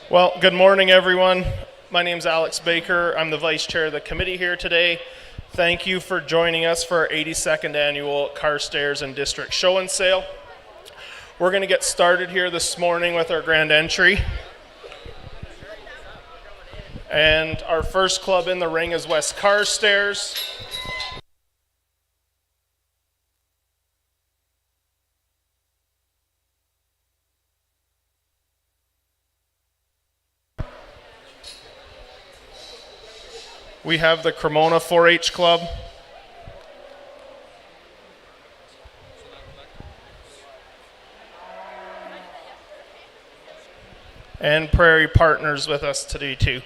Well, good morning, everyone. My name is Alex Baker. I'm the vice chair of the committee here today. Thank you for joining us for our 82nd annual Carstairs and District Show and Sale. We're going to get started here this morning with our grand entry. And our first club in the ring is West Carstairs. We have the Cremona 4-H Club. And Prairie Partners with us today too.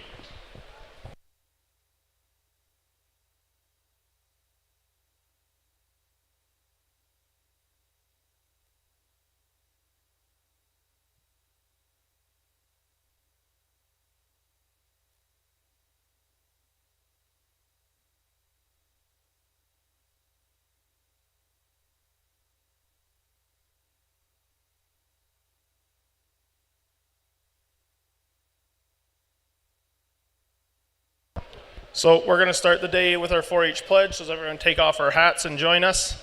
So we're going to start the day with our 4-H pledge, so everyone take off our hats and join us.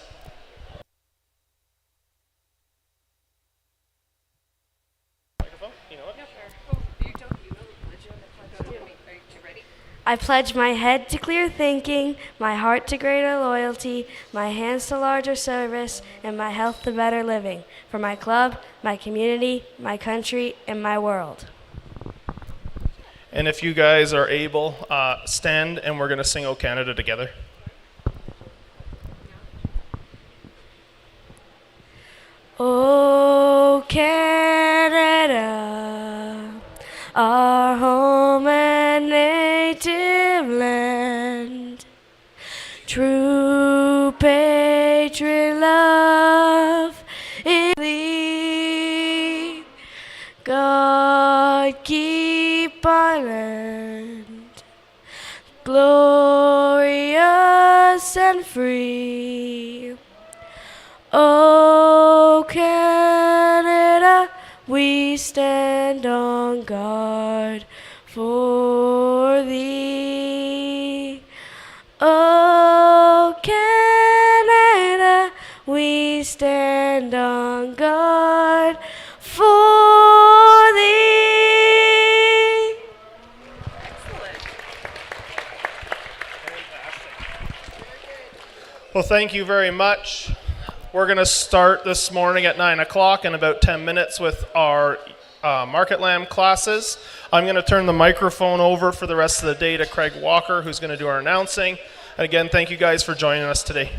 I pledge my head to clear thinking, my heart to greater loyalty, my hands to larger service, and my health to better living, for my club, my community, my country, and my world. And if you guys are able, stand and we're going to sing O Canada together. O Canada, our home and native land, true patriot love in thee. God keep our land glorious and free. O Canada, we stand on guard for thee. O Canada, we stand on guard for thee. Well, thank you very much. We're going to start this morning at 9 o'clock in about 10 minutes with our Market Lamb classes. I'm going to turn the microphone over for the rest of the day to Craig Walker, who's going to do our announcing. And again, thank you guys for joining us today.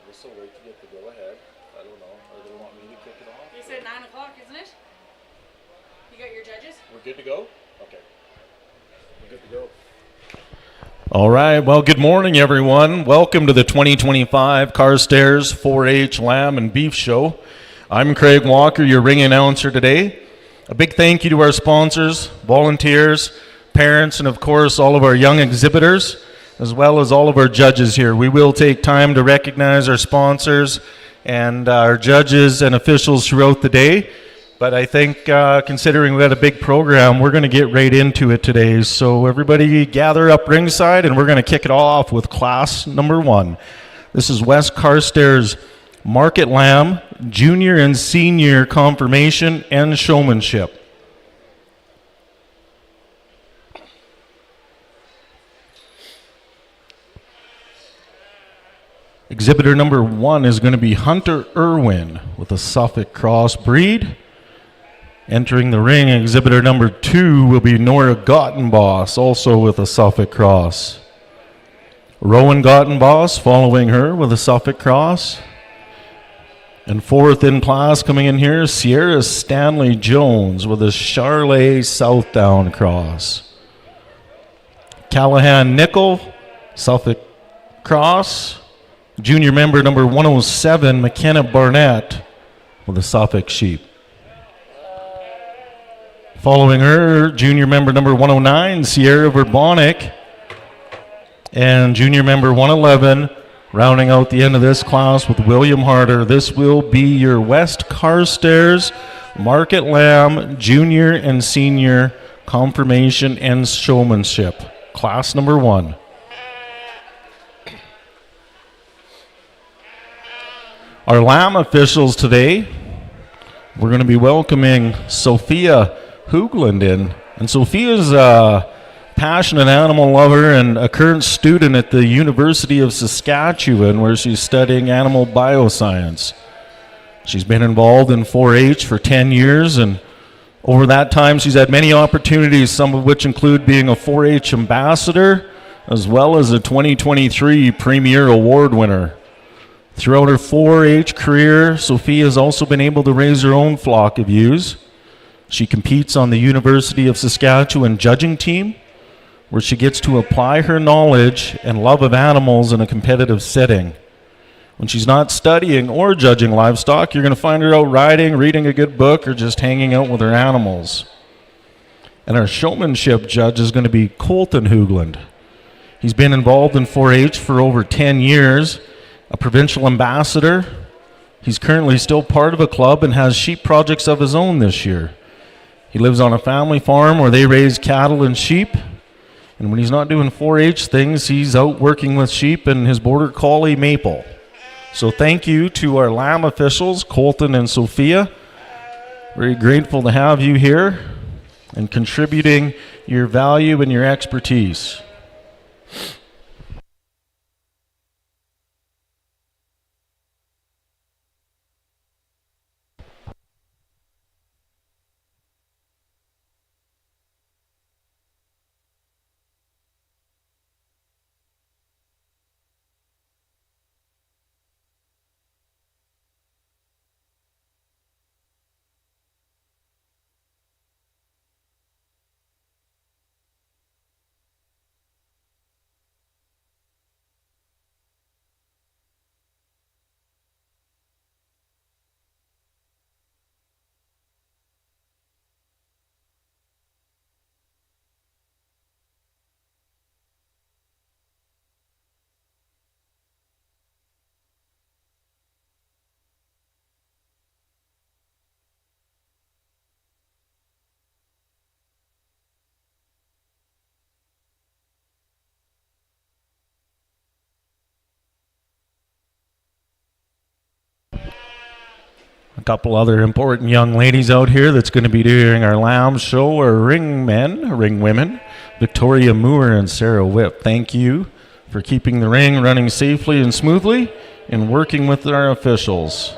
This will wait to get the go ahead. I don't know. Or do they want me to kick it off? They said 9 o'clock, isn't it? You got your judges? We're good to go? Okay. We're good to go. All right, well, good morning, everyone. Welcome to the 2025 Carstairs 4-H Lamb and Beef Show. I'm Craig Walker, your ring announcer today. A big thank you to our sponsors, volunteers, parents, and of course, all of our young exhibitors, as well as all of our judges here. We will take time to recognize our sponsors and our judges and officials throughout the day. But I think considering we had a big program, we're going to get right into it today. So everybody gather up ringside, and we're going to kick it off with class number 1. This is West Carstairs Market Lamb, Junior and Senior Confirmation and Showmanship. Exhibitor number 1 is going to be Hunter Irwin with a Suffolk Cross breed. Entering the ring, exhibitor number 2 will be Nora Gottenboss, also with a Suffolk Cross. Rowan Gottenboss following her with a Suffolk Cross. And fourth in class coming in here, Sierra Stanley Jones with a Charlet Southdown Cross. Callahan Nickel, Suffolk Cross. Junior member number 107, McKenna Barnett with a Suffolk Sheep. Following her, junior member number 109, Sierra Verbonic, and junior member 111, rounding out the end of this class with William Harder. This will be your West Carstairs Market Lamb Junior and Senior Confirmation and Showmanship, class number 1. Our lamb officials today, we're going to be welcoming Sophia Hoogland in. And Sophia's a passionate animal lover and a current student at the University of Saskatchewan, where she's studying animal bioscience. She's been involved in 4-H for 10 years, and over that time she's had many opportunities, some of which include being a 4-H ambassador, as well as a 2023 Premier Award winner. Throughout her 4-H career, Sophia has also been able to raise her own flock of ewes. She competes on the University of Saskatchewan judging team, where she gets to apply her knowledge and love of animals in a competitive setting. When she's not studying or judging livestock, you're going to find her out riding, reading a good book, or just hanging out with her animals. And our showmanship judge is going to be Colton Hoogland. He's been involved in 4-H for over 10 years, a provincial ambassador. He's currently still part of a club and has sheep projects of his own this year. He lives on a family farm where they raise cattle and sheep. And when he's not doing 4-H things, he's out working with sheep and his border collie, Maple. So thank you to our lamb officials, Colton and Sophia. Very grateful to have you here and contributing your value and your expertise. A couple other important young ladies out here that's going to be doing our lamb show are ring women, Victoria Moore and Sarah Whip. Thank you for keeping the ring running safely and smoothly and working with our officials.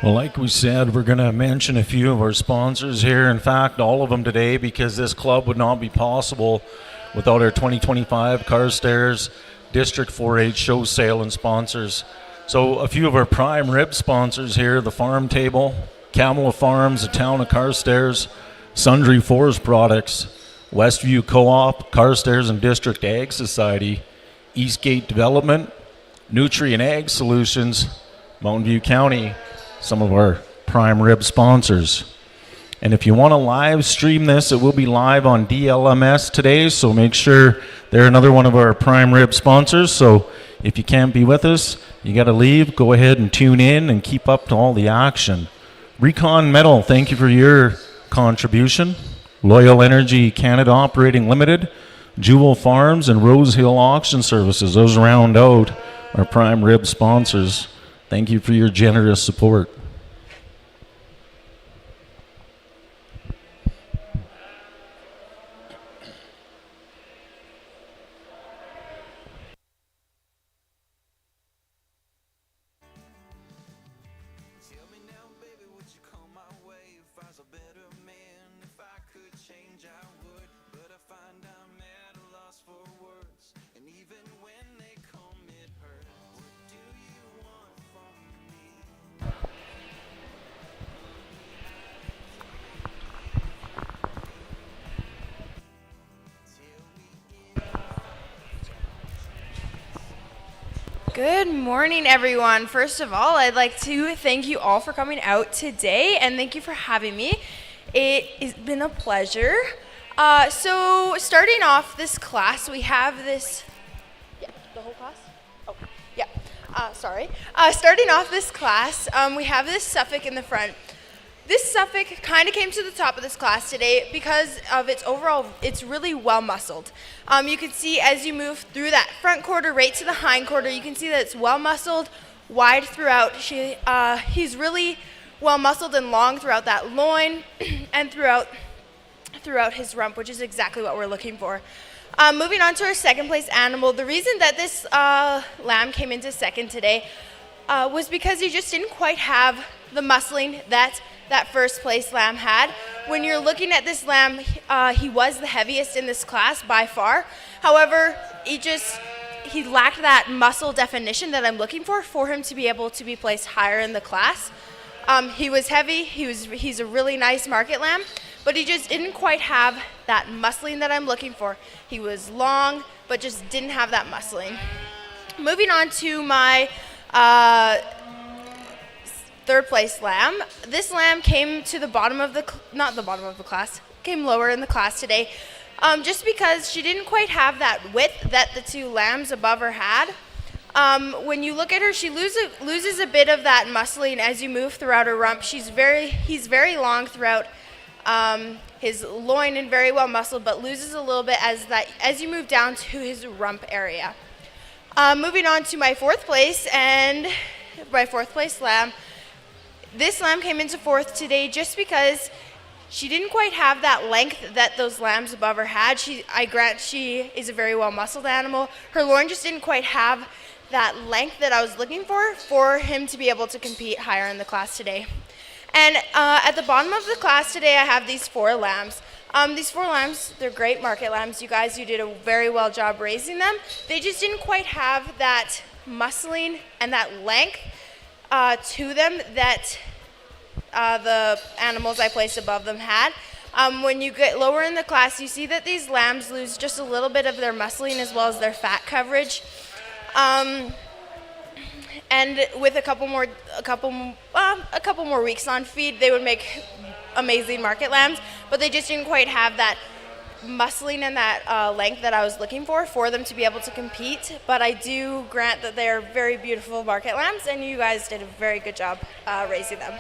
Well, like we said, we're going to mention a few of our sponsors here. In fact, all of them today, because this club would not be possible without our 2025 Carstairs District 4-H show sale and sponsors. So a few of our prime rib sponsors here: the Farm Table, Kamala Farms, the Town of Carstairs, Sundry Forest Products, Westview Co-op, Carstairs and District Ag Society, Eastgate Development, Nutrient Ag Solutions, Mountain View County, some of our prime rib sponsors. And if you want to live stream this, it will be live on DLMS today, so make sure they're another one of our prime rib sponsors. So if you can't be with us, you got to leave, go ahead and tune in and keep up to all the action. Recon Metal, thank you for your contribution. Loyal Energy Canada Operating Limited, Jewel Farms, and Rose Hill Auction Services. Those round out our prime rib sponsors. Thank you for your generous support. Tell me now, baby, would you come my way if I was a better man? If I could change, I would, but I find I'm at a loss for words, and even when they come, it hurts. What do you want from me? Good morning, everyone. First of all, I'd like to thank you all for coming out today, and thank you for having me. It has been a pleasure. So starting off this class, we have this... Yeah, the whole class? Oh, yeah. Sorry. Starting off this class, we have this suffix in the front. This suffix kind of came to the top of this class today because of its overall, it's really well muscled. You can see as you move through that front quarter right to the hind quarter, you can see that it's well muscled, wide throughout. He's really well muscled and long throughout that loin and throughout his rump, which is exactly what we're looking for. Moving on to our second place animal, the reason that this lamb came into second today was because he just didn't quite have the muscling that first place lamb had. When you're looking at this lamb, he was the heaviest in this class by far. However, he lacked that muscle definition that I'm looking for him to be able to be placed higher in the class. He was heavy, he's a really nice market lamb, but he just didn't quite have that muscling that I'm looking for. He was long, but just didn't have that muscling. Moving on to my third place lamb. This lamb came to the bottom of the, not the bottom of the class, came lower in the class today, just because she didn't quite have that width that the two lambs above her had. When you look at her, she loses a bit of that muscling as you move throughout her rump. He's very long throughout his loin and very well muscled, but loses a little bit as you move down to his rump area. Moving on to my fourth place lamb. This lamb came into fourth today just because she didn't quite have that length that those lambs above her had. I grant she is a very well muscled animal. Her loin just didn't quite have that length that I was looking for him to be able to compete higher in the class today. And at the bottom of the class today, I have these four lambs. These four lambs, they're great market lambs. You guys, you did a very well job raising them. They just didn't quite have that muscling and that length to them that the animals I placed above them had. When you get lower in the class, you see that these lambs lose just a little bit of their muscling as well as their fat coverage. And with a couple more weeks on feed, they would make amazing market lambs, but they just didn't quite have that muscling and that length that I was looking for them to be able to compete. But I do grant that they are very beautiful market lambs, and you guys did a very good job raising them.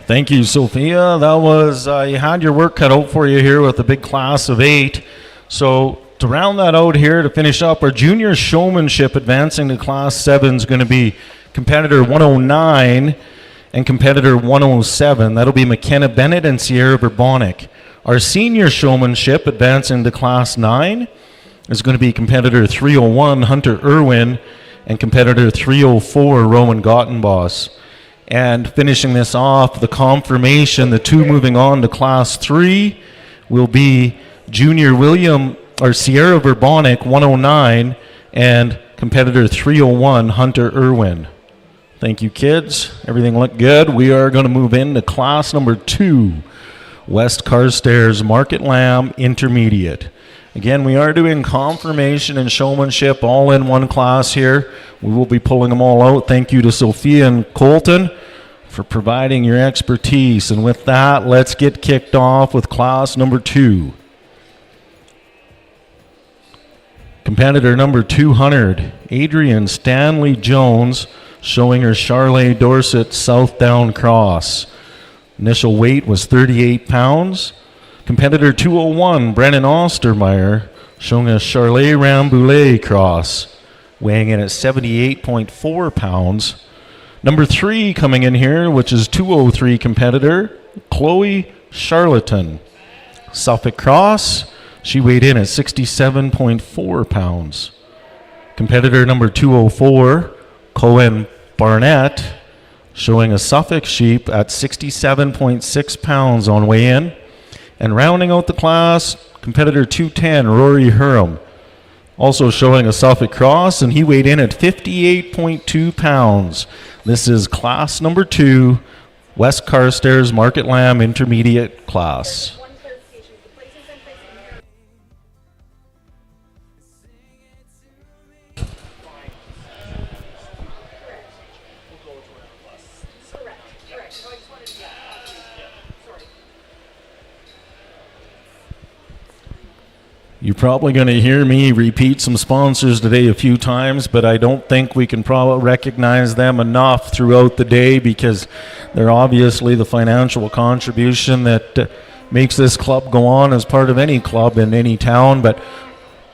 Thank you, Sophia. That was, you had your work cut out for you here with a big class of 8. So to round that out here, to finish up, our junior showmanship advancing to class 7 is going to be competitor 109 and competitor 107. That'll be McKenna Bennett and Sierra Bourbonic. Our senior showmanship advancing to class 9 is going to be competitor 301 Hunter Irwin and competitor 304, Roman Gottenboss. And finishing this off, the confirmation, the two moving on to Class 3 will be Junior William, or Sierra Verbonic, 109, and competitor 301, Hunter Irwin. Thank you, kids. Everything looked good. We are going to move into class number 2, West Carstairs Market Lamb Intermediate. Again, we are doing confirmation and showmanship all in one class here. We will be pulling them all out. Thank you to Sophia and Colton for providing your expertise. And with that, let's get kicked off with class number 2. Competitor number 200, Adrian Stanley Jones, showing her Charlotte Dorset South Down Cross. Initial weight was 38 pounds. Competitor 201, Brennan Ostermeyer, showing a Charlotte Rambouillet Cross, weighing in at 78.4 pounds. Number 3 coming in here, which is 203 competitor, Chloe Charlatan. Suffolk Cross, she weighed in at 67.4 pounds. Competitor number 204, Cohen Barnett, showing a Suffolk sheep at 67.6 pounds on weigh-in. And rounding out the class, competitor 210, Rory Hurham, also showing a Suffolk cross, and he weighed in at 58.2 pounds. This is class number 2, West Carstairs Market Lamb Intermediate class. You're probably going to hear me repeat some sponsors today a few times, but I don't think we can probably recognize them enough throughout the day because they're obviously the financial contribution that makes this club go on as part of any club in any town. But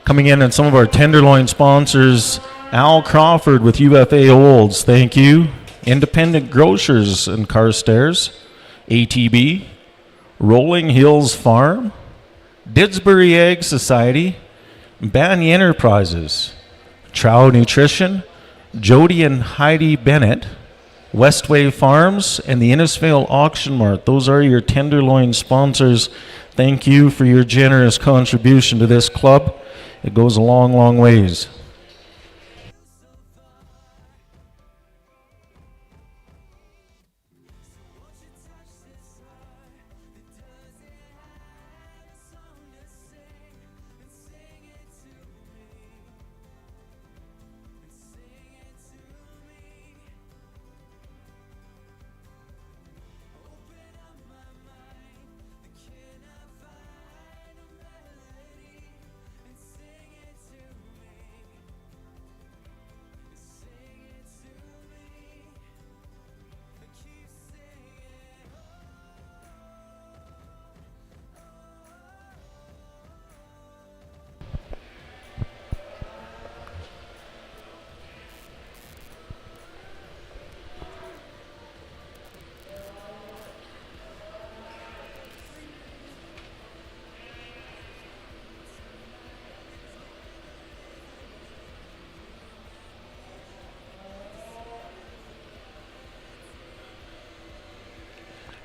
coming in and some of our Tenderloin sponsors, Al Crawford with UFA Olds, thank you. Independent Grocers in Carstairs, ATB, Rolling Hills Farm, Didsbury Egg Society, Banny Enterprises, Trow Nutrition, Jody and Heidi Bennett, Westway Farms, and the Innisfail Auction Mart. Those are your Tenderloin sponsors. Thank you for your generous contribution to this club. It goes a long, long ways.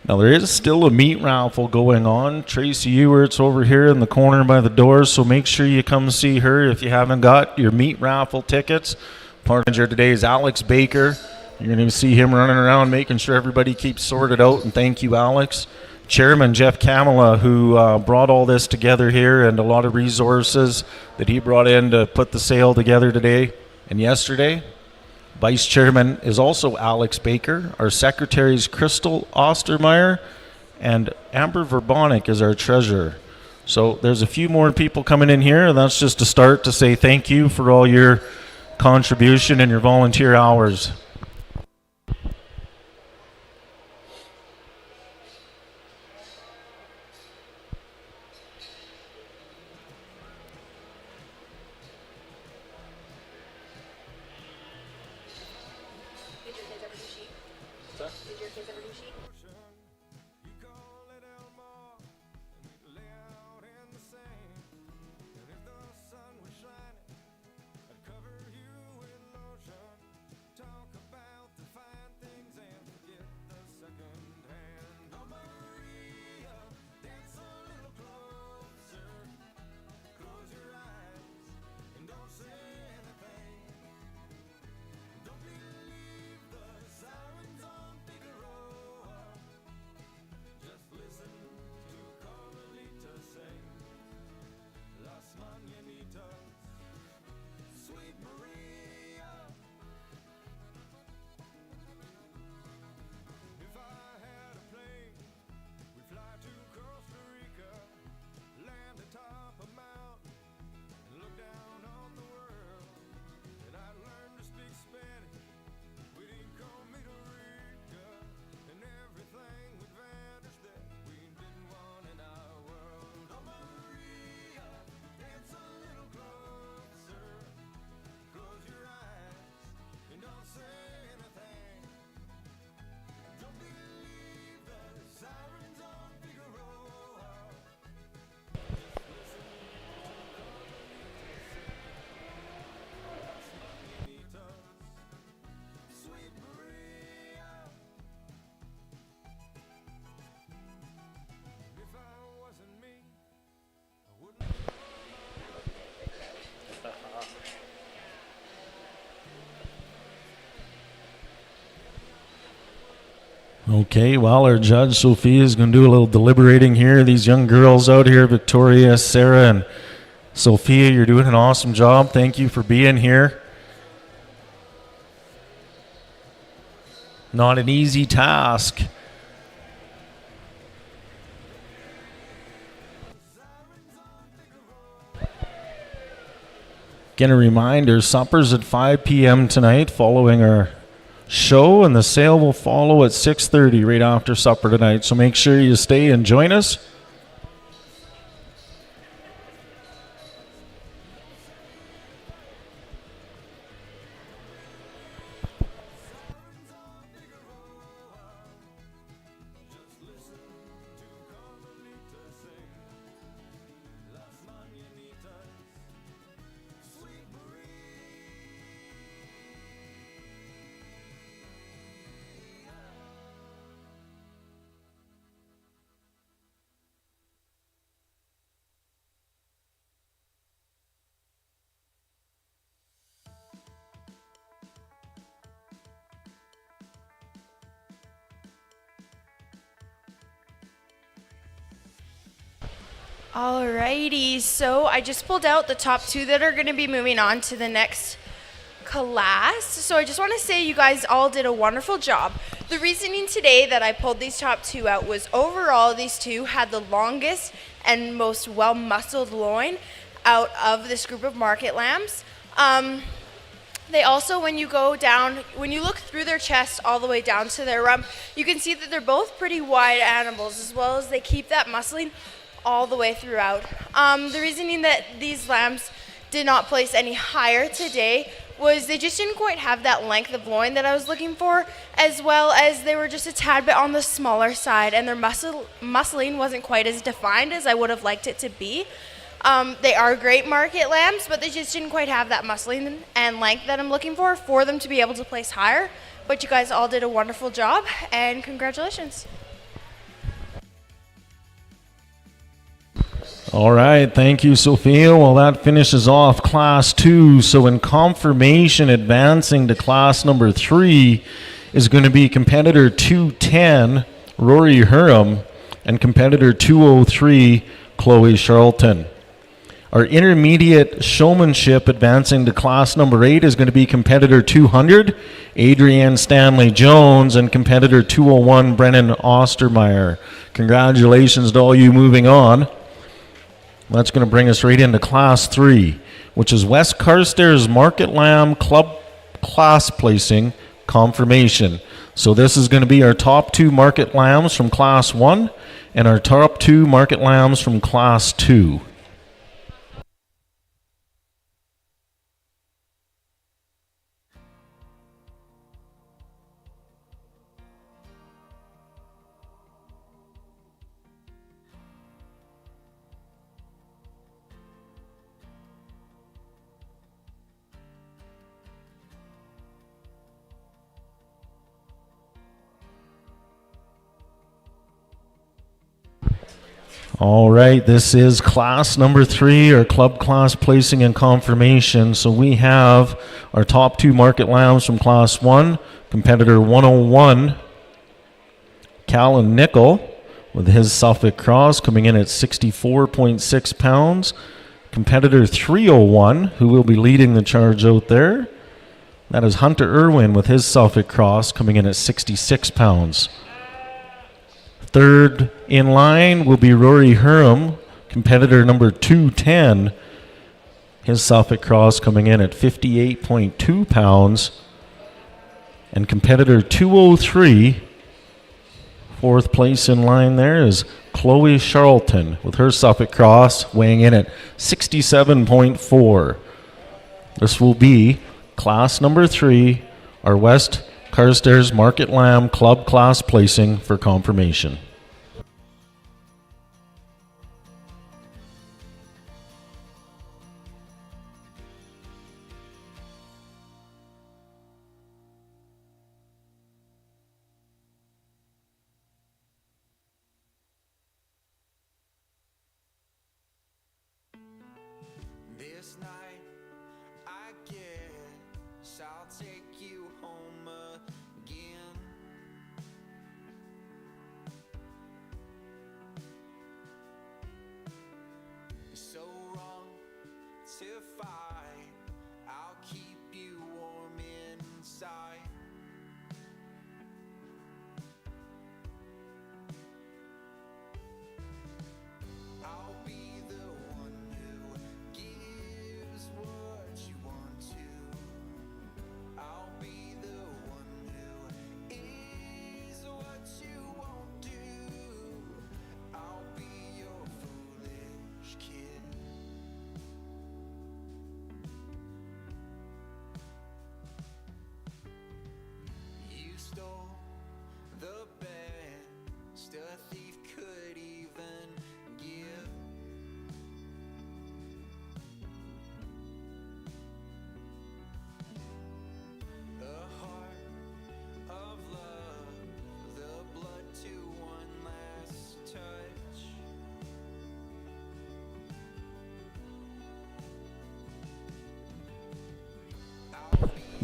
Now there is still a meat raffle going on. Tracy Ewert's over here in the corner by the doors, so make sure you come see her if you haven't got your meat raffle tickets. Partner today is Alex Baker. You're going to see him running around making sure everybody keeps sorted out, and thank you, Alex. Chairman Jeff Kamala, who brought all this together here, and a lot of resources that he brought in to put the sale together today and yesterday. Vice Chairman is also Alex Baker. Our Secretary is Crystal Ostermeyer, and Amber Verbonic is our Treasurer. So there's a few more people coming in here, and that's just a start to say thank you for all your contribution and your volunteer hours. Okay, well, our judge, Sophia, is going to do a little deliberating here. These young girls out here, Victoria, Sarah, and Sophia, you're doing an awesome job. Thank you for being here. Not an easy task. Again, a reminder, supper's at 5 p.m. tonight following our show, and the sale will follow at 6:30 right after supper tonight. So make sure you stay and join us. Alrighty, so I just pulled out the top two that are going to be moving on to the next class. So I just want to say you guys all did a wonderful job. The reasoning today that I pulled these top two out was overall these two had the longest and most well-muscled loin out of this group of market lambs. They also, when you look through their chest all the way down to their rump, you can see that they're both pretty wide animals, as well as they keep that muscling all the way throughout. The reasoning that these lambs did not place any higher today was they just didn't quite have that length of loin that I was looking for, as well as they were just a tad bit on the smaller side, and their muscling wasn't quite as defined as I would have liked it to be. They are great market lambs, but they just didn't quite have that muscling and length that I'm looking for them to be able to place higher. But you guys all did a wonderful job, and congratulations. All right, thank you, Sophia. Well, that finishes off Class 2. So in confirmation, advancing to Class number 3 is going to be competitor 210, Rory Hurham, and competitor 203, Chloe Charlton. Our intermediate showmanship advancing to Class number 8 is going to be competitor 200, Adrienne Stanley Jones, and competitor 201, Brennan Ostermeyer. Congratulations to all you moving on. That's going to bring us right into Class 3, which is West Carstairs Market Lamb Club class placing confirmation. So this is going to be our top 2 market lambs from Class 1 and our top 2 market lambs from Class 2. All right, this is class number 3, or club class placing and confirmation. So we have our top 2 market lambs from Class 1, competitor 101, Callan Nickel, with his Suffolk Cross coming in at 64.6 pounds. Competitor 301, who will be leading the charge out there, that is Hunter Irwin with his Suffolk Cross coming in at 66 pounds. Third in line will be Rory Hurham, competitor number 210. His Suffolk Cross coming in at 58.2 pounds. And competitor 203, fourth place in line there, is Chloe Charlton with her Suffolk Cross weighing in at 67.4. This will be class number 3, our West Carstairs Market Lamb Club class placing for confirmation. This night, I guess I'll take you home again.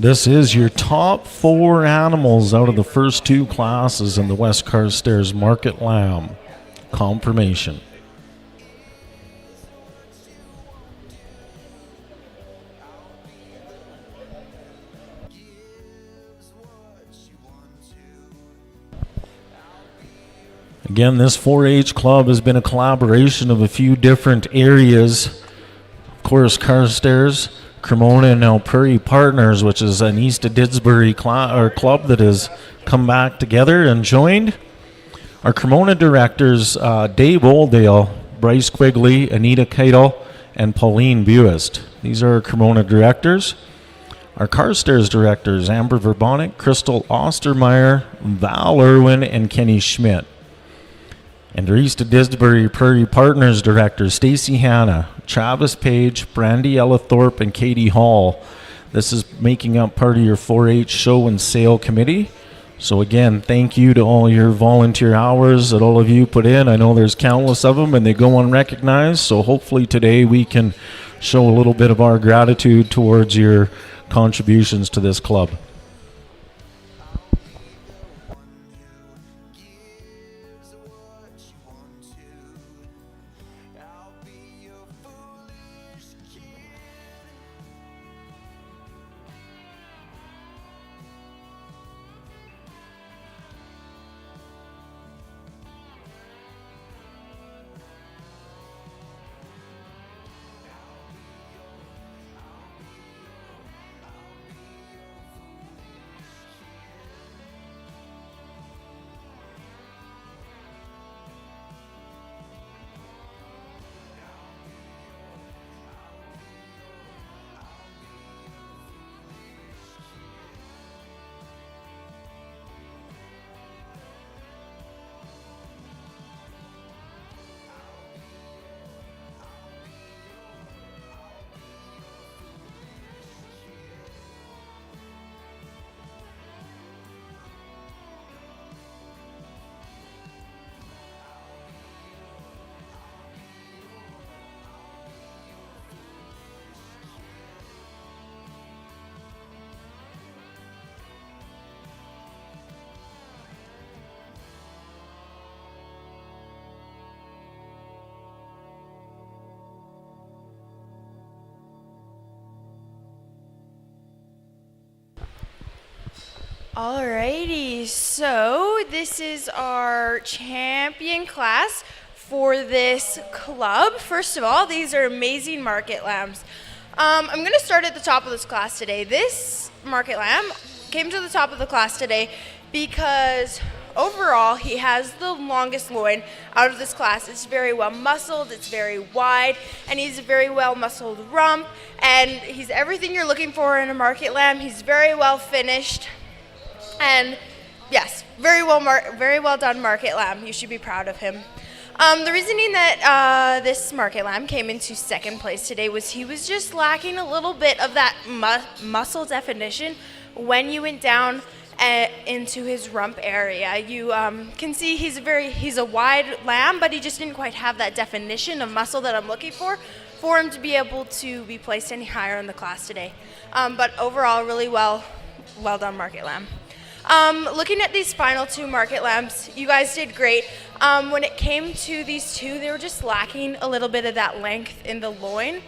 This is your top 4 animals out of the first 2 classes in the West Carstairs Market Lamb confirmation. Again, this 4-H club has been a collaboration of a few different areas. Of course, Carstairs, Cremona, and now Prairie Partners, which is an East of Didsbury club that has come back together and joined. Our Cremona directors, Dave Oldale, Bryce Quigley, Anita Keitel, and Pauline Buist. These are our Cremona directors. Our Carstairs directors, Amber Verbonic, Crystal Ostermeyer, Val Irwin, and Kenny Schmidt. And our East of Didsbury Prairie Partners directors, Stacy Hanna, Travis Page, Brandy Ellithorpe, and Katie Hall. This is making up part of your 4-H show and sale committee. So again, thank you to all your volunteer hours that all of you put in. I know there's countless of them and they go unrecognized. So hopefully today we can show a little bit of our gratitude towards your contributions to this club. Alrighty, so this is our champion class for this club. First of all, these are amazing market lambs. I'm going to start at the top of this class today. This market lamb came to the top of the class today because overall he has the longest loin out of this class. It's very well muscled, it's very wide, and he's a very well muscled rump, and he's everything you're looking for in a market lamb. He's very well finished. And yes, very well done market lamb. You should be proud of him. The reasoning that this market lamb came into second place today was he was just lacking a little bit of that muscle definition when you went down into his rump area. You can see he's a wide lamb, but he just didn't quite have that definition of muscle that I'm looking for him to be able to be placed any higher in the class today. But overall, really well done market lamb. Looking at these final 2 market lambs, you guys did great. When it came to these 2, they were just lacking a little bit of that length in the loin,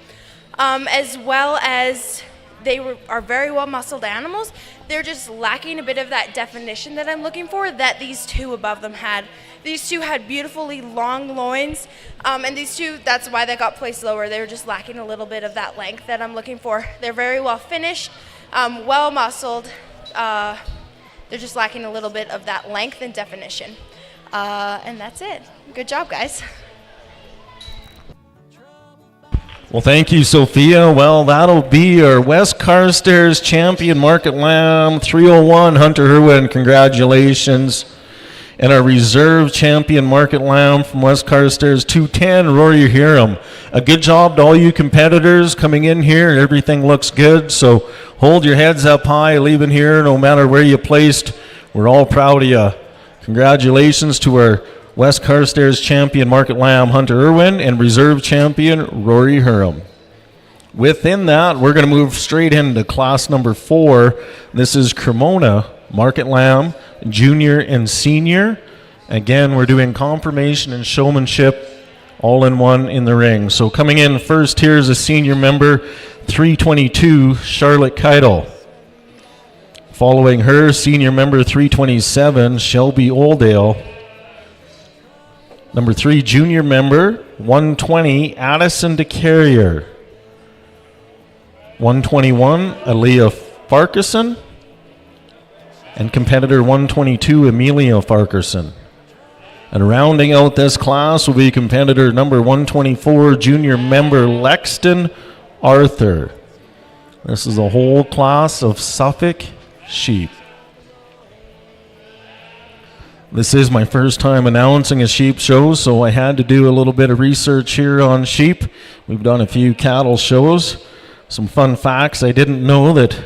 as well as they are very well muscled animals. They're just lacking a bit of that definition that I'm looking for that these 2 above them had. These 2 had beautifully long loins, and these 2, that's why they got placed lower. They were just lacking a little bit of that length that I'm looking for. They're very well finished, well muscled. They're just lacking a little bit of that length and definition. And that's it. Good job, guys. Well, thank you, Sophia. Well, that'll be our West Carstairs champion market lamb, 301, Hunter Irwin. Congratulations. And our reserve champion market lamb from West Carstairs, 210, Rory Hiram. A good job to all you competitors coming in here. Everything looks good, so hold your heads up high leaving here, no matter where you placed. We're all proud of you. Congratulations to our West Carstairs champion market lamb, Hunter Irwin, and reserve champion, Rory Hiram. Within that, we're going to move straight into class number 4. This is Cremona, Market Lamb, Junior and Senior. Again, we're doing confirmation and showmanship all in one in the ring. So coming in first here is a senior member, 322, Charlotte Keidel. Following her, senior member 327, Shelby Oldale. Number 3, junior member 120, Addison DeCarrier. 121, Aaliyah Farquharson. And competitor 122, Amelia Farquharson. And rounding out this class will be competitor number 124, junior member Lexton Arthur. This is a whole class of Suffolk sheep. This is my first time announcing a sheep show, so I had to do a little bit of research here on sheep. We've done a few cattle shows. Some fun facts. I didn't know that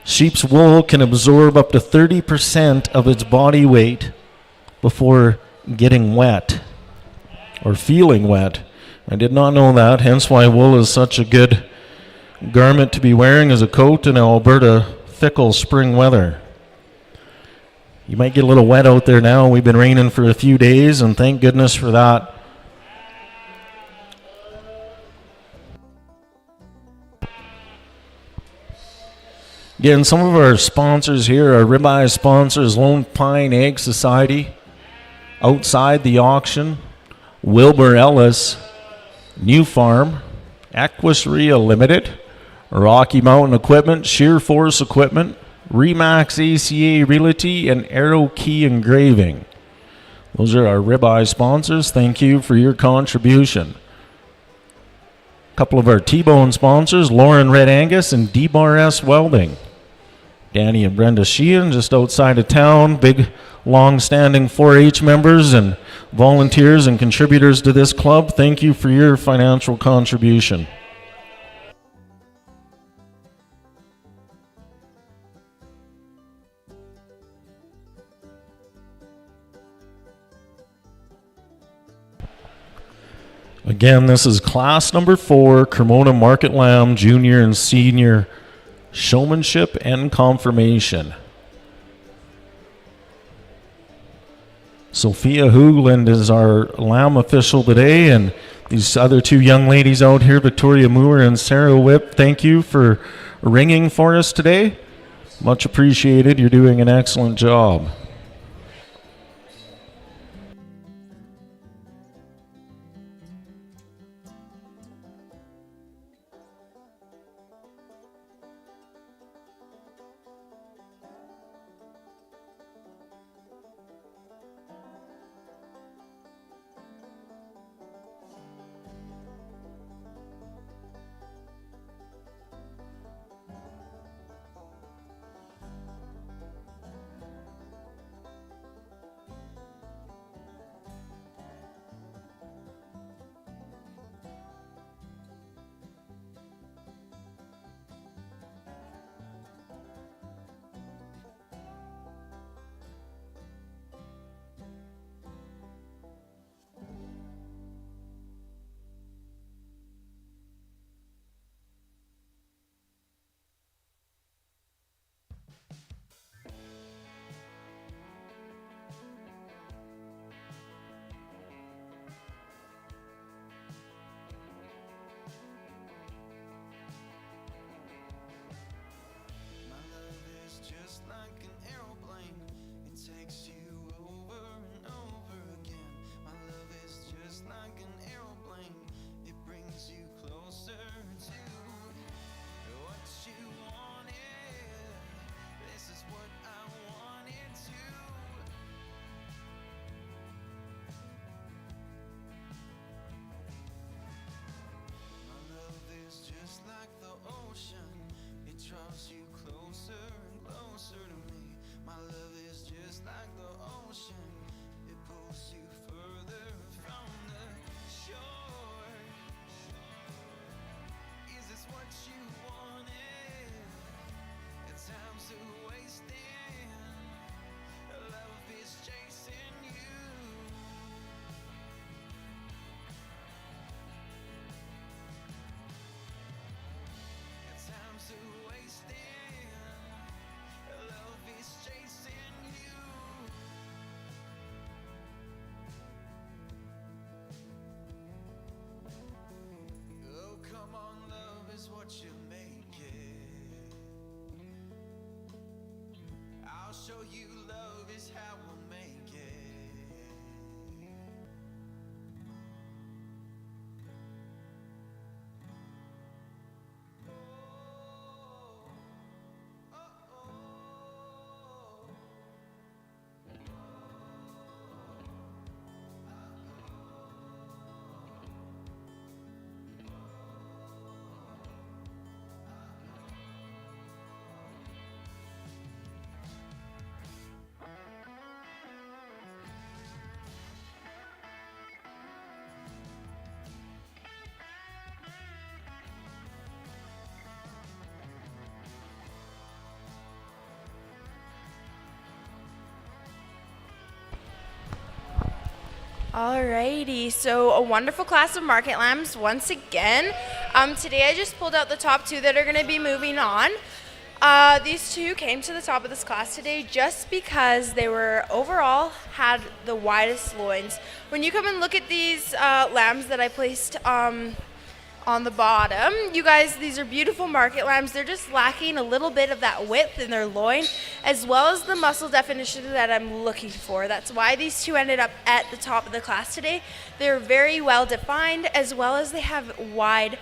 sheep's wool can absorb up to 30% of its body weight before getting wet or feeling wet. I did not know that, hence why wool is such a good garment to be wearing as a coat in Alberta fickle spring weather. You might get a little wet out there now. We've been raining for a few days, and thank goodness for that. Again, some of our sponsors here, our ribeye sponsors, Lone Pine Egg Society, Outside the Auction, Wilbur Ellis, New Farm, Equestria Limited, Rocky Mountain Equipment, Sheer Force Equipment, Remax ACA Realty, and Arrow Key Engraving. Those are our ribeye sponsors. Thank you for your contribution. A couple of our T-Bone sponsors, Lauren Red Angus and D-Bar S Welding. Danny and Brenda Sheehan, just outside of town, big long-standing 4-H members and volunteers and contributors to this club. Thank you for your financial contribution. Again, this is class number 4, Cremona Market Lamb, Junior and Senior Showmanship and Confirmation. Sophia Hoogland is our lamb official today, and these other 2 young ladies out here, Victoria Moore and Sarah Whip, thank you for ringing for us today. Much appreciated. You're doing an excellent job. I'll show you love is how we'll make it. Alrighty, so a wonderful class of market lambs once again. Today I just pulled out the top two that are going to be moving on. These two came to the top of this class today just because they were overall had the widest loins. When you come and look at these lambs that I placed on the bottom, you guys, these are beautiful market lambs. They're just lacking a little bit of that width in their loin as well as the muscle definition that I'm looking for. That's why these two ended up at the top of the class today. They're very well defined as well as they have wide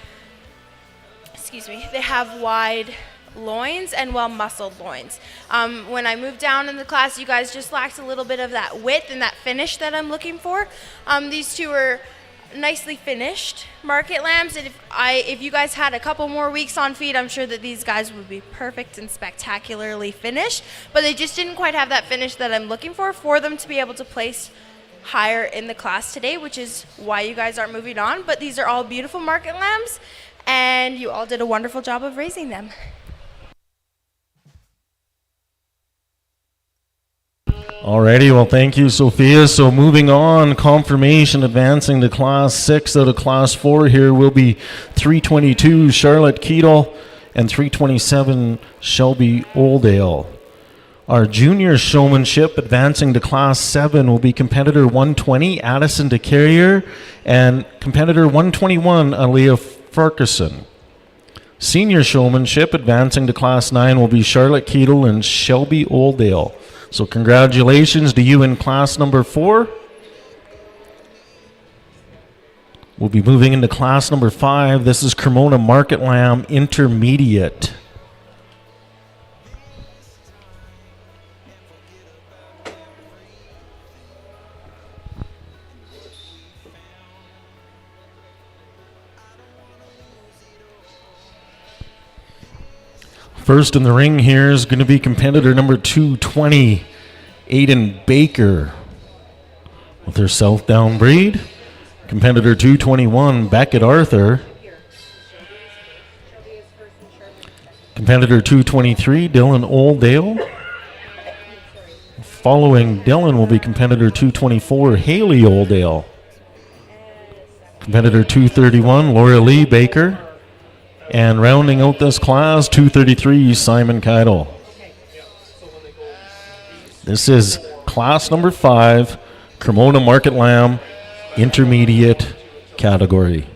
loins and well muscled loins. When I moved down in the class, you guys just lacked a little bit of that width and that finish that I'm looking for. These two are nicely finished market lambs, and if you guys had a couple more weeks on feed, I'm sure that these guys would be perfect and spectacularly finished, but they just didn't quite have that finish that I'm looking for them to be able to place higher in the class today, which is why you guys aren't moving on. But these are all beautiful market lambs, and you all did a wonderful job of raising them. Alrighty, well, thank you, Sophia. So moving on, confirmation advancing to Class 6 out of Class 4 here will be 322 Charlotte Keetle and 327 Shelby Oldale. Our junior showmanship advancing to Class 7 will be competitor 120 Addison DeCarrier and competitor 121 Aaliyah Farquharson. Senior showmanship advancing to Class 9 will be Charlotte Keetle and Shelby Oldale. So congratulations to you in class number 4. We'll be moving into class number 5. This is Cremona Market Lamb Intermediate. First in the ring here is going to be competitor number 220, Aiden Baker, with her Southdown breed. Competitor 221, Beckett Arthur. Competitor 223, Dylan Oldale. Following Dylan will be competitor 224, Haley Oldale. Competitor 231, Laura Lee Baker. And rounding out this class, 233, Simon Keidel. This is class number 5, Cremona Market Lamb, intermediate category.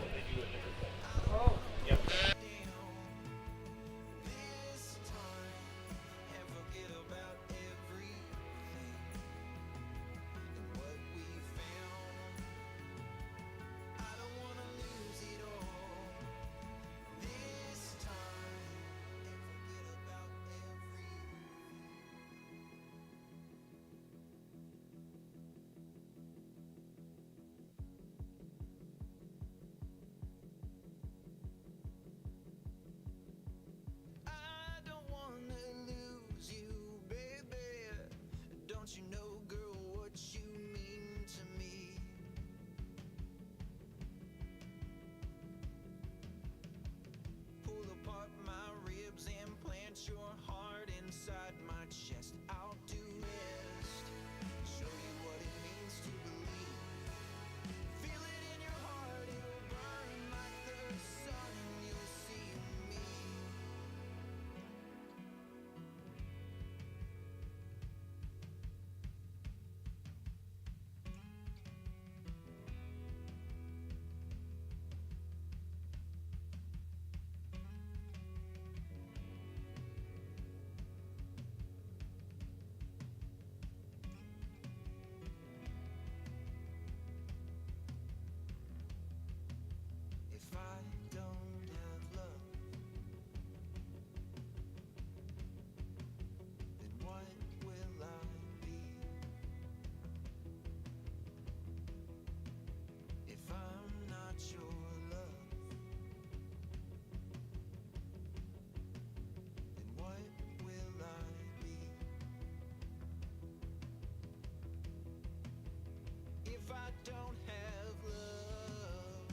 if I don't have love?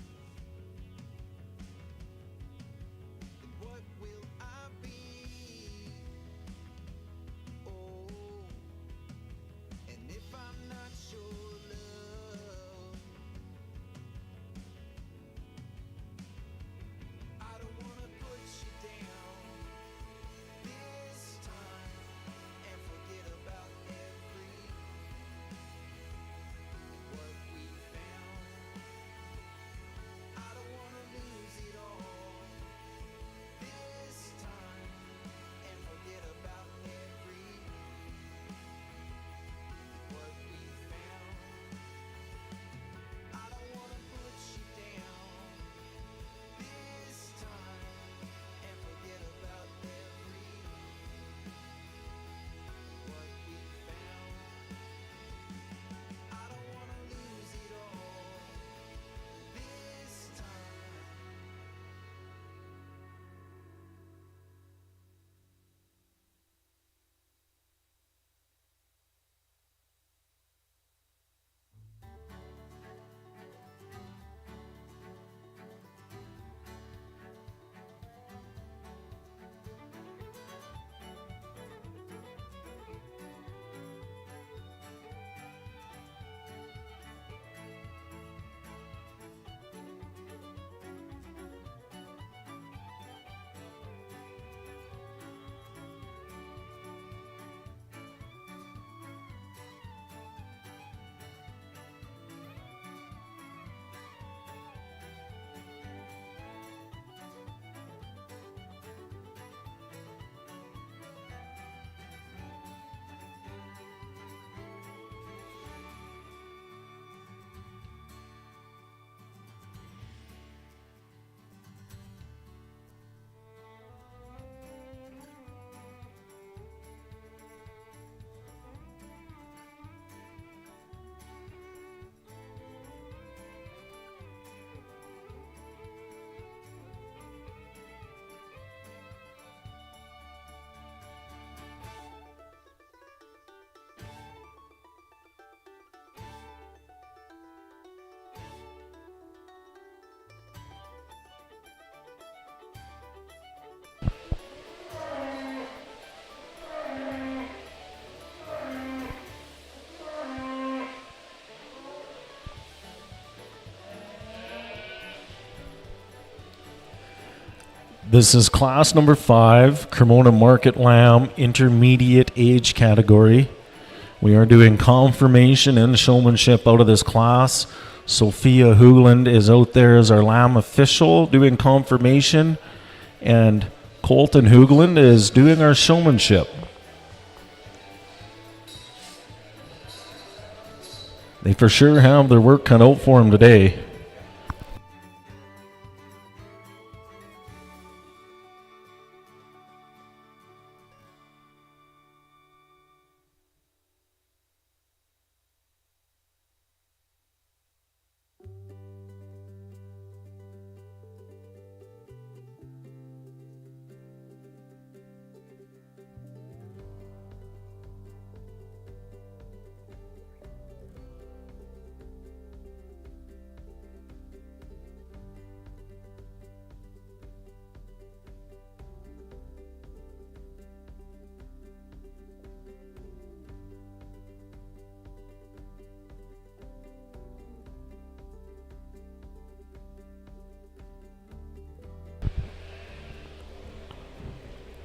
And what will I be? Oh, and if I'm not your love, I don't wanna put you down this time and forget about every what we found. I don't wanna lose it all this time and forget about every what we found. I don't wanna put you down this time and forget about every what we found. I don't wanna lose it all this time. This is class number 5, Cremona Market Lamb, intermediate age category. We are doing confirmation and showmanship out of this class. Sophia Hoogland is out there as our lamb official doing confirmation, and Colton Hoogland is doing our showmanship. They for sure have their work cut out for them today.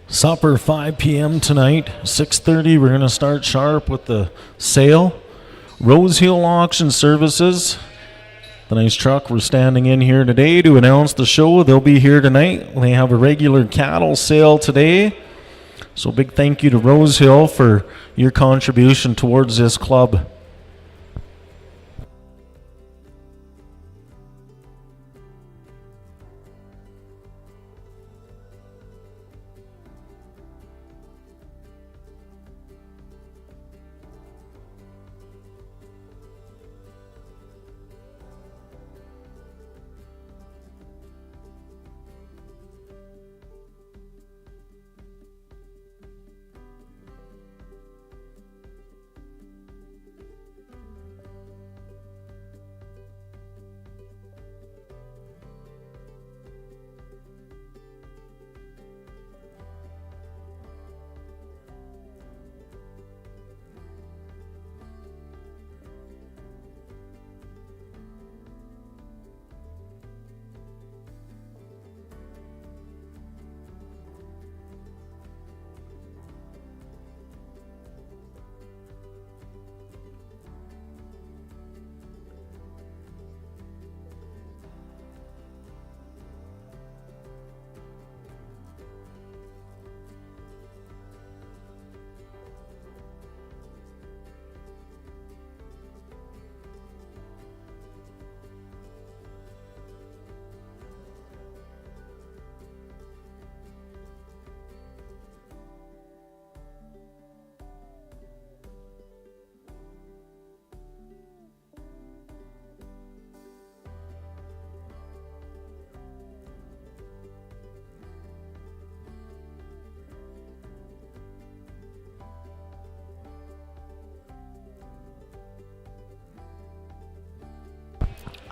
Supper 5 p.m. tonight, 6:30. We're going to start sharp with the sale. Rose Hill Auction Services, the nice truck we're standing in here today to announce the show. They'll be here tonight. They have a regular cattle sale today. So big thank you to Rose Hill for your contribution towards this club.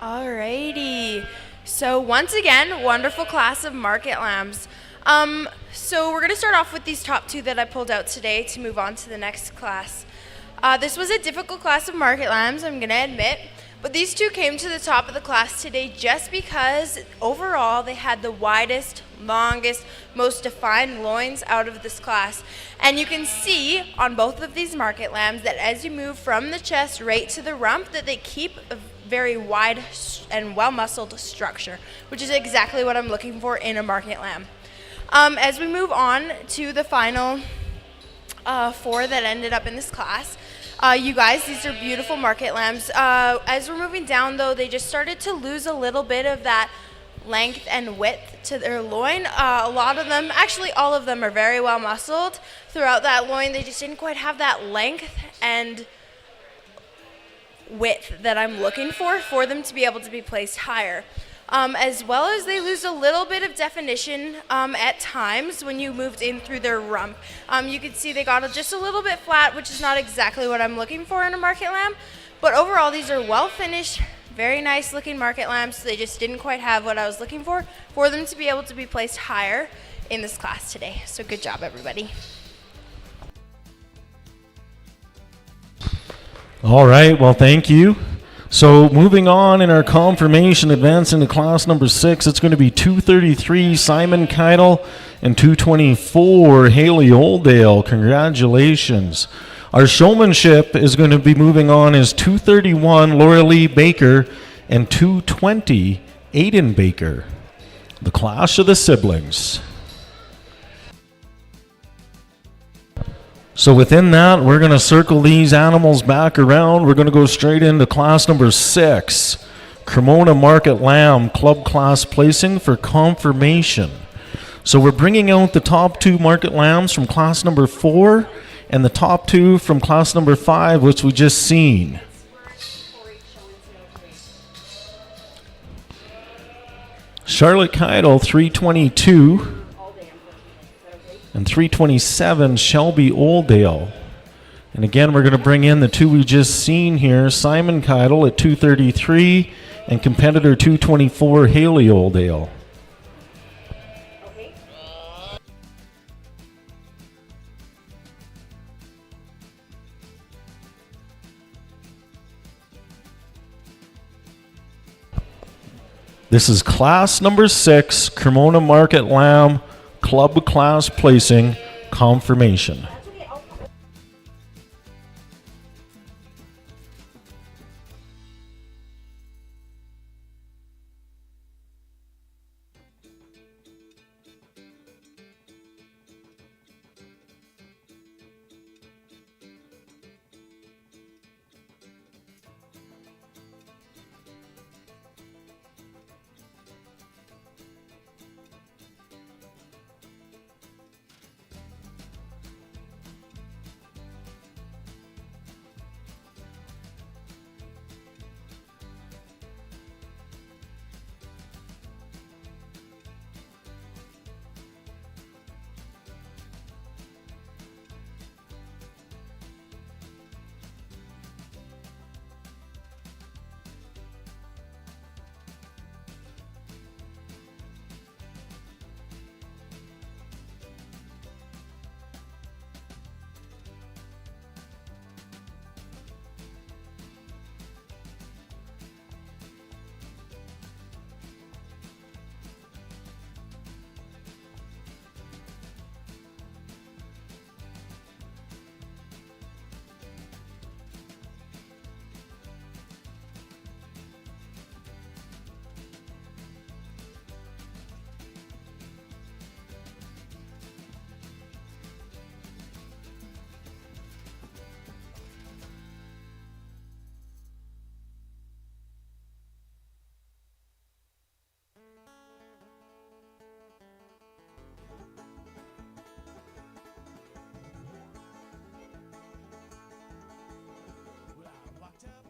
Alrighty. So once again, wonderful class of market lambs. So we're going to start off with these top two that I pulled out today to move on to the next class. This was a difficult class of market lambs, I'm going to admit. But these two came to the top of the class today just because overall they had the widest, longest, most defined loins out of this class. And you can see on both of these market lambs that as you move from the chest right to the rump that they keep a very wide and well-muscled structure, which is exactly what I'm looking for in a market lamb. As we move on to the final four that ended up in this class, you guys, these are beautiful market lambs. As we're moving down, though, they just started to lose a little bit of that length and width to their loin. A lot of them, actually all of them, are very well muscled throughout that loin. They just didn't quite have that length and width that I'm looking for them to be able to be placed higher. As well as they lose a little bit of definition at times when you moved in through their rump. You can see they got just a little bit flat, which is not exactly what I'm looking for in a market lamb. But overall, these are well finished, very nice looking market lambs. They just didn't quite have what I was looking for them to be able to be placed higher in this class today. So good job, everybody. All right, well, thank you. So moving on in our confirmation, advancing to class number 6, it's going to be 233 Simon Keidel and 224 Haley Oldale. Congratulations. Our showmanship is going to be moving on as 231 Laura Lee Baker and 220 Aiden Baker. The clash of the siblings. So within that, we're going to circle these animals back around. We're going to go straight into class number 6, Cremona Market Lamb Club Class Placing for confirmation. So we're bringing out the top 2 market lambs from class number 4 and the top 2 from class number 5, which we just seen. Charlotte Keidel, 322. And 327, Shelby Oldale. And again, we're going to bring in the 2 we just seen here, Simon Keidel at 233 and competitor 224, Haley Oldale. This is class number 6, Cremona Market Lamb Club Class Placing confirmation.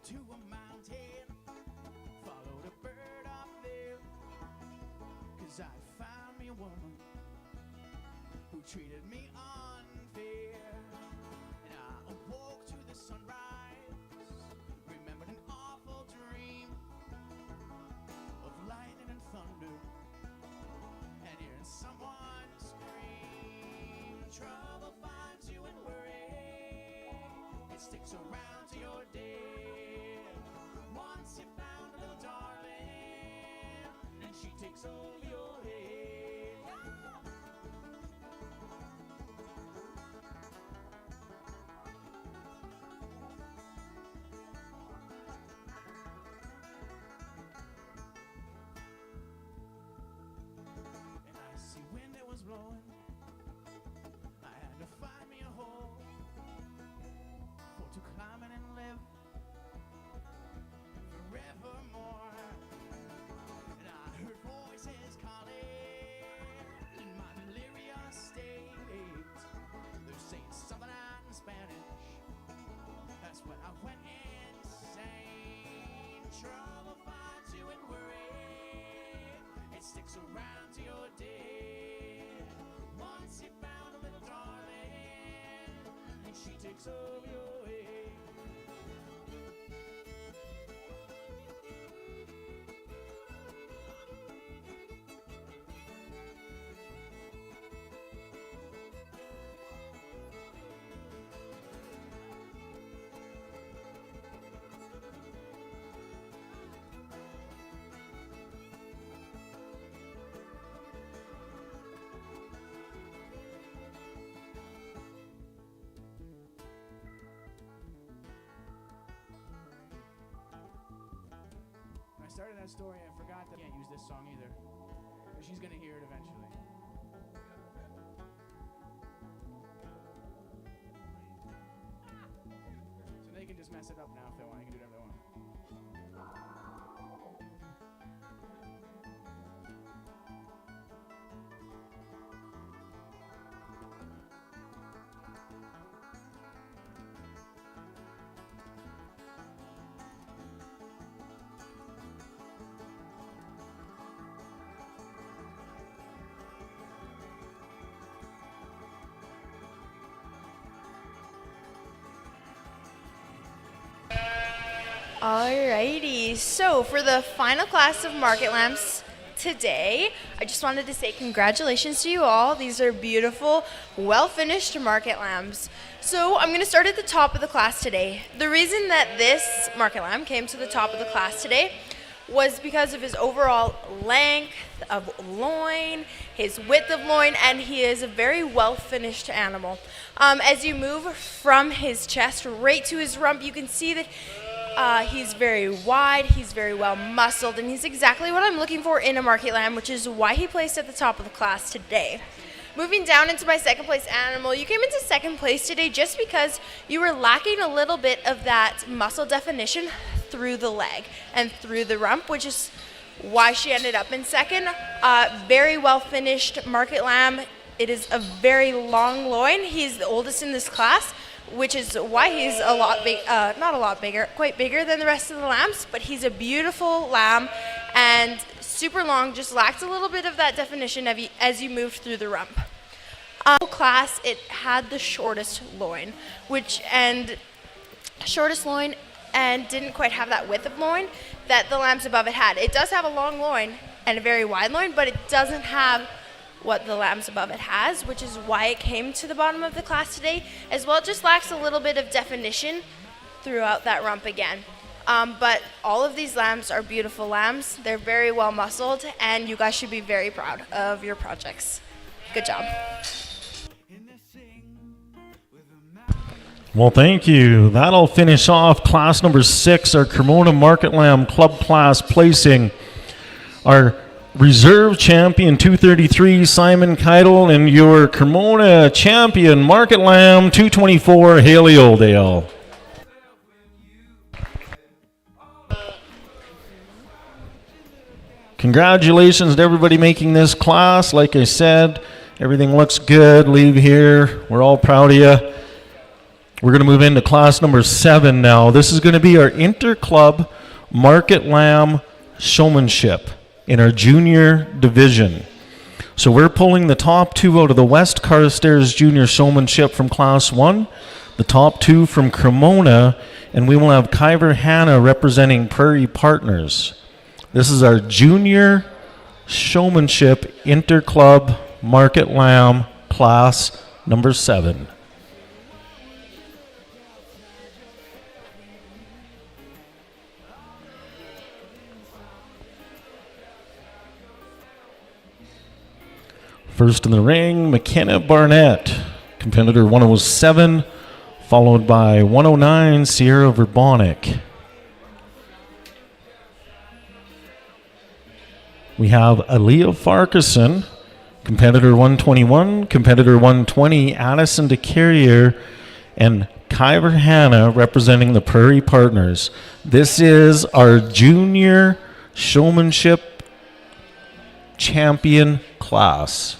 To a mountain, followed a bird up there, 'cause I found me a woman who treated me unfair. And I awoke to the sunrise, remembered an awful dream, politics of your head. I started that story and I forgot that I can't use this song either. But she's gonna hear it eventually. So they can just mess it up now if they want. They can do whatever they want. Alrighty, so for the final class of Market Lambs today, I just wanted to say congratulations to you all. These are beautiful, well-finished Market Lambs. So I'm going to start at the top of the class today. The reason that this Market Lamb came to the top of the class today was because of his overall length of loin, his width of loin, and he is a very well-finished animal. As you move from his chest right to his rump, you can see that he's very wide, he's very well muscled, and he's exactly what I'm looking for in a Market Lamb, which is why he placed at the top of the class today. Moving down into my second place animal, you came into second place today just because you were lacking a little bit of that muscle definition through the leg and through the rump, which is why she ended up in second. Very well finished Market Lamb. It is a very long loin. He's the oldest in this class, which is why he's a lot big, not a lot bigger, quite bigger than the rest of the lambs, but he's a beautiful lamb and super long, just lacked a little bit of that definition as you moved through the rump. Class, it had the shortest loin, and didn't quite have that width of loin that the lambs above it had. It does have a long loin and a very wide loin, but it doesn't have what the lambs above it has, which is why it came to the bottom of the class today. As well, it just lacks a little bit of definition throughout that rump again. But all of these lambs are beautiful lambs. They're very well muscled, and you guys should be very proud of your projects. Good job. Well, thank you. That'll finish off class number 6, our Cremona Market Lamb Club class, placing our reserve champion 233 Simon Keidel and your Cremona champion Market Lamb 224 Haley Oldale. Congratulations to everybody making this class. Like I said, everything looks good. Leave here. We're all proud of you. We're going to move into class number 7 now. This is going to be our inter-club Market Lamb showmanship in our junior division. So we're pulling the top 2 out of the West Carstairs Junior Showmanship from Class 1, the top 2 from Cremona, and we will have Kyver Hanna representing Prairie Partners. This is our junior showmanship inter-club Market Lamb class number 7. First in the ring, McKenna Barnett, competitor 107, followed by 109, Sierra Verbonic. We have Aaliyah Farquharson, competitor 121, competitor 120, Addison DeCarrier, and Kyver Hanna representing the Prairie Partners. This is our junior showmanship champion class.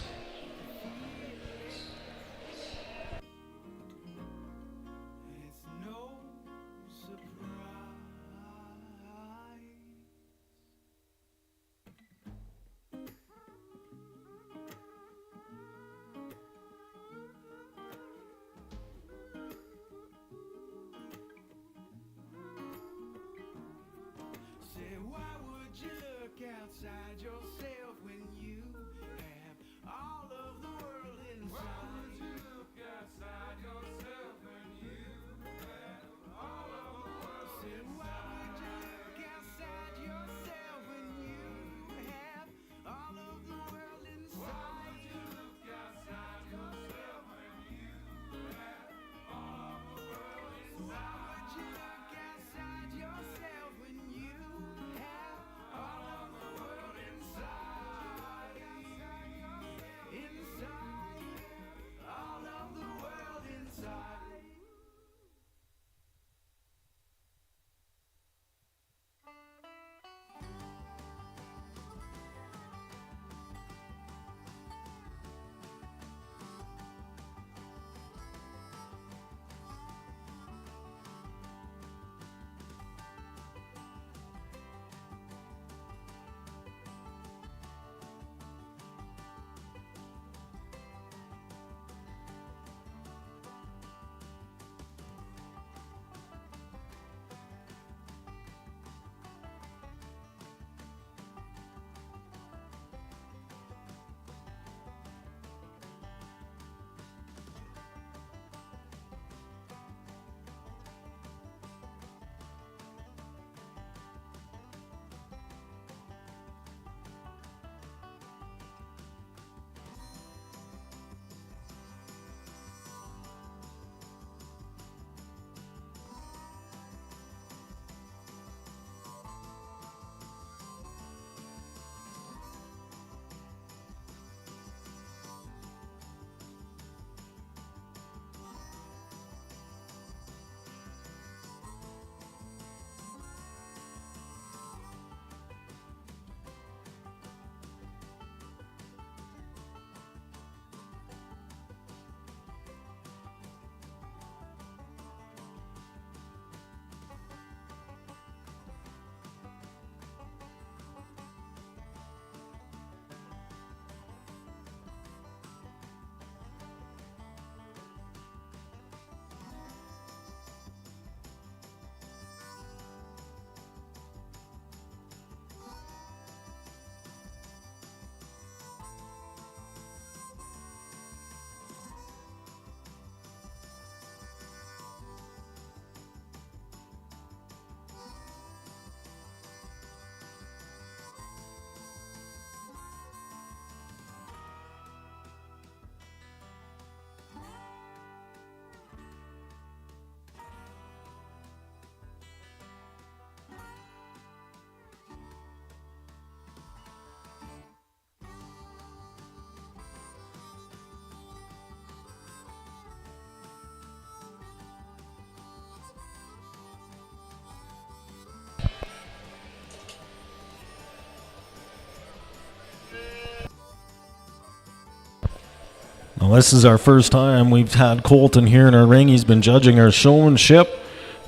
This is our first time we've had Colton here in our ring. He's been judging our showmanship.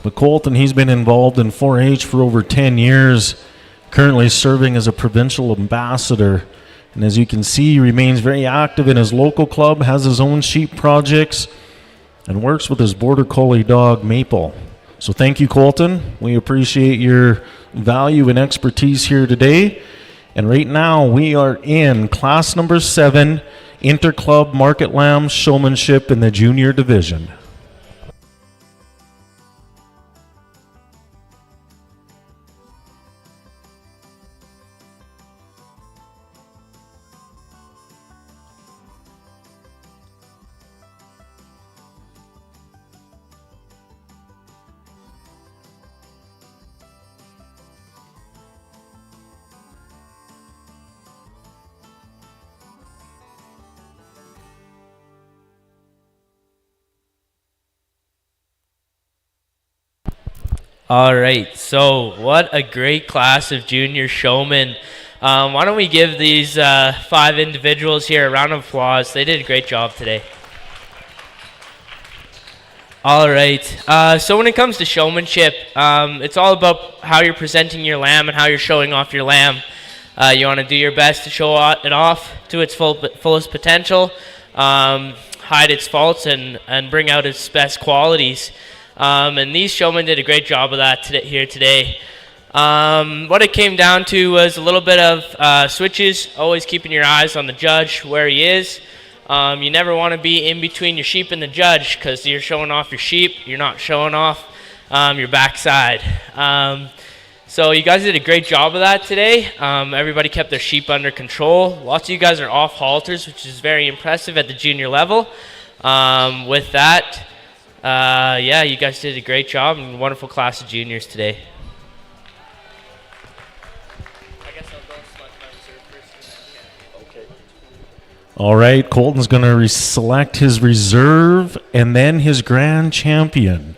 But Colton, he's been involved in 4-H for over 10 years, currently serving as a provincial ambassador. And as you can see, he remains very active in his local club, has his own sheep projects, and works with his border collie dog, Maple. So thank you, Colton. We appreciate your value and expertise here today. And right now, we are in class number 7, Interclub Market Lamb Showmanship in the junior division. All right, so what a great class of junior showmen. Why don't we give these 5 individuals here a round of applause. They did a great job today. All right, so when it comes to showmanship, it's all about how you're presenting your lamb and how you're showing off your lamb. You want to do your best to show it off to its fullest potential, hide its faults, and bring out its best qualities. And these showmen did a great job of that here today. What it came down to was a little bit of switches, always keeping your eyes on the judge, where he is. You never want to be in between your sheep and the judge, because you're showing off your sheep, you're not showing off your backside. So you guys did a great job of that today. Everybody kept their sheep under control. Lots of you guys are off halters, which is very impressive at the junior level. With that, yeah, you guys did a great job and wonderful class of juniors today. I guess I'll go select my reserve first. Okay. All right, Colton's going to select his reserve and then his grand champion.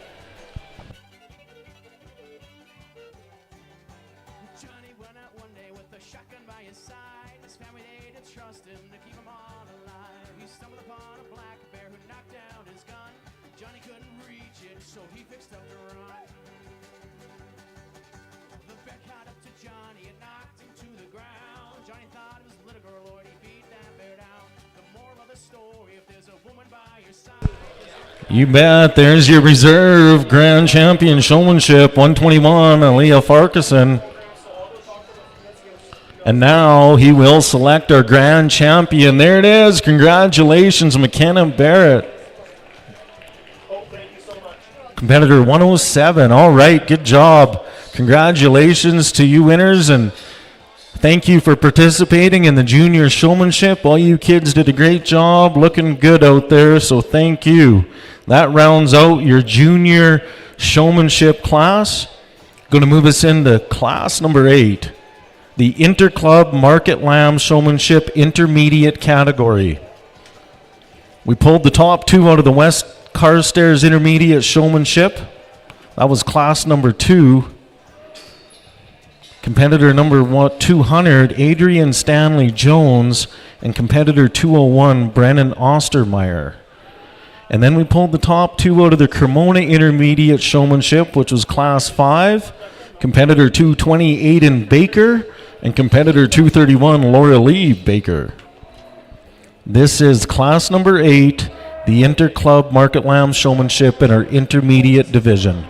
Johnny went out one day with a shotgun by his side. His family, they did trust him to keep him all alive. He stumbled upon a black bear who knocked down his gun. Johnny couldn't reach it, so he fixed up to run. The bear caught up to Johnny and knocked him to the ground. Johnny thought it was a little girl, Lord, he beat that bear down. The moral of the story, if there's a woman by your side. You bet. There's your reserve grand champion showmanship, 121, Aaliyah Farquharson. And now he will select our grand champion. There it is. Congratulations, McKenna Barrett. Competitor 107. All right, good job. Congratulations to you winners, and thank you for participating in the junior showmanship. All you kids did a great job, looking good out there, so thank you. That rounds out your junior showmanship class. Going to move us into class number 8, the Interclub Market Lamb Showmanship Intermediate category. We pulled the top 2 out of the West Carstairs Intermediate Showmanship. That was class number 2. Competitor number 200, Adrian Stanley Jones, and competitor 201, Brennan Ostermeyer. And then we pulled the top 2 out of the Cremona Intermediate Showmanship, which was class 5. Competitor 220, Aiden Baker, and competitor 231, Laura Lee Baker. This is class number 8, the Interclub Market Lamb Showmanship in our intermediate division.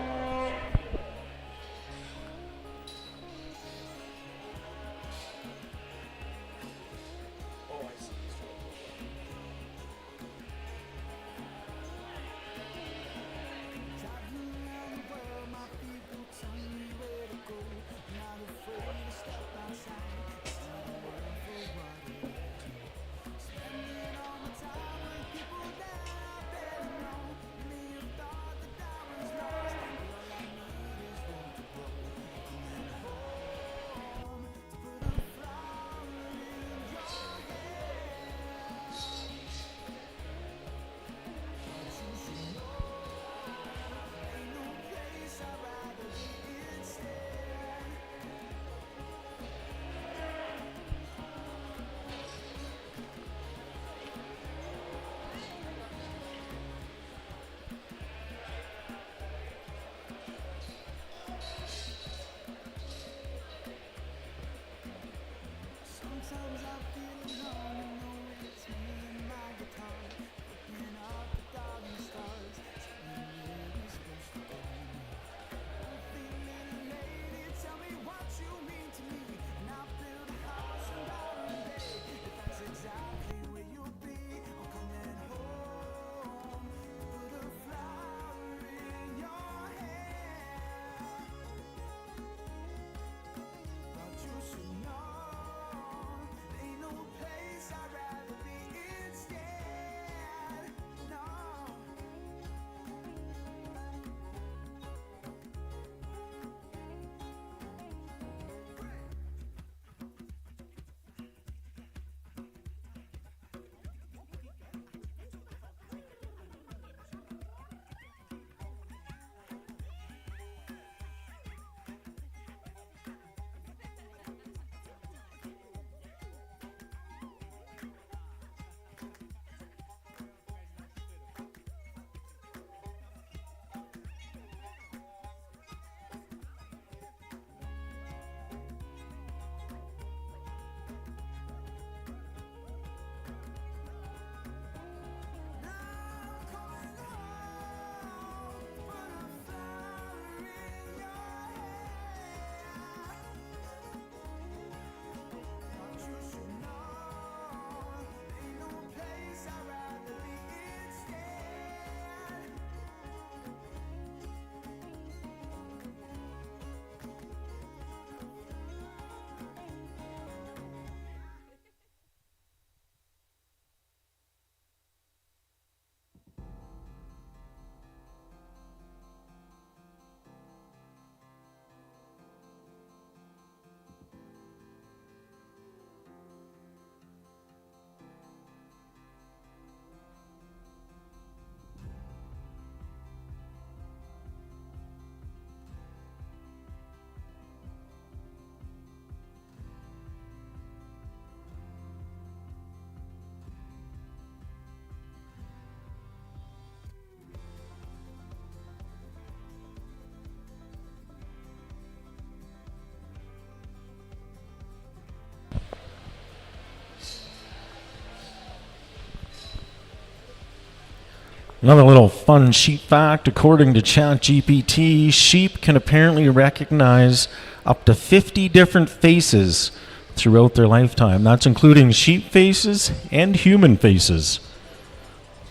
Another little fun sheep fact, according to ChatGPT, sheep can apparently recognize up to 50 different faces throughout their lifetime. That's including sheep faces and human faces.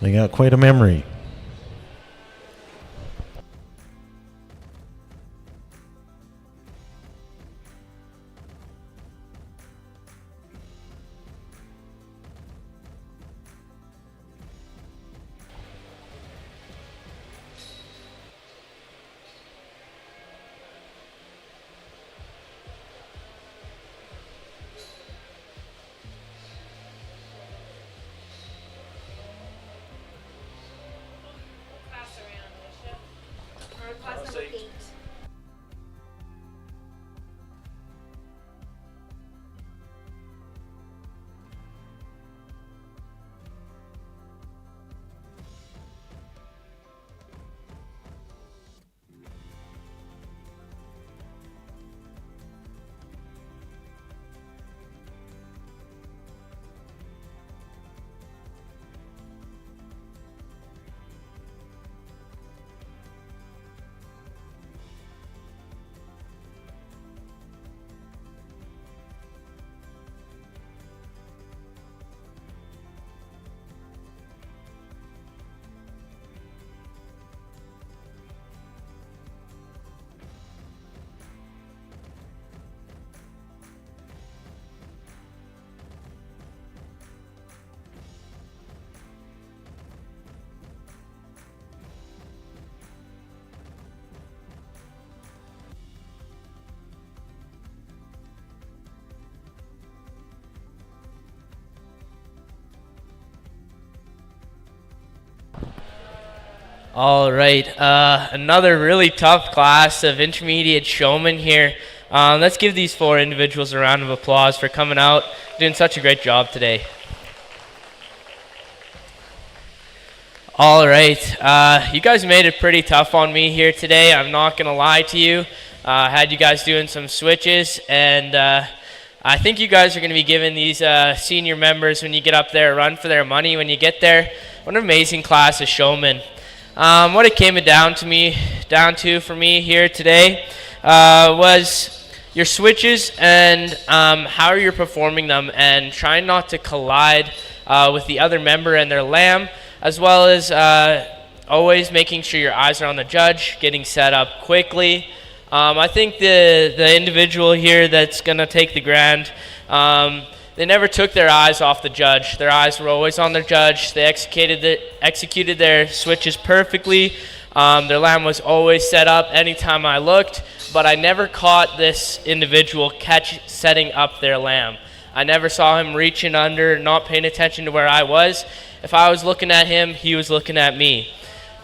They got quite a memory. All right, another really tough class of intermediate showmen here. Let's give these 4 individuals a round of applause for coming out, doing such a great job today. All right, you guys made it pretty tough on me here today. I'm not going to lie to you. Had you guys doing some switches, and I think you guys are going to be giving these senior members, when you get up there, a run for their money when you get there. What an amazing class of showmen. What it came down to for me here today was your switches and how you're performing them, and trying not to collide with the other member and their lamb, as well as always making sure your eyes are on the judge, getting set up quickly. I think the individual here that's going to take the grand, they never took their eyes off the judge. Their eyes were always on their judge. They executed their switches perfectly. Their lamb was always set up anytime I looked, but I never caught this individual setting up their lamb. I never saw him reaching under, not paying attention to where I was. If I was looking at him, he was looking at me.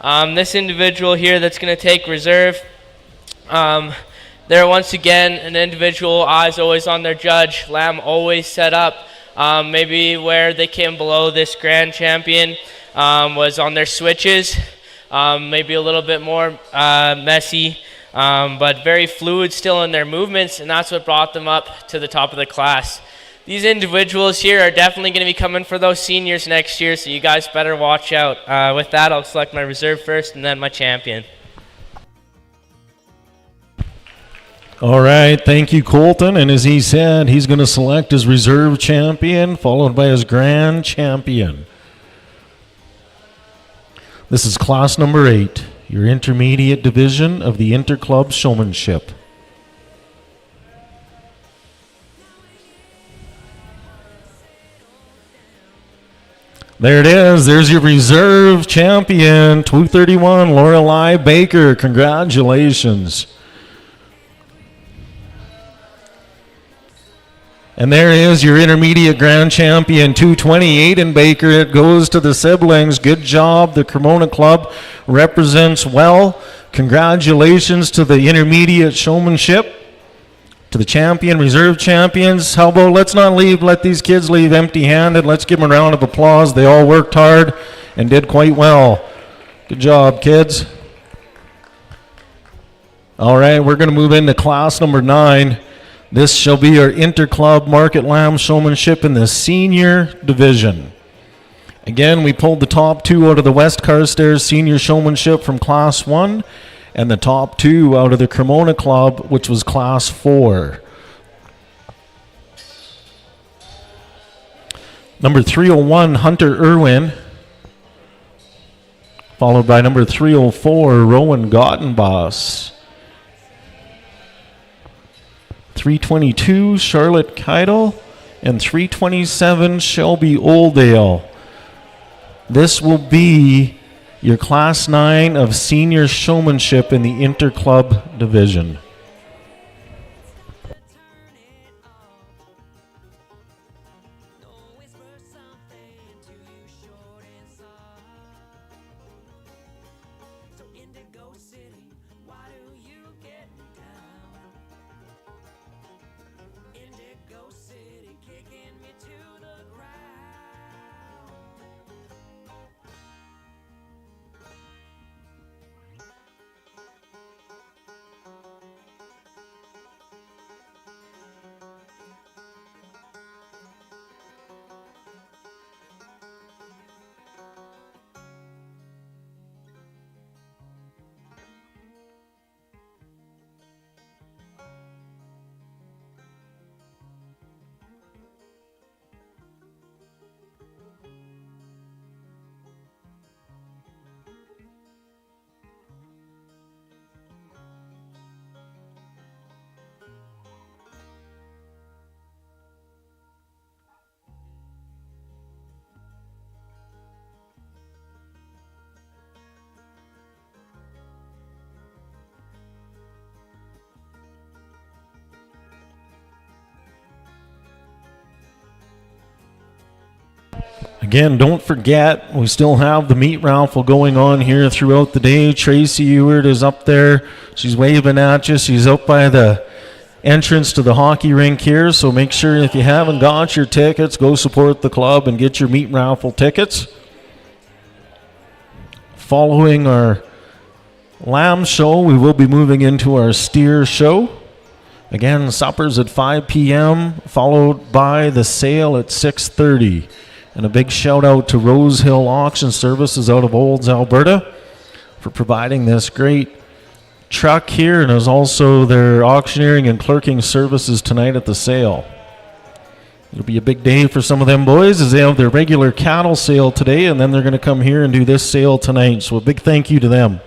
This individual here that's going to take reserve, there once again, an individual, eyes always on their judge, lamb always set up. Maybe where they came below this grand champion was on their switches. Maybe a little bit more messy, but very fluid still in their movements, and that's what brought them up to the top of the class. These individuals here are definitely going to be coming for those seniors next year, so you guys better watch out. With that, I'll select my reserve first and then my champion. All right, thank you, Colton. And as he said, he's going to select his reserve champion, followed by his grand champion. This is class number 8, your intermediate division of the Interclub Showmanship. There it is. There's your reserve champion, 231, Lorelei Baker. Congratulations. And there is your intermediate grand champion, 228 in Baker. It goes to the siblings. Good job. The Cremona Club represents well. Congratulations to the intermediate showmanship, to the champion, reserve champions. How about let's not let these kids leave empty-handed. Let's give them a round of applause. They all worked hard and did quite well. Good job, kids. All right, we're going to move into class number 9. This shall be our Interclub Market Lamb Showmanship in the senior division. Again, we pulled the top 2 out of the West Carstairs Senior Showmanship from Class 1 and the top 2 out of the Cremona Club, which was Class 4. Number 301, Hunter Irwin, followed by number 304, Rowan Gottenboss. 322, Charlotte Keidel, and 327, Shelby Oldale. This will be your Class 9 of Senior Showmanship in the Interclub Division. Again, don't forget, we still have the meat raffle going on here throughout the day. Tracy Ewart is up there. She's waving at you. She's up by the entrance to the hockey rink here, so make sure if you haven't got your tickets, go support the club and get your meat raffle tickets. Following our lamb show, we will be moving into our steer show. Again, supper's at 5 p.m., followed by the sale at 6:30. And a big shout out to Rose Hill Auction Services out of Olds, Alberta, for providing this great truck here, and there's also their auctioneering and clerking services tonight at the sale. It'll be a big day for some of them boys as they have their regular cattle sale today, and then they're going to come here and do this sale tonight. So a big thank you to them.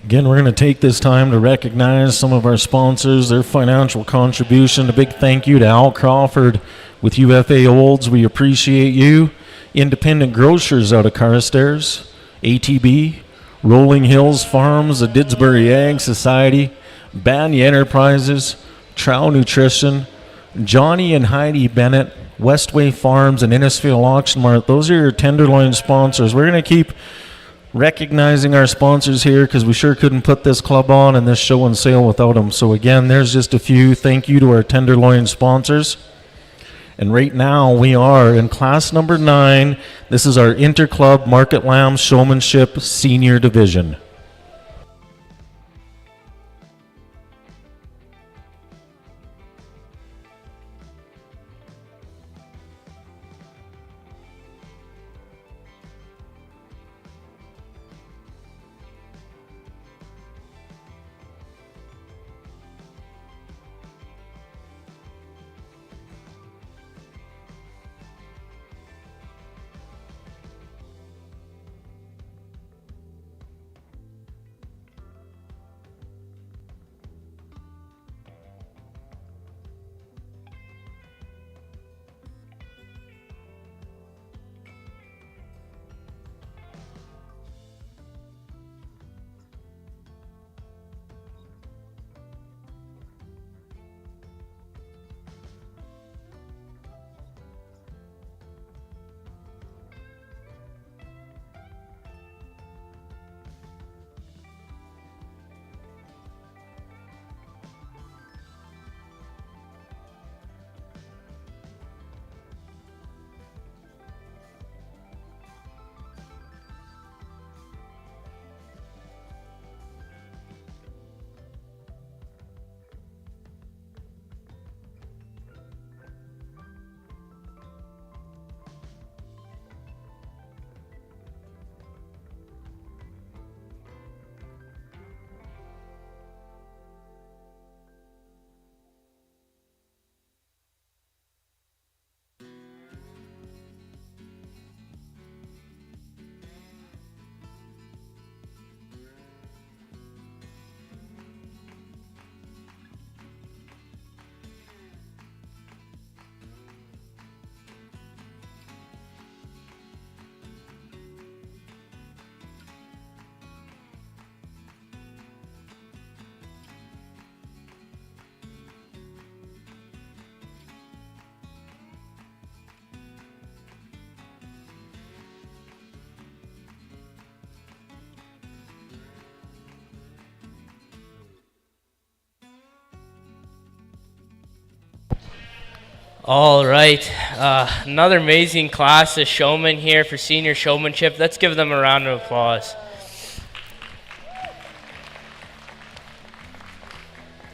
Again, we're going to take this time to recognize some of our sponsors, their financial contribution. A big thank you to Al Crawford with UFA Olds. We appreciate you. independent grocers out of Carstairs, ATB, Rolling Hills Farms, the Didsbury Ag Society, Banya Enterprises, Trow Nutrition, Johnny and Heidi Bennett, Westway Farms, and Innisfail Auction Mart. Those are your Tenderloin sponsors. We're going to keep recognizing our sponsors here because we sure couldn't put this club on and this show and sale without them. So again, there's just a few. Thank you to our Tenderloin sponsors. And right now we are in class number 9. This is our Interclub Market Lamb Showmanship Senior Division. All right, another amazing class of showmen here for senior showmanship. Let's give them a round of applause.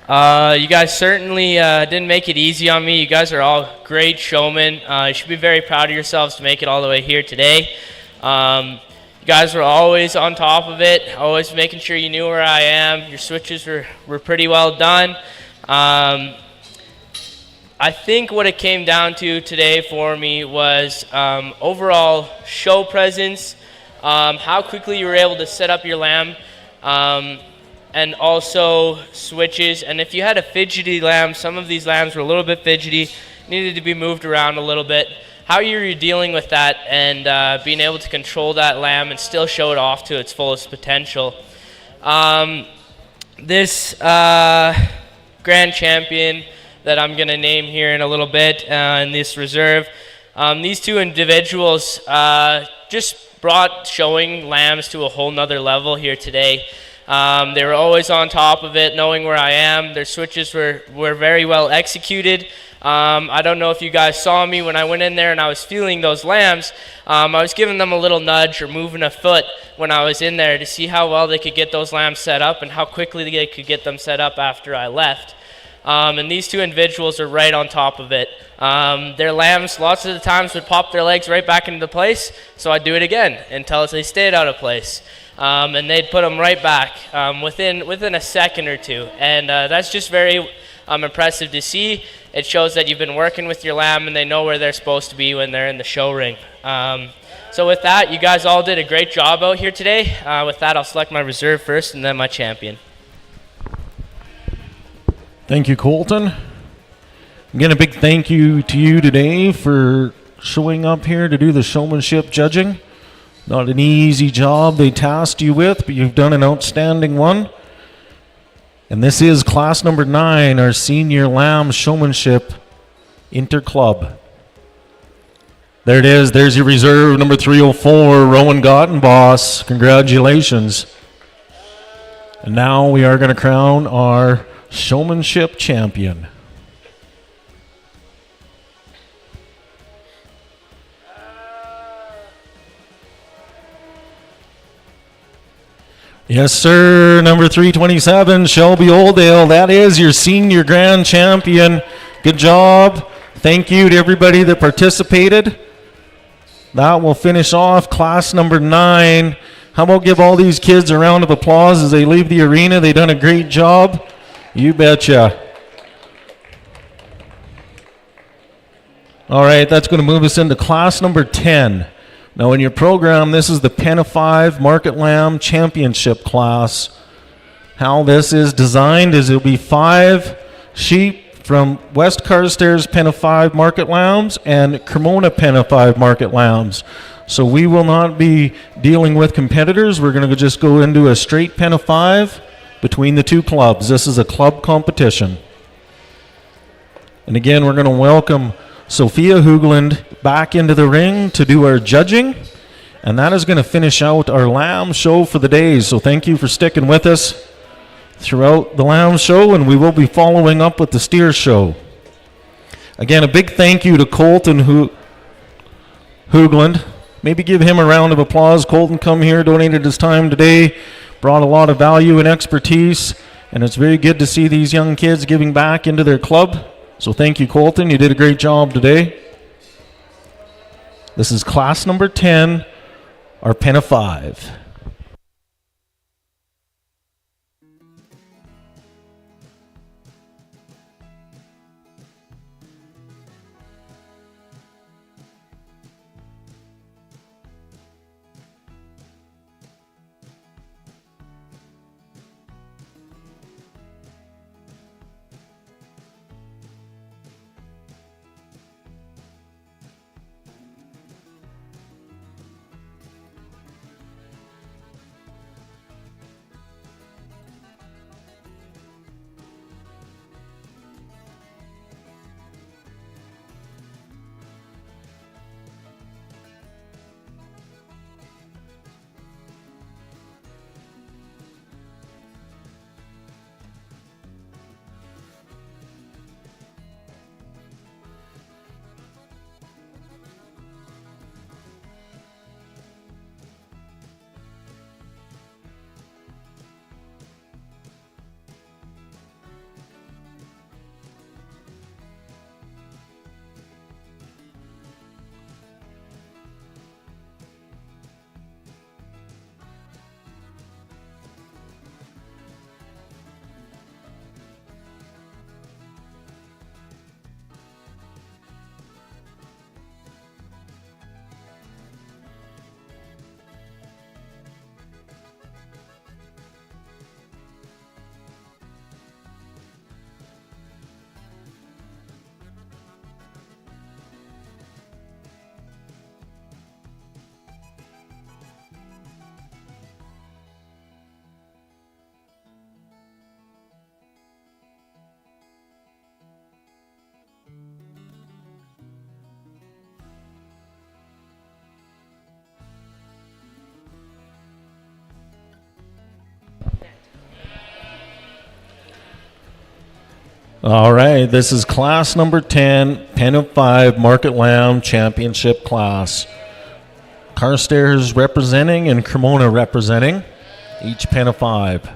You guys certainly didn't make it easy on me. You guys are all great showmen. You should be very proud of yourselves to make it all the way here today. You guys were always on top of it, always making sure you knew where I am. Your switches were pretty well done. I think what it came down to today for me was overall show presence, how quickly you were able to set up your lamb, and also switches. And if you had a fidgety lamb, some of these lambs were a little bit fidgety, needed to be moved around a little bit. How you're dealing with that and being able to control that lamb and still show it off to its fullest potential. This grand champion that I'm going to name here in a little bit in this reserve. These two individuals just brought showing lambs to a whole nother level here today. They were always on top of it, knowing where I am. Their switches were very well executed. I don't know if you guys saw me when I went in there and I was feeling those lambs. I was giving them a little nudge or moving a foot when I was in there to see how well they could get those lambs set up and how quickly they could get them set up after I left. And these two individuals are right on top of it. Their lambs, lots of the times, would pop their legs right back into place, so I'd do it again until they stayed out of place. And they'd put them right back within a second or two. And that's just very impressive to see. It shows that you've been working with your lamb and they know where they're supposed to be when they're in the show ring. So with that, you guys all did a great job out here today. With that, I'll select my reserve first and then my champion. Thank you, Colton. Again, a big thank you to you today for showing up here to do the showmanship judging. Not an easy job they tasked you with, but you've done an outstanding one. And this is class number 9, our senior lamb showmanship interclub. There it is. There's your reserve, number 304, Rowan Gottenboss. Congratulations. And now we are going to crown our showmanship champion. Yes, sir. Number 327, Shelby Oldale. That is your senior grand champion. Good job. Thank you to everybody that participated. That will finish off class number 9. How about give all these kids a round of applause as they leave the arena? They've done a great job. You betcha. All right, that's going to move us into class number 10. Now in your program, this is the Pen of 5 Market Lamb Championship class. How this is designed is it'll be 5 sheep from West Carstairs Pen of 5 Market Lambs and Cremona Pen of 5 Market Lambs. So we will not be dealing with competitors. We're going to just go into a straight Pen of 5 between the two clubs. This is a club competition. And again, we're going to welcome Sophia Hoogland back into the ring to do our judging, and that is going to finish out our lamb show for the day. So thank you for sticking with us throughout the lamb show, and we will be following up with the steer show. Again, a big thank you to Colton Hoogland. Maybe give him a round of applause. Colton come here, donated his time today, brought a lot of value and expertise, and it's very good to see these young kids giving back into their club. So thank you, Colton. You did a great job today. This is class number 10, our Pen of 5. All right, this is class number 10, Pen of 5 Market Lamb Championship class. Carstairs representing and Cremona representing, each Pen of 5.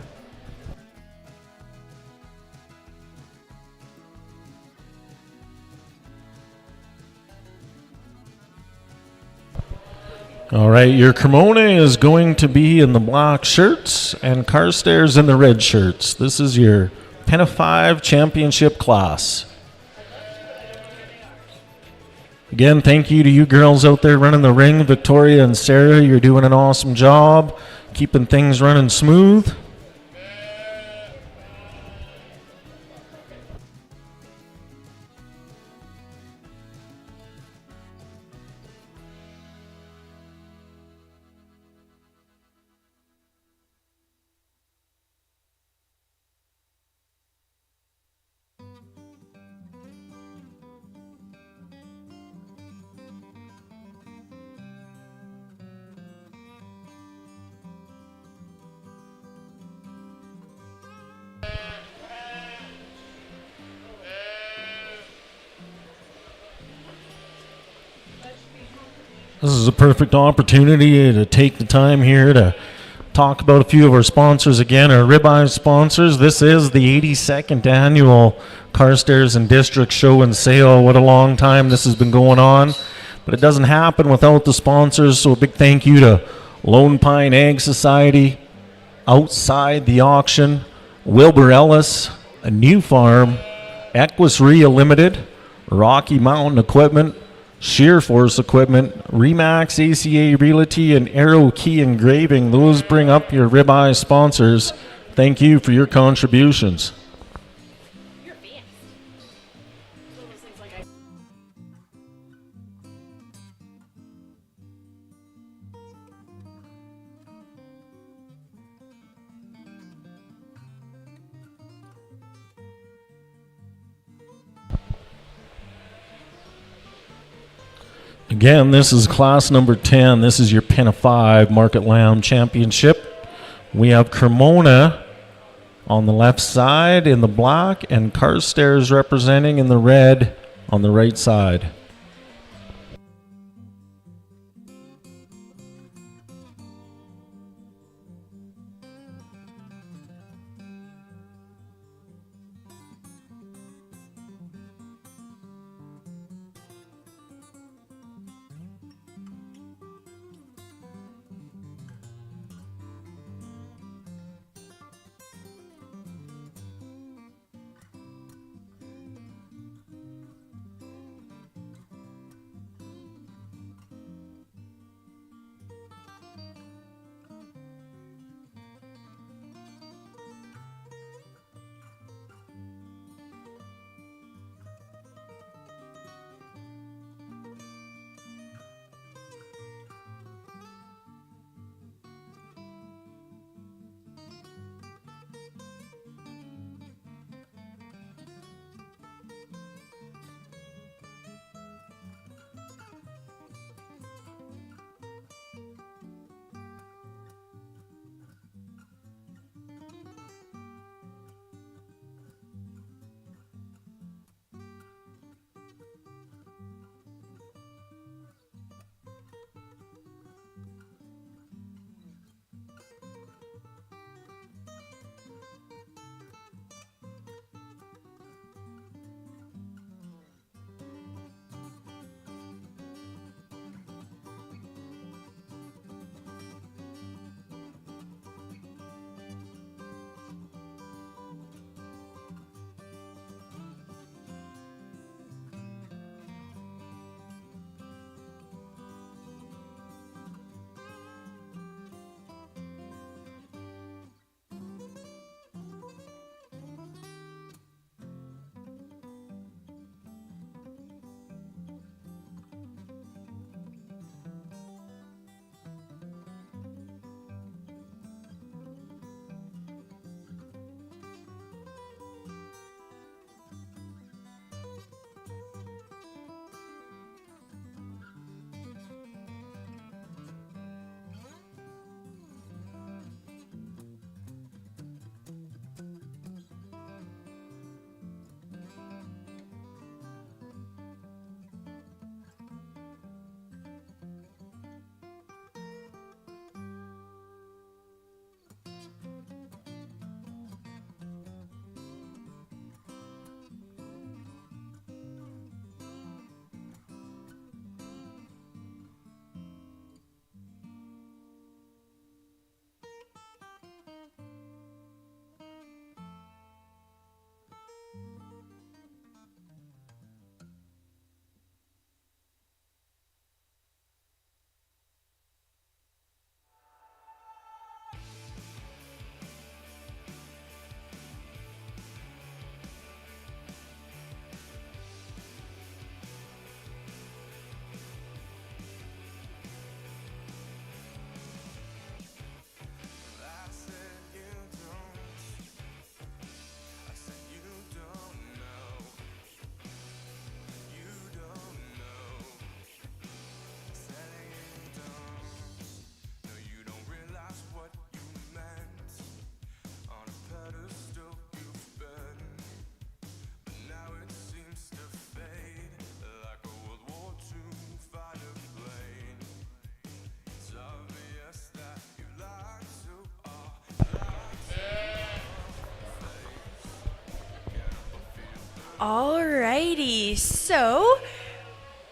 All right, your Cremona is going to be in the black shirts and Carstairs in the red shirts. This is your Pen of 5 championship class. Again, thank you to you girls out there running the ring. Victoria and Sarah, you're doing an awesome job, keeping things running smooth. This is a perfect opportunity to take the time here to talk about a few of our sponsors again, our ribeye sponsors. This is the 82nd annual Carstairs and District Show and Sale. What a long time this has been going on, but it doesn't happen without the sponsors, so a big thank you to Lone Pine Ag Society, Outside the Auction, Wilbur Ellis, A New Farm, Equus Ria Limited, Rocky Mountain Equipment, Shear Force Equipment, Remax ACA Realty, and Arrow Key Engraving. Those bring up your ribeye sponsors. Thank you for your contributions. Again, this is class number 10. This is your Pen of 5 Market Lamb Championship. We have Cremona on the left side in the black and Carstairs representing in the red on the right side. Alrighty, so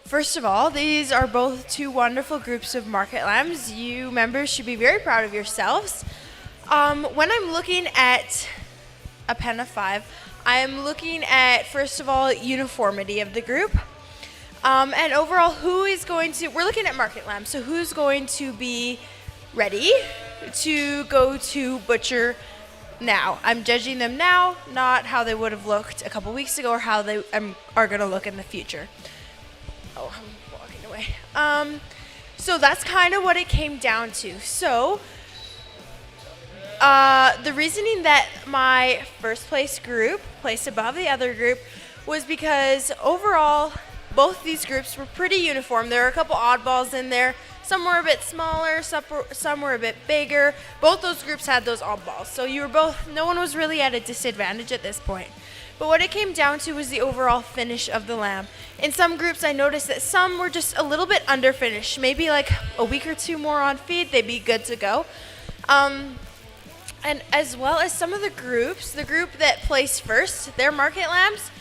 first of all, these are both two wonderful groups of market lambs. You members should be very proud of yourselves. When I'm looking at a pen of 5, I'm looking at, first of all, uniformity of the group. And overall, we're looking at market lambs, so who's going to be ready to go to butcher now? I'm judging them now, not how they would have looked a couple weeks ago or how they are going to look in the future. Oh, I'm walking away. So that's kind of what it came down to. So the reasoning that my first place group placed above the other group was because overall, both these groups were pretty uniform. There were a couple oddballs in there. Some were a bit smaller, some were a bit bigger. Both those groups had those oddballs. So no one was really at a disadvantage at this point. But what it came down to was the overall finish of the lamb. In some groups, I noticed that some were just a little bit underfinished. Maybe like a week or two more on feed, they'd be good to go. And as well as some of the groups, the group that placed first, their market lambs,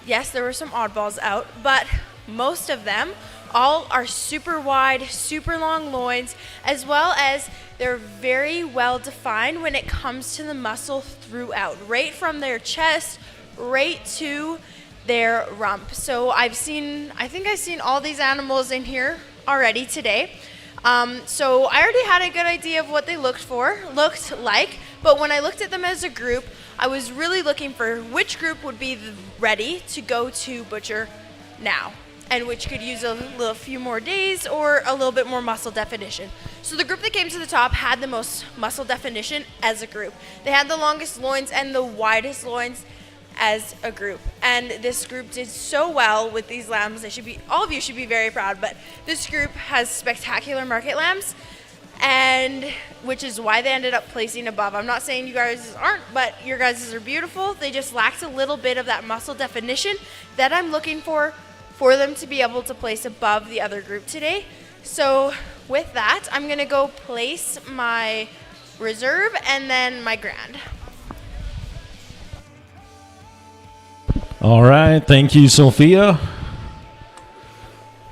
yes, there were some oddballs out, but most of them all are super wide, super long loins, as well as they're very well defined when it comes to the muscle throughout, right from their chest right to their rump. So I think I've seen all these animals in here already today. So I already had a good idea of what they looked like, but when I looked at them as a group, I was really looking for which group would be ready to go to butcher now, and which could use a few more days or a little bit more muscle definition. So the group that came to the top had the most muscle definition as a group. They had the longest loins and the widest loins as a group. And this group did so well with these lambs. All of you should be very proud, but this group has spectacular market lambs, and which is why they ended up placing above. I'm not saying you guys aren't, but your guys are beautiful. They just lacked a little bit of that muscle definition that I'm looking for them to be able to place above the other group today. So with that, I'm gonna go place my reserve and then my grand. All right, thank you, Sophia.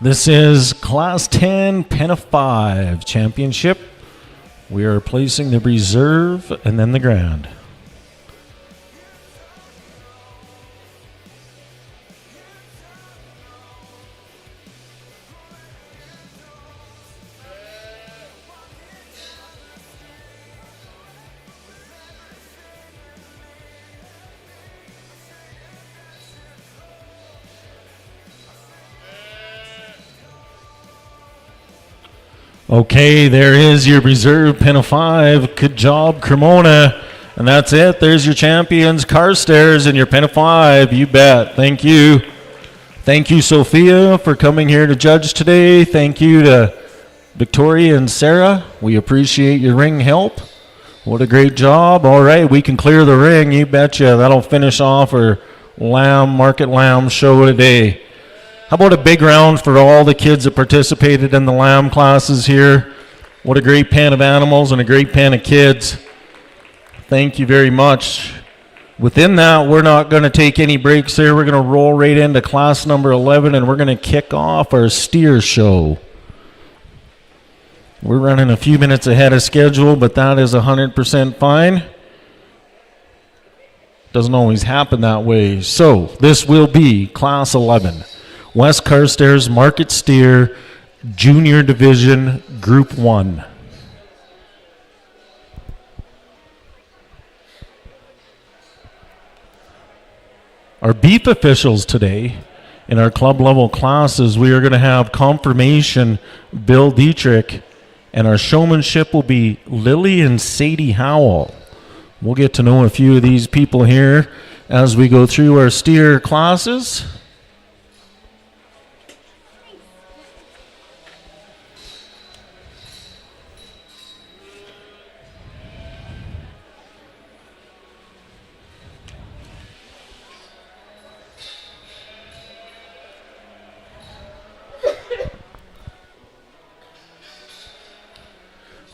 This is Class 10 Pen of 5 Championship. We are placing the reserve and then the grand. Okay, there is your reserve Pen of 5. Good job, Cremona. And that's it. There's your champions, Carstairs, and your Pen of 5. You bet. Thank you. Thank you, Sophia, for coming here to judge today. Thank you to Victoria and Sarah. We appreciate your ring help. What a great job. All right, we can clear the ring. You betcha. That'll finish off our market lamb show today. How about a big round for all the kids that participated in the lamb classes here? What a great pen of animals and a great pen of kids. Thank you very much. Within that, we're not going to take any breaks there. We're going to roll right into class number 11, and we're going to kick off our steer show. We're running a few minutes ahead of schedule, but that is 100% fine. Doesn't always happen that way. So this will be class 11. West Carstairs Market Steer Junior Division Group 1. Our beef officials today in our club level classes, we are going to have confirmation Bill Dietrich, and our showmanship will be Lily and Sadie Howell. We'll get to know a few of these people here as we go through our steer classes.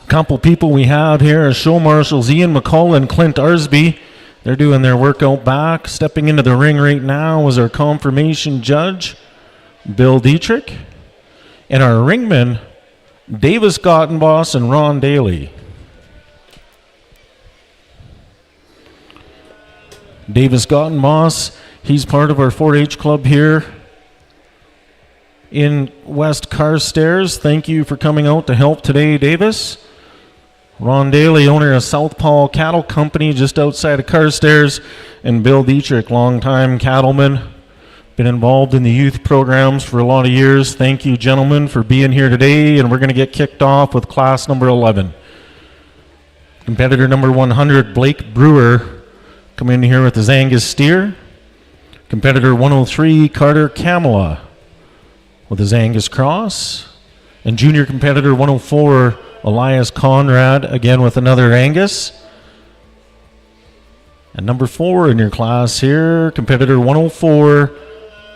Couple people we have here are show marshals Ian McCullough and Clint Arsby. They're doing their workout back. Stepping into the ring right now is our confirmation judge, Bill Dietrich, and our ringmen, Davis Gottenboss and Ron Daly. Davis Gottenboss, he's part of our 4-H club here in West Carstairs. Thank you for coming out to help today, Davis. Ron Daly, owner of Southpaw Cattle Company just outside of Carstairs, and Bill Dietrich, longtime cattleman, been involved in the youth programs for a lot of years. Thank you, gentlemen, for being here today, and we're going to get kicked off with class number 11. Competitor number 100, Blake Brewer, coming in here with his Angus steer. Competitor 103, Carter Kamala, with his Angus cross. And junior competitor 104, Elias Conrad, again with another Angus. And number 4 in your class here, competitor 104,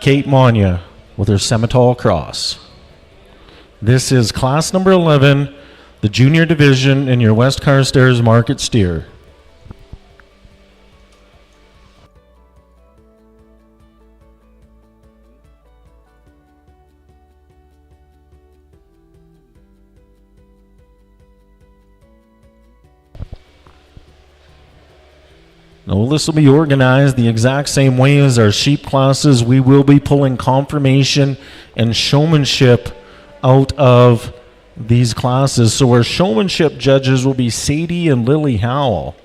Kate Manya, with her Semitol cross. This is class number 11, the junior division in your West Carstairs market steer. Now, this will be organized the exact same way as our sheep classes. We will be pulling confirmation and showmanship out of these classes. So our showmanship judges will be Sadie and Lily Howell,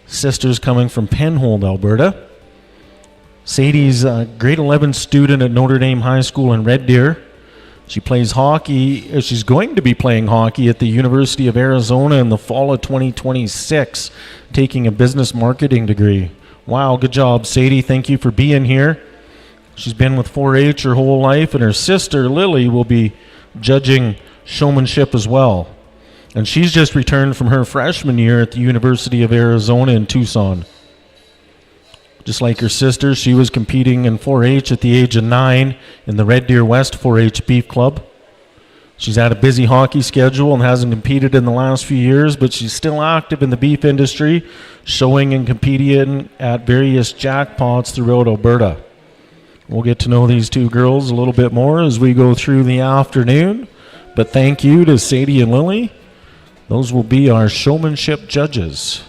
sisters coming from Penhold, Alberta. Sadie's a grade 11 student at Notre Dame High School in Red Deer. She plays hockey. She's going to be playing hockey at the University of Arizona in the fall of 2026, taking a business marketing degree. Wow, good job, Sadie. Thank you for being here. She's been with 4-H her whole life, and her sister, Lily, will be judging showmanship as well. And she's just returned from her freshman year at the University of Arizona in Tucson. Just like her sister, she was competing in 4-H at the age of 9 in the Red Deer West 4-H Beef Club. She's had a busy hockey schedule and hasn't competed in the last few years, but she's still active in the beef industry, showing and competing at various jackpots throughout Alberta. We'll get to know these two girls a little bit more as we go through the afternoon, but thank you to Sadie and Lily. Those will be our showmanship judges.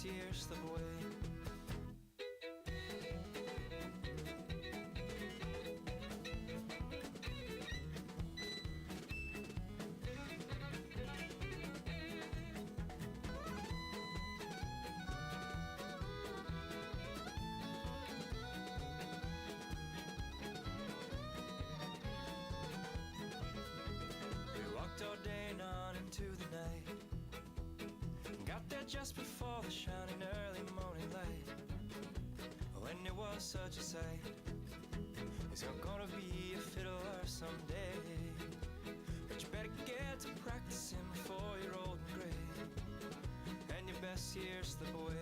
Years slip away. We walked all day and on into the night. Got there just before the shining early morning light. When it was such a sight. Is you're gonna be a fiddler someday. But you better get to practicing before you're old and gray, and your best years slip away.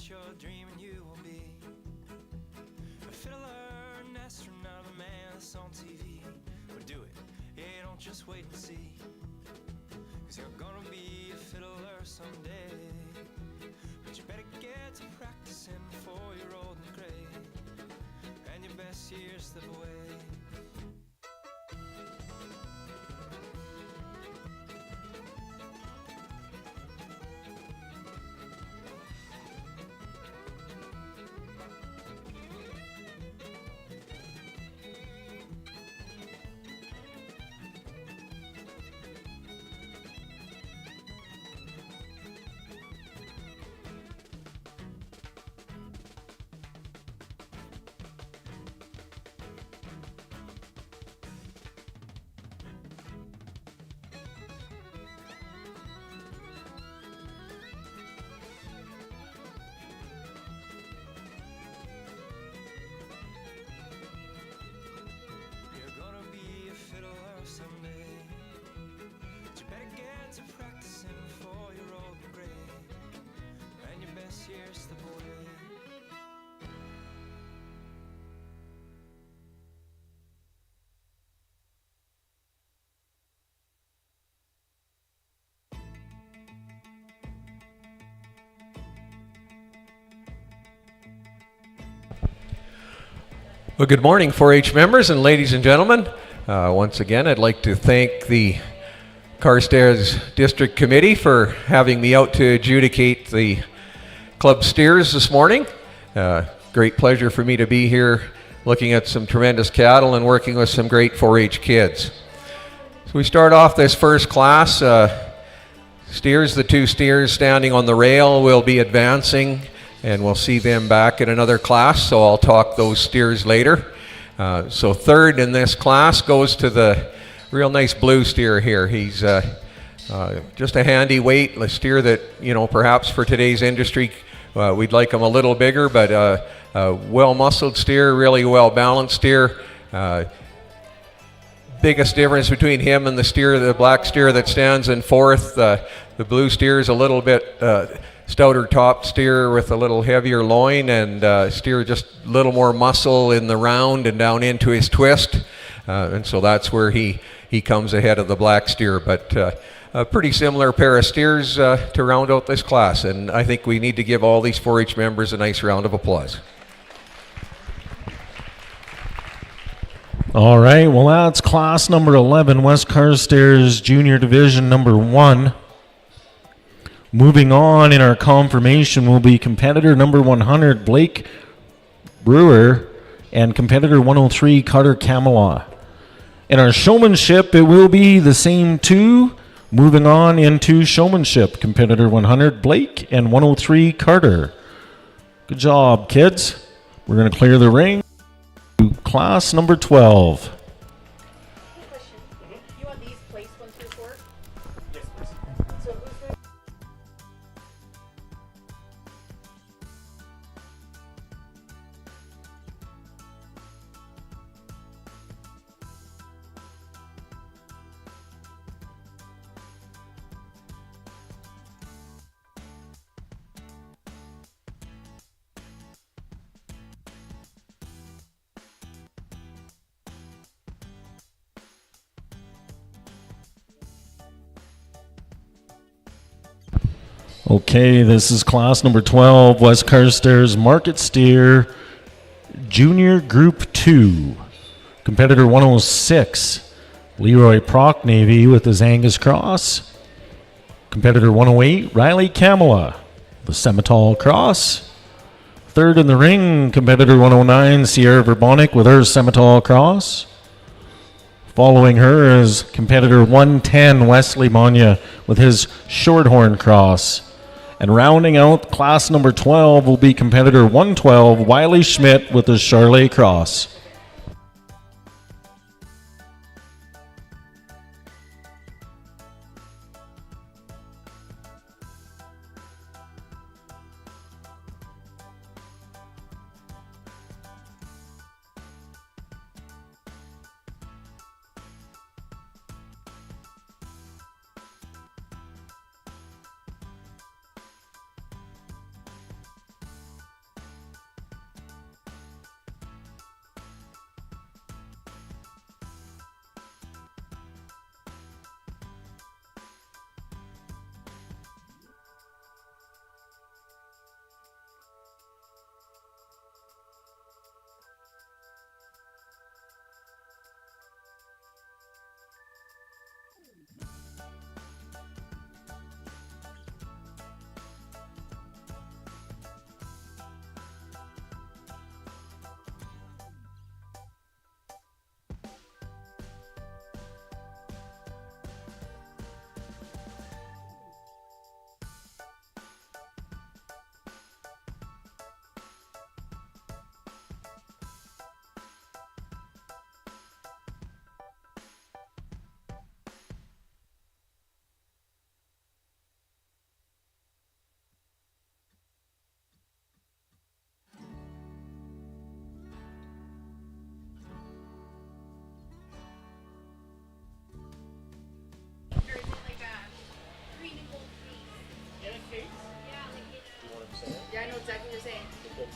You're dreaming you will be a fiddler, an astronaut, a man that's on TV. But do it don't just wait and see. 'Cause you're gonna be a fiddler someday. But you better get to practicing before you're old and gray, and your best years slip away. Someday, but you better get to practicing before you're old and gray, and your best years slip away. Well, good morning, 4-H members and ladies and gentlemen. Once again, I'd like to thank the Carstairs District Committee for having me out to adjudicate the club steers this morning. Great pleasure for me to be here looking at some tremendous cattle and working with some great 4-H kids. So we start off this first class. Steers, the two steers standing on the rail will be advancing, and we'll see them back in another class, so I'll talk those steers later. So third in this class goes to the real nice blue steer here. He's just a handy weight, a steer that, you know, perhaps for today's industry, we'd like him a little bigger, but a well-muscled steer, really well-balanced steer. Biggest difference between him and the steer, the black steer that stands in fourth, the blue steer is a little bit stouter topped steer with a little heavier loin, and steer just a little more muscle in the round and down into his twist, and so that's where he comes ahead of the black steer. But a pretty similar pair of steers to round out this class, and I think we need to give all these 4-H members a nice round of applause. All right, well, that's class number 11, West Carstairs Junior Division number 1. Moving on in our confirmation will be competitor number 100, Blake Brewer, and competitor 103, Carter Camelot. In our showmanship, it will be the same two. Moving on into showmanship, competitor 100, Blake, and 103, Carter. Good job, kids. We're going to clear the ring. Class number 12. You want these placed 1 through 4? Yes, please. So who's the Okay, this is class number 12, West Carstairs Market Steer Junior Group 2. Competitor 106, Leroy Proc Navy with his Angus Cross. Competitor 108, Riley Camelot, the Semitol Cross. Third in the ring, competitor 109, Sierra Verbonic with her Semitol Cross. Following her is competitor 110, Wesley Monya with his Shorthorn Cross. And rounding out class number 12 will be competitor 112, Wiley Schmidt with his Charlet Cross.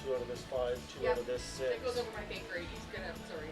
2 out of this 5, 2 out of this 6. That goes over my big grade. He's gonna, sorry.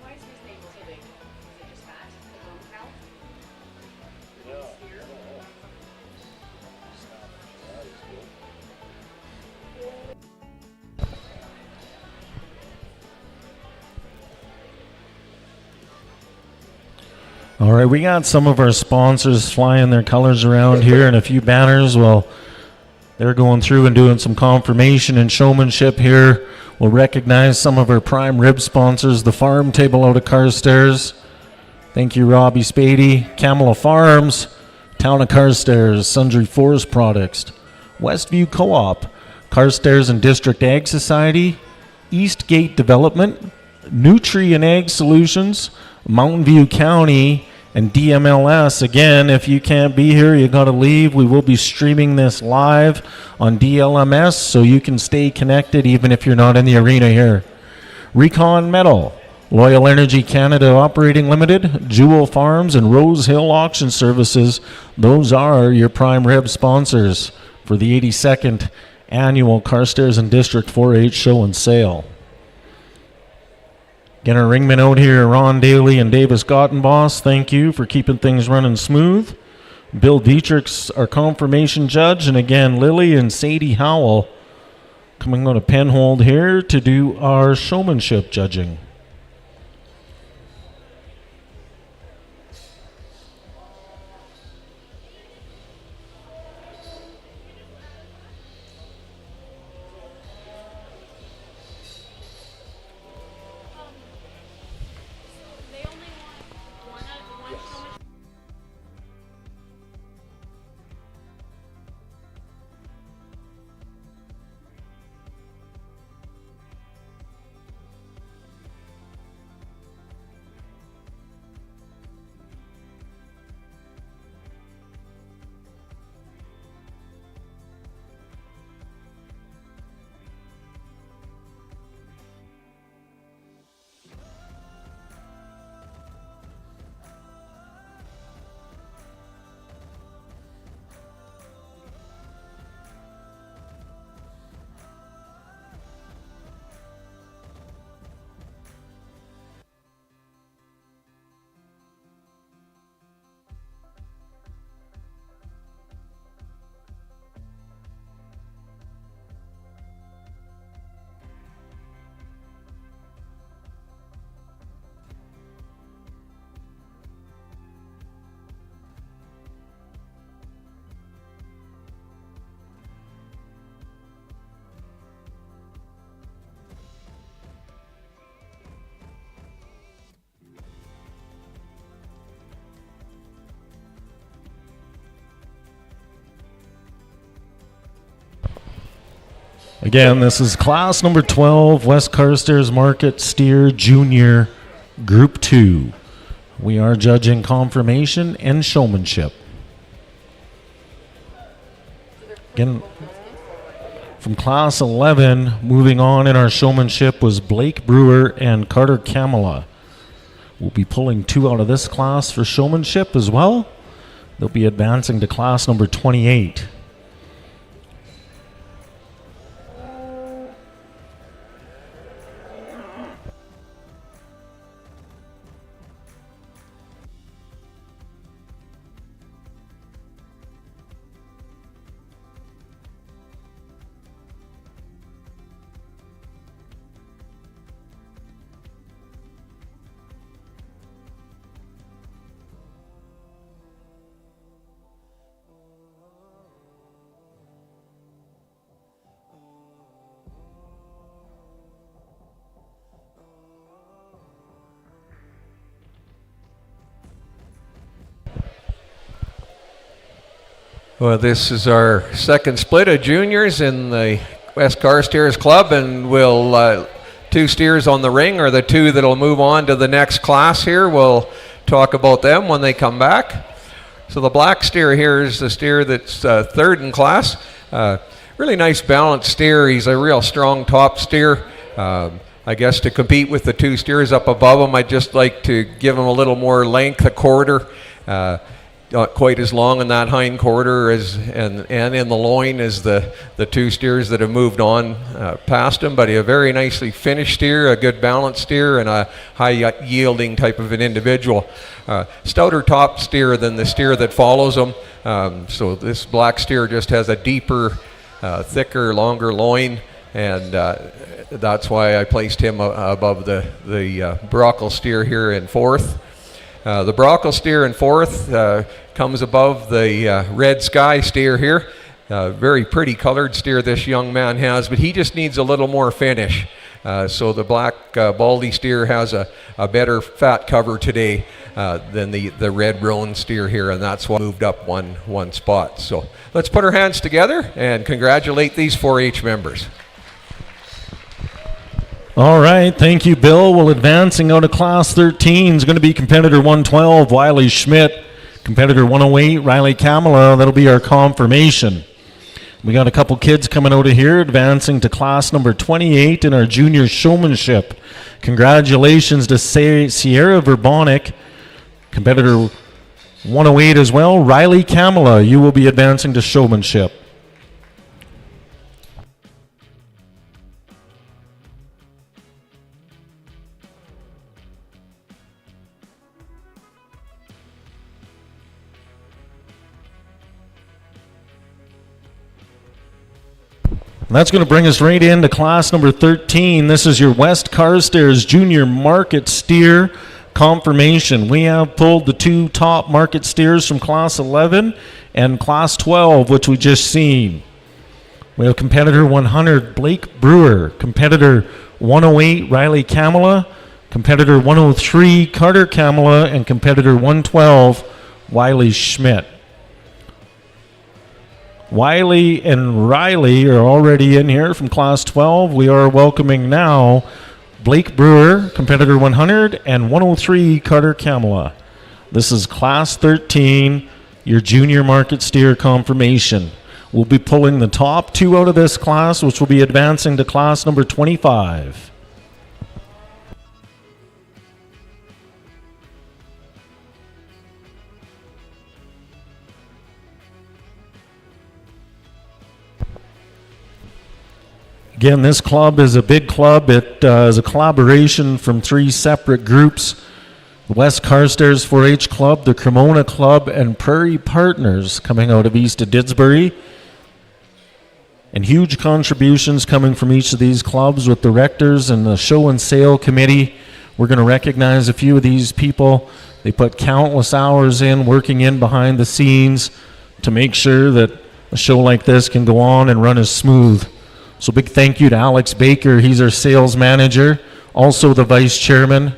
Why is his navel so big? Is it just fat? The bone count? Here? All right, we got some of our sponsors flying their colors around here and a few banners. Well, they're going through and doing some confirmation and showmanship here. We'll recognize some of our prime rib sponsors, the Farm Table out of Carstairs. Thank you, Robbie Spady. Camela Farms, Town of Carstairs, Sundry Forest Products, Westview Co-op, Carstairs and District Ag Society, Eastgate Development, Nutri and Ag Solutions, Mountain View County, and DMLS. Again, if you can't be here, you got to leave. We will be streaming this live on DLMS, so you can stay connected even if you're not in the arena here. Recon Metal, Loyal Energy Canada Operating Limited, Jewel Farms, and Rose Hill Auction Services. Those are your prime rib sponsors for the 82nd Annual Carstairs and District 4-H Show and Sale. Get our ringmen out here, Ron Daly and Davis Gottenboss. Thank you for keeping things running smooth. Bill Dietrich's our confirmation judge. And again, Lily and Sadie Howell coming out of Penhold here to do our showmanship judging. Again, this is class number 12, West Carstairs Market Steer Junior Group 2. We are judging conformation and showmanship. Again, from class 11, moving on in our showmanship was Blake Brewer and Carter Kamala. We'll be pulling 2 out of this class for showmanship as well. They'll be advancing to class number 28. Well, this is our second split of juniors in the West Carstairs Club, and we'll 2 steers on the ring are the 2 that'll move on to the next class here. We'll talk about them when they come back. So the black steer here is the steer that's 3rd in class. Really nice balanced steer. He's a real strong top steer. I guess to compete with the 2 steers up above him, I'd just like to give him a little more length, a quarter. Not quite as long in that hind quarter as and in the loin as the 2 steers that have moved on past him, but a very nicely finished steer, a good balanced steer, and a high yielding type of an individual. Stouter top steer than the steer that follows him, so this black steer just has a deeper, thicker, longer loin, and that's why I placed him above the Brockle steer here in 4th. The Brockle steer in 4th comes above the Red Sky steer here. Very pretty colored steer this young man has, but he just needs a little more finish. So the black Baldy steer has a better fat cover today than the red roan steer here, and that's why I moved up one spot. So let's put our hands together and congratulate these 4-H members. All right, thank you, Bill. Well, advancing out of class 13 is going to be competitor 112, Wiley Schmidt. Competitor 108, Riley Kamala. That'll be our confirmation. We got a couple kids coming out of here, advancing to class number 28 in our junior showmanship. Congratulations to Sierra Verbonic, competitor 108 as well. Riley Kamala, you will be advancing to showmanship. And that's going to bring us right into class number 13. This is your West Carstairs Junior Market Steer confirmation. We have pulled the 2 top market steers from class 11 and class 12, which we just seen. We have competitor 100, Blake Brewer. Competitor 108, Riley Kamala. Competitor 103, Carter Kamala. And competitor 112, Wiley Schmidt. Wiley and Riley are already in here from class 12. We are welcoming now Blake Brewer, competitor 100, and 103, Carter Kamala. This is class 13, your junior market steer confirmation. We'll be pulling the top 2 out of this class, which will be advancing to class number 25. Again, this club is a big club. It is a collaboration from 3 separate groups. The West Carstairs 4-H Club, the Cremona Club, and Prairie Partners coming out of east of Didsbury. And huge contributions coming from each of these clubs with directors and the show and sale committee. We're going to recognize a few of these people. They put countless hours in, working in behind the scenes to make sure that a show like this can go on and run as smooth. So big thank you to Alex Baker. He's our sales manager, also the vice chairman.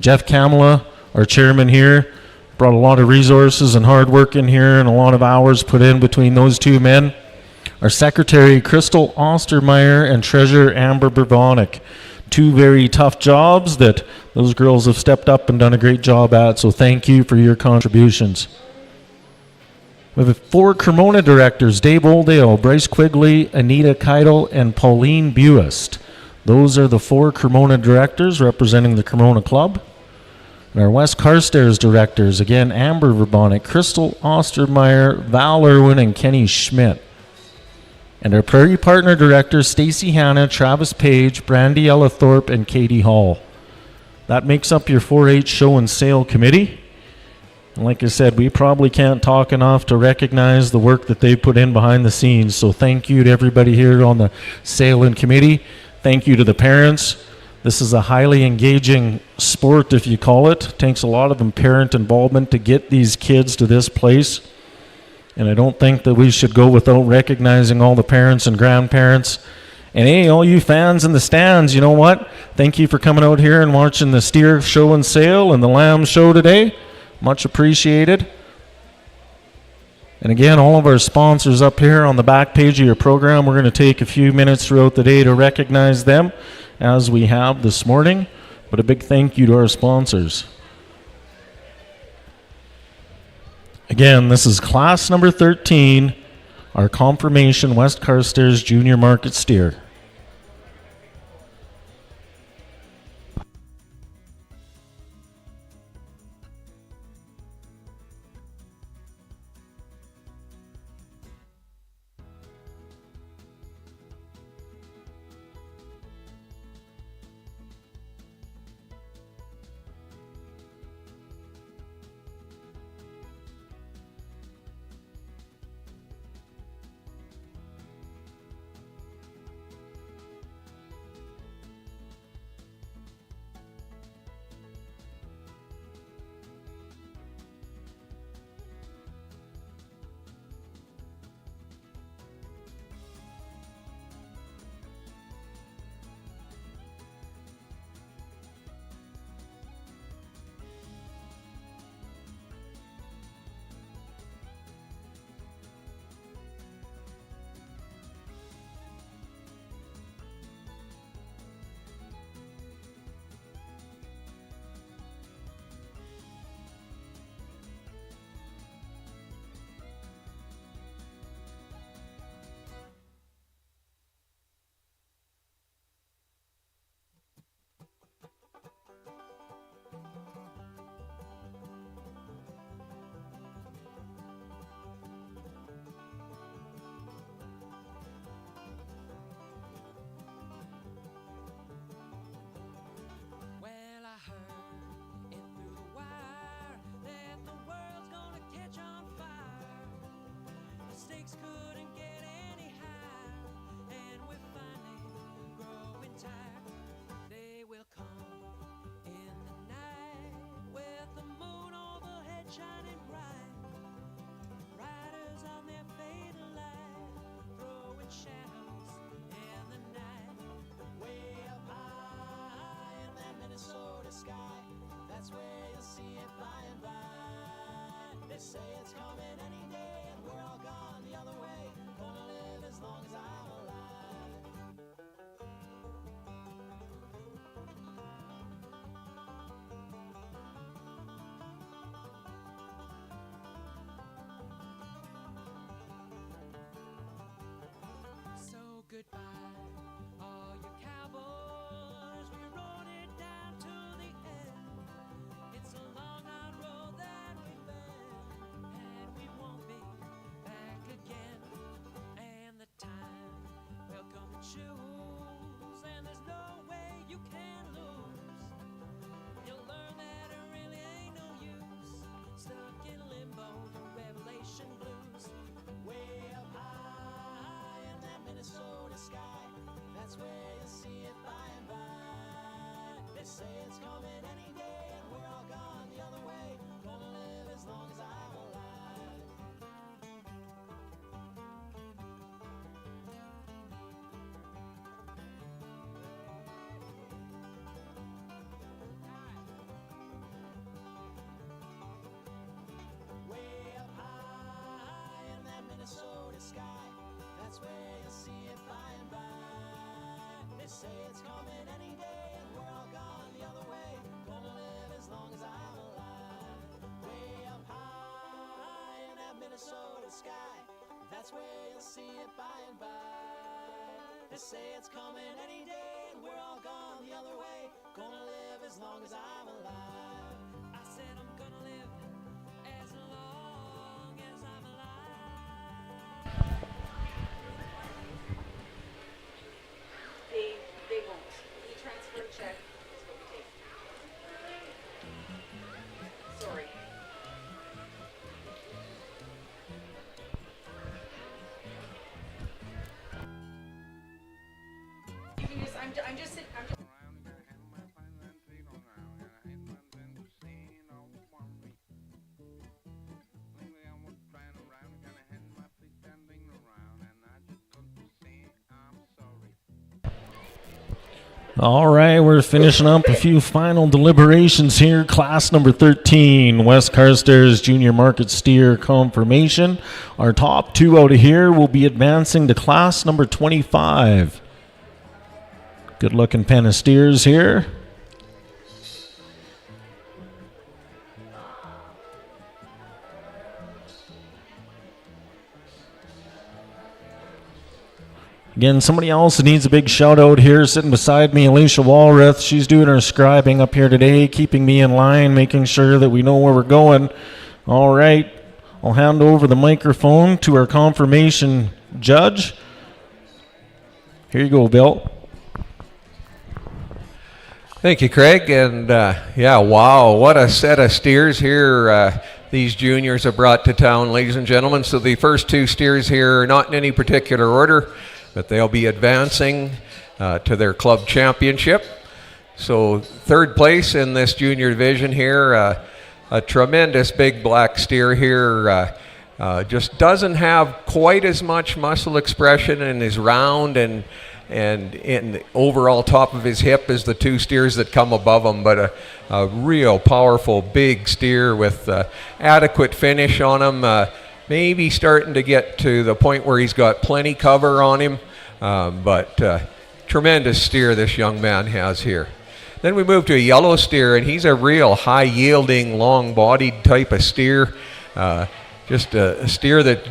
Jeff Kamala, our chairman here, brought a lot of resources and hard work in here and a lot of hours put in between those 2 men. our secretary, Crystal Ostermeyer, and treasurer, Amber Bourbonic. Two very tough jobs that those girls have stepped up and done a great job at, so thank you for your contributions. We have 4 Cremona directors, Dave Oldale, Bryce Quigley, Anita Keidel, and Pauline Buist. Those are the 4 Cremona directors representing the Cremona Club. And our West Carstairs directors, again, Amber Verbonic, Crystal Ostermeyer, Val Irwin, and Kenny Schmidt. And our Prairie Partner directors, Stacy Hanna, Travis Page, Brandy Ellithorpe, and Katie Hall. That makes up your 4-H show and sale committee. And like I said, we probably can't talk enough to recognize the work that they put in behind the scenes. So thank you to everybody here on the sale and committee. Thank you to the parents. This is a highly engaging sport, if you call it. It takes a lot of parent involvement to get these kids to this place. And I don't think that we should go without recognizing all the parents and grandparents. And hey, all you fans in the stands, you know what? Thank you for coming out here and watching the steer show and sale and the lamb show today. Much appreciated. And again, all of our sponsors up here on the back page of your program, we're going to take a few minutes throughout the day to recognize them, as we have this morning. But a big thank you to our sponsors. Again, this is class number 13, our confirmation West Carstairs Junior Market Steer. Couldn't get any higher, and we're finally growing tired. They will come in the night with the moon overhead shining bright. Riders on their fatal line, throwing shadows in the night. Way up high in that Minnesota sky, that's where you'll see it by and by. They say it's coming any day, and we're all gone the other way. Gonna live as long as I'm alive. So goodbye, all you cowboys. We rode it down to the end. It's a long hard road that we've been, and we won't be back again. And the time will come to choose, and there's no way you can lose. You'll learn that it really ain't no use, stuck in limbo, the revelation blues. Way up high in that Minnesota sky, That's where you'll see it by and by. They say it's coming any day, and we're all gone the other way. Gonna live as long as I'm alive. Way up high in that Minnesota sky. That's where you'll see it by and by. They say it's coming any day, and we're all gone the other way. Gonna live as long as I'm alive. I said I'm gonna live as long as I'm alive. They won't. E-transfer check is what we take. Sorry. You can just, I'm just sitting, I'm just. All right, we're finishing up a few final deliberations here. Class number 13, West Carstairs Junior Market Steer confirmation. Our top two out of here will be advancing to class number 25. Good looking pen of steers here. Again, somebody else that needs a big shout out here, sitting beside me, Alicia Walrath. She's doing her scribing up here today, keeping me in line, making sure that we know where we're going. All right, I'll hand over the microphone to our confirmation judge. Here you go, Bill. Thank you, Craig. And yeah, wow, what a set of steers here these juniors have brought to town, ladies and gentlemen. So the first two steers here are not in any particular order, but they'll be advancing to their club championship. So third place in this junior division here, a tremendous big black steer here. Just doesn't have quite as much muscle expression in his round and in the overall top of his hip as the two steers that come above him, but a real powerful big steer with adequate finish on him. Maybe starting to get to the point where he's got plenty cover on him, but tremendous steer this young man has here. Then we move to a yellow steer, and he's a real high-yielding, long-bodied type of steer. Just a steer that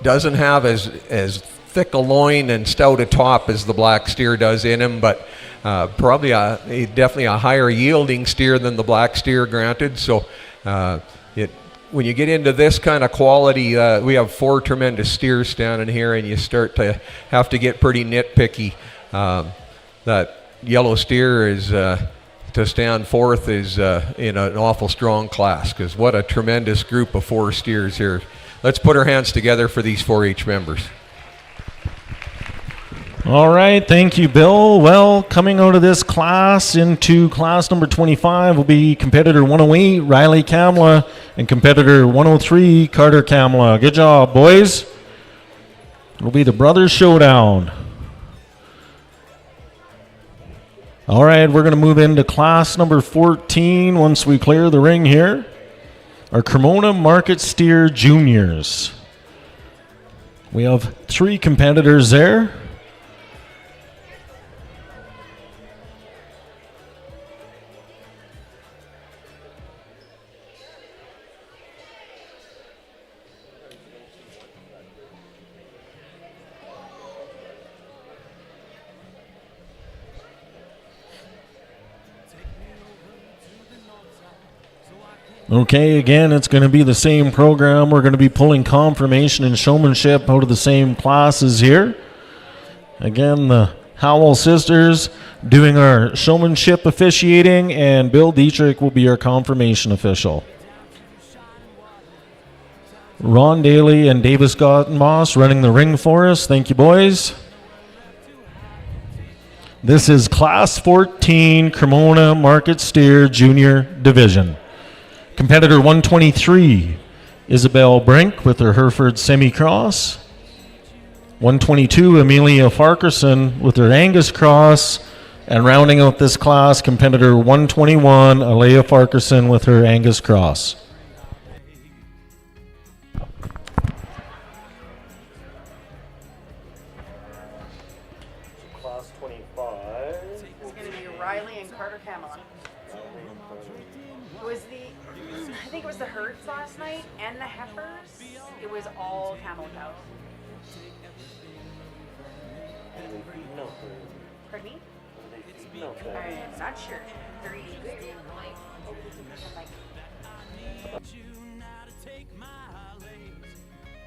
doesn't have as thick a loin and stout a top as the black steer does in him, but probably definitely a higher yielding steer than the black steer, granted. So when you get into this kind of quality, we have four tremendous steers standing here, and you start to have to get pretty nitpicky. That yellow steer is to stand fourth is in an awful strong class, because what a tremendous group of four steers here. Let's put our hands together for these 4-H members. All right, thank you, Bill. Well, coming out of this class into class number 25 will be competitor 108, Riley Kamla, and competitor 103, Carter Kamla. Good job, boys. It'll be the brothers' showdown. All right, we're going to move into class number 14 once we clear the ring here. Our Cremona Market Steer Juniors. We have 3 competitors there. Okay, again, it's going to be the same program. We're going to be pulling confirmation and showmanship out of the same classes here. Again, the Howell sisters doing our showmanship officiating, and Bill Dietrich will be our confirmation official. Ron Daly and Davis Gottenboss running the ring for us. Thank you, boys. This is Class 14 Cremona Market Steer Junior Division. Competitor 123, Isabel Brink with her Hereford Semi-Cross. 122, Amelia Farquharson with her Angus Cross. And rounding out this class, competitor 121, Alea Farquharson with her Angus Cross. part or Kamala? It was I think it was the herds last night and the heifers. It was all camel cows. Pardon me? I'm not sure. They're eating good. Like, You now to take my legs,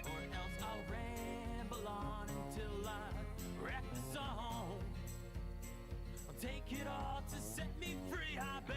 or else I'll ramble on until I wreck the song. I'll take it all to set me free, I beg.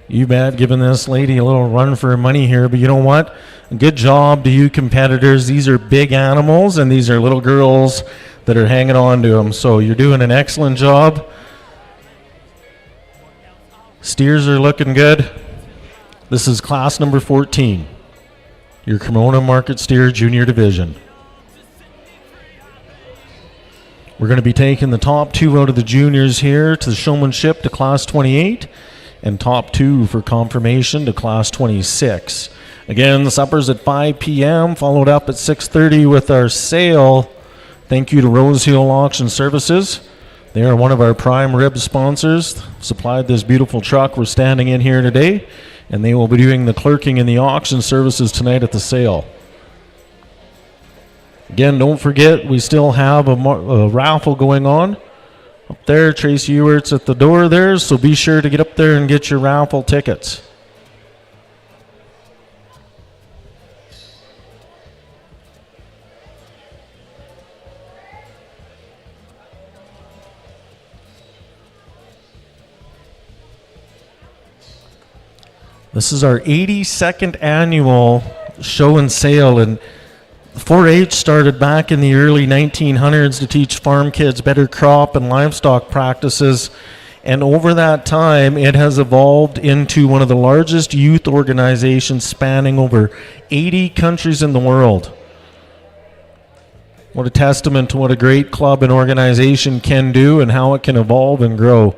You bet, giving this lady a little run for her money here, but you know what? Good job to you competitors. These are big animals, and these are little girls that are hanging on to them. So you're doing an excellent job. Steers are looking good. This is class number 14, your Cremona Market Steer Junior Division. We're going to be taking the top 2 out of the juniors here to the showmanship to class 28. And top 2 for confirmation to class 26. Again, the supper's at 5 p.m., followed up at 6:30 with our sale. Thank you to Rose Hill Auction Services. They are one of our prime rib sponsors, supplied this beautiful truck we're standing in here today, and they will be doing the clerking in the auction services tonight at the sale. Again, don't forget, we still have a raffle going on. Up there, Tracy Ewert's at the door there, so be sure to get up there and get your raffle tickets. This is our 82nd annual show and sale, and 4-H started back in the early 1900s to teach farm kids better crop and livestock practices, and over that time it has evolved into one of the largest youth organizations spanning over 80 countries in the world. What a testament to what a great club and organization can do and how it can evolve and grow.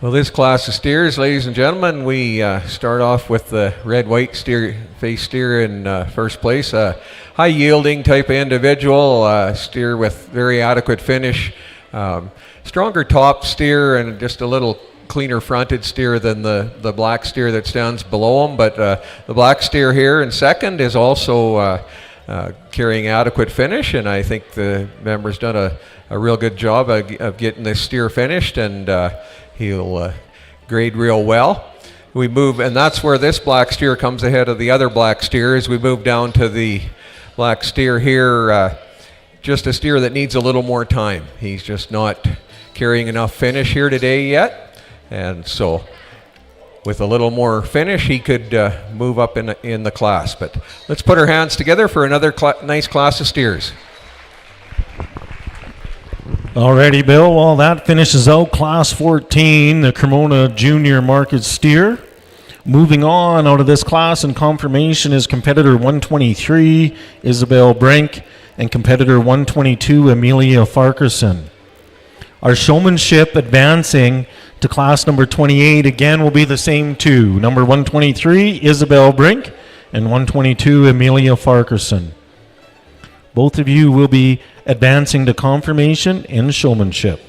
Well, this class of steers, ladies and gentlemen, we start off with the red-white steer, face steer in first place. High-yielding type of individual, steer with very adequate finish. Stronger top steer and just a little cleaner fronted steer than the black steer that stands below him. But the black steer here in second is also carrying adequate finish, and I think the member's done a real good job of getting this steer finished, and he'll grade real well. We move, and that's where this black steer comes ahead of the other black steer as we move down to the black steer here. Just a steer that needs a little more time. He's just not carrying enough finish here today yet, and so with a little more finish he could move up in the class. But let's put our hands together for another nice class of steers. Alrighty, Bill. Well, that finishes out Class 14, the Cremona Junior Market Steer. Moving on out of this class in confirmation is competitor 123, Isabel Brink, and competitor 122, Amelia Farquharson. Our showmanship advancing to class number 28 again will be the same two. Number 123, Isabel Brink, and 122, Amelia Farquharson. Both of you will be advancing to confirmation in showmanship.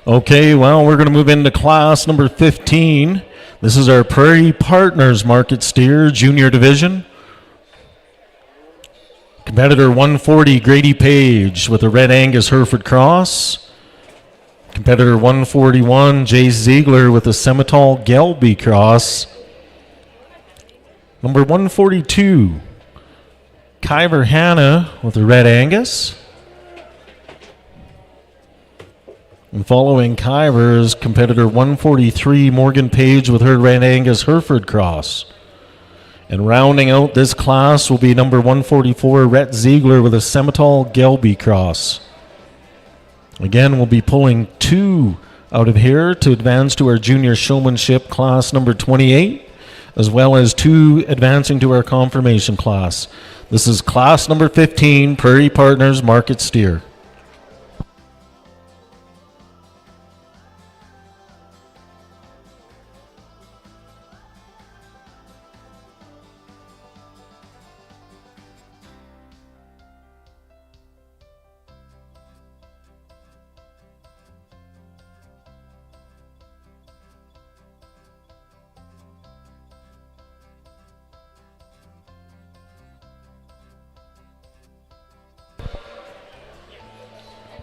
Okay, well, we're going to move into class number 15. This is our Prairie Partners Market Steer Junior Division. Competitor 140, Grady Page with a Red Angus Hereford Cross. Competitor 141, Jay Ziegler with a Semitol Gelby Cross. Number 142, Kyver Hanna with a Red Angus. And following Kyver is competitor 143, Morgan Page with her Red Angus Hereford Cross. And rounding out this class will be number 144, Rhett Ziegler with a Semitol Gelby Cross. Again, we'll be pulling two out of here to advance to our junior showmanship class number 28, as well as two advancing to our confirmation class. This is class number 15, Prairie Partners Market Steer.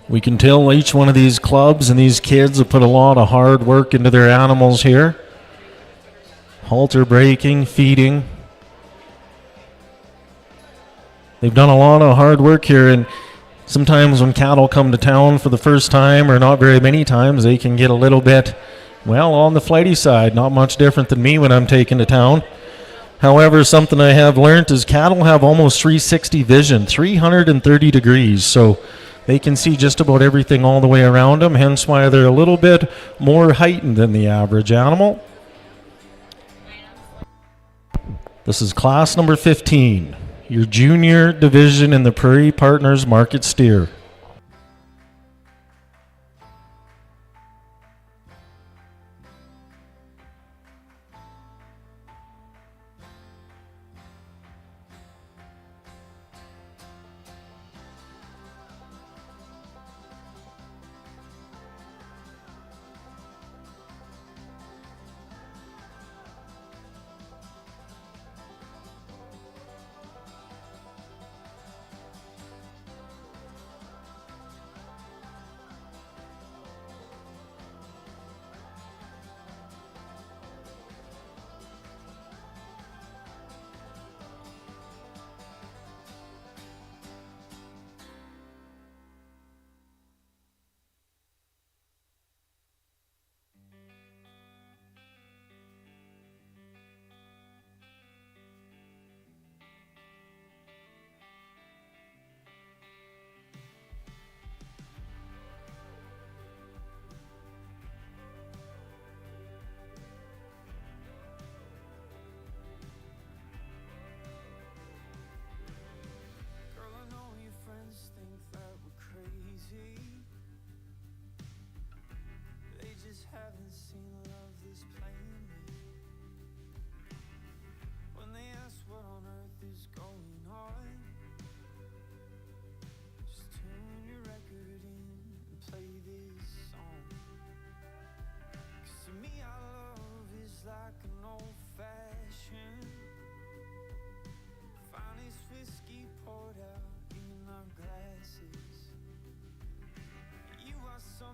We can tell each one of these clubs and these kids have put a lot of hard work into their animals here. Halter breaking, feeding. They've done a lot of hard work here, and sometimes when cattle come to town for the first time, or not very many times, they can get a little bit, well, on the flighty side. Not much different than me when I'm taken to town. However, something I have learned is cattle have almost 360 vision, 330 degrees, so they can see just about everything all the way around them, hence why they're a little bit more heightened than the average animal. This is class number 15, your junior division in the Prairie Partners Market Steer.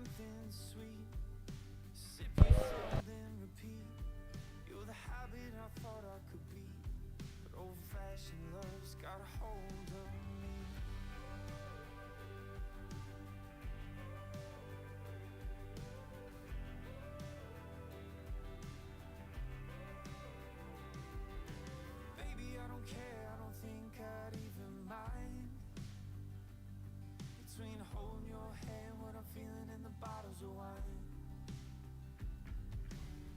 something sweet. Sip you slow, then repeat. You're the habit I thought I could be, but old-fashioned love's got a hold of me. Baby, I don't care, I don't think I'd even mind. Between holding your hand, what I'm feeling in the bottles of wine.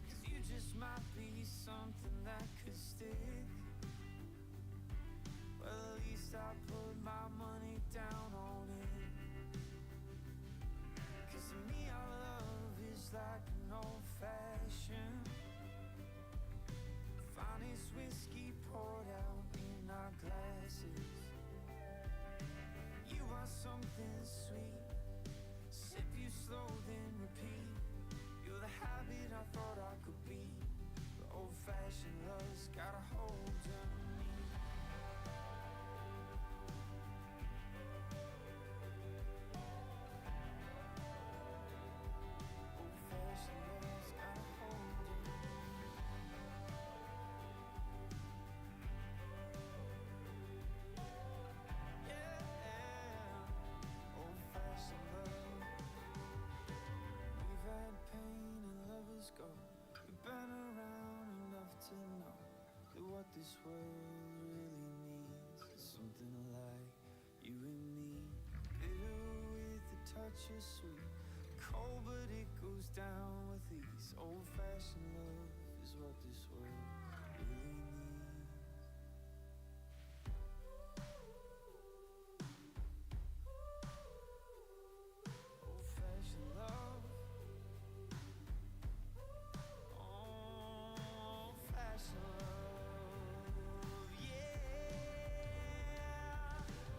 'Cause you just might be something that could stick. Well, at least I put my money down on it. 'Cause to me our love is like an old-fashioned finest whiskey poured out in our glasses. You are something sweet. Sip you slow, then repeat. You're the habit I thought I could be, but old-fashioned love's got a hold of me. Old-fashioned love's got a hold of me. Yeah, old-fashioned love. We've had pain and lovers go. We've been around enough to know that what this world really needs is something like you and me. Bitter with a touch of sweet, cold but it goes down with ease. Old-fashioned love is what this world really needs. Old-fashioned love. Old-fashioned love, yeah.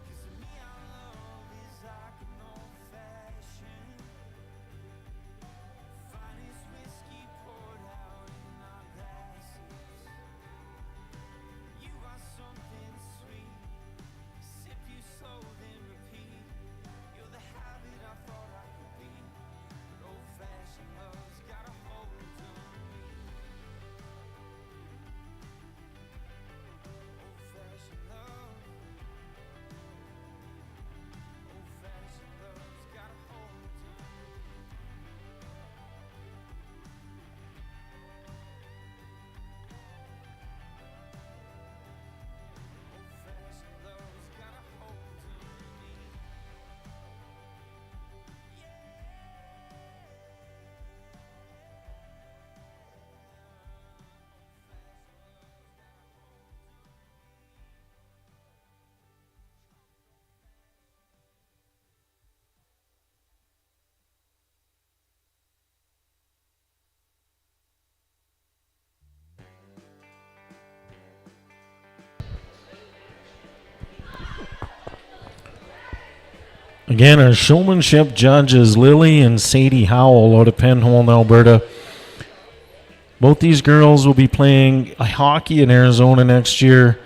'Cause to me our love is like an old-fashioned finest whiskey poured out in our glasses. You are something sweet. Sip you slow, then repeat. You're the habit I thought I could be, but old-fashioned love's got a hold of me. Old-fashioned love. Old-fashioned love's got a hold of me. Old-fashioned love's got a hold of me. Again, our showmanship judges Lily and Sadie Howell out of Penhold, Alberta. Both these girls will be playing hockey in Arizona next year.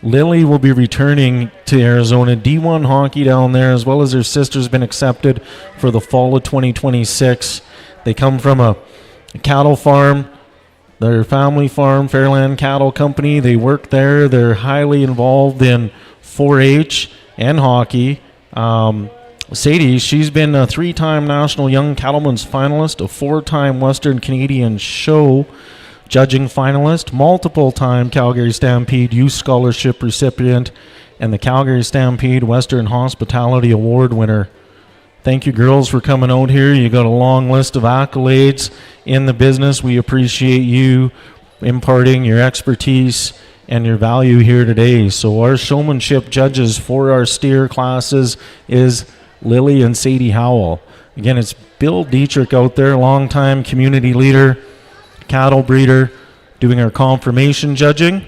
Lily will be returning to Arizona D1 hockey down there, as well as her sister's been accepted for the fall of 2026. They come from a cattle farm, their family farm, Fairland Cattle Company. They work there. They're highly involved in 4-H and hockey. Sadie, she's been a 3-time National Young Cattlemen's finalist, a 4-time Western Canadian Show judging finalist, multiple-time Calgary Stampede Youth Scholarship recipient, and the Calgary Stampede Western Hospitality Award winner. Thank you, girls, for coming out here. You got a long list of accolades in the business. We appreciate you imparting your expertise and your value here today. So our showmanship judges for our steer classes is Lily and Sadie Howell. Again, it's Bill Dietrich out there, longtime community leader, cattle breeder, doing our confirmation judging.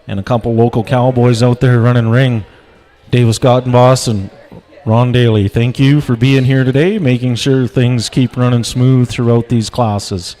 And a couple local cowboys out there running ring, Davis Gottenboss and Ron Daly. Thank you for being here today, making sure things keep running smooth throughout these classes.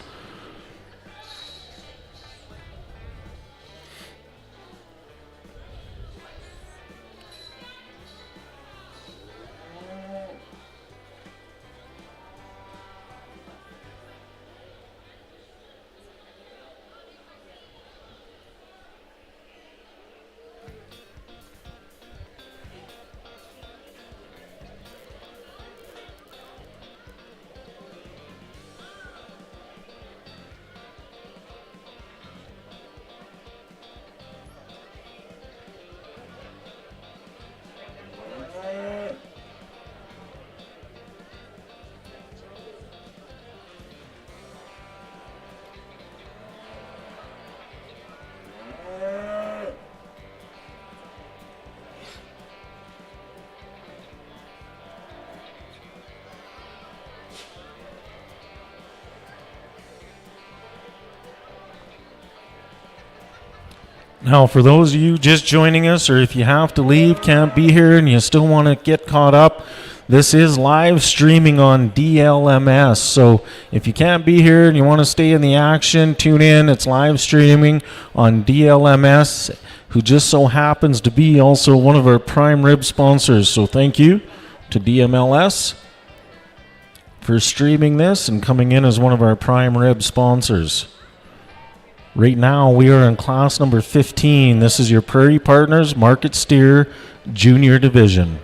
Now, for those of you just joining us, or if you have to leave, can't be here, and you still want to get caught up, this is live streaming on DLMS. So if you can't be here and you want to stay in the action, tune in. It's live streaming on DLMS, who just so happens to be also one of our prime rib sponsors. So thank you to DMLS for streaming this and coming in as one of our prime rib sponsors. Right now, we are in class number 15. This is your Prairie Partners Market Steer Junior Division.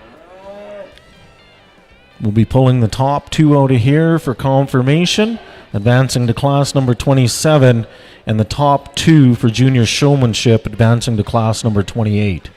We'll be pulling the top 2 out of here for confirmation, advancing to class number 27, and the top 2 for junior showmanship, advancing to class number 28.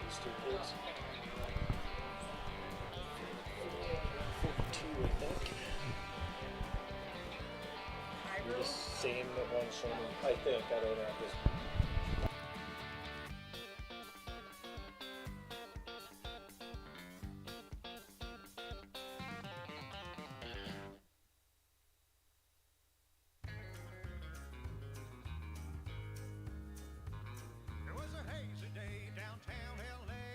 These 2 kids. 42, I think. You're the same that one shown, I think. I don't know. Just There was a hazy day downtown LA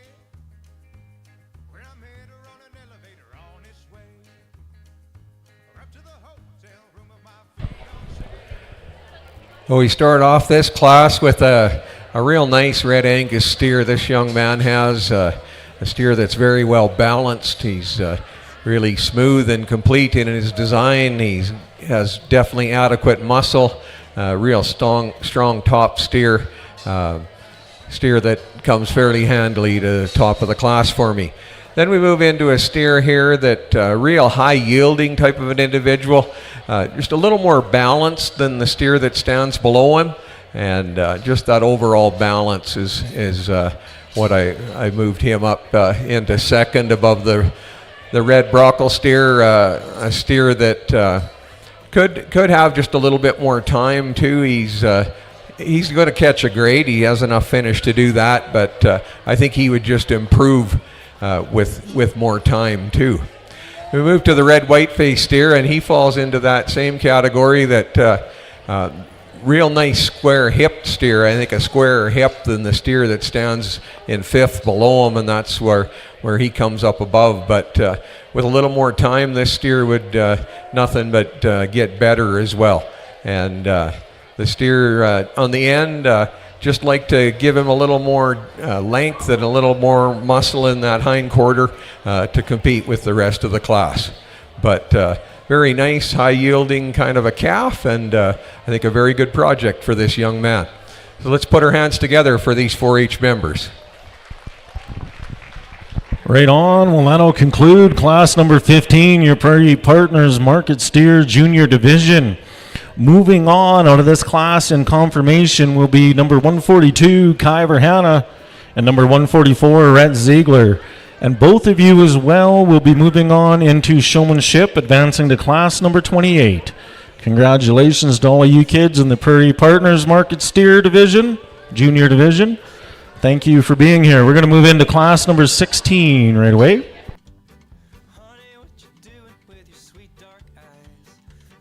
when I met her on an elevator on its way up to the hotel room of my fiancée. Well, we start off this class with a real nice red Angus steer this young man has, a steer that's very well balanced. He's really smooth and complete in his design. He has definitely adequate muscle, real strong top steer, steer that comes fairly handily to the top of the class for me. Then we move into a steer here that real high yielding type of an individual, just a little more balanced than the steer that stands below him, and just that overall balance is what I moved him up into second above the red Brockle steer, a steer that could have just a little bit more time too. He's going to catch a grade. He has enough finish to do that, but I think he would just improve with more time too. We move to the red white-faced steer, and he falls into that same category, that real nice square hipped steer. I think a squarer hip than the steer that stands in fifth below him, and that's where he comes up above. But with a little more time, this steer would nothing but get better as well. And the steer on the end, just like to give him a little more length and a little more muscle in that hind quarter to compete with the rest of the class. But very nice, high-yielding kind of a calf, and I think a very good project for this young man. So let's put our hands together for these 4-H members. Right on. Well, that'll conclude class number 15, your Prairie Partners Market Steer Junior Division. Moving on out of this class in confirmation will be number 142, Kai Verhanna, and number 144, Rhett Ziegler. And both of you as well will be moving on into showmanship, advancing to class number 28. Congratulations to all of you kids in the Prairie Partners Market Steer Division, Junior Division. Thank you for being here. We're going to move into class number 16 right away. Honey, what you doing with your sweet dark eyes?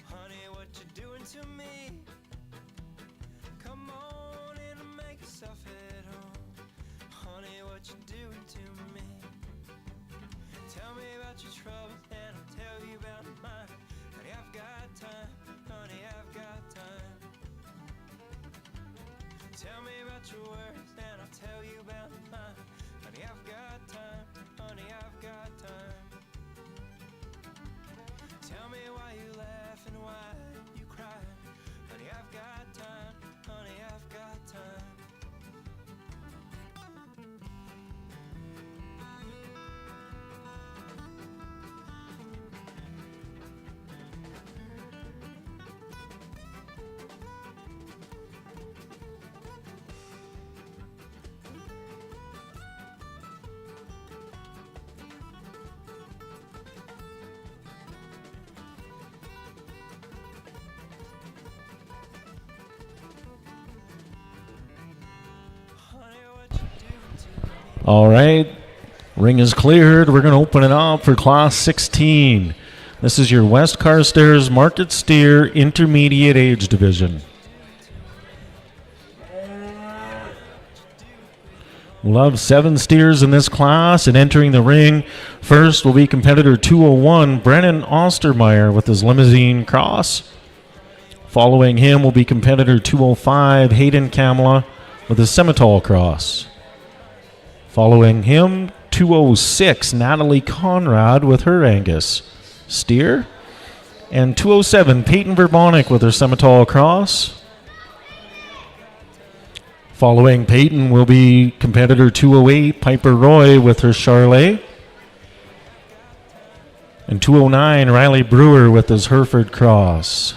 Honey, what you doing to me? Come on in and make yourself at home. Honey, what you doing to me? Tell me about your troubles and I'll tell you about mine. Honey, I've got time. Honey, I've got time. Tell me about your worries and I'll tell you about mine. Honey, I've got time. Honey, I've got time. Tell me why you laugh and why you cry. Honey, I've got time. Honey, I've got time. All right. Ring is cleared. We're going to open it up for Class 16. This is your West Carstairs Market Steer Intermediate Age Division. We'll have 7 steers in this class, and entering the ring first will be competitor 201, Brennan Ostermeyer with his Limousine Cross. Following him will be competitor 205, Hayden Kamala with his Semitol Cross. Following him, 206, Natalie Conrad with her Angus steer. And 207, Peyton Verbonic with her Semitol Cross. Following Peyton will be competitor 208, Piper Roy with her Charlet. And 209, Riley Brewer with his Hereford Cross.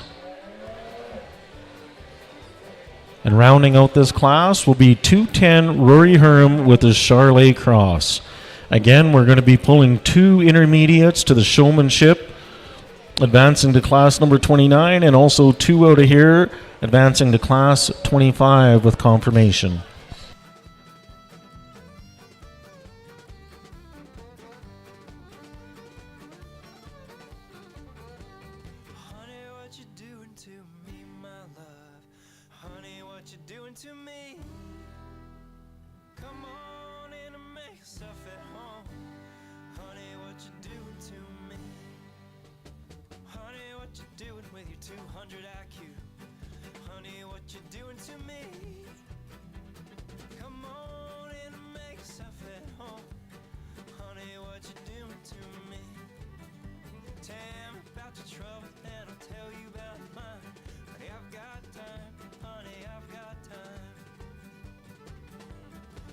And rounding out this class will be 210, Rory Herm with his Charlet Cross. Again, we're going to be pulling 2 intermediates to the showmanship, advancing to class number 29, and also 2 out of here, advancing to class 25 with confirmation. Honey, what you doing to me, my love? Honey, what you doing to me? Come on in and make yourself at home. Honey, what you doing to me? Honey, what you doing with your 200 IQ? Honey, what you doing to me? Come on in and make yourself at home. Honey, what you doing to me? Tell me about your trouble and I'll tell you about mine. Honey, I've got time. Honey, I've got time.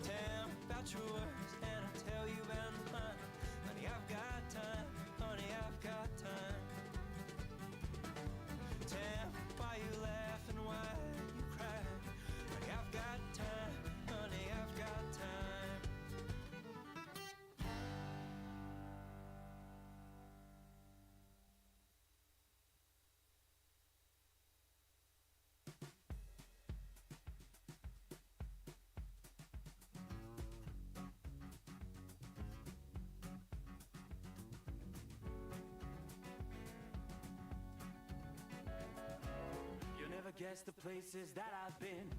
Tell me about your worries and I'll tell you about mine. Honey, I've got time. Honey, I've got time. Tell me why you laugh and why you cry. Honey, I've got time. Honey, I've got time. You'll never guess the places that I've been.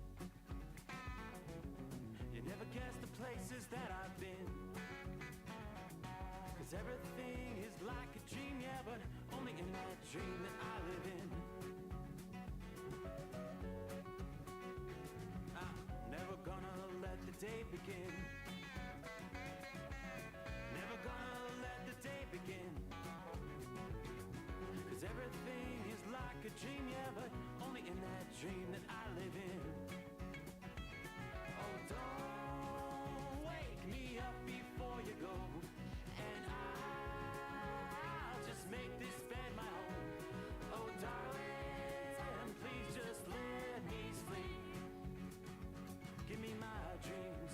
You never guess the places that I've been. 'Cause everything is like a dream, yeah, but only in that dream that I live in. I'm never gonna let the day begin. Never gonna let the day begin. 'Cause everything is like a dream, yeah, but only in that dream that I live in. Oh, don't wake me up before you go, and I'll just make this bed my home. Oh, darling, please just let me sleep. Give me my dreams.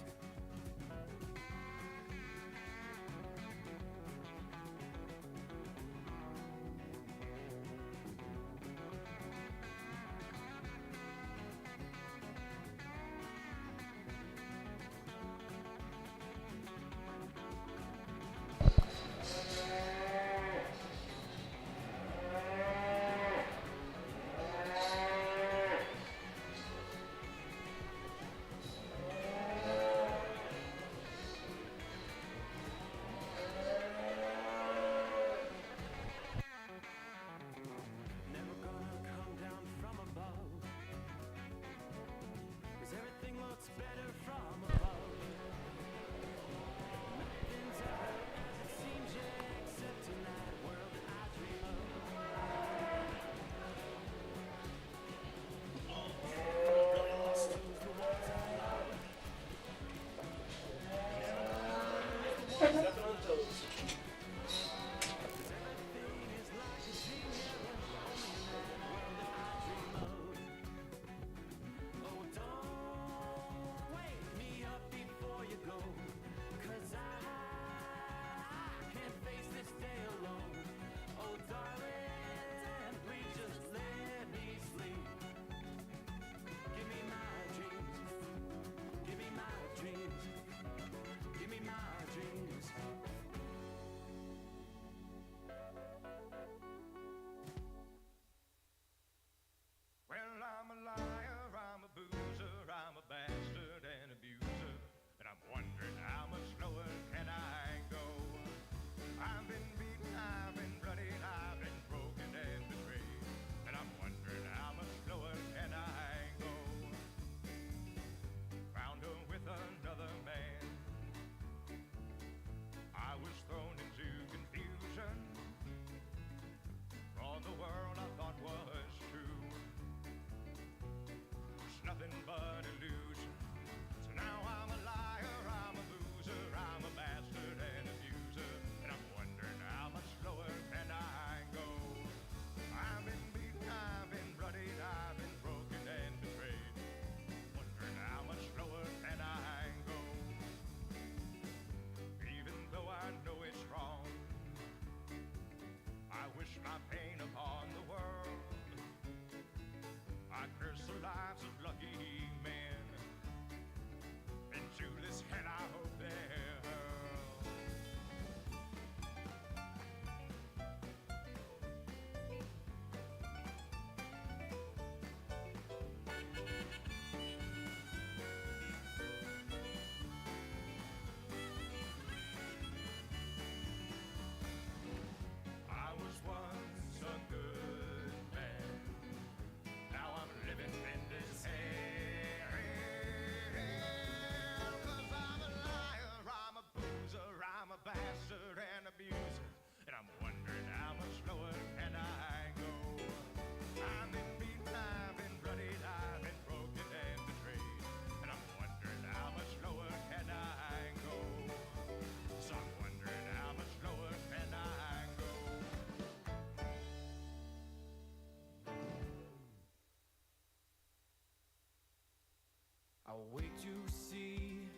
I'll wait to see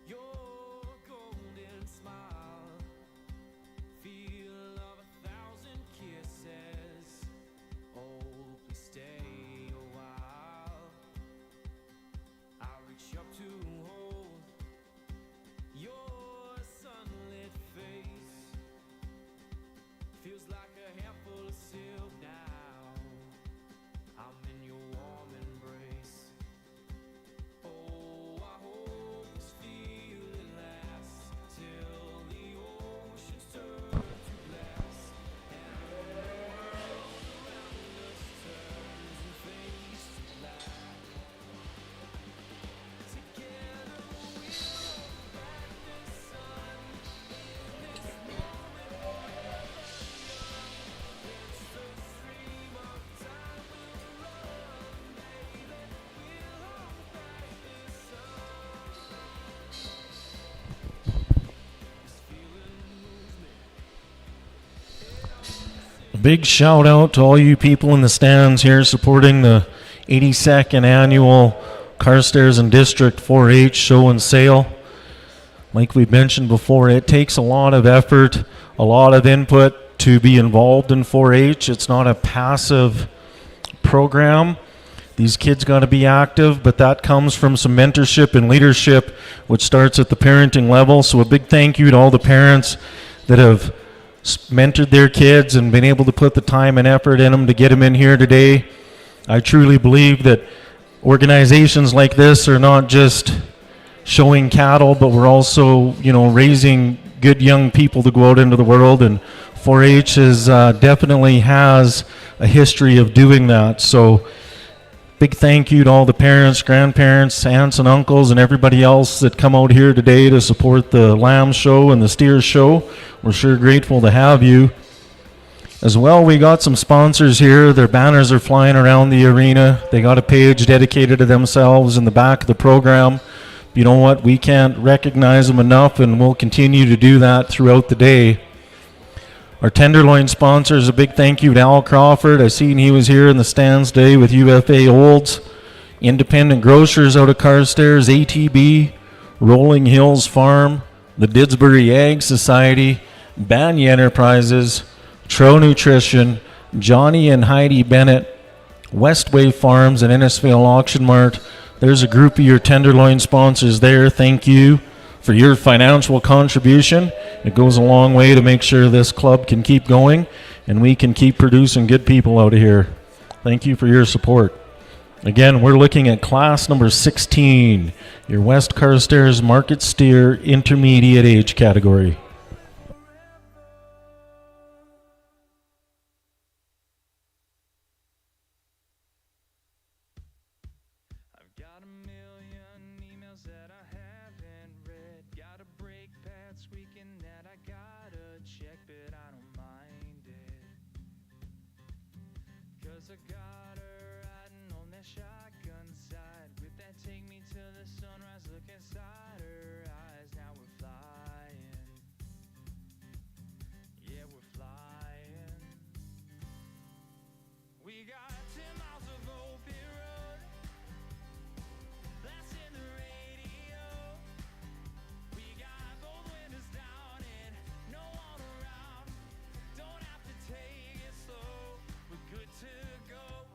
your golden smile, feel of 1,000 kisses. Oh, please stay a while. I'll reach up to hold your sunlit face. Feels like a handful of silk now. I'm in your warm embrace. Oh, I hope this feeling lasts till the oceans turn to glass and the world around us turns and fades to black. Together we'll hold back the sun in this moment forever young. Against the stream of time we'll run, baby. We'll hold back the sun. This feeling moves me. A big shout out to all you people in the stands here supporting the 82nd annual Carstairs and District 4-H show and sale. Like we've mentioned before, it takes a lot of effort, a lot of input to be involved in 4-H. It's not a passive program. These kids got to be active, but that comes from some mentorship and leadership, which starts at the parenting level. So a big thank you to all the parents that have mentored their kids and been able to put the time and effort in them to get them in here today. I truly believe that organizations like this are not just showing cattle, but we're also, raising good young people to go out into the world, and 4-H definitely has a history of doing that. So big thank you to all the parents, grandparents, aunts and uncles, and everybody else that come out here today to support the lamb show and the steer show. We're sure grateful to have you. As well, we got some sponsors here. Their banners are flying around the arena. They got a page dedicated to themselves in the back of the program. You know what? We can't recognize them enough, and we'll continue to do that throughout the day. Our Tenderloin sponsors, a big thank you to Al Crawford. I seen he was here in the stands today with UFA Olds. Independent Grocers out of Carstairs, ATB, Rolling Hills Farm, the Didsbury Ag Society, Banya Enterprises, Tro Nutrition, Johnny and Heidi Bennett, Westway Farms, and Innisfail Auction Mart. There's a group of your Tenderloin sponsors there. Thank you for your financial contribution. It goes a long way to make sure this club can keep going and we can keep producing good people out of here. Thank you for your support. Again, we're looking at class number 16, your West Carstairs Market Steer Intermediate Age category. I've got a million emails that I haven't read. Got a brake pad squeaking that I gotta check, but I don't mind it. 'Cause I got her riding on that shotgun side with that take me to the sunrise look inside her eyes. Now we're flying. Yeah, we're flying. We got 10 miles of open road. Blasting the radio. We got both windows down and no one around. Don't have to take it slow. We're good to go.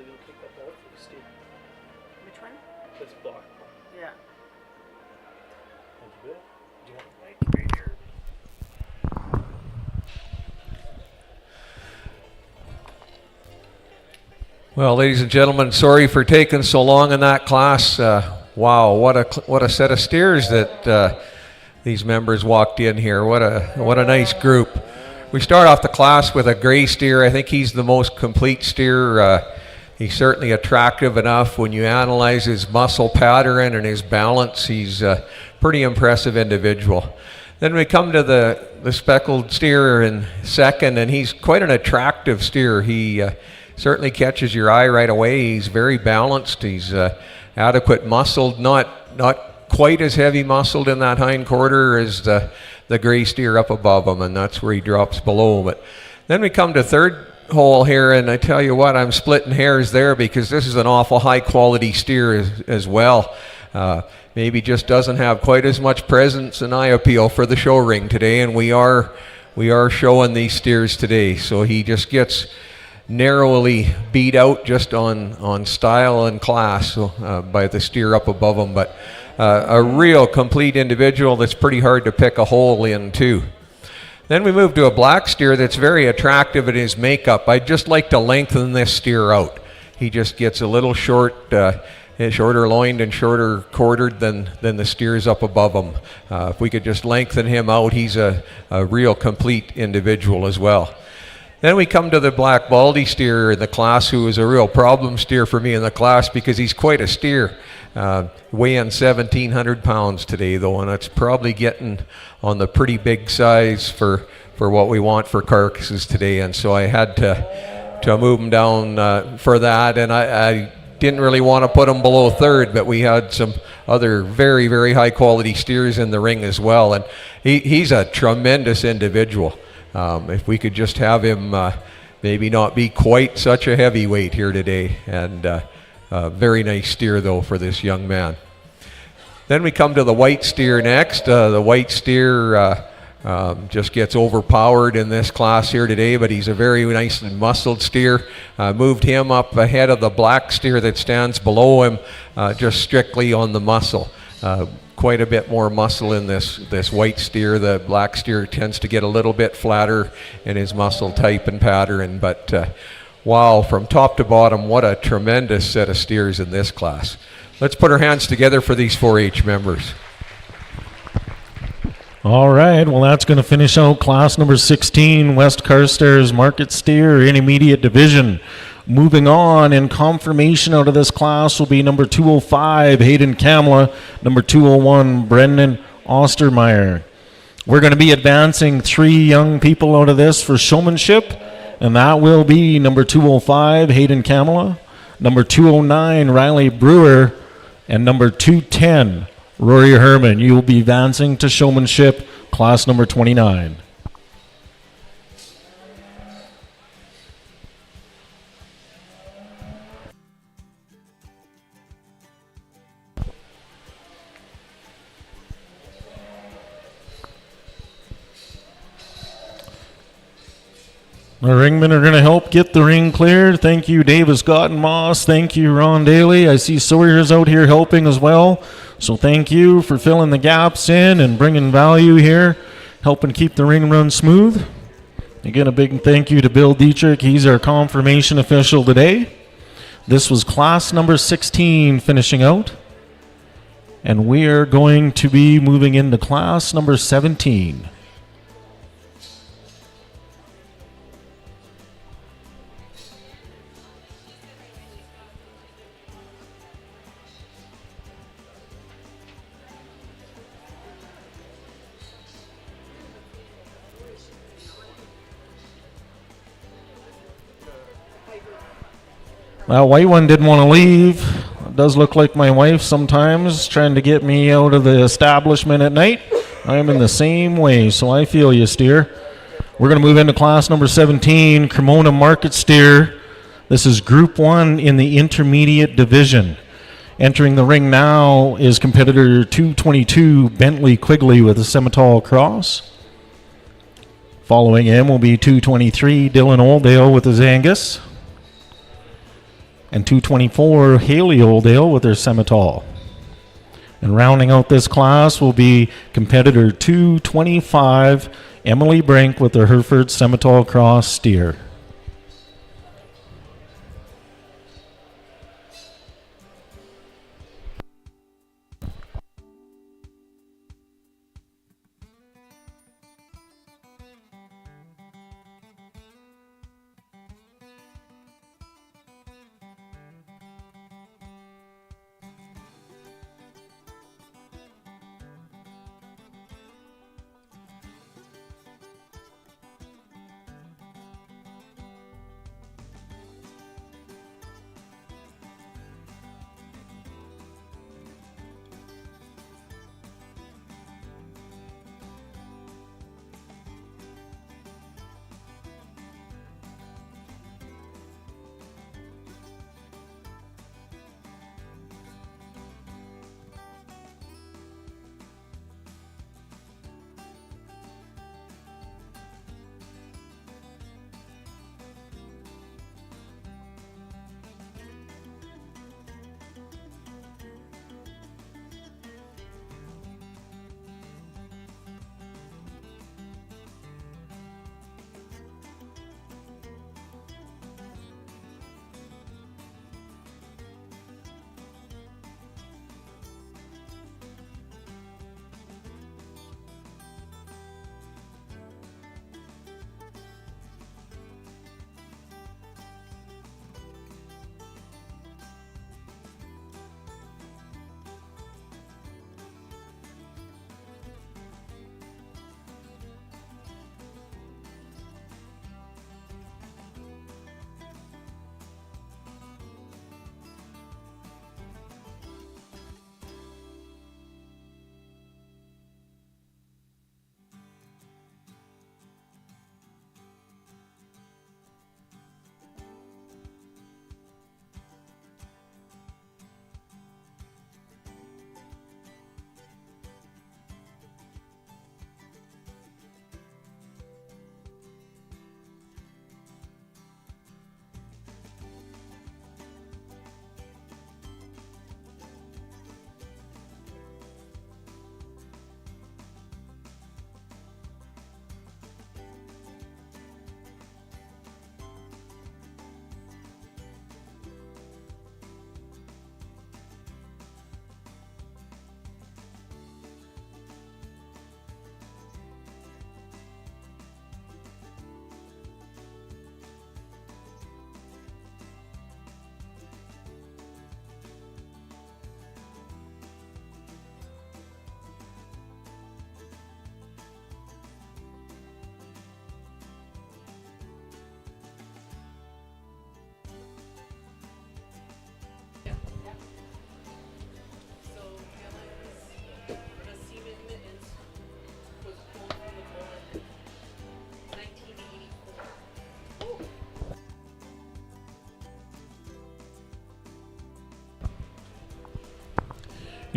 you'll take that ball for Steve. Which one? This block. Yeah. Thank you, Bill. Do you want the mic right here? Well, ladies and gentlemen, sorry for taking so long in that class. Wow, what a set of steers that these members walked in here. What a nice group. We start off the class with a gray steer. I think he's the most complete steer. He's certainly attractive enough. When you analyze his muscle pattern and his balance, he's a pretty impressive individual. Then we come to the speckled steer in second, and he's quite an attractive steer. He certainly catches your eye right away. He's very balanced. He's adequate muscled, not quite as heavy muscled in that hind quarter as the gray steer up above him, and that's where he drops below. But then we come to third hole here, and I tell you what, I'm splitting hairs there because this is an awful high quality steer as well. Maybe just doesn't have quite as much presence and eye appeal for the show ring today, and we are showing these steers today. So he just gets narrowly beat out just on style and class by the steer up above him, but a real complete individual that's pretty hard to pick a hole in too. Then we move to a black steer that's very attractive in his makeup. I'd just like to lengthen this steer out. He just gets a little shorter loined and shorter quartered than the steers up above him. If we could just lengthen him out, he's a real complete individual as well. Then we come to the black baldy steer in the class, who is a real problem steer for me in the class because he's quite a steer. Weighing 1,700 pounds today, though, and it's probably getting on the pretty big size for what we want for carcasses today. And so I had to move him down for that, and I didn't really want to put him below third, but we had some other very, very high quality steers in the ring as well, and he's a tremendous individual. If we could just have him maybe not be quite such a heavyweight here today, and very nice steer though for this young man. Then we come to the white steer next. The white steer just gets overpowered in this class here today, but he's a very nice and muscled steer. Moved him up ahead of the black steer that stands below him, just strictly on the muscle. Quite a bit more muscle in this white steer. The black steer tends to get a little bit flatter in his muscle type and pattern, but wow, from top to bottom, what a tremendous set of steers in this class. Let's put our hands together for these 4-H members. All right, well, that's going to finish out class number 16, West Carstairs Market Steer Intermediate Division. Moving on, in confirmation out of this class will be number 205, Hayden Kamla, number 201, Brendan Ostermeyer. We're going to be advancing 3 young people out of this for showmanship, and that will be number 205, Hayden Kamla, number 209, Riley Brewer, and number 210, Rory Herman. You will be advancing to showmanship, class number 29. The ringmen are going to help get the ring cleared. Thank you, Davis Gottenmoss. Thank you, Ron Daly. I see Sawyer's out here helping as well. So thank you for filling the gaps in and bringing value here, helping keep the ring run smooth. Again, a big thank you to Bill Dietrich. He's our confirmation official today. This was class number 16 finishing out. And we are going to be moving into class number 17. That white one didn't want to leave. It does look like my wife sometimes trying to get me out of the establishment at night. I'm in the same way, so I feel you, steer. We're going to move into class number 17, Cremona Market Steer. This is Group 1 in the Intermediate Division. Entering the ring now is competitor 222, Bentley Quigley with a Simmental Cross. Following him will be 223, Dylan Oldale with his Angus. and 224 Haley Oldale with their Semitol. And rounding out this class will be competitor 225 Emily Brink with her Hereford Semitol Cross steer.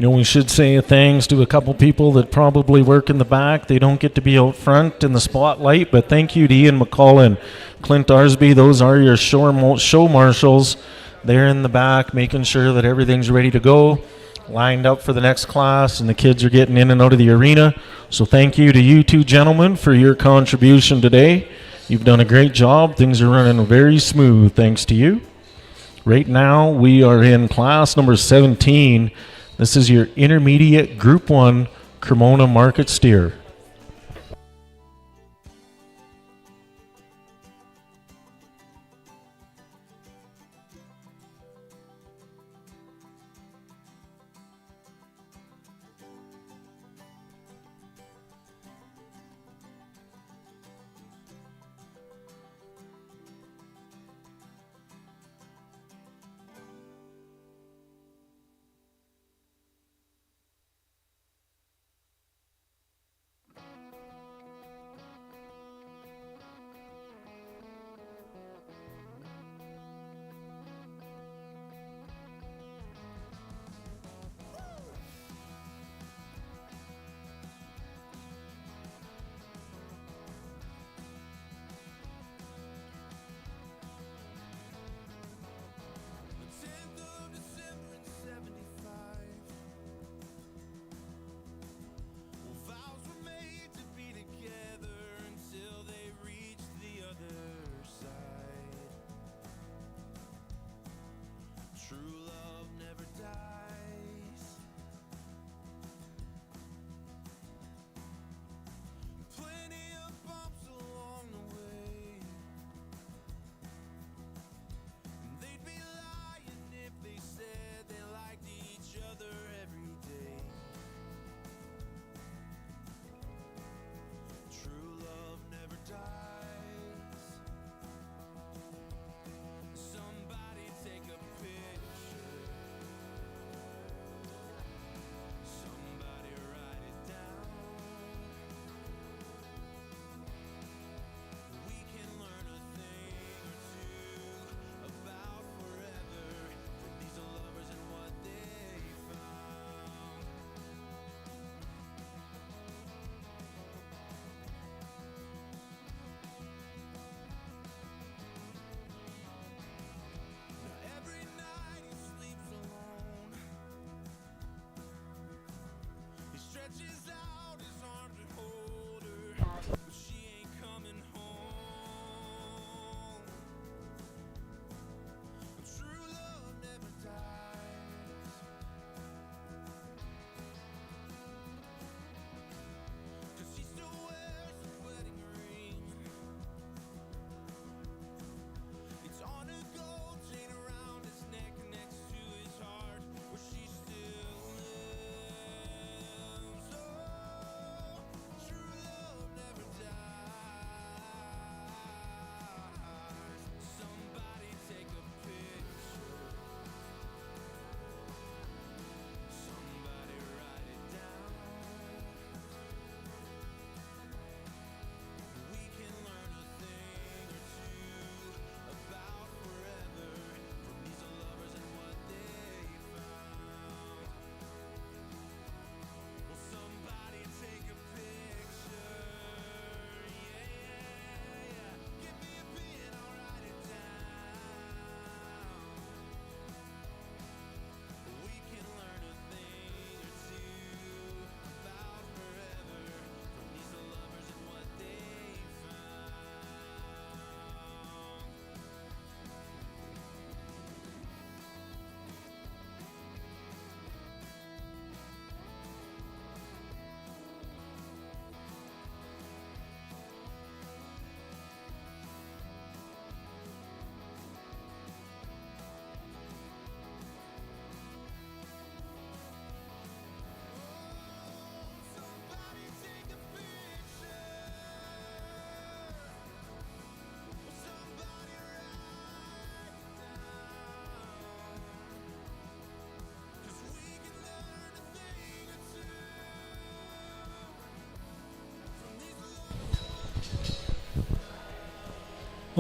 You know, we should say thanks to a couple people that probably work in the back. They don't get to be out front in the spotlight, but thank you to Ian McCall and Clint Arsby. Those are your show marshals. They're in the back making sure that everything's ready to go, lined up for the next class, and the kids are getting in and out of the arena. So thank you to you two gentlemen for your contribution today. You've done a great job. Things are running very smooth thanks to you. Right now, we are in class number 17. This is your intermediate Group 1 Cremona Market Steer.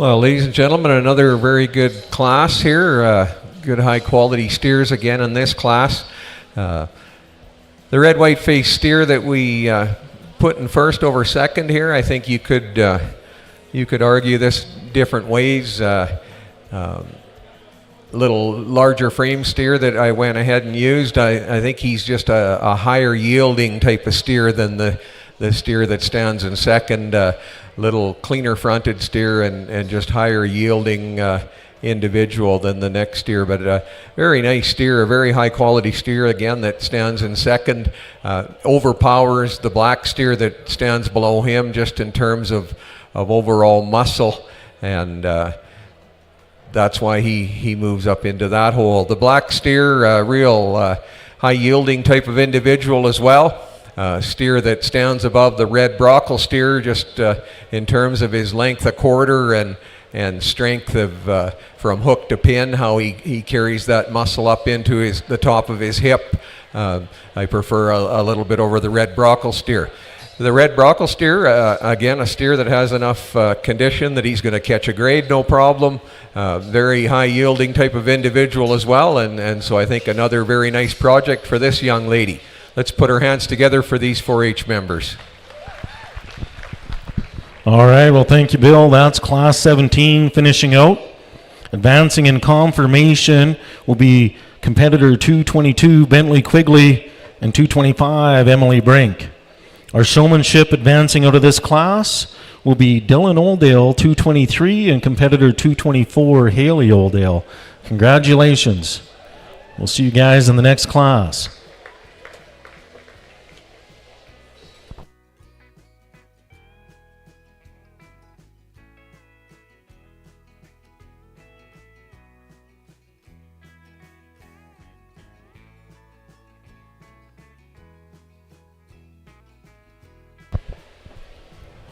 Well, ladies and gentlemen, another very good class here. Good high quality steers again in this class. The red white face steer that we put in first over second here, I think you could argue this different ways. Little larger frame steer that I went ahead and used. I think he's just a higher yielding type of steer than the steer that stands in second. Little cleaner fronted steer and just higher yielding individual than the next steer, but a very nice steer, a very high quality steer again that stands in second. Overpowers the black steer that stands below him just in terms of overall muscle, and that's why he moves up into that hole. The black steer, real high yielding type of individual as well. Steer that stands above the red brockle steer just in terms of his length a quarter and strength of from hook to pin, how he carries that muscle up into the top of his hip. I prefer a little bit over the red brockle steer. The red brockle steer, again, a steer that has enough condition that he's going to catch a grade, no problem. Very high yielding type of individual as well, and so I think another very nice project for this young lady. Let's put our hands together for these 4-H members. All right, well, thank you, Bill. That's Class 17 finishing out. Advancing in confirmation will be competitor 222, Bentley Quigley, and 225, Emily Brink. Our showmanship advancing out of this class will be Dylan Oldale, 223, and competitor 224, Haley Oldale. Congratulations. We'll see you guys in the next class.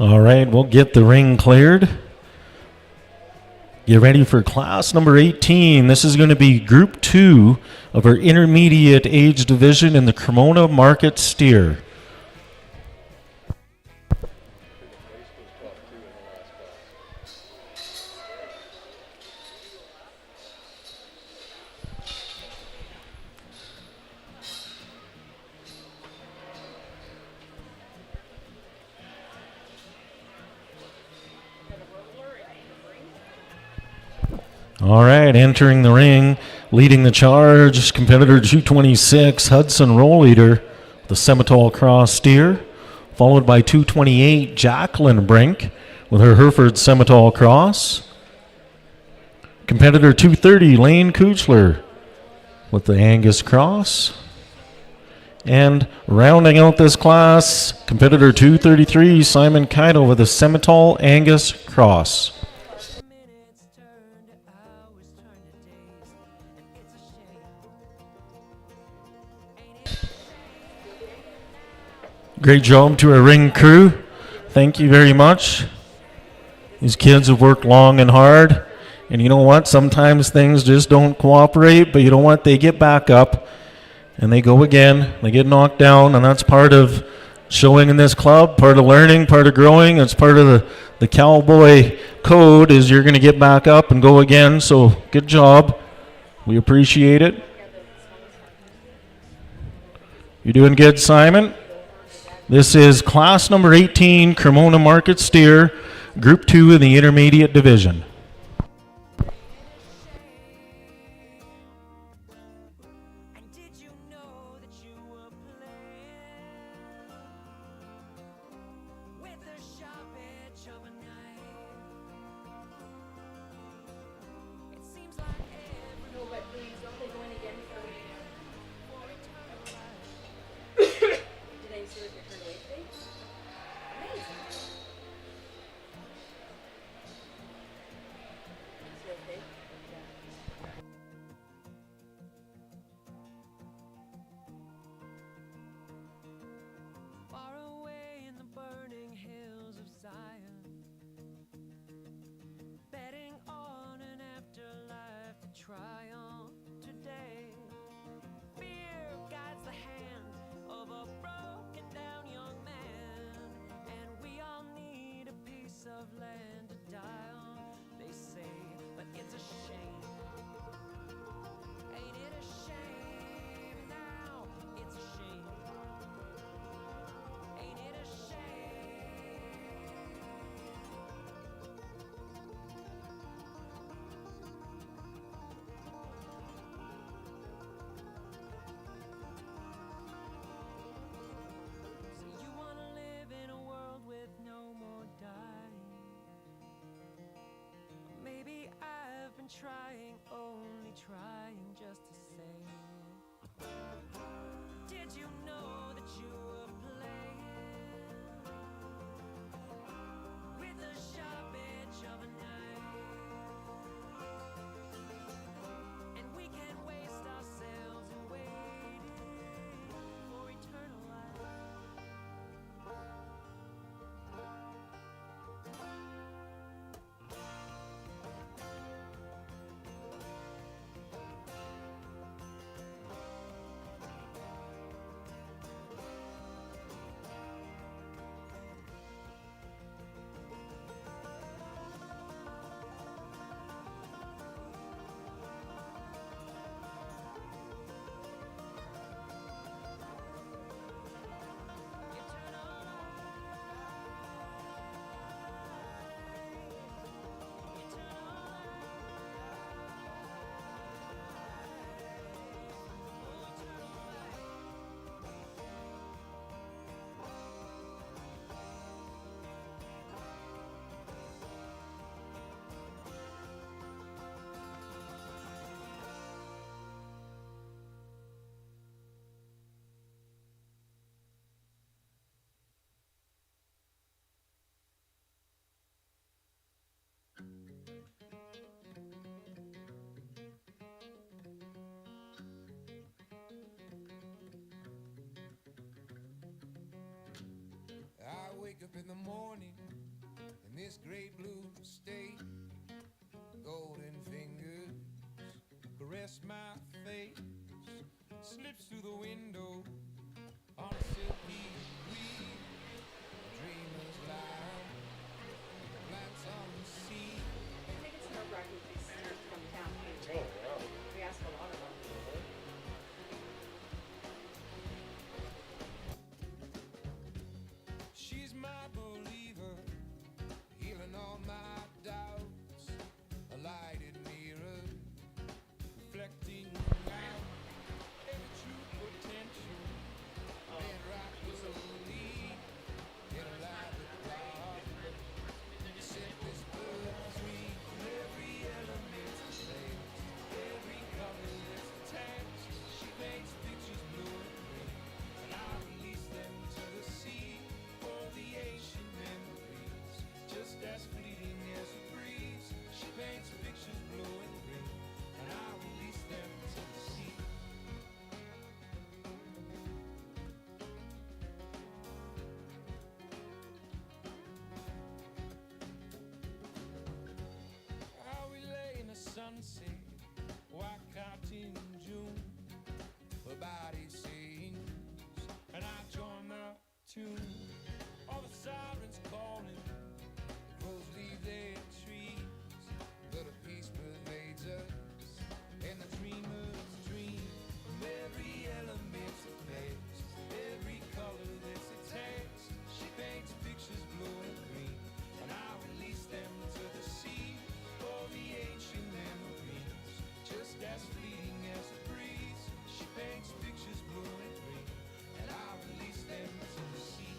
All right, we'll get the ring cleared. Get ready for class number 18. This is going to be Group 2 of our intermediate age division in the Cremona Market Steer. All right, entering the ring, leading the charge, competitor 226, Hudson Roll Leader, the Semitol Cross Steer, followed by 228, Jacqueline Brink with her Hereford Semitol Cross. Competitor 230, Lane Kuchler with the Angus Cross. And rounding out this class, competitor 233, Simon Kaido with the Semitol Angus Cross. Great job to our ring crew. Thank you very much. These kids have worked long and hard. And you know what? Sometimes things just don't cooperate, but you know what? They get back up and they go again. They get knocked down, and that's part of showing in this club, part of learning, part of growing. It's part of the cowboy code is you're going to get back up and go again. So good job. We appreciate it. You're doing good, Simon. This is class number 18, Cremona Market Steer, Group 2 in the Intermediate Division. Of land to die on. sharp edge of a knife, and we can't waste ourselves in waiting for eternal life. I wake up in the morning in this great blue state. Golden fingers caress my face. Slips through the window on a silky weed. Dreamers lie, plants on the sea. I think it's nerve-wracking with these stairs from town. Oh, wow. We ask a lot of them. She's my believer, healing all my doubts. A lighted mirror, reflecting out every true potential. And right slowly, in a light with God. Set this bird free from every element of place. Every color that's attached, she paints pictures blue and green. And I release them to the sea. For the ancient memories, just as fleeting as a breeze, she paints pictures blue and green, and I release them to the sea. How we lay in the sunset, white caught in June, her body sings, and I join the tune. All the sirens calling, the crows leave their trees, but a peace pervades us, and the dreamers dream from every element of past, every color that's attached. She paints pictures blue and green, and I release them to the sea. For the ancient memories, just as fleeting as a breeze, she paints pictures blue and green, and I release them to the sea.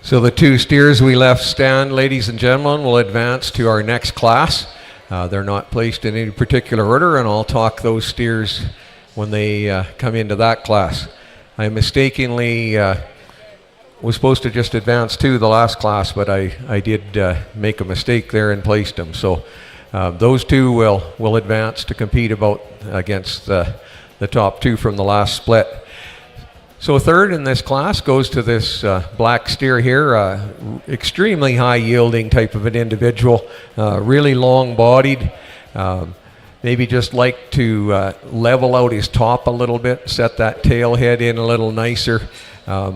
So the two steers we left stand, ladies and gentlemen, will advance to our next class. They're not placed in any particular order, and I'll talk those steers when they come into that class. I mistakenly was supposed to just advance to the last class, but I did make a mistake there and placed them. So those two will advance to compete against the top two from the last split. So third in this class goes to this black steer here, extremely high yielding type of an individual, really long bodied, maybe just like to level out his top a little bit, set that tail head in a little nicer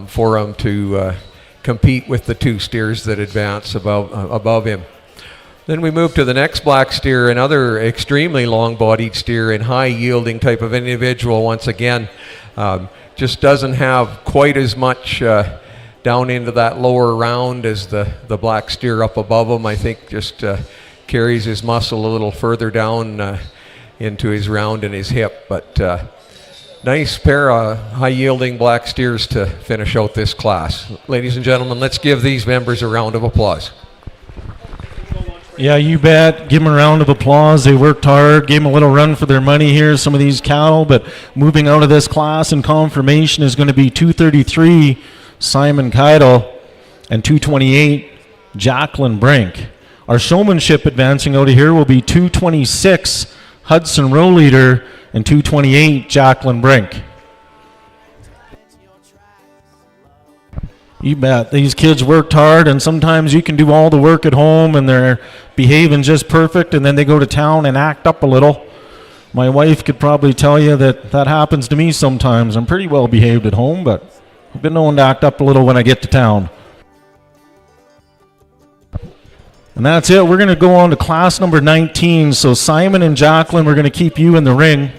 for him to compete with the two steers that advance above him. Then we move to the next black steer, another extremely long-bodied steer and high-yielding type of individual once again. Just doesn't have quite as much down into that lower round as the black steer up above him. I think just carries his muscle a little further down into his round and his hip. But nice pair of high-yielding black steers to finish out this class. Ladies and gentlemen, let's give these members a round of applause. Yeah, you bet. Give them a round of applause. They worked hard, gave them a little run for their money here, some of these cattle. But moving out of this class in confirmation is going to be 233, Simon Keidel, and 228, Jacqueline Brink. Our showmanship advancing out of here will be 226, Hudson Row Leader, and 228, Jacqueline Brink. You bet. These kids worked hard, and sometimes you can do all the work at home and they're behaving just perfect, and then they go to town and act up a little. My wife could probably tell you that that happens to me sometimes. I'm pretty well behaved at home, but I've been known to act up a little when I get to town. And that's it. We're going to go on to class number 19. So Simon and Jacqueline, we're going to keep you in the ring.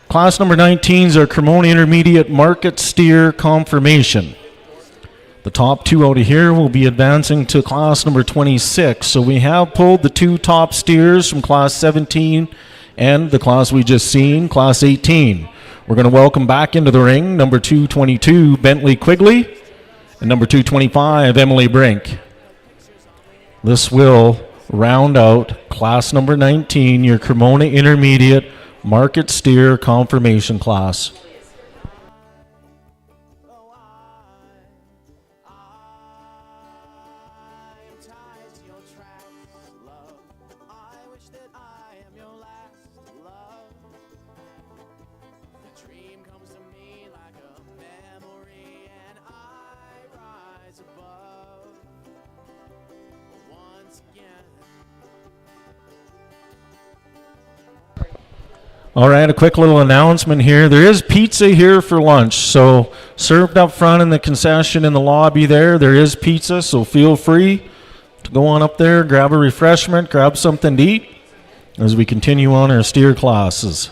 Class number 19 is our Cremona Intermediate Market Steer Confirmation. The top two out of here will be advancing to class number 26. So we have pulled the two top steers from class 17 and the class we just seen, class 18. We're going to welcome back into the ring number 222, Bentley Quigley, and number 225, Emily Brink. This will round out class number 19, your Cremona Intermediate Market Steer Confirmation class. All right, a quick little announcement here. There is pizza here for lunch, so served up front in the concession in the lobby there. There is pizza, so feel free to go on up there, grab a refreshment, grab something to eat as we continue on our steer classes.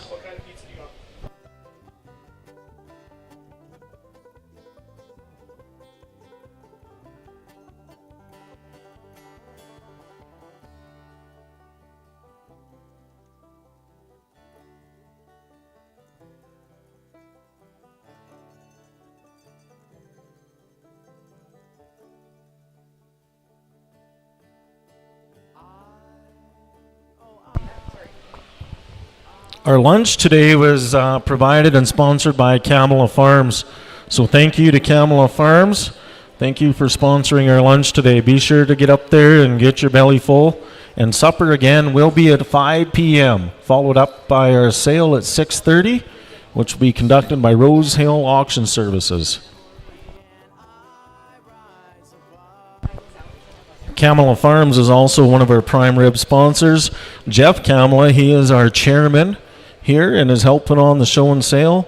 Our lunch today was provided and sponsored by Kamala Farms. So thank you to Kamala Farms. Thank you for sponsoring our lunch today. Be sure to get up there and get your belly full. And supper again will be at 5 p.m., followed up by our sale at 6:30, which will be conducted by Rose Hill Auction Services. Kamala Farms is also one of our prime rib sponsors. Jeff Kamala, he is our chairman here and is helping on the show and sale,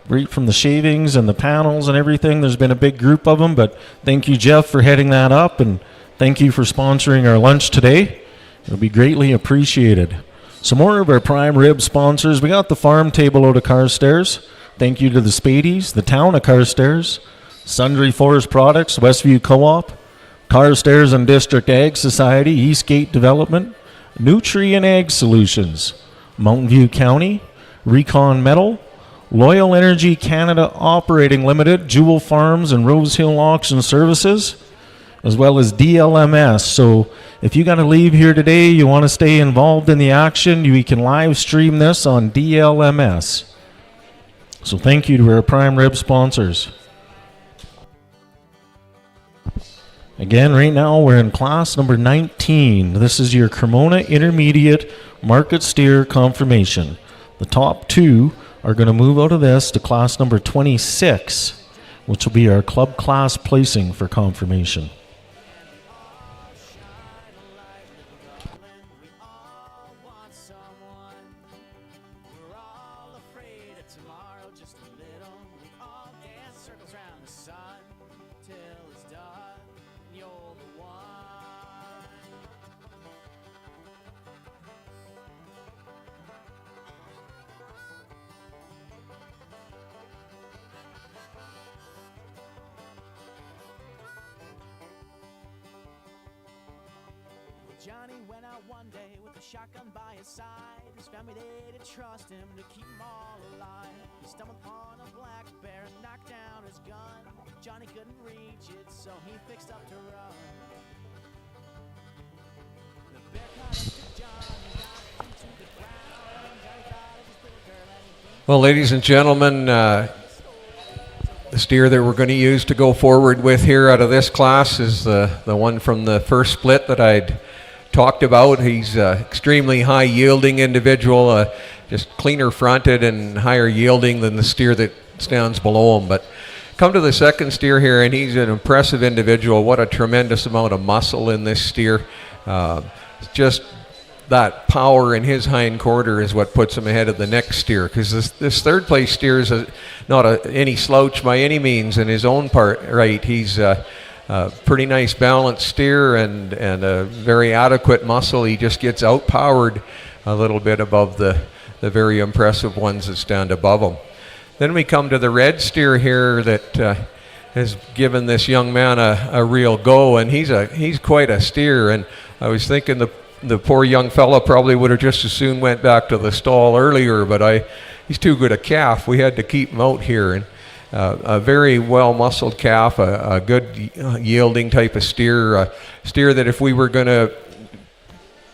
right from the shavings and the panels and everything. There's been a big group of them, but thank you, Jeff, for heading that up, and thank you for sponsoring our lunch today. It'll be greatly appreciated. Some more of our prime rib sponsors. We got the farm table out of Carstairs. Thank you to the Spadies, the town of Carstairs, Sundry Forest Products, Westview Co-op, Carstairs and District Ag Society, Eastgate Development, Nutrient Ag Solutions, Mountain View County, Recon Metal, Loyal Energy Canada Operating Limited, Jewel Farms and Rose Hill Auction Services, as well as DLMS. So if you got to leave here today, you want to stay involved in the action, you can live stream this on DLMS. So thank you to our prime rib sponsors. Again, right now we're in class number 19. This is your Cremona Intermediate Market Steer Confirmation. The top two are going to move out of this to class number 26, which will be our club class placing for confirmation. Johnny went out one day with a shotgun by his side. His family, they didn't trust him to keep him all alive. He stumbled upon a black bear and knocked down his gun. Johnny couldn't reach it, so he fixed up to run. Well, ladies and gentlemen, the steer that we're going to use to go forward with here out of this class is the one from the first split that I'd talked about. He's an extremely high yielding individual, just cleaner fronted and higher yielding than the steer that stands below him. But come to the second steer here, and he's an impressive individual. What a tremendous amount of muscle in this steer. Just that power in his hind quarter is what puts him ahead of the next steer, because this third place steer is not any slouch by any means in his own part. Right, he's a pretty nice balanced steer and a very adequate muscle. He just gets outpowered a little bit above the very impressive ones that stand above him. Then we come to the red steer here that has given this young man a real go, and he's quite a steer. And I was thinking the poor young fella probably would have just as soon went back to the stall earlier, but he's too good a calf. We had to keep him out here. And a very well-muscled calf, a good yielding type of steer, a steer that if we were going to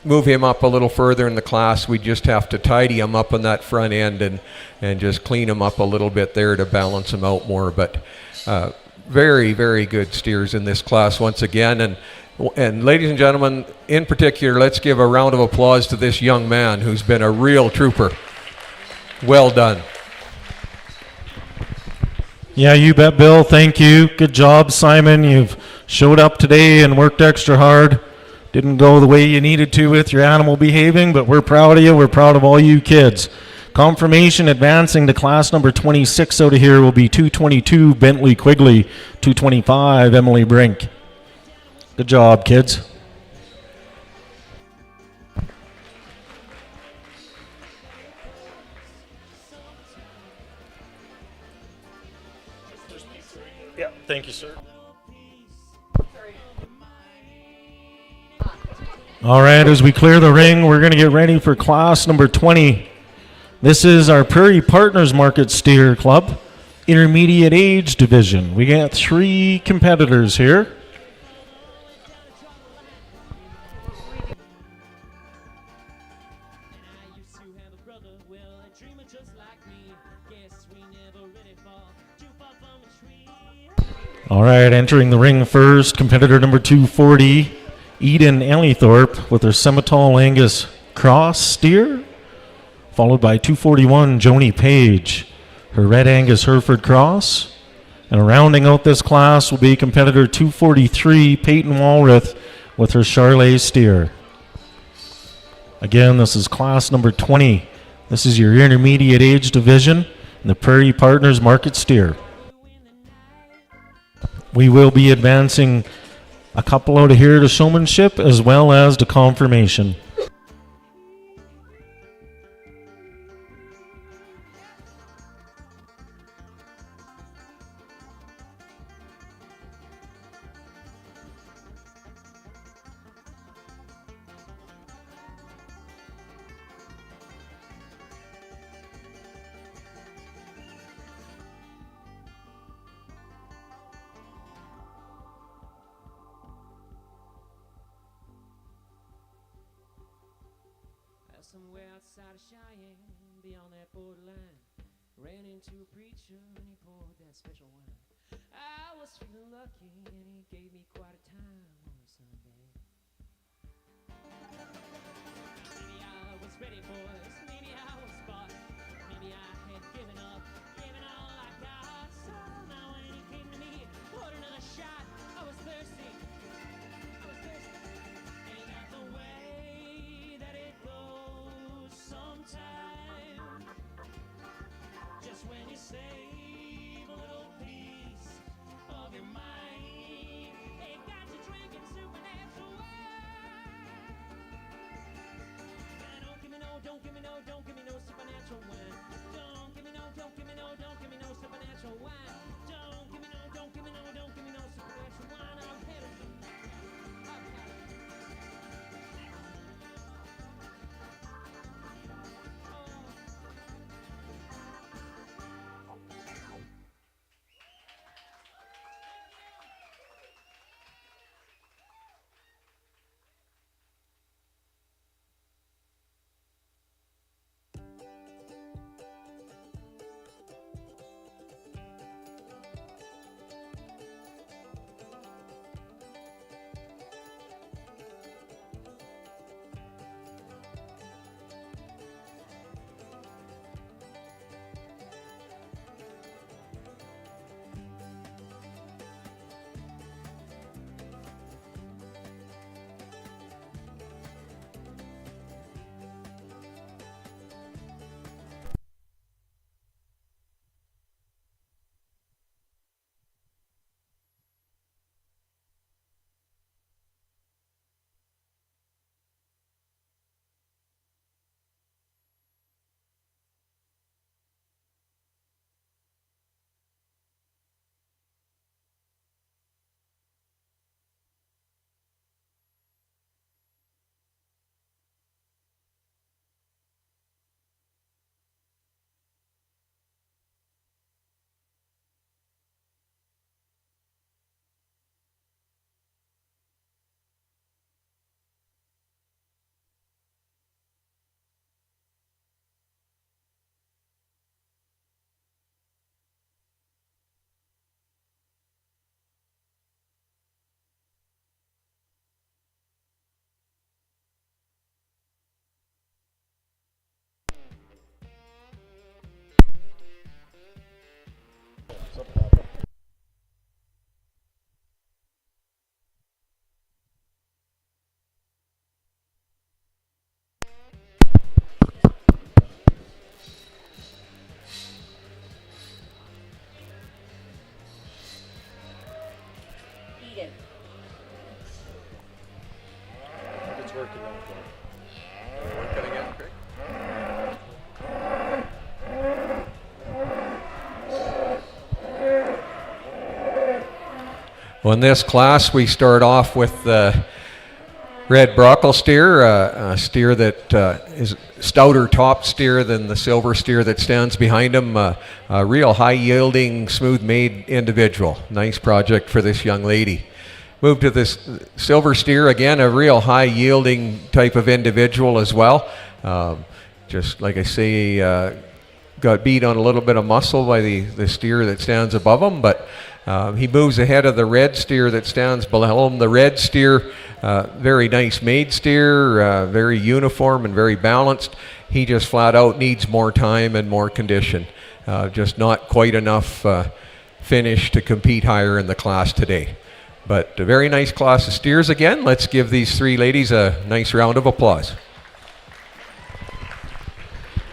move him up a little further in the class, we'd just have to tidy him up on that front end and just clean him up a little bit there to balance him out more. But very, very good steers in this class once again. And ladies and gentlemen, in particular, let's give a round of applause to this young man who's been a real trooper. Well done. Yeah, you bet, Bill. Thank you. Good job, Simon. You've showed up today and worked extra hard. Didn't go the way you needed to with your animal behaving, but we're proud of you. We're proud of all you kids. Confirmation advancing to class number 26 out of here will be 222 Bentley Quigley, 225 Emily Brink. Good job, kids. Yeah, thank you, sir. All right, as we clear the ring, we're going to get ready for class number 20. This is our Prairie Partners Market Steer Club, intermediate age division. We got 3 competitors here. All right, entering the ring first, competitor number 240, Eden Ellithorpe with her Semitol Angus Cross steer, followed by 241, Joni Page, her Red Angus Hereford Cross. And rounding out this class will be competitor 243, Peyton Walrath with her Charlet steer. Again, this is class number 20. This is your intermediate age division in the Prairie Partners Market Steer. We will be advancing a couple out of here to showmanship as well as to confirmation. Somewhere outside of Cheyenne, beyond that borderline, ran into a preacher and he poured that special wine. I was feeling lucky and he gave me quite a time on a Sunday. Maybe I was ready, boys, maybe I was bought, maybe I had given up, given all I got. So now when he came to me, poured another shot, I was thirsty, ain't that the way that it goes sometime? Just when you save a little piece of your mind, it got you drinking supernatural wine. Don't give me no, don't give me no, don't give me no supernatural wine. Don't give me no, don't give me no, don't give me no supernatural wine. Don't give me no, don't give me no, don't give me no supernatural wine. I've had it. I've had it. Well, in this class, we start off with the red brockle steer, a steer that is stouter top steer than the silver steer that stands behind him. A real high-yielding, smooth-made individual. Nice project for this young lady. Move to this silver steer, again, a real high-yielding type of individual as well. Just like I say, got beat on a little bit of muscle by the steer that stands above him, but he moves ahead of the red steer that stands below him. The red steer, very nice made steer, very uniform and very balanced. He just flat out needs more time and more condition. Just not quite enough finish to compete higher in the class today. But a very nice class of steers again. Let's give these three ladies a nice round of applause.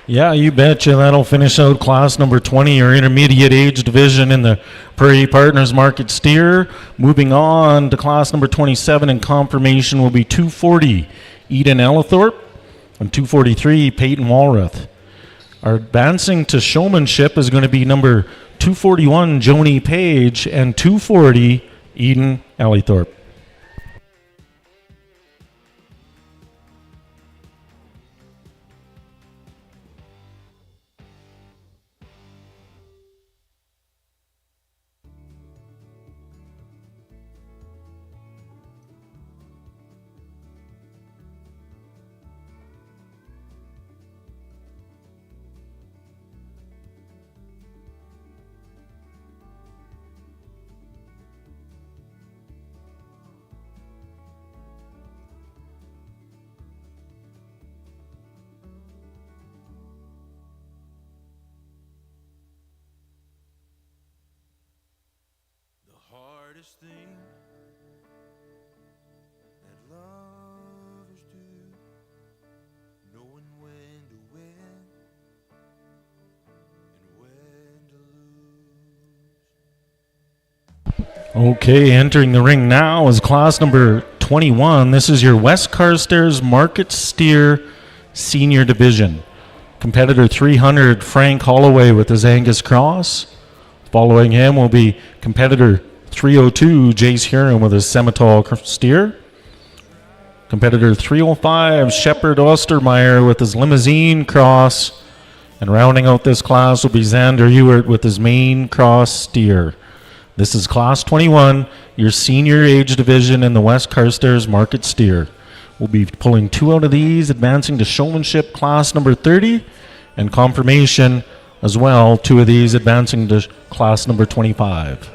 Yeah, you betcha. That'll finish out class number 20, your intermediate age division in the Prairie Partners Market Steer. Moving on to class number 27, and confirmation will be 240, Eden Ellithorpe, and 243, Peyton Walrath. Our advancing to showmanship is going to be number 241, Joni Page, and 240, Eden Ellithorpe. Hardest thing that lovers do, knowing when to win and when to lose. Okay, entering the ring now is class number 21. This is your West Carstairs Market Steer Senior Division. Competitor 300, Frank Holloway with his Angus Cross. Following him will be competitor 302, Jace Huron with his Semitol Steer. Competitor 305, Shepard Ostermeyer with his Limousine Cross. And rounding out this class will be Xander Ewert with his Main Cross Steer. This is class 21, your senior age division in the West Carstairs Market Steer. We'll be pulling two out of these, advancing to showmanship class number 30, and confirmation as well, two of these advancing to class number 25.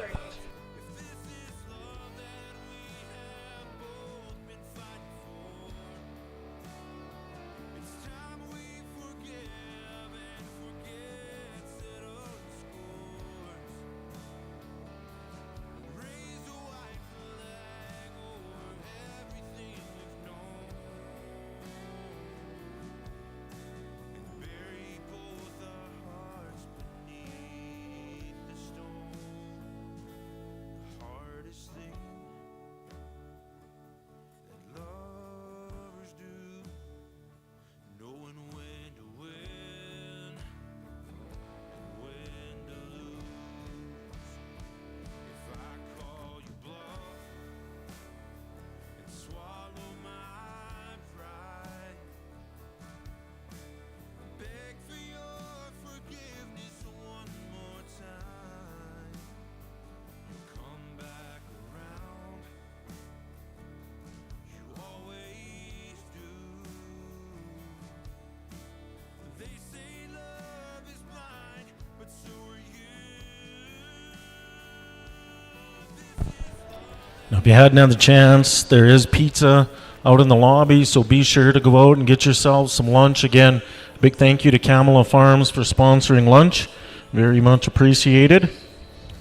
Now, if you hadn't had the chance, there is pizza out in the lobby, so be sure to go out and get yourselves some lunch. Again, big thank you to Kamala Farms for sponsoring lunch. Very much appreciated.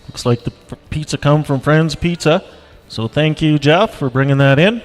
Looks like the pizza come from Friends Pizza, so thank you, Jeff, for bringing that in.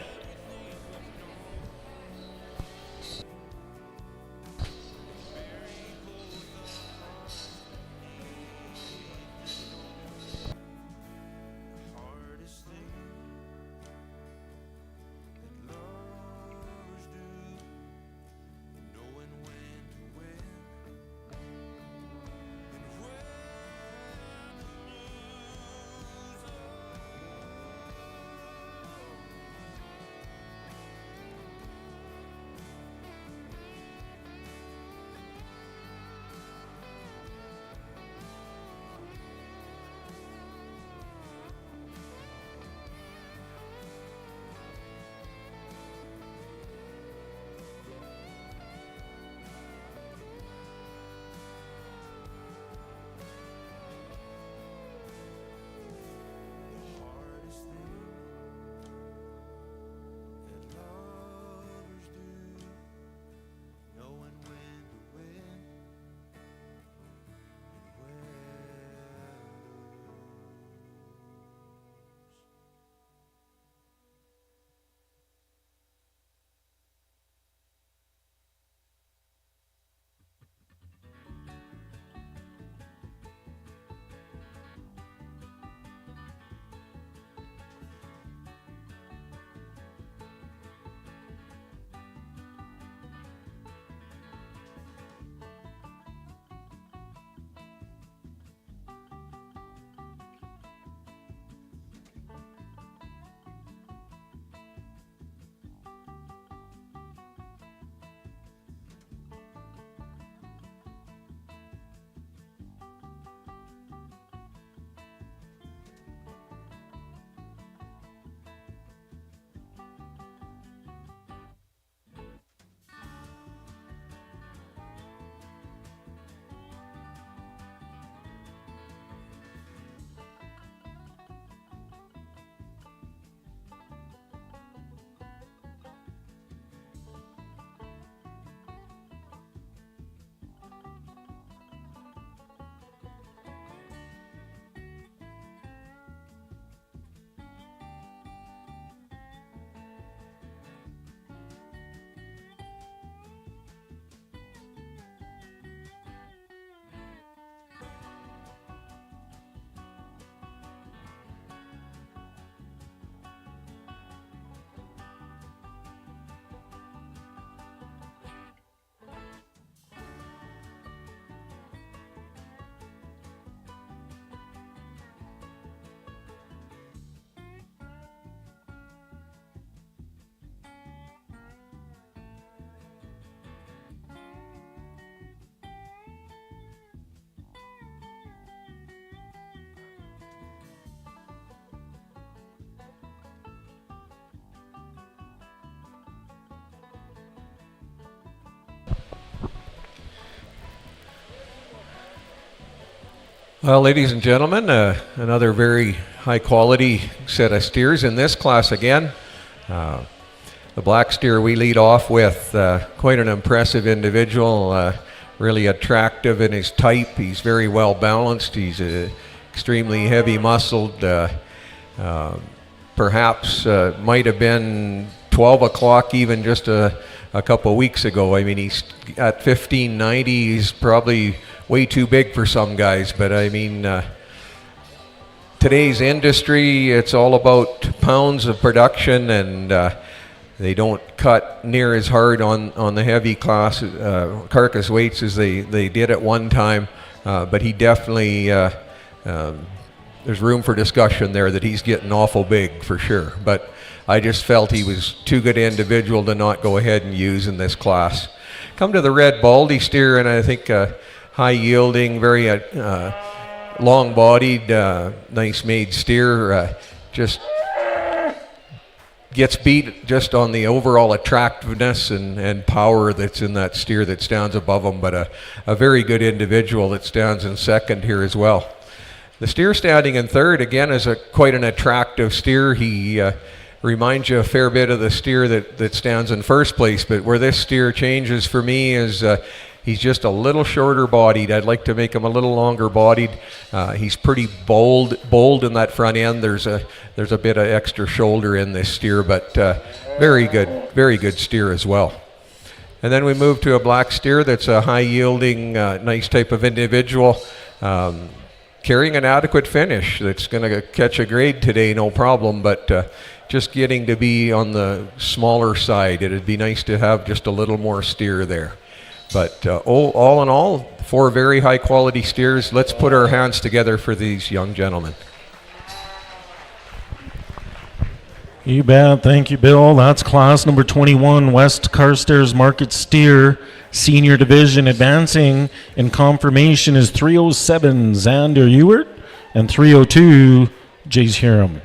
Well, ladies and gentlemen, another very high quality set of steers in this class again. The black steer we lead off with, quite an impressive individual, really attractive in his type. He's very well balanced. He's extremely heavy muscled. Perhaps might have been 12 o'clock even just a couple of weeks ago. I mean, he's at 1590. He's probably way too big for some guys, but I mean, today's industry, it's all about pounds of production, and they don't cut near as hard on the heavy class carcass weights as they did at one time, but he definitely there's room for discussion there that he's getting awful big for sure. But I just felt he was too good an individual to not go ahead and use in this class. Come to the red baldy steer, and I think high yielding, very long bodied, nice made steer. Just gets beat just on the overall attractiveness and power that's in that steer that stands above him, but a very good individual that stands in second here as well. The steer standing in third, again, is quite an attractive steer. He reminds you a fair bit of the steer that stands in first place, but where this steer changes for me is he's just a little shorter bodied. I'd like to make him a little longer bodied. He's pretty bold in that front end. There's a bit of extra shoulder in this steer, but very good steer as well. And then we move to a black steer that's a high yielding, nice type of individual. Carrying an adequate finish that's going to catch a grade today, no problem, but just getting to be on the smaller side. It'd be nice to have just a little more steer there. But all in all, 4 very high quality steers. Let's put our hands together for these young gentlemen. You bet. Thank you, Bill. That's class number 21, West Carstairs Market Steer Senior Division. Advancing in confirmation is 307 Xander Ewert and 302 Jace Hiram.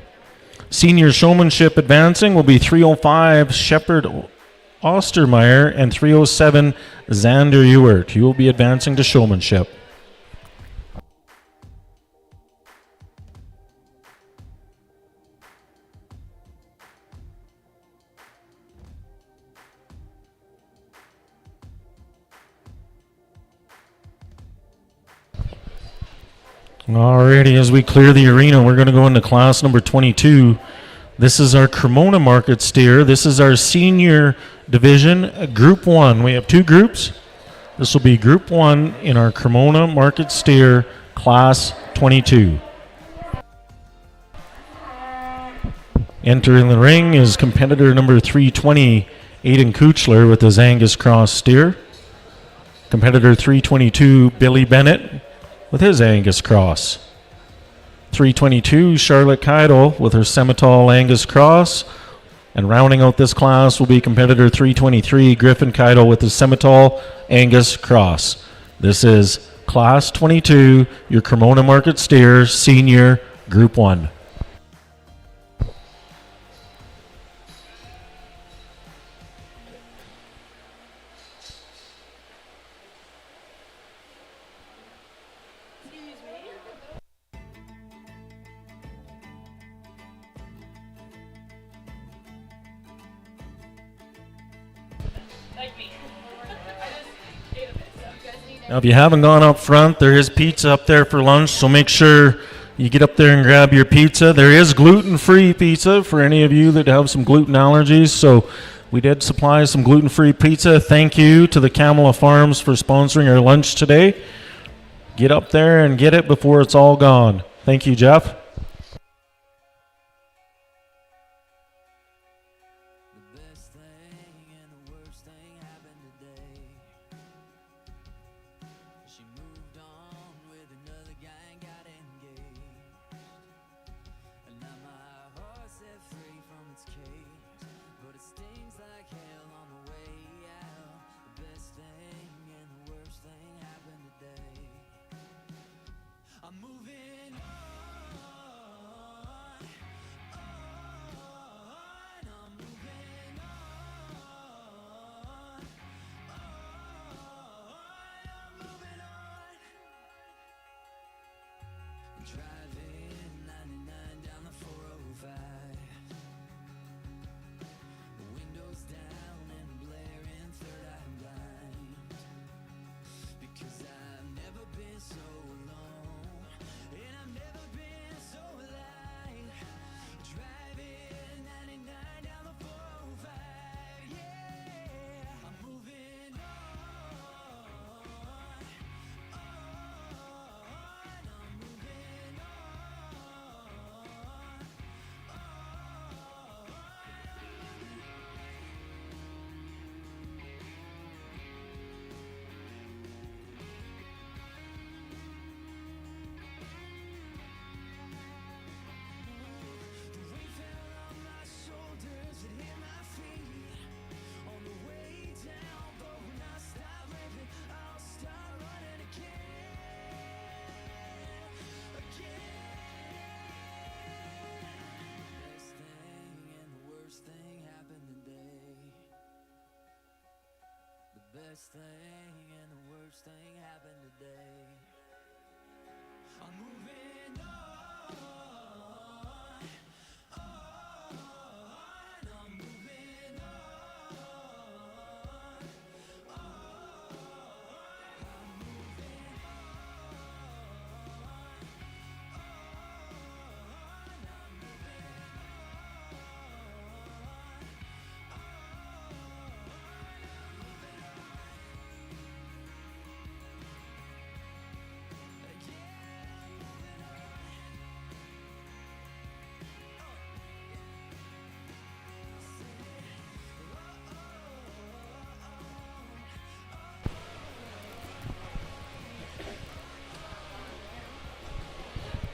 Senior Showmanship advancing will be 305 Shepard Ostermeyer and 307 Xander Ewert. He will be advancing to Showmanship. Alrighty, as we clear the arena, we're going to go into class number 22. This is our Cremona Market Steer. This is our senior division, Group 1. We have 2 groups. This will be Group 1 in our Cremona Market Steer, Class 22. Entering the ring is competitor number 320, Aidan Kuchler with his Angus Cross steer. Competitor 322, Billy Bennett with his Angus Cross. 322, Charlotte Keidel with her Semitol Angus Cross. And rounding out this class will be competitor 323, Griffin Keidel with his Semitol Angus Cross. This is Class 22, your Cremona Market Steer, Senior, Group 1. Now, if you haven't gone up front, there is pizza up there for lunch, so make sure you get up there and grab your pizza. There is gluten-free pizza for any of you that have some gluten allergies, so we did supply some gluten-free pizza. Thank you to the Kamala Farms for sponsoring our lunch today. Get up there and get it before it's all gone. Thank you, Jeff. best thing and the worst thing happened today. I'm moving on, I'm moving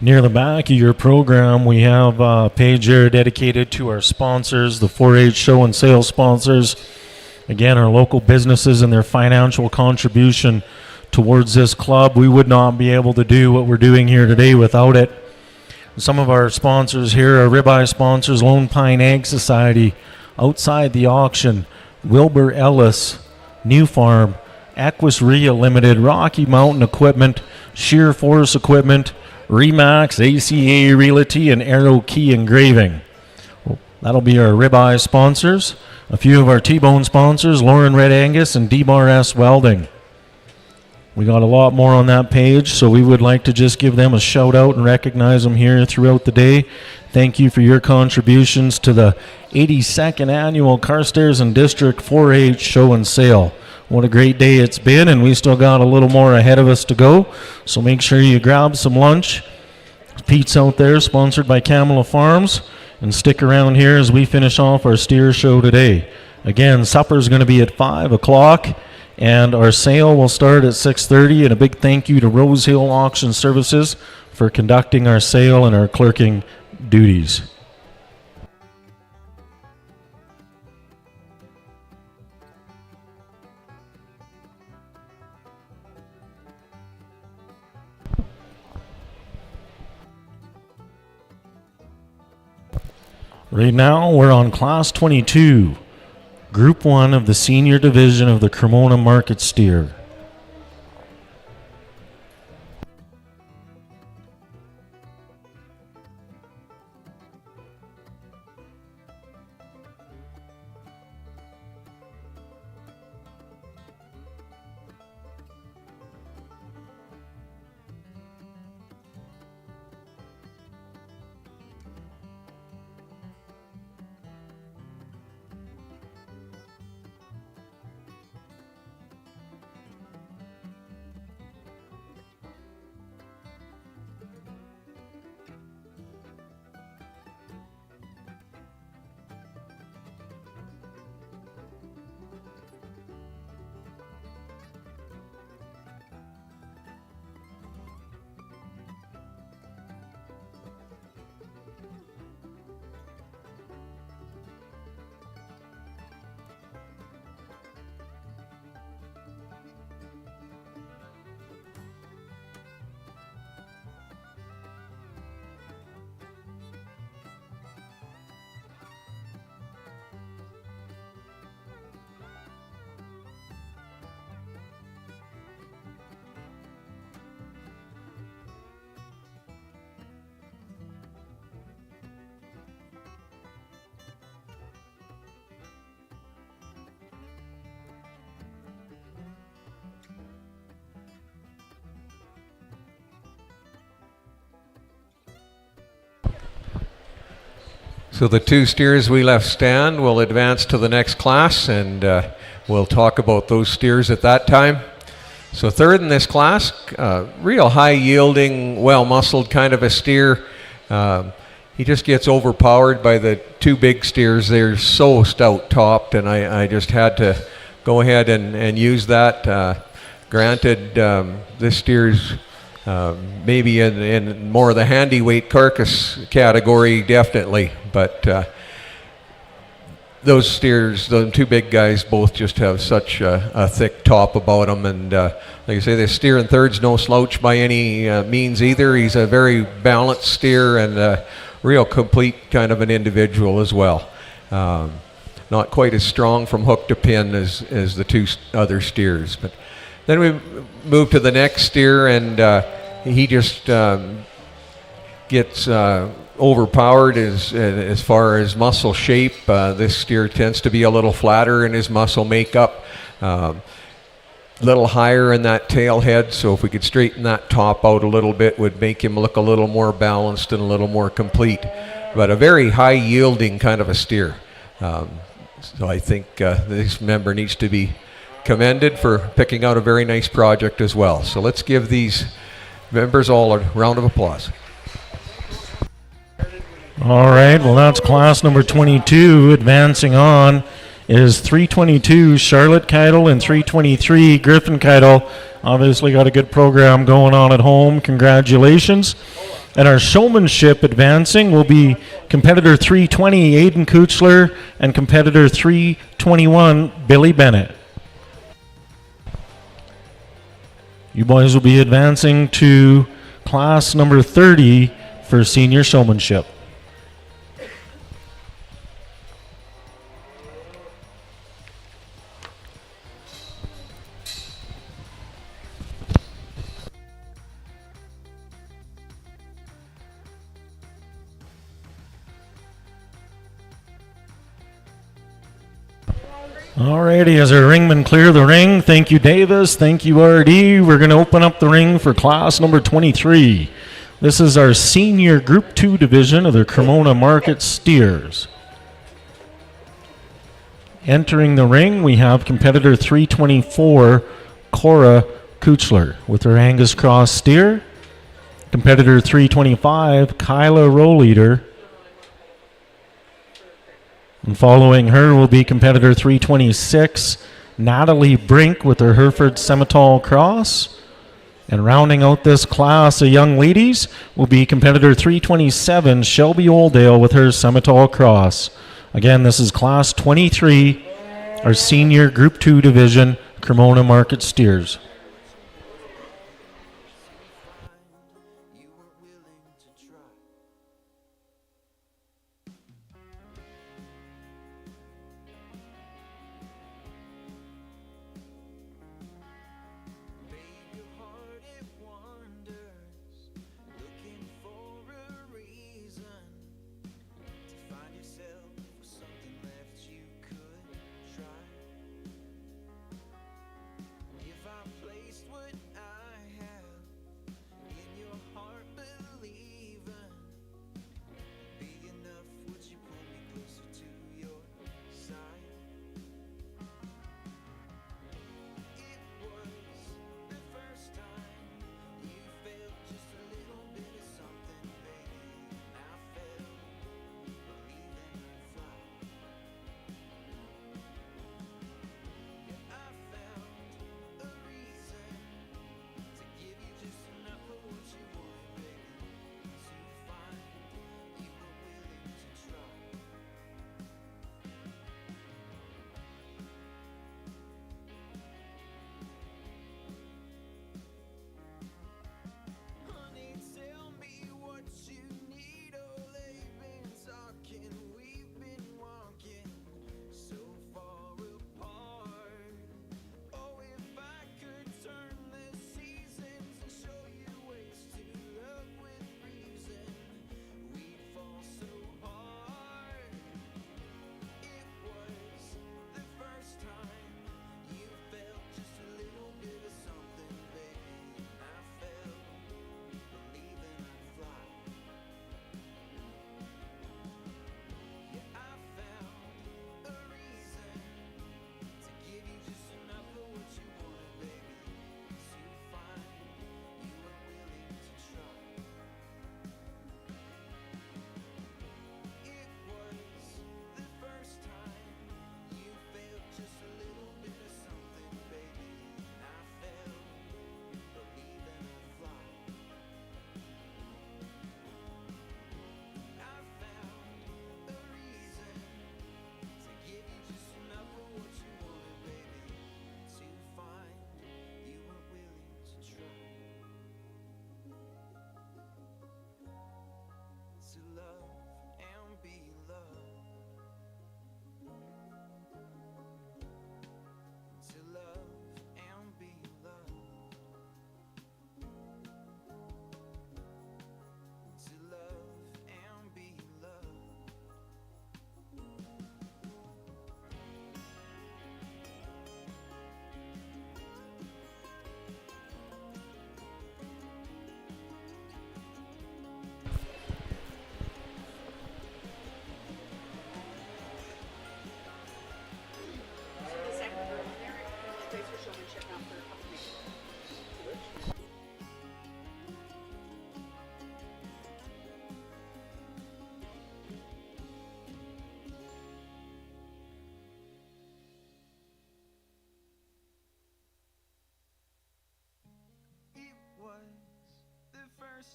Near the back of your program, we have a page here dedicated to our sponsors, the 4-H show and sale sponsors. Again, our local businesses and their financial contribution towards this club. We would not be able to do what we're doing here today without it. Some of our sponsors here are ribeye sponsors, Lone Pine Ag Society, Outside the Auction, Wilbur Ellis, New Farm, Equus Ria Limited, Rocky Mountain Equipment, Sheer Force Equipment, Remax, ACA Realty, and Arrow Key Engraving. Well, that'll be our ribeye sponsors. A few of our T-bone sponsors, Lauren Red Angus and D-Bar S Welding. We got a lot more on that page, so we would like to just give them a shout out and recognize them here throughout the day. Thank you for your contributions to the 82nd annual Carstairs and District 4-H show and sale. What a great day it's been, and we still got a little more ahead of us to go. So make sure you grab some lunch. Pete's out there, sponsored by Kamala Farms. And stick around here as we finish off our steer show today. Again, supper's going to be at 5 o'clock, and our sale will start at 6:30. And a big thank you to Rose Hill Auction Services for conducting our sale and our clerking duties. Right now, we're on Class 22, Group 1 of the Senior Division of the Cremona Market Steer. So the two steers we left stand will advance to the next class, and we'll talk about those steers at that time. So third in this class, real high-yielding, well-muscled kind of a steer. He just gets overpowered by the two big steers. They're so stout-topped, and I just had to go ahead and use that. Granted, this steer's maybe in more of the handy weight carcass category, definitely, but those steers, the two big guys, both just have such a thick top about them, and like I say, this steer in third's no slouch by any means either. He's a very balanced steer and a real complete kind of an individual as well. not quite as strong from hook to pin as the two other steers. But then we move to the next steer, and he just gets overpowered as far as muscle shape. This steer tends to be a little flatter in his muscle makeup, little higher in that tail head, so if we could straighten that top out a little bit, would make him look a little more balanced and a little more complete. But a very high yielding kind of a steer. So I think this member needs to be commended for picking out a very nice project as well. So let's give these members all a round of applause. All right, well, that's class number 22. Advancing on is 322 Charlotte Keidel and 323 Griffin Keidel. Obviously got a good program going on at home. Congratulations. And our showmanship advancing will be competitor 320 Aiden Kuchler and competitor 321 Billy Bennett. You boys will be advancing to class number 30 for senior showmanship. Alrighty, as our ringmen clear the ring, thank you Davis, thank you RD. We're going to open up the ring for class number 23. This is our senior Group 2 division of the Cremona Market Steers. Entering the ring, we have competitor 324 Cora Kuchler with her Angus Cross steer. Competitor 325 Kyla Rollleader. And following her will be competitor 326, Natalie Brink with her Hereford Semitol Cross. And rounding out this class of young ladies will be competitor 327, Shelby Oldale with her Semitol Cross. Again, this is class 23, our senior Group 2 division, Cremona Market Steers. If I play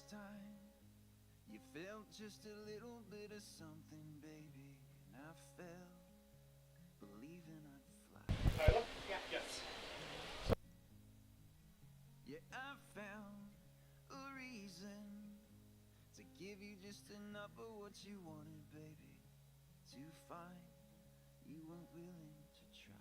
first time you felt just a little bit of something, baby, and I fell, believing I'd fly. Yes. Yeah, I found a reason to give you just enough of what you wanted, baby, to find you weren't willing to try.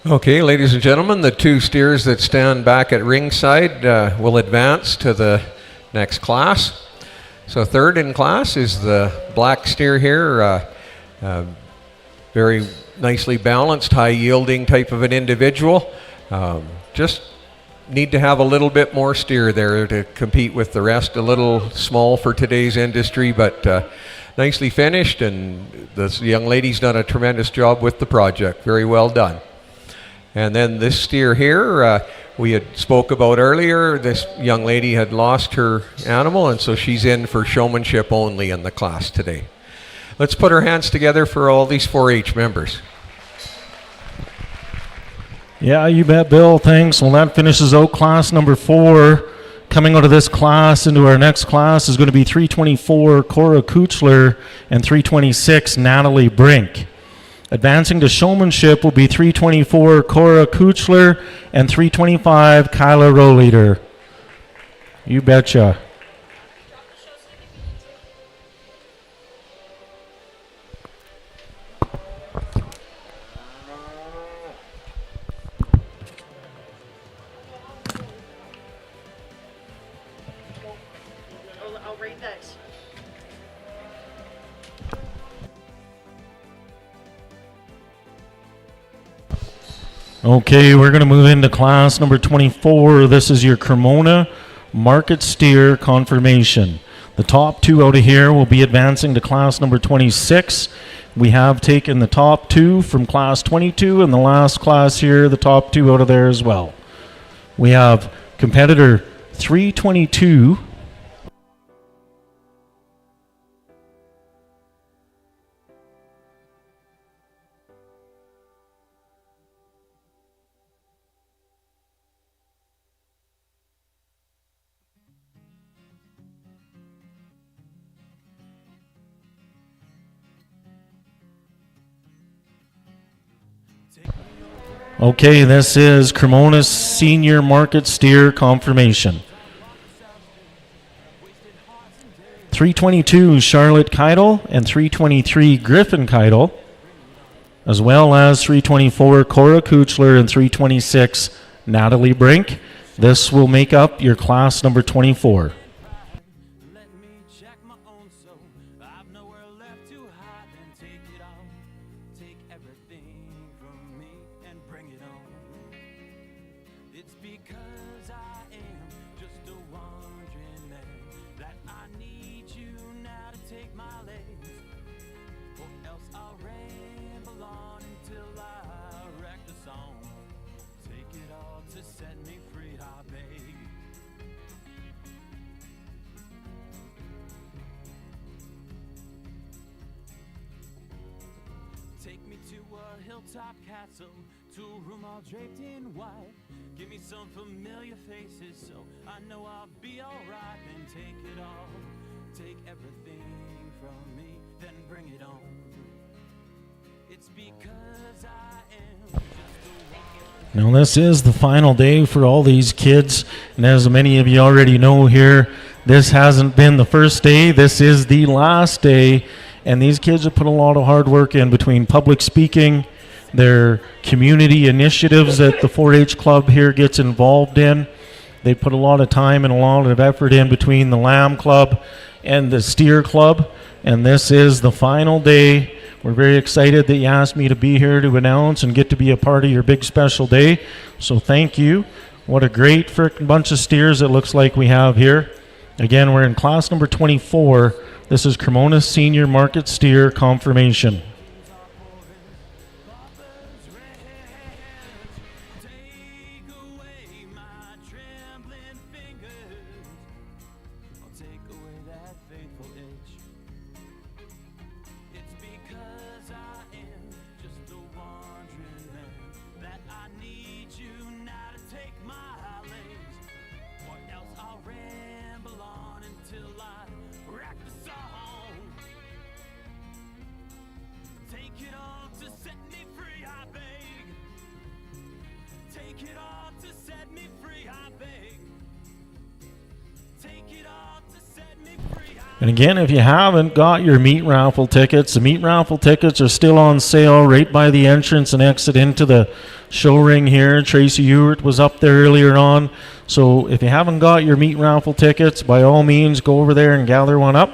Okay, ladies and gentlemen, the two steers that stand back at ringside will advance to the next class. So third in class is the black steer here, very nicely balanced, high-yielding type of an individual. Just need to have a little bit more steer there to compete with the rest. A little small for today's industry, but nicely finished, and this young lady's done a tremendous job with the project. Very well done. And then this steer here, we had spoke about earlier. This young lady had lost her animal, and so she's in for showmanship only in the class today. Let's put our hands together for all these 4-H members. Yeah, you bet, Bill. Thanks. Well, that finishes out class number 4. Coming out of this class into our next class is going to be 324 Cora Kuchler and 326 Natalie Brink. Advancing to showmanship will be 324 Cora Kuchler and 325 Kyla Roleader. You betcha. I'll read that. Okay, we're going to move into class number 24. This is your Cremona Market Steer Confirmation. The top 2 out of here will be advancing to class number 26. We have taken the top 2 from class 22, and the last class here, the top 2 out of there as well. We have competitor 322. Okay, this is Cremona's Senior Market Steer Confirmation. 322 Charlotte Keidel and 323 Griffin Keidel, as well as 324 Cora Kuchler and 326 Natalie Brink. This will make up your class number 24. Let me check my own soul. I've nowhere left to hide. Then take it all. Take everything from me and bring it on. It's because I am just a wandering man that I need you now to take my legs, or else I'll ramble on until I wreck the song. Take it all to set me free, I beg. Take me to a hilltop castle, to a room all draped in white. Give me some familiar faces so I know I'll be alright. Then take it all, take everything from me, then bring it on. It's because I am just a Now this is the final day for all these kids, and as many of you already know here, this hasn't been the first day, this is the last day, and these kids have put a lot of hard work in between public speaking, their community initiatives that the 4-H club here gets involved in. They put a lot of time and a lot of effort in between the Lamb Club and the Steer Club, and this is the final day. We're very excited that you asked me to be here to announce and get to be a part of your big special day. So thank you. What a great frickin' bunch of steers it looks like we have here. Again, we're in class number 24. This is Cremona's Senior Market Steer Confirmation. take away my trembling fingers. I'll take away that faithful itch. It's because I am just a wandering man that I need you now to take my legs, or else I'll ramble on until I wreck the song. Take it all to set me free, I beg. Take it all to set me free, I beg. Take it all to set me free, I And again, if you haven't got your meat raffle tickets, the meat raffle tickets are still on sale right by the entrance and exit into the show ring here. Tracy Ewert was up there earlier on. So if you haven't got your meat raffle tickets, by all means, go over there and gather one up.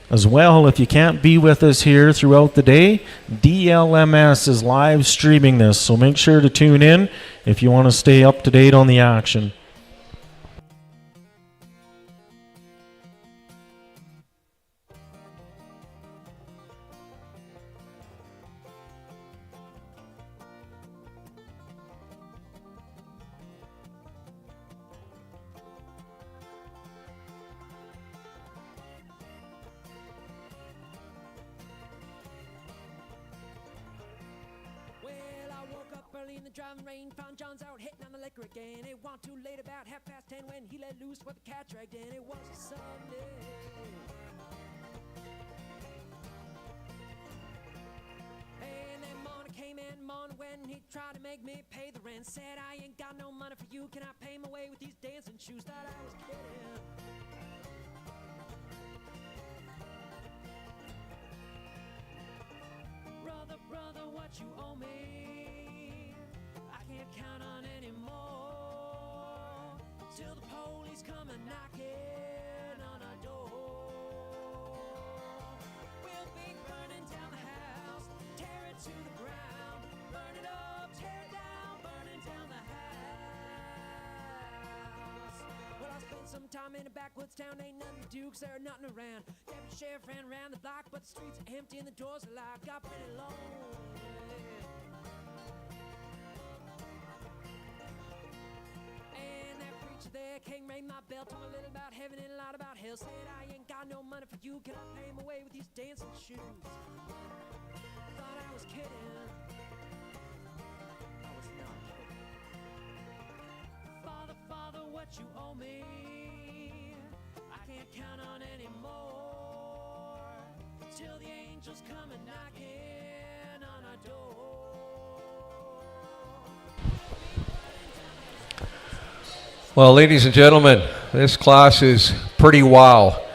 As well, if you can't be with us here throughout the day, DLMS is live streaming this. So make sure to tune in if you want to stay up to date on the action. Well, I woke up early in the driving rain, found John's out hitting on the liquor again. It wasn't too late, about 10:30 when he let loose with the cat dragged in. It was a Sunday. And then morning came in, morning when he tried to make me pay the rent. Said, I ain't got no money for you, can I pay my way with these dancing shoes? Thought I was kidding. Brother, brother, what you owe me, I can't count on anymore, till the police come and knocking on our door. We'll be burning down the house, tear it to the ground, burn it up, tear it down, burning down the house. Well, I spent some time in a backwoods town, ain't nothing to do 'cause there ain't nothing around. Deputy sheriff ran around the block, but the streets are empty and the doors are locked. Got pretty lonely. And that preacher there came ring my bell, told me a little about heaven and a lot about hell. Said, I ain't got no money for you, can I pay my way with these dancing shoes? Thought I was kidding. I was not kidding. Father, Father, what you owe me, I can't count on anymore, till the angels come and knocking on our door. Well, ladies and gentlemen, this class is pretty wow.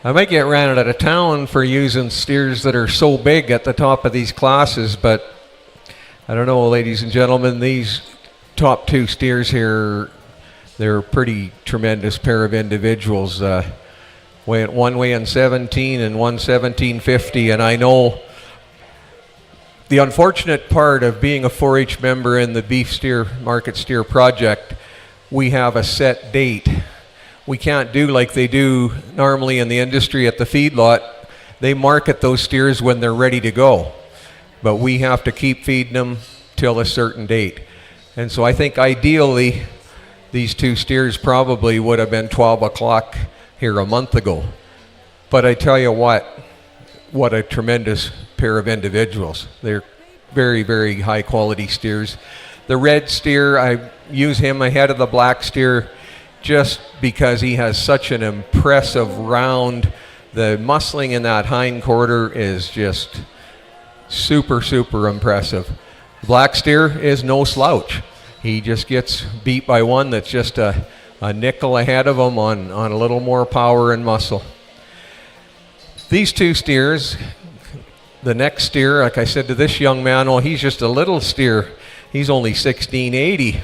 I might get ran out of town for using steers that are so big at the top of these classes, but I don't know, ladies and gentlemen, these top two steers here, they're a pretty tremendous pair of individuals. One weighing 17 and one 1750, and I know the unfortunate part of being a 4-H member in the beef steer market steer project, we have a set date. We can't do like they do normally in the industry at the feedlot. They market those steers when they're ready to go, but we have to keep feeding them till a certain date. And so I think ideally these two steers probably would have been 12 o'clock here a month ago. But I tell you what a tremendous pair of individuals. They're very, very high quality steers. The red steer, I use him ahead of the black steer just because he has such an impressive round. The muscling in that hind quarter is just super, super impressive. Black steer is no slouch. He just gets beat by one that's just a nickel ahead of him on a little more power and muscle. These two steers, the next steer, like I said to this young man, oh, he's just a little steer. He's only 1680.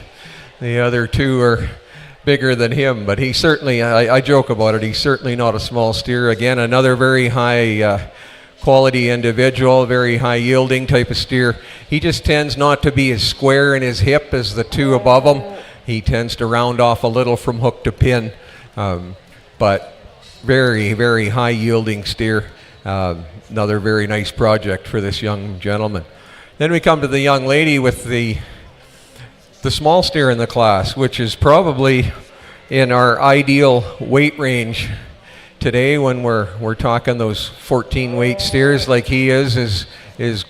The other two are bigger than him, but he certainly, I joke about it, he's certainly not a small steer. Again, another very high quality individual, very high yielding type of steer. He just tends not to be as square in his hip as the two above him. He tends to round off a little from hook to pin, but very, very high yielding steer. Another very nice project for this young gentleman. Then we come to the young lady with the small steer in the class, which is probably in our ideal weight range today when we're talking those 14 weight steers like he is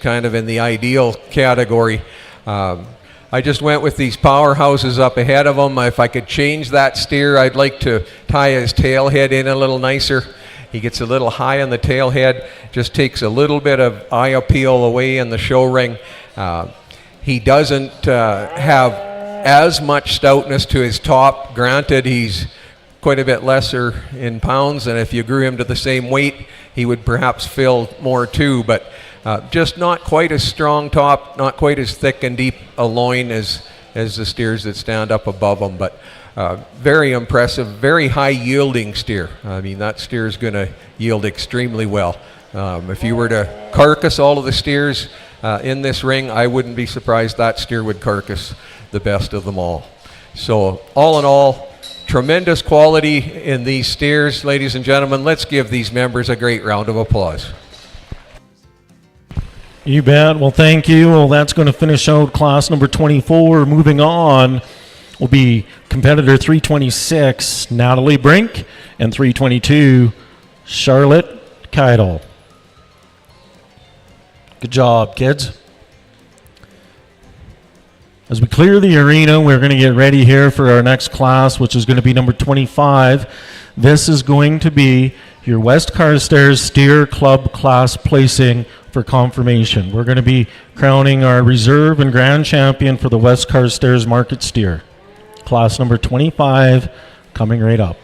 kind of in the ideal category. I just went with these powerhouses up ahead of him. If I could change that steer, I'd like to tie his tail head in a little nicer. He gets a little high on the tail head, just takes a little bit of eye appeal away in the show ring. He doesn't have as much stoutness to his top. Granted, he's quite a bit lesser in pounds, and if you grew him to the same weight, he would perhaps fill more too, but just not quite as strong top, not quite as thick and deep a loin as the steers that stand up above him, but very impressive, very high yielding steer. I mean, that steer is going to yield extremely well. If you were to carcass all of the steers in this ring, I wouldn't be surprised that steer would carcass the best of them all. So all in all, tremendous quality in these steers. Ladies and gentlemen, let's give these members a great round of applause. You bet. Well, thank you. Well, that's going to finish out class number 24. Moving on will be competitor 326, Natalie Brink, and 322, Charlotte Keidel. Good job, kids. As we clear the arena, we're going to get ready here for our next class, which is going to be number 25. This is going to be your West Carstairs Steer Club class placing for confirmation. We're going to be crowning our reserve and grand champion for the West Carstairs Market Steer. Class number 25 coming right up.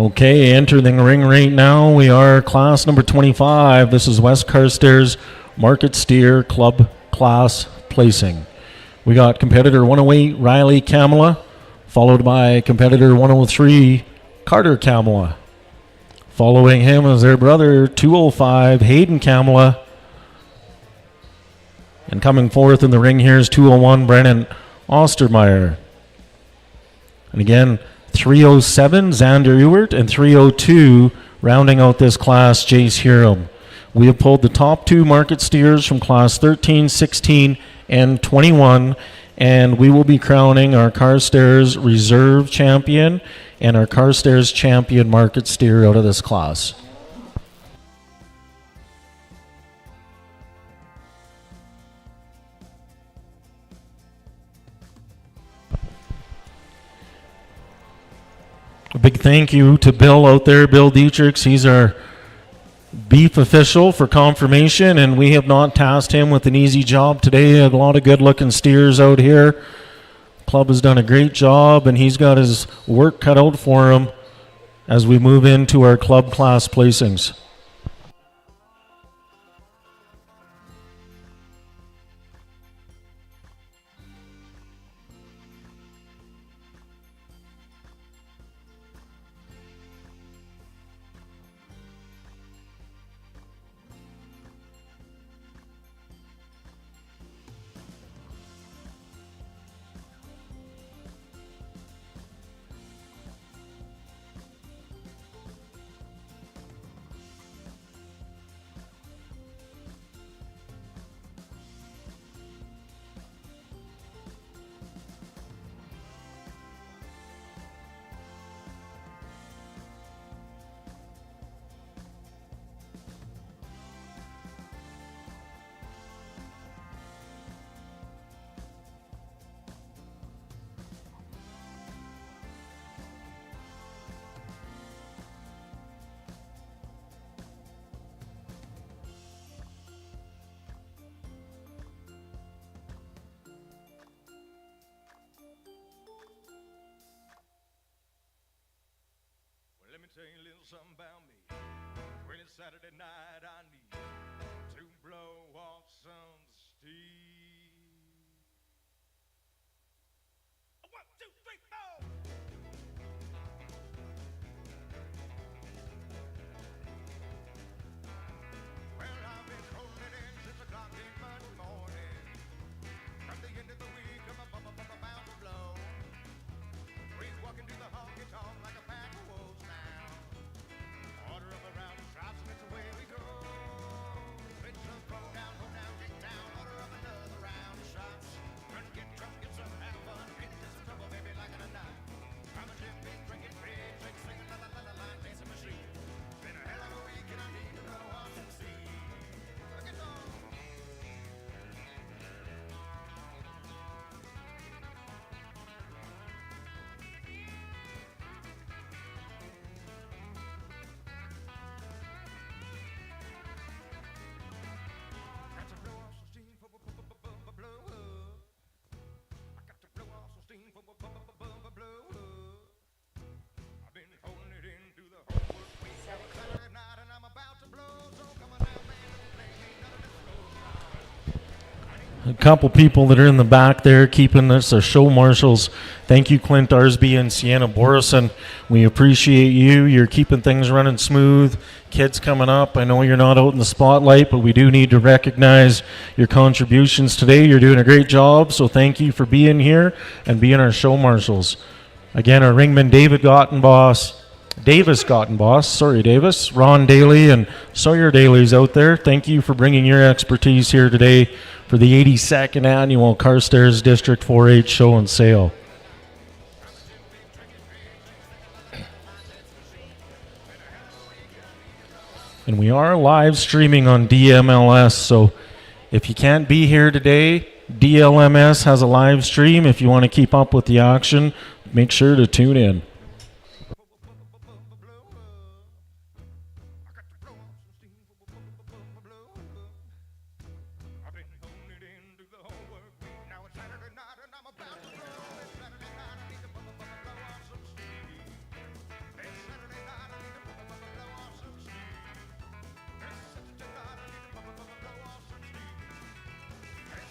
Okay, entering the ring right now, we are class number 25. This is West Carstairs Market Steer Club class placing. We got competitor 108 Riley Kamala, followed by competitor 103 Carter Kamala. Following him is their brother 205 Hayden Kamala. And coming forth in the ring here is 201 Brennan Ostermeyer. And again, 307 Xander Ewert and 302 rounding out this class, Jace Hiram. We have pulled the top 2 market steers from class 13, 16, and 21, and we will be crowning our Carstairs Reserve Champion and our Carstairs Champion market steer out of this class. A big thank you to Bill out there, Bill Dietrichs. He's our beef official for confirmation, and we have not tasked him with an easy job today. A lot of good-looking steers out here. Club has done a great job, and he's got his work cut out for him as we move into our club class placings. Let me tell you a little something about me. When it's Saturday night, I need to blow off some steam. 1, 2, 3, 4. Well, I've been rolling in since the clock in Monday morning. From the end of the week, I'm about to blow. Breeze walking through the honky tonk like a pack of wolves now. Order of a round of shots and it's away we go. It's a go down, get down. Order of another round of shots. Run, get drunk, get some, have fun. Get into some trouble, baby, like in a night. I'm a Jim Beam, drinking big, drink, singing la la la la la, dancing machine. Been a hell of a week and I need to blow off some steam. Look at those. Got to blow off some steam for blow up. I got to blow off some steam for blow up. I've been holding it in through the whole work week. Saturday night and I'm about to blow. So come on now, man, don't play me none of this. A couple people that are in the back there keeping this, our show marshals. Thank you, Clint Arsby and Sienna Borison. We appreciate you. You're keeping things running smooth. Kids coming up. I know you're not out in the spotlight, but we do need to recognize your contributions today. You're doing a great job, so thank you for being here and being our show marshals. Again, our ringman Davis Gottenboss, Ron Daly, and Sawyer Daly's out there. Thank you for bringing your expertise here today for the 82nd annual Carstairs District 4-H Show and Sale. And we are live streaming on DMLS, so if you can't be here today, DLMS has a live stream. If you want to keep up with the action, make sure to tune in. I've been holding it in through the whole work week. Now it's Saturday night and I'm about to blow. It's Saturday night, I need to blow off some steam. It's Saturday night, I need to blow off some steam. It's Saturday night, I need to blow off some steam. It's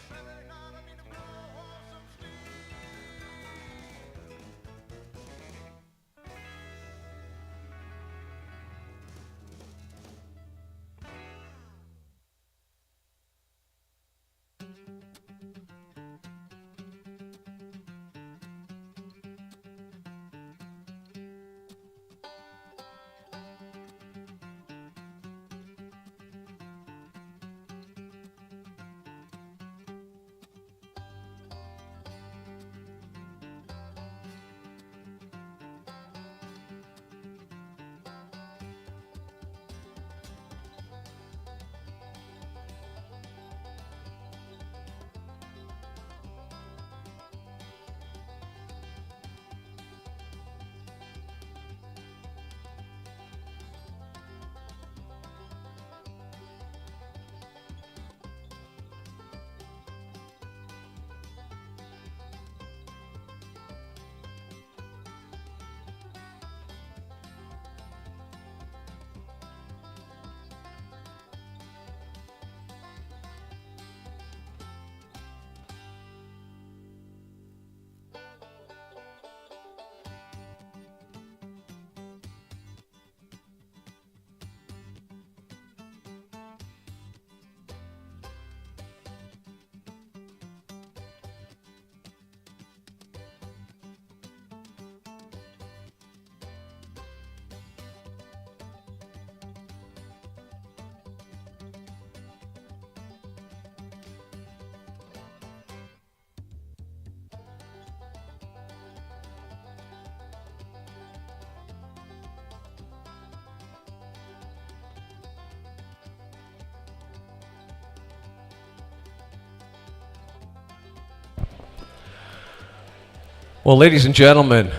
Well, ladies and gentlemen,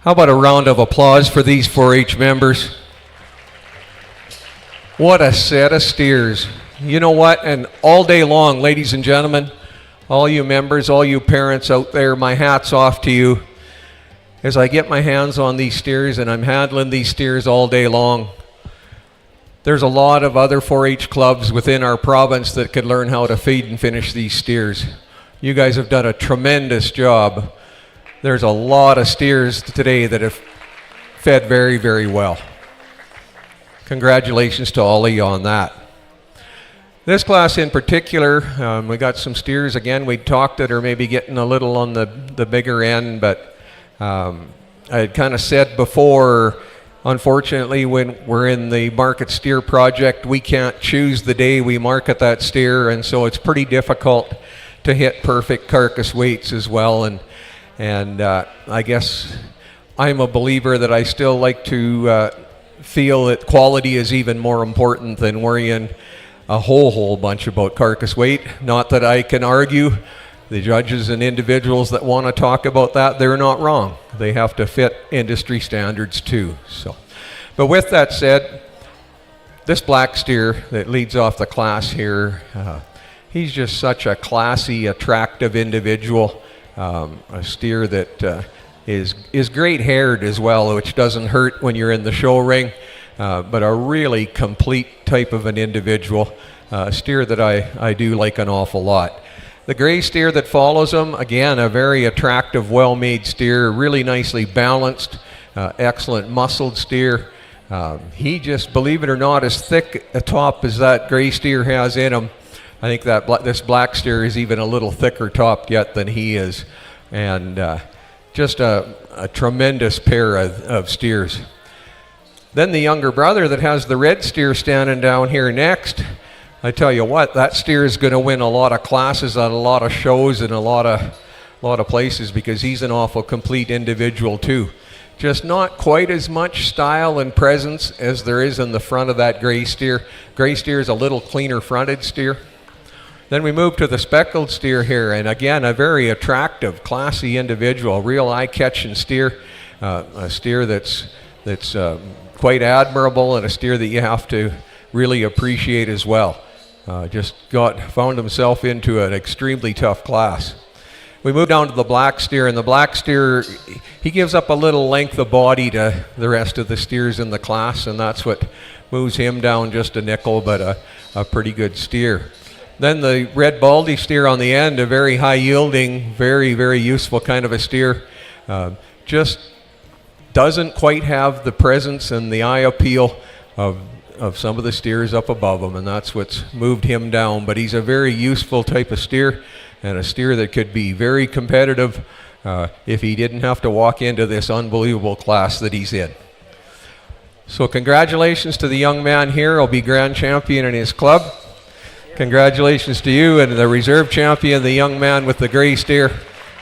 how about a round of applause for these 4-H members? What a set of steers. You know what? And all day long, ladies and gentlemen, all you members, all you parents out there, my hat's off to you. As I get my hands on these steers and I'm handling these steers all day long, there's a lot of other 4-H clubs within our province that could learn how to feed and finish these steers. You guys have done a tremendous job. There's a lot of steers today that have fed very, very well. Congratulations to all of you on that. This class in particular, we got some steers again we talked that are maybe getting a little on the bigger end, but I had kind of said before, unfortunately, when we're in the market steer project, we can't choose the day we market that steer, and so it's pretty difficult to hit perfect carcass weights as well. And I guess I'm a believer that I still like to feel that quality is even more important than worrying a whole bunch about carcass weight. Not that I can argue. The judges and individuals that want to talk about that, they're not wrong. They have to fit industry standards too. So, but with that said, this black steer that leads off the class here, he's just such a classy, attractive individual. A steer that is great haired as well, which doesn't hurt when you're in the show ring, but a really complete type of an individual. Steer that I do like an awful lot. The gray steer that follows him, again, a very attractive, well-made steer, really nicely balanced, excellent muscled steer. He just, believe it or not, as thick a top as that gray steer has in him. I think that this black steer is even a little thicker top yet than he is. And just a tremendous pair of steers. Then the younger brother that has the red steer standing down here next, I tell you what, that steer is going to win a lot of classes at a lot of shows and a lot of places, because he's an awful complete individual too. Just not quite as much style and presence as there is in the front of that gray steer. Gray steer is a little cleaner fronted steer. Then we move to the speckled steer here, and again, a very attractive, classy individual, real eye-catching steer, a steer that's quite admirable, and a steer that you have to really appreciate as well. Found himself into an extremely tough class. We move down to the black steer, and the black steer, he gives up a little length of body to the rest of the steers in the class, and that's what moves him down just a nickel, but a pretty good steer. Then the red baldy steer on the end, a very high yielding, very, very useful kind of a steer. Just doesn't quite have the presence and the eye appeal of some of the steers up above him, and that's what's moved him down. But he's a very useful type of steer, and a steer that could be very competitive if he didn't have to walk into this unbelievable class that he's in. So congratulations to the young man here. He'll be grand champion in his club. Congratulations to you, and the reserve champion, the young man with the gray steer.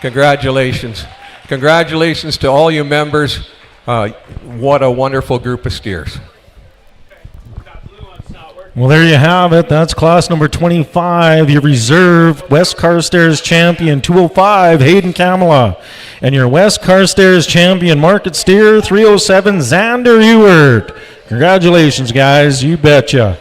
Congratulations. Congratulations to all you members. What a wonderful group of steers. Well, there you have it. That's class number 25, your reserve West Carstairs champion, 205, Hayden Kamala. And your West Carstairs champion, market steer, 307, Xander Ewert. Congratulations, guys. You betcha.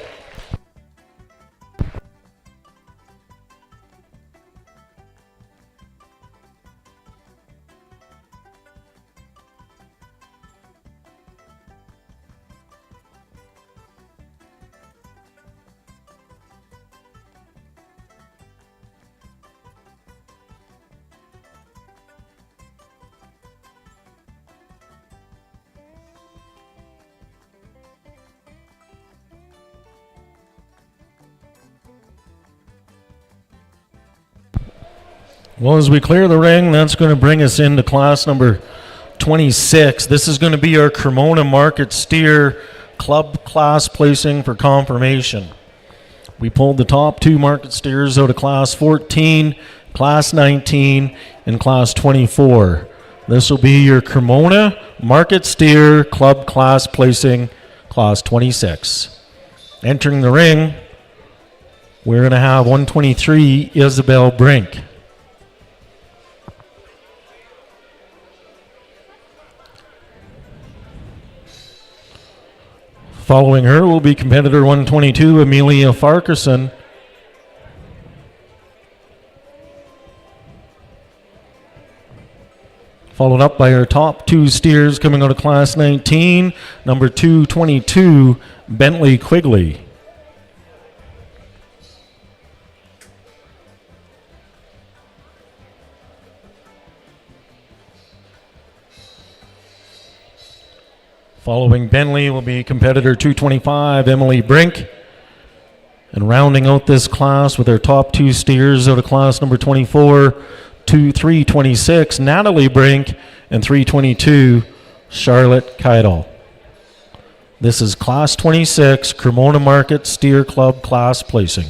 Well, as we clear the ring, that's going to bring us into class number 26. This is going to be our Cremona Market Steer Club class placing for confirmation. We pulled the top two market steers out of class 14, class 19, and class 24. This will be your Cremona Market Steer Club class placing, class 26. Entering the ring, we're going to have 123 Isabel Brink. Following her will be competitor 122, Amelia Farquharson. Followed up by her top two steers coming out of Class 19, number 222, Bentley Quigley. Following Bentley will be competitor 225, Emily Brink. And rounding out this class with their top two steers out of class number 24, 326, Natalie Brink, and 322, Charlotte Keidel. This is Class 26, Cremona Market Steer Club class placing.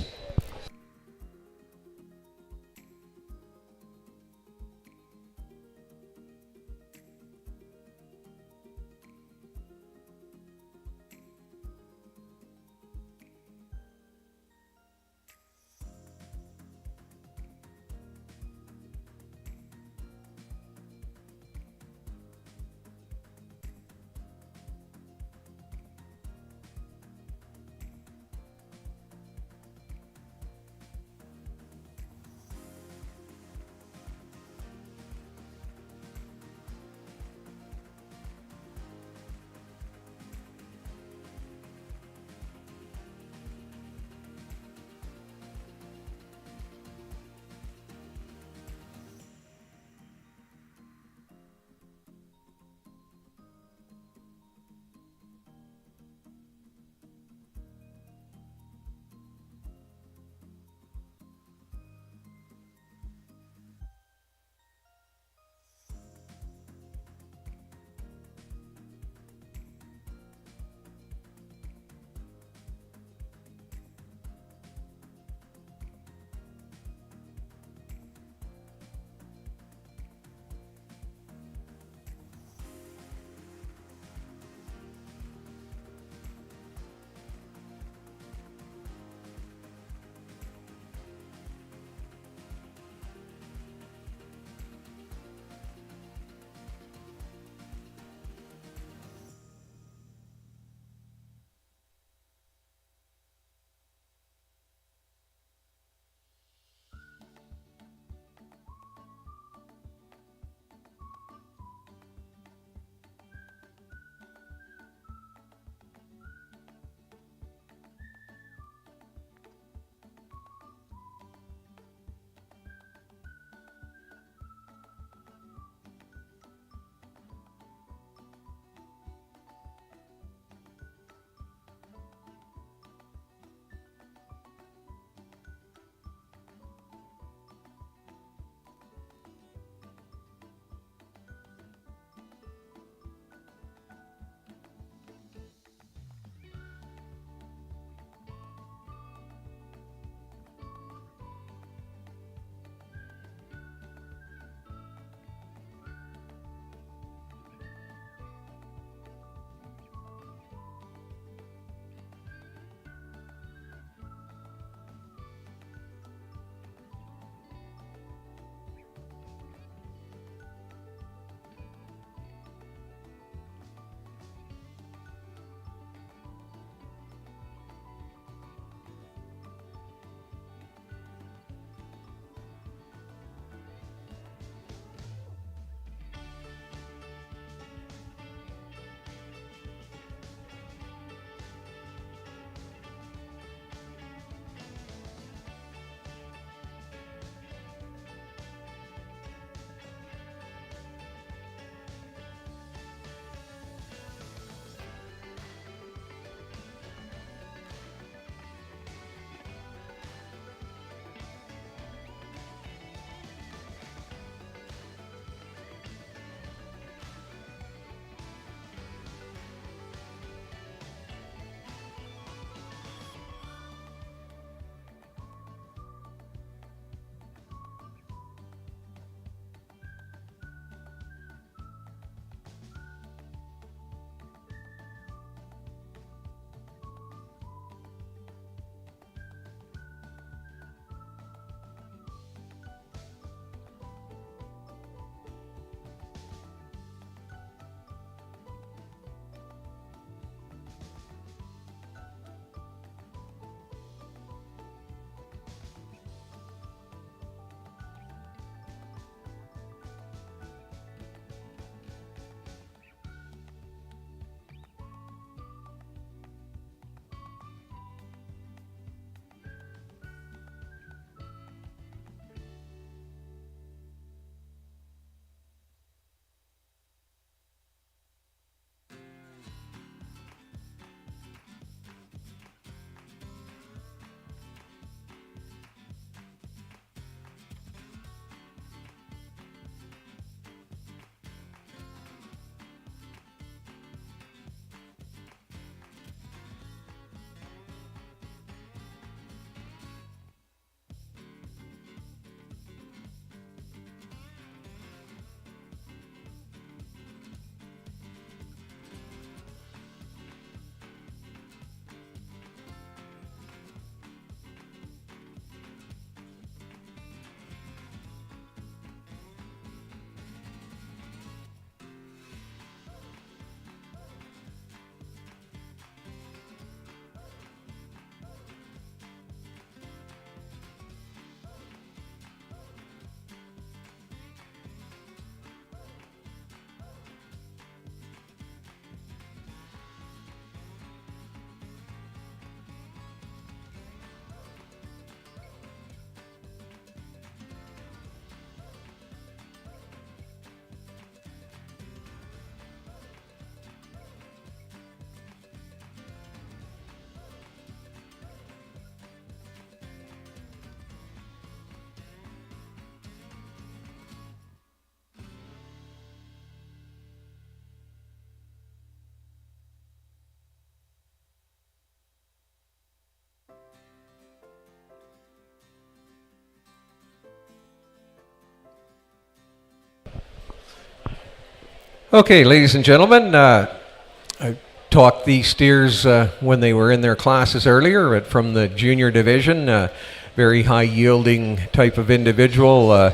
Okay, ladies and gentlemen, I talked these steers when they were in their classes earlier from the junior division. Very high yielding type of individual,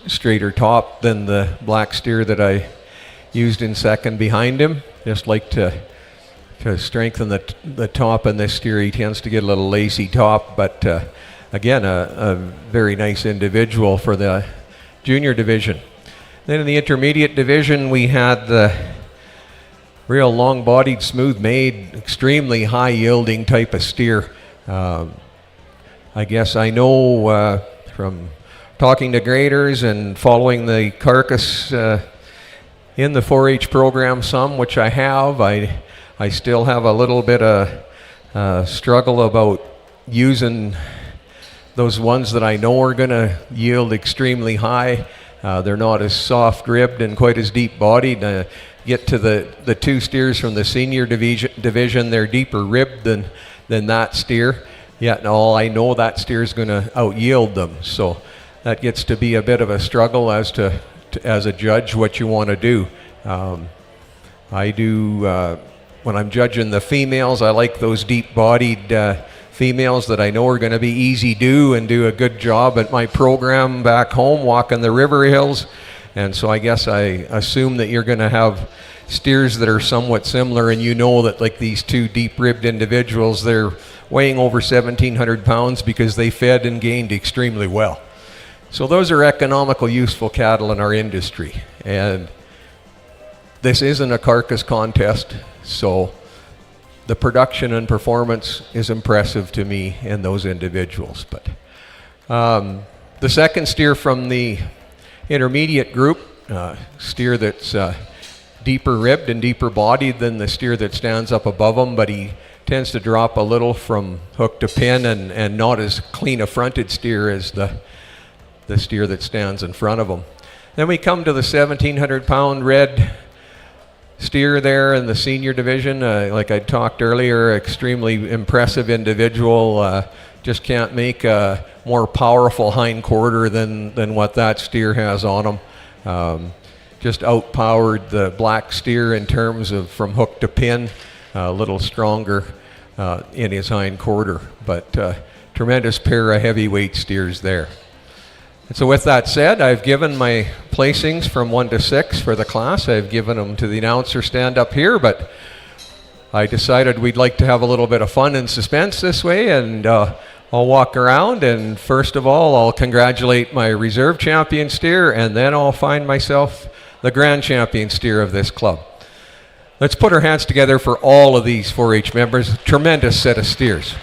straighter top than the black steer that I used in second behind him. Just like to strengthen the top in this steer. He tends to get a little lacy top, but again, a very nice individual for the junior division. Then in the intermediate division, we had the real long-bodied, smooth-made, extremely high-yielding type of steer. I guess I know from talking to graders and following the carcass in the 4-H program some, which I have. I still have a little bit of struggle about using those ones that I know are going to yield extremely high. They're not as soft-ribbed and quite as deep-bodied. Get to the two steers from the senior division, they're deeper ribbed than that steer. Yet all I know that steer is going to out-yield them. So that gets to be a bit of a struggle as a judge what you want to do. I do, when I'm judging the females, I like those deep-bodied females that I know are going to be easy do and do a good job at my program back home, walking the river hills. And so I guess I assume that you're going to have steers that are somewhat similar, and you know that like these two deep-ribbed individuals, they're weighing over 1,700 pounds because they fed and gained extremely well. So those are economical, useful cattle in our industry. And this isn't a carcass contest, so the production and performance is impressive to me in those individuals. But the second steer from the intermediate group, steer that's deeper ribbed and deeper bodied than the steer that stands up above him, but he tends to drop a little from hook to pin and not as clean a fronted steer as the steer that stands in front of him. Then we come to the 1,700 pound red steer there in the senior division. Like I talked earlier, extremely impressive individual. Just can't make a more powerful hind quarter than what that steer has on him. Just outpowered the black steer in terms of from hook to pin, a little stronger in his hind quarter, but tremendous pair of heavyweight steers there. And so with that said, I've given my placings from 1 to 6 for the class. I've given them to the announcer stand up here, but I decided we'd like to have a little bit of fun and suspense this way, and I'll walk around, and first of all, I'll congratulate my reserve champion steer, and then I'll find myself the grand champion steer of this club. Let's put our hands together for all of these 4-H members. Tremendous set of steers.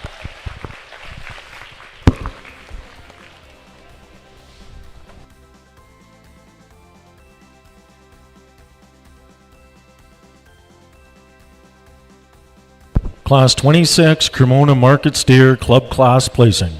Class 26, Cremona Market Steer, Club Class placing.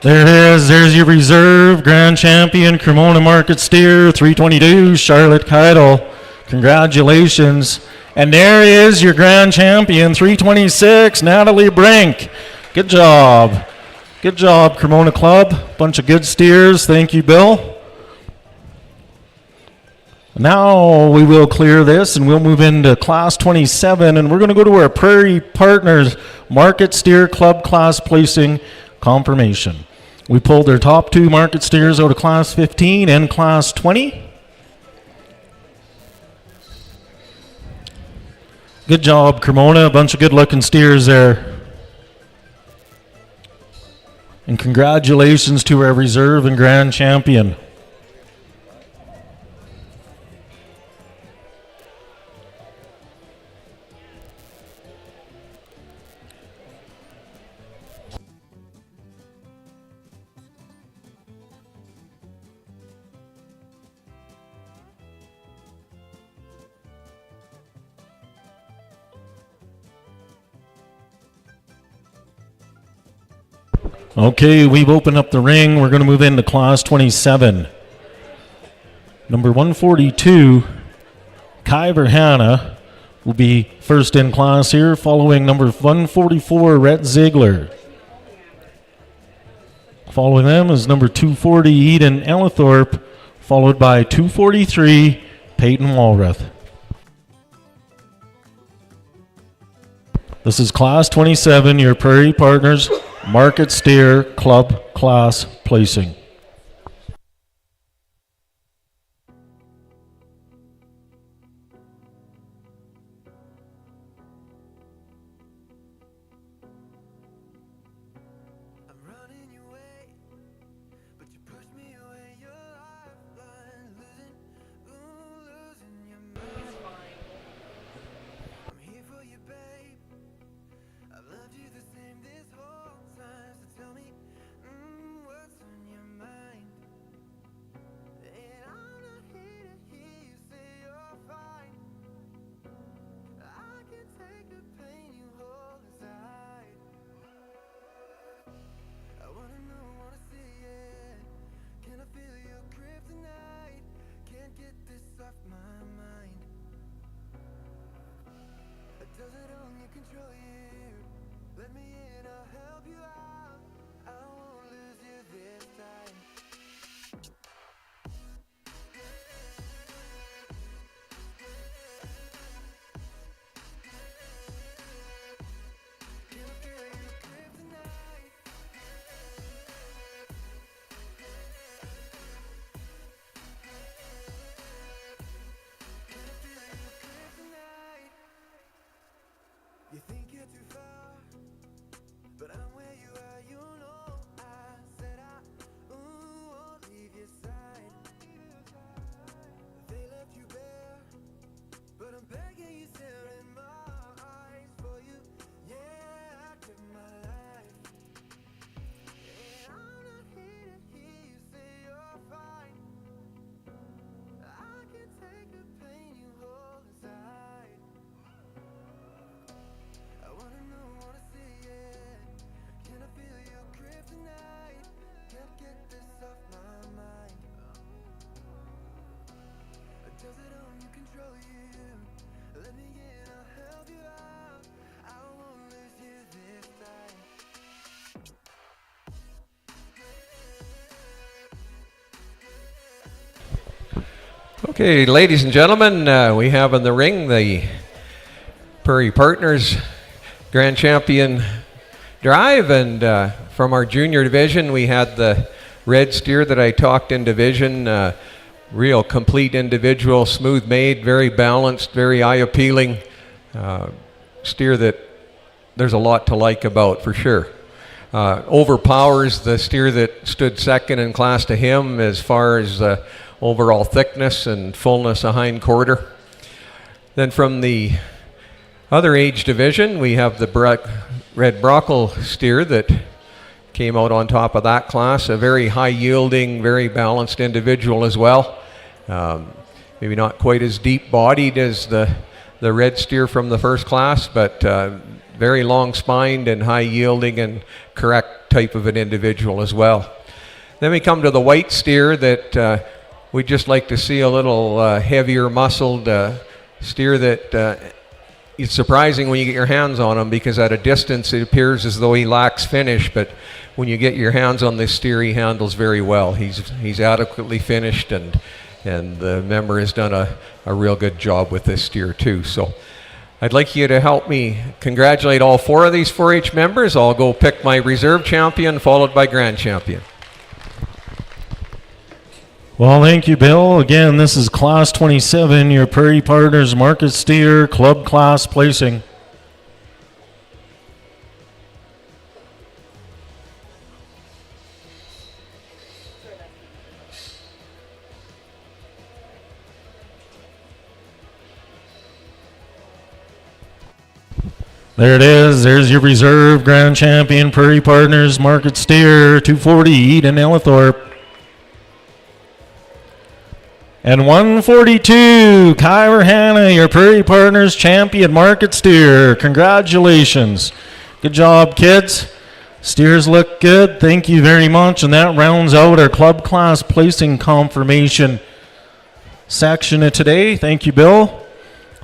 There it is. There's your reserve grand champion, Cremona Market Steer, 322, Charlotte Keidel. Congratulations. And there is your grand champion, 326, Natalie Brink. Good job. Good job, Cremona Club. Bunch of good steers. Thank you, Bill. Now we will clear this and we'll move into Class 27, and we're going to go to our Prairie Partners Market Steer Club Class placing confirmation. We pulled their top two market steers out of Class 15 and Class 20. Good job, Cremona. A bunch of good-looking steers there. And congratulations to our reserve and grand champion. Okay, we've opened up the ring. We're going to move into Class 27. Number 142, Kyver Hanna, will be first in class here, following number 144, Rhett Ziegler. Following them is number 240, Eden Ellithorpe, followed by 243, Peyton Walrath. This is Class 27, your Prairie Partners Market Steer Club Class Placing. I'm running your way, but you push me away. Your lifeline, losing your mind. I'm here for you, babe. I've loved you the same this whole time. So tell me, what's on your mind? And I'm not here to hear you say you're fine. I can take the pain you hold inside. I wanna know, wanna see it. Can I feel your grip tonight? Can't get this off my mind. Does it only control you? Let me in, I'll help you out. I won't lose you this time. Can I feel your grip tonight? Can I feel your grip tonight? You think you're too far, but I'm where you are, you know. I said I won't leave your side. They left you bare, but I'm begging you still in my eyes for you. Yeah, I give my life. And I'm not here to hear you say you're fine. I can take the pain you hold inside. I wanna know, wanna see it. Can I feel your grip tonight? Can't get this off my mind. Does it only control you? Let me in, I'll help you out. I won't lose you this time. Okay, ladies and gentlemen, we have in the ring the Prairie Partners Grand Champion Drive, and from our junior division we had the red steer that I talked in division. Real complete individual, smooth made, very balanced, very eye appealing steer that there's a lot to like about for sure. Overpowers the steer that stood second in class to him as far as overall thickness and fullness of hind quarter. Then from the other age division, we have the red Brockle steer that came out on top of that class. A very high yielding, very balanced individual as well. Maybe not quite as deep bodied as the red steer from the first class, but very long spined and high yielding and correct type of an individual as well. Then we come to the white steer that we'd just like to see a little heavier muscled steer that it's surprising when you get your hands on him, because at a distance it appears as though he lacks finish, but when you get your hands on this steer he handles very well. He's adequately finished, and the member has done a real good job with this steer too. So I'd like you to help me congratulate all four of these 4-H members. I'll go pick my reserve champion followed by grand champion. Well, thank you, Bill. Again, this is Class 27, your Prairie Partners Market Steer Club Class Placing. There it is. There's your reserve grand champion, Prairie Partners Market Steer, 240, Eden Ellithorpe. And 142, Kyver Hanna, your Prairie Partners champion Market Steer. Congratulations. Good job, kids. Steers look good. Thank you very much. And that rounds out our club class placing confirmation section of today. Thank you, Bill.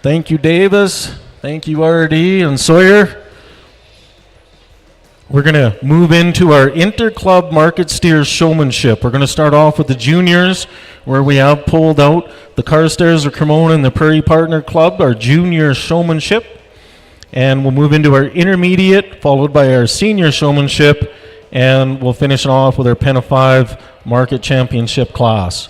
Thank you, Davis. Thank you, RD and Sawyer. We're going to move into our inter-club market steers showmanship. We're going to start off with the juniors, where we have pulled out the Carstairs of Cremona and the Prairie Partner Club, our junior showmanship. And we'll move into our intermediate, followed by our senior showmanship, and we'll finish it off with our Pen of 5 market championship class.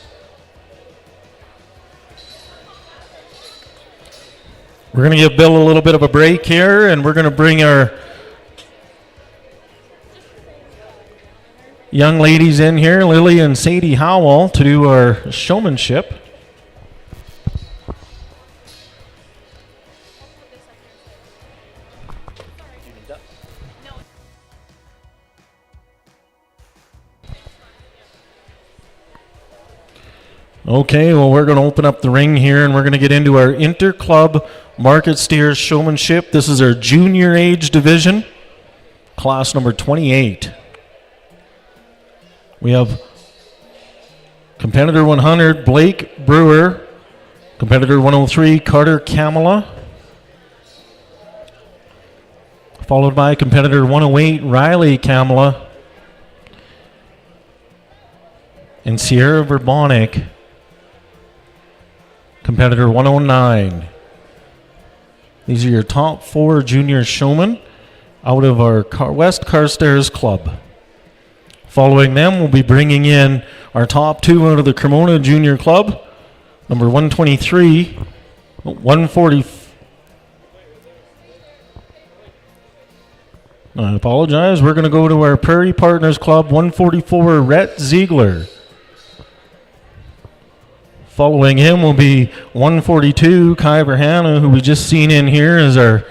We're going to give Bill a little bit of a break here, and we're going to bring our young ladies in here, Lily and Sadie Howell, to do our showmanship. Okay, well, we're going to open up the ring here, and we're going to get into our inter-club market steers showmanship. This is our junior age division, class number 28. We have competitor 100, Blake Brewer, competitor 103, Carter Kamala, followed by competitor 108, Riley Kamala, and Sierra Verbonic, competitor 109. These are your top 4 junior showmen out of our West Carstairs Club. Following them, we'll be bringing in our top 2 out of the Cremona Junior Club, number 123, 140. I apologize. We're going to go to our Prairie Partners Club, 144, Rhett Ziegler. Following him will be 142, Kai Verhanna, who we just seen in here as our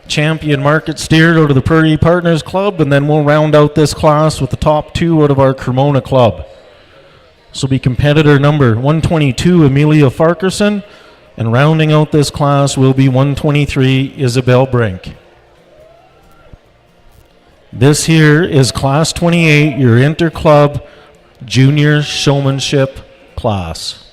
champion market steer out of the Prairie Partners Club, and then we'll round out this class with the top 2 out of our Cremona Club. This will be competitor number 122, Amelia Farkerson, and rounding out this class will be 123, Isabel Brink. This here is class 28, your inter-club junior showmanship class.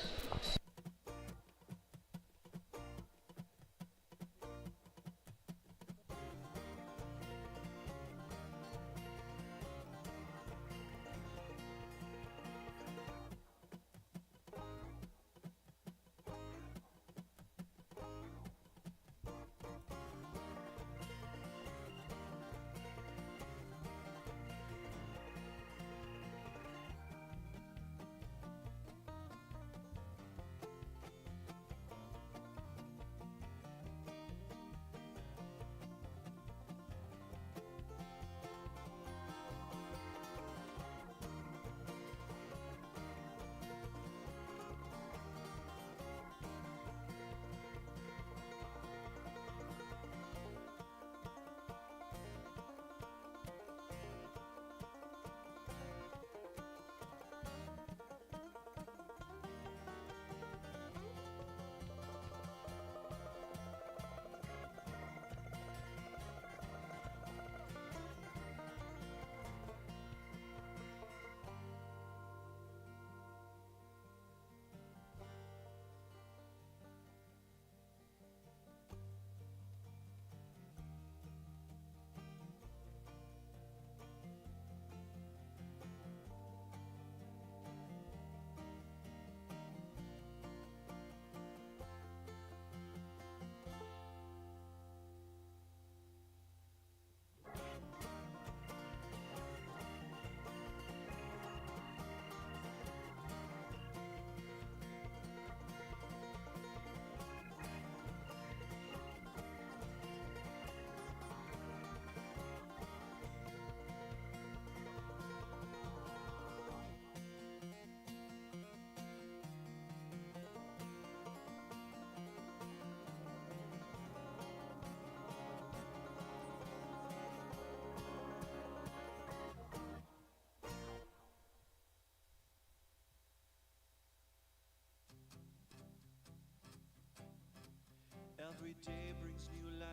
Every day brings new light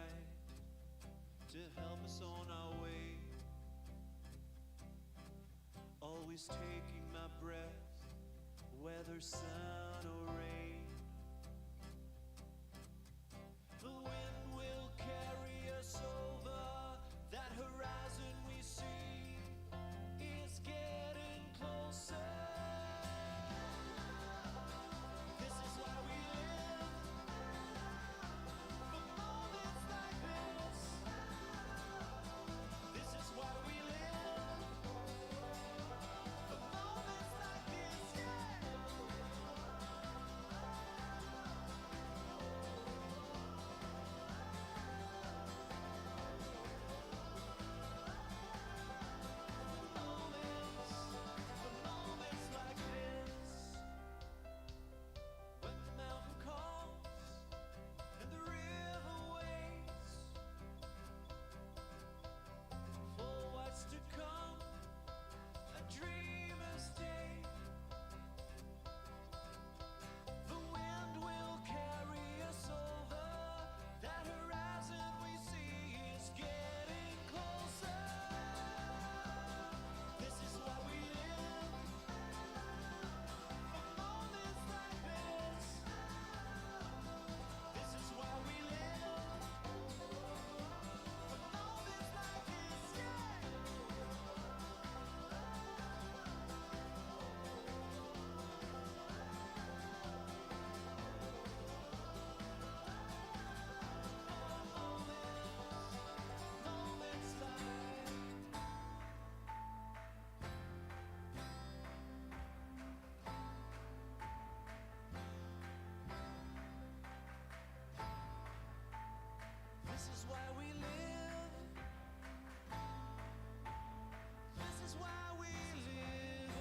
to help us on our way. always taking my breath, whether sun or rain. The wind will carry us over, that horizon we see is getting closer. This is why we live, for moments like this. This is why we live, for moments like this, yeah. Moments like this, when the mountain calls and the river waits for what's to come, a dreamer's day. The wind will carry us over, that horizon we see is getting closer. This is why we live, for moments like this. This is why we live, for moments like this, yeah. Moments like this is why we live. This is why we live.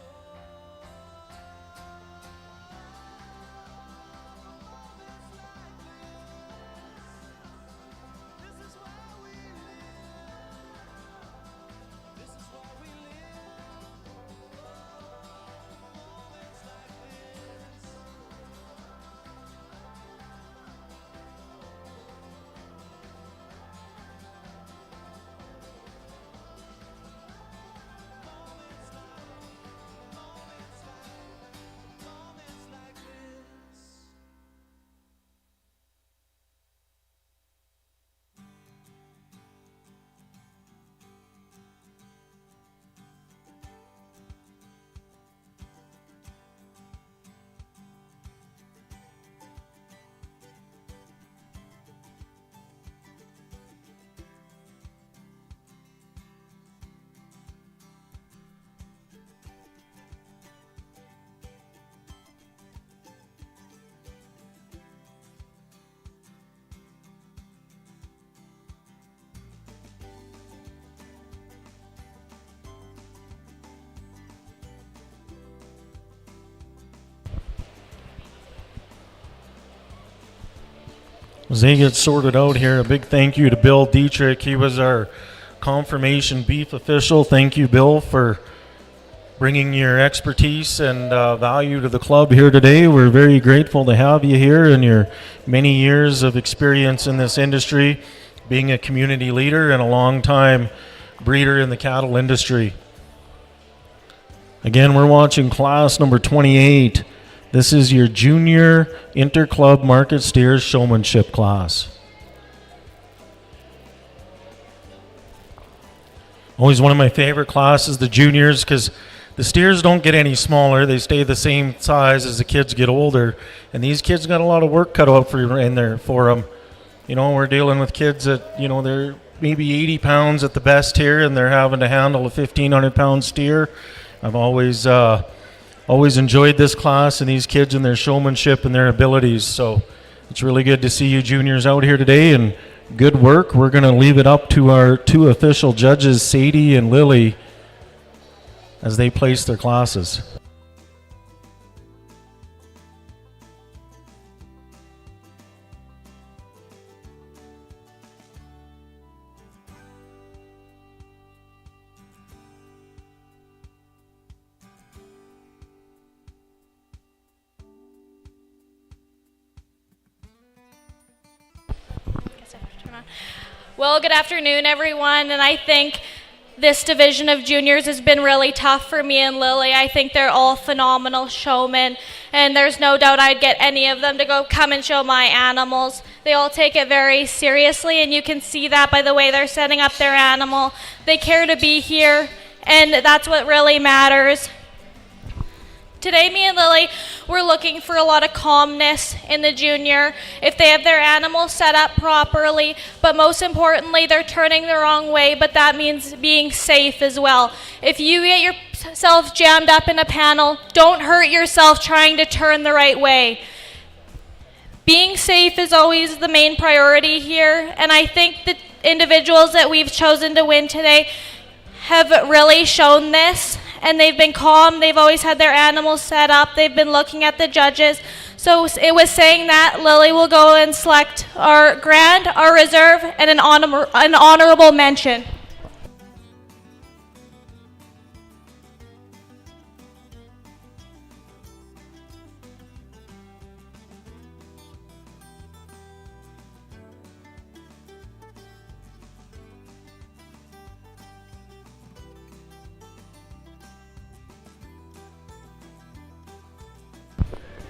Moments like this. This is why we live. This is why we live. Moments like this. Moments like this. As they get sorted out here, a big thank you to Bill Dietrich. He was our confirmation beef official. Thank you, Bill, for bringing your expertise and value to the club here today. We're very grateful to have you here and your many years of experience in this industry, being a community leader and a long-time breeder in the cattle industry. Again, we're watching class number 28. This is your junior interclub market steers showmanship class. Always one of my favorite classes, the juniors, because the steers don't get any smaller. They stay the same size as the kids get older. And these kids got a lot of work cut out for them. You know, we're dealing with kids that, you know, they're maybe 80 pounds at the best here, and they're having to handle a 1,500-pound steer. I've always enjoyed this class and these kids and their showmanship and their abilities. So it's really good to see you juniors out here today, and good work. We're going to leave it up to our two official judges, Sadie and Lily, as they place their classes. Well, good afternoon, everyone, and I think this division of juniors has been really tough for me and Lily. I think they're all phenomenal showmen, and there's no doubt I'd get any of them to come and show my animals. They all take it very seriously, and you can see that by the way they're setting up their animal. They care to be here, and that's what really matters. Today, me and Lily, we're looking for a lot of calmness in the junior, if they have their animal set up properly, but most importantly, they're turning the wrong way, but that means being safe as well. If you get yourself jammed up in a panel, don't hurt yourself trying to turn the right way. Being safe is always the main priority here, and I think the individuals that we've chosen to win today have really shown this. And they've been calm, they've always had their animals set up, they've been looking at the judges. So it was saying that Lily will go and select our grand, our reserve, and an honorable mention.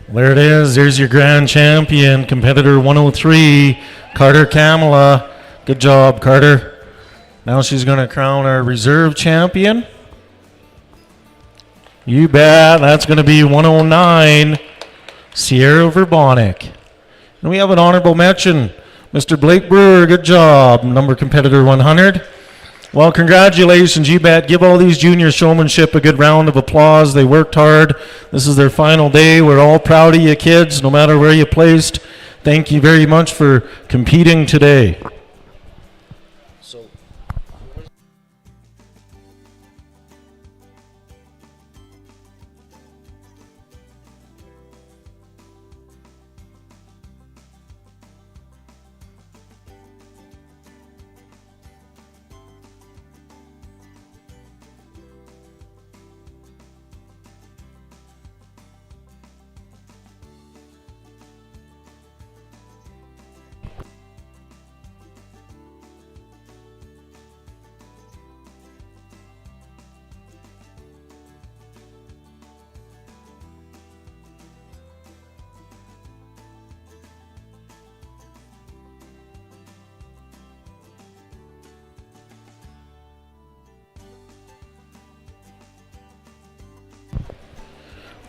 There it is. There's your grand champion, competitor 103, Carter Kamala. Good job, Carter. Now she's going to crown our reserve champion. You bet. That's going to be 109, Sierra Verbonic. And we have an honorable mention, Mr. Blake Brewer. Good job, number competitor 100. Well, congratulations, you bet. Give all these junior showmanship a good round of applause. They worked hard. This is their final day. We're all proud of you kids, no matter where you placed. Thank you very much for competing today.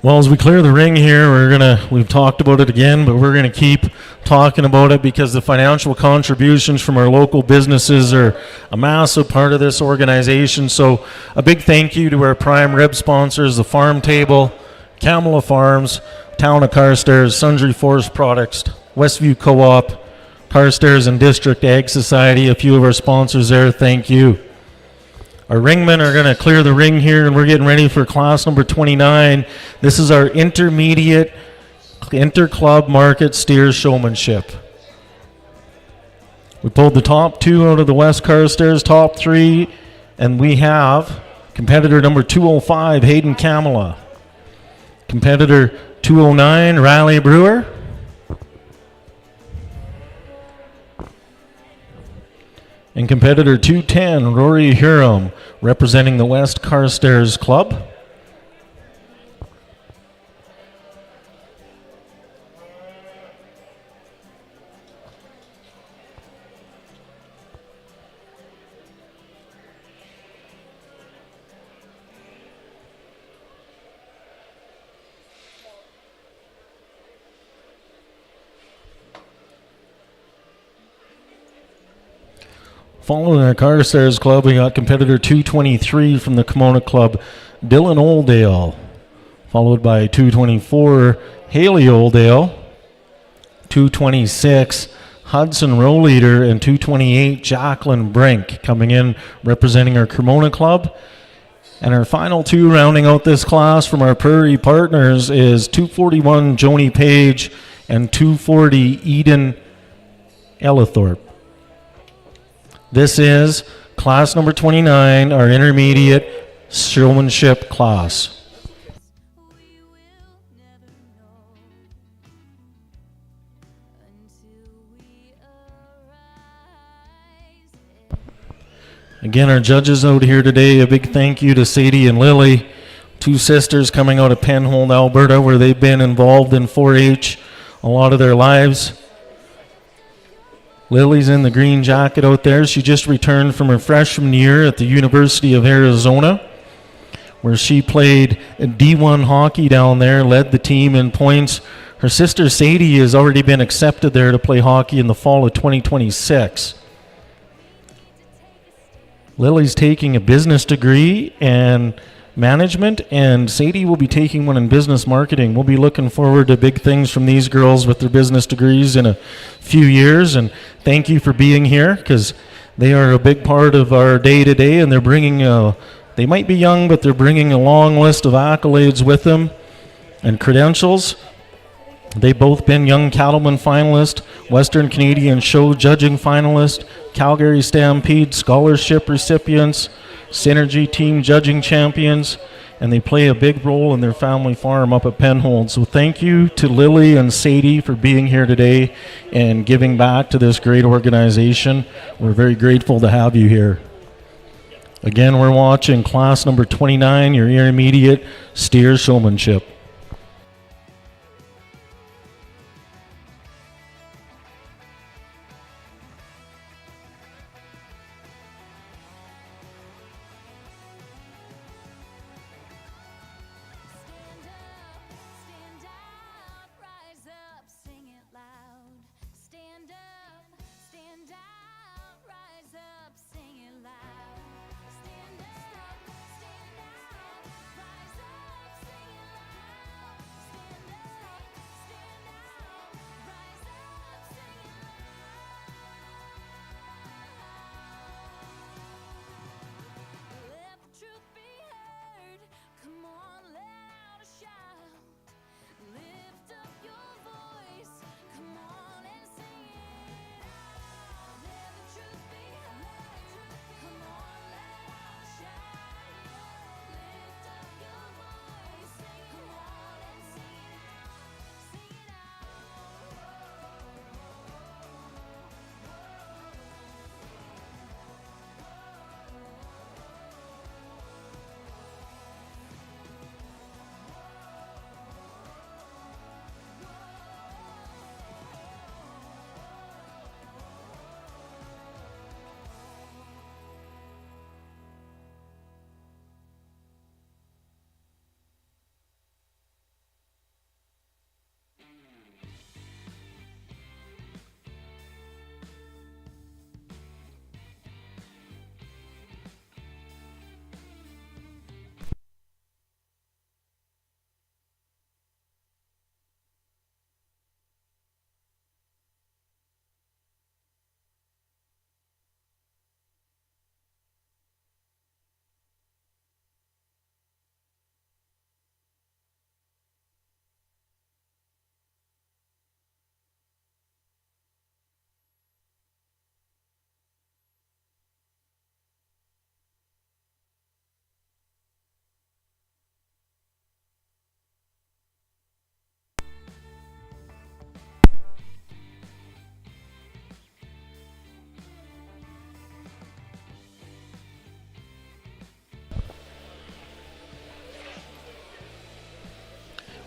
Well, as we clear the ring here, we've talked about it again, but we're gonna keep talking about it because the financial contributions from our local businesses are a massive part of this organization. So a big thank you to our prime rib sponsors, the Farm Table, Kamala Farms, Town of Carstairs, Sundry Forest Products, Westview Co-op, Carstairs and District Ag Society, a few of our sponsors there, thank you. Our ringmen are going to clear the ring here, and we're getting ready for class number 29. This is our intermediate inter-club market steer showmanship. We pulled the top two out of the West Carstairs, top three, and we have competitor number 205, Hayden Kamala. Competitor 209, Riley Brewer. And competitor 210, Rory Huron, representing the West Carstairs Club. Following our Carstairs Club, we got competitor 223 from the Kimona Club, Dylan Oldale. Followed by 224, Haley Oldale. 226, Hudson Row Leader. And 228, Jacqueline Brink, coming in representing our Kimona Club. And our final two rounding out this class from our Prairie partners is 241, Joni Page, and 240, Eden Ellithorpe. This is class number 29, our intermediate showmanship class. Again, our judges out here today, a big thank you to Sadie and Lily, two sisters coming out of Penhold, Alberta, where they've been involved in 4-H a lot of their lives. Lily's in the green jacket out there. She just returned from her freshman year at the University of Arizona, where she played D1 hockey down there, led the team in points. Her sister Sadie has already been accepted there to play hockey in the fall of 2026. Lily's taking a business degree and management, and Sadie will be taking one in business marketing. We'll be looking forward to big things from these girls with their business degrees in a few years, and thank you for being here, because they are a big part of our day-to-day, and they're bringing they might be young, but they're bringing a long list of accolades with them and credentials. They've both been Young Cattleman finalist, Western Canadian Show judging finalist, Calgary Stampede scholarship recipients, Synergy Team judging champions, and they play a big role in their family farm up at Penhold. So thank you to Lily and Sadie for being here today and giving back to this great organization. We're very grateful to have you here. Again, we're watching class number 29, your intermediate steer showmanship.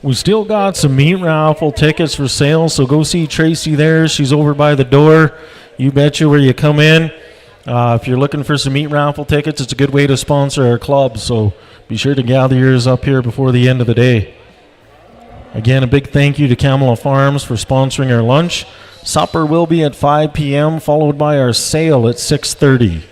We still got some meat raffle tickets for sale, so go see Tracy there. She's over by the door. You betcha where you come in. If you're looking for some meat raffle tickets, it's a good way to sponsor our club, so be sure to gather yours up here before the end of the day. Again, a big thank you to Kamala Farms for sponsoring our lunch. Supper will be at 5 p.m., followed by our sale at 6:30.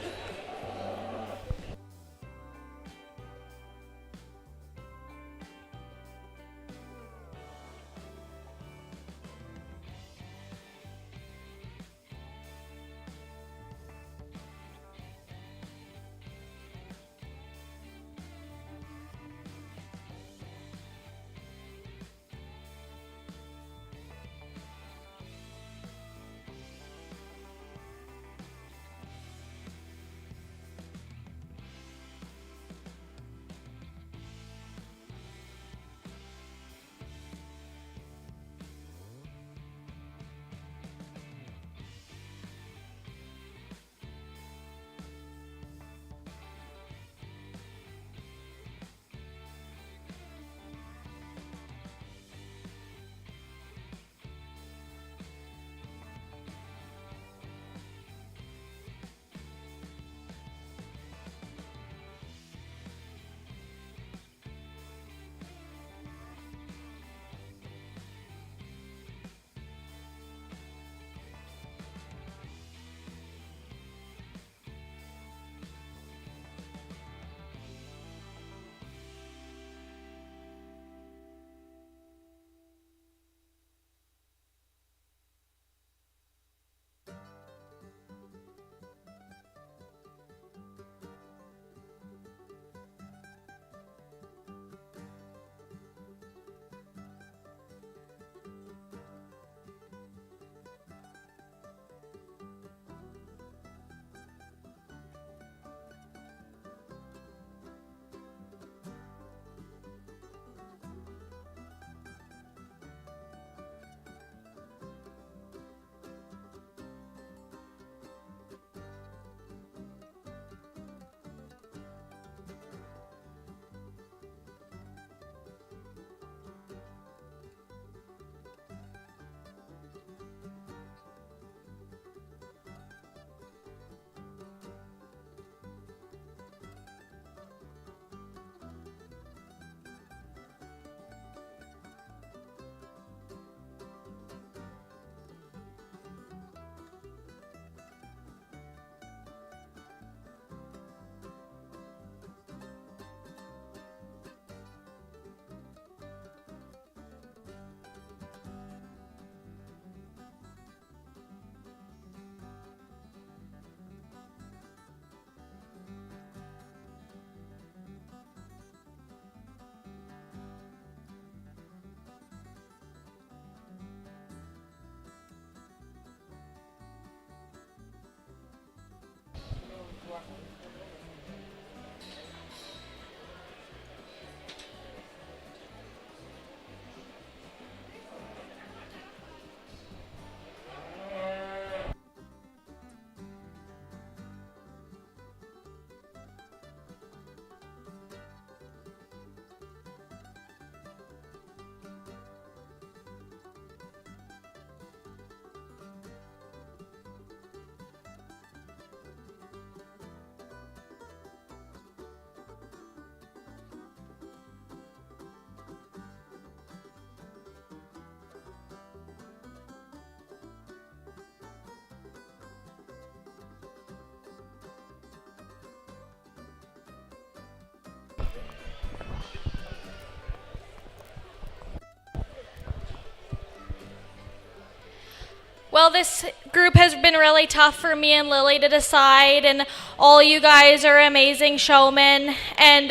Well, this group has been really tough for me and Lily to decide, and all you guys are amazing showmen and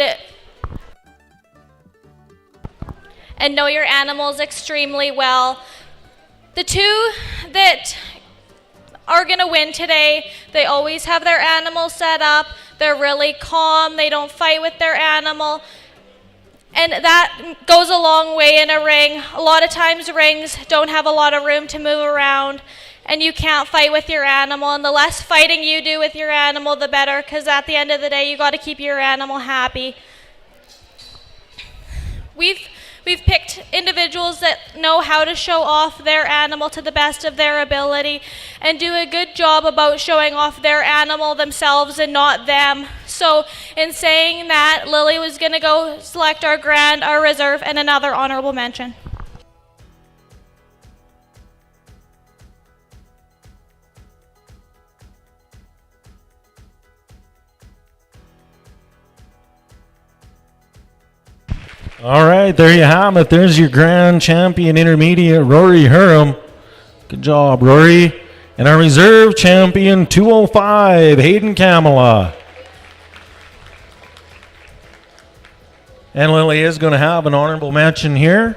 know your animals extremely well. The two that are going to win today, they always have their animal set up. They're really calm. They don't fight with their animal. And that goes a long way in a ring. A lot of times rings don't have a lot of room to move around, and you can't fight with your animal. And the less fighting you do with your animal, the better, because at the end of the day, you got to keep your animal happy. We've picked individuals that know how to show off their animal to the best of their ability and do a good job about showing off their animal themselves and not them. So in saying that, Lily was going to go select our grand, our reserve, and another honorable mention. All right, there you have it. There's your grand champion intermediate, Rory Hurham. Good job, Rory. And our reserve champion, 205, Hayden Kamala. And Lily is going to have an honorable mention here.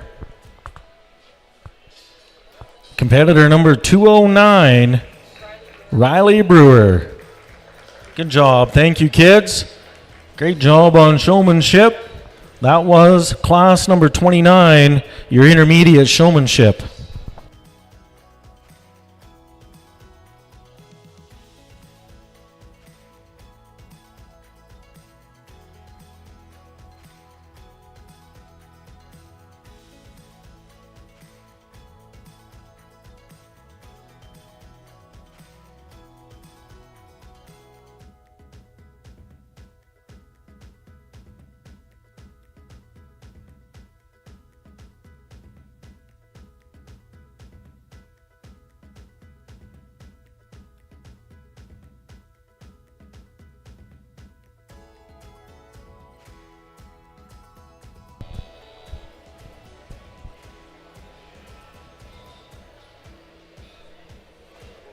Competitor number 209, Riley Brewer. Good job. Thank you, kids. Great job on showmanship. That was class number 29, your intermediate showmanship.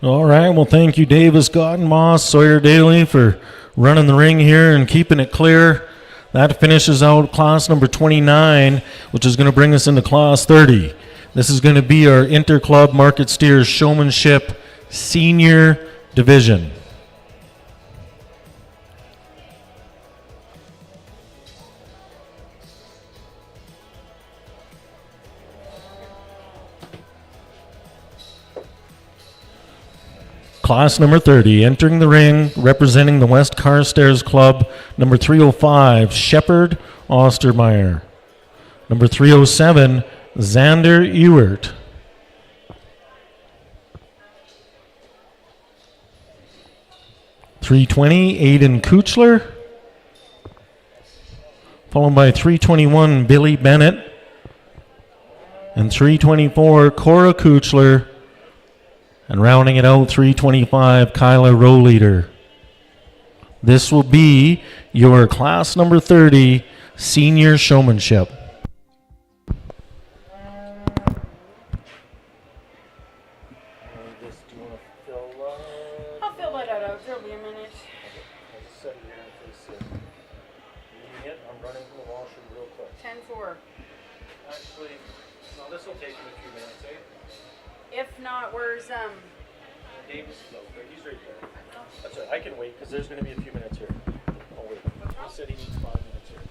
All right, well, thank you, Davis, Gottenmoss, Sawyer Daly, for running the ring here and keeping it clear. That finishes out class number 29, which is going to bring us into class 30. This is going to be our Interclub Market Steers Showmanship Senior Division. Class number 30, entering the ring, representing the West Carstairs Club, number 305, Shepard Ostermeyer. Number 307, Xander Ewert. .320, Aiden Kuchler. Followed by .321, Billy Bennett. And .324, Cora Kuchler. And rounding it out, .325, Kyla Rowleader. This will be your class number 30 senior showmanship. I'll fill that out. There'll be a minute. I'm running to the washroom real quick. 10-4. Actually, no, this will take me a few minutes, eh? If not, where's Davis is out there. He's right there. That's right. I can wait because there's going to be a few minutes here. I'll wait. He said he needs 5 minutes here.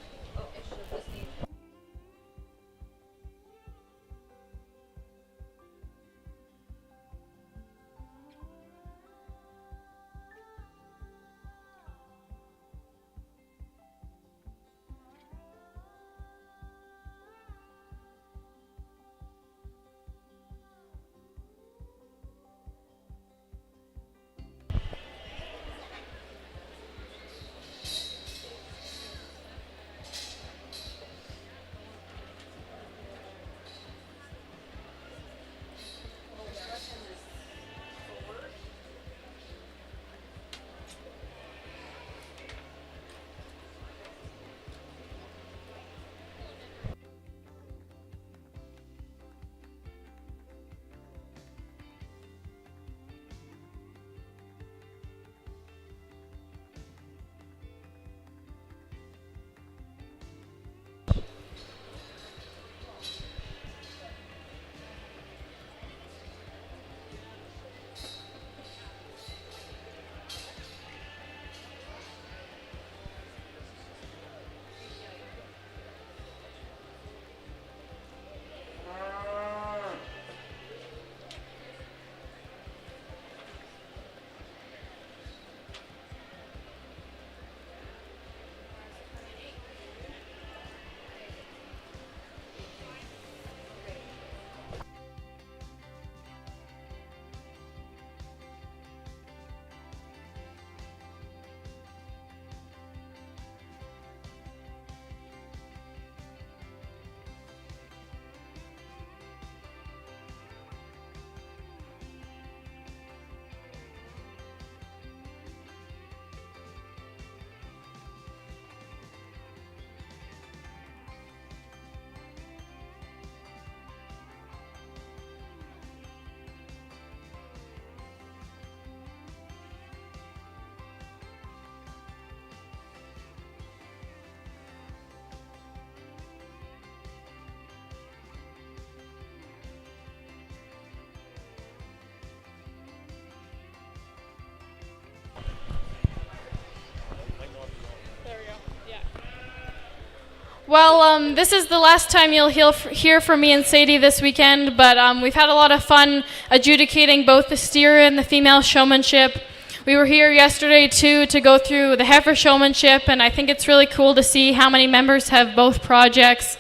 Well, this is the last time you'll hear from me and Sadie this weekend, but we've had a lot of fun adjudicating both the steer and the female showmanship. We were here yesterday, too, to go through the heifer showmanship, and I think it's really cool to see how many members have both projects.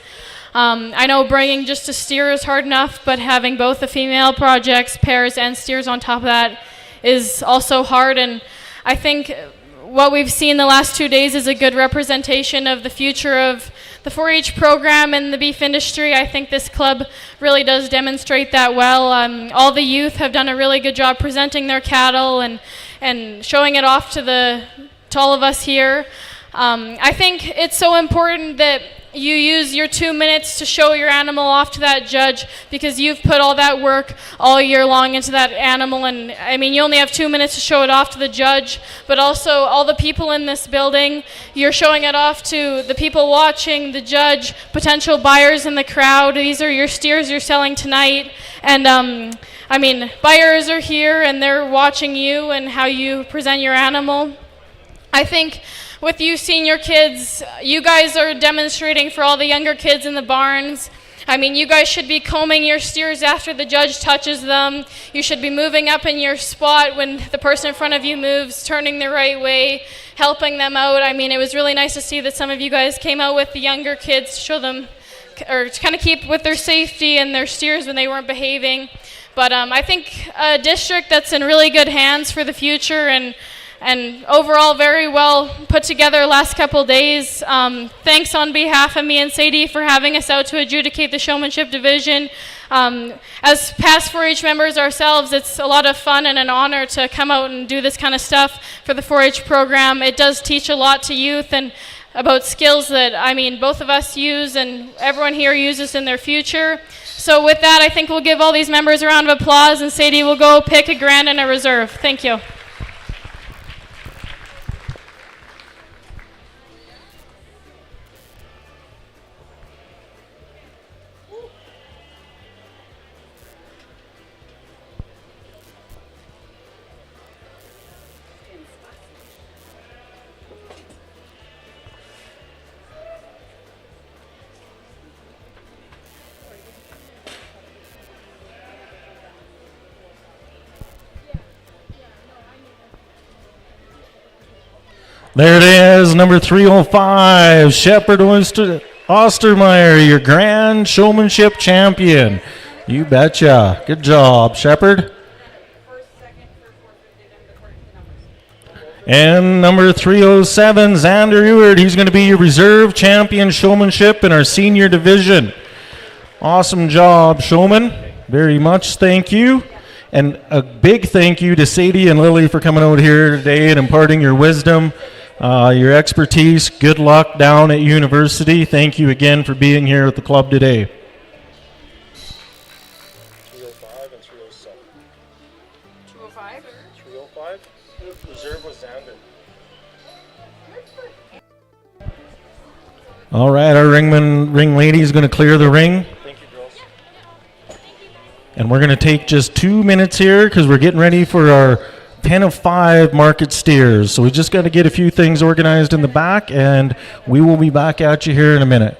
I know bringing just a steer is hard enough, but having both the female projects, pairs, and steers on top of that is also hard, and I think what we've seen the last 2 days is a good representation of the future of the 4-H program and the beef industry. I think this club really does demonstrate that well. All the youth have done a really good job presenting their cattle and showing it off to all of us here. I think it's so important that you use your 2 minutes to show your animal off to that judge, because you've put all that work all year long into that animal. And I mean, you only have 2 minutes to show it off to the judge, but also all the people in this building, you're showing it off to the people watching, the judge, potential buyers in the crowd. These are your steers you're selling tonight. And I mean, buyers are here and they're watching you and how you present your animal. I think with you senior kids, you guys are demonstrating for all the younger kids in the barns. I mean, you guys should be combing your steers after the judge touches them. You should be moving up in your spot when the person in front of you moves, turning the right way, helping them out. I mean, it was really nice to see that some of you guys came out with the younger kids to show them, or to kind of keep with their safety and their steers when they weren't behaving. But I think a district that's in really good hands for the future, and overall very well put together last couple days. Thanks on behalf of me and Sadie for having us out to adjudicate the showmanship division. As past 4-H members ourselves, it's a lot of fun and an honor to come out and do this kind of stuff for the 4-H program. It does teach a lot to youth and about skills that, I mean, both of us use and everyone here uses in their future. So with that, I think we'll give all these members a round of applause, and Sadie will go pick a grand and a reserve. Thank you. There it is, number 305, Shepherd Ostermeyer, your grand showmanship champion. You betcha. Good job, Shepherd. And number 307, Xander Ewart. He's going to be your reserve champion showmanship in our senior division. Awesome job, showman. Very much thank you. And a big thank you to Sadie and Lily for coming out here today and imparting your wisdom, your expertise. Good luck down at university. Thank you again for being here at the club today. 305 and 307. 205? 305? Reserve was Xander. All right, our ring lady is going to clear the ring. Thank you, girls. And we're going to take just 2 minutes here because we're getting ready for our 10 of 5 market steers. So we just got to get a few things organized in the back, and we will be back at you here in a minute.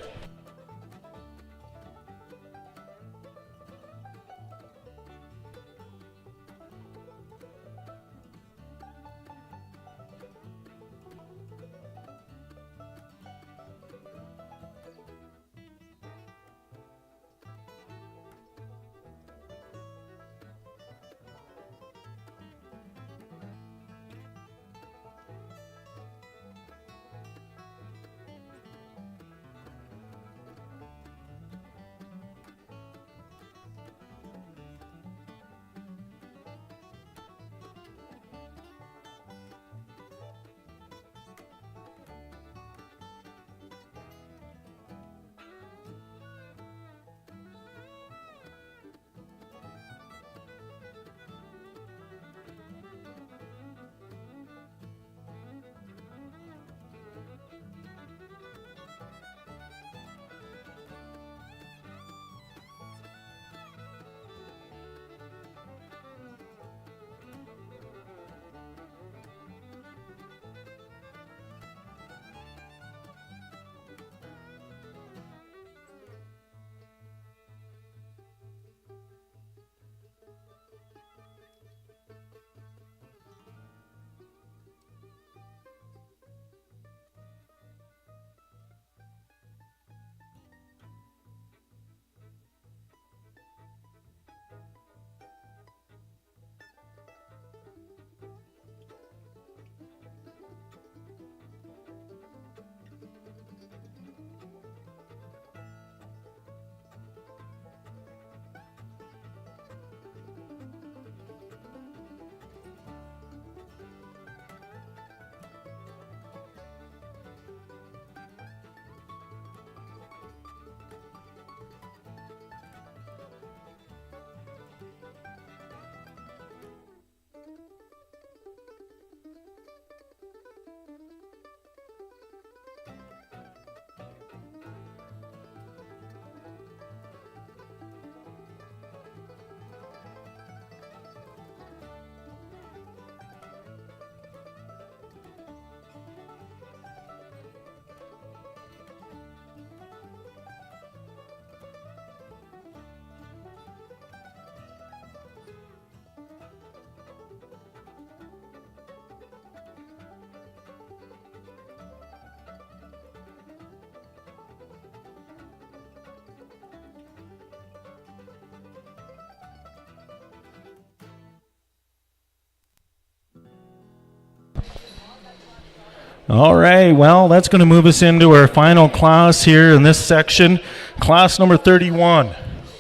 All right, well, that's going to move us into our final class here in this section. Class number 31,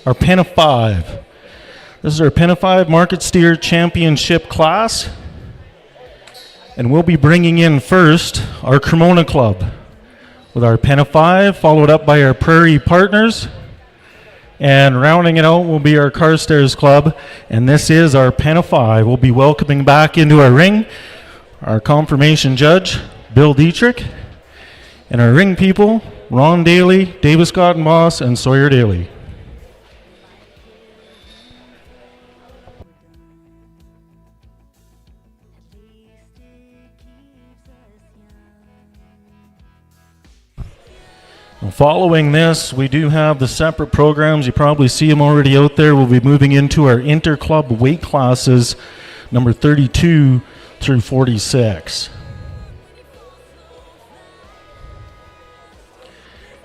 our Pen of 5. This is our Pen of 5 Market Steer Championship class. And we'll be bringing in first our Cremona Club with our Pen of 5, followed up by our Prairie Partners. And rounding it out will be our Carstairs Club. And this is our Pen of 5. We'll be welcoming back into our ring our confirmation judge, Bill Dietrich, and our ring people, Ron Daly, Davis Cotton Moss, and Sawyer Daly. Following this, we do have the separate programs. You probably see them already out there. We'll be moving into our inter-club weight classes, number 32 through 46.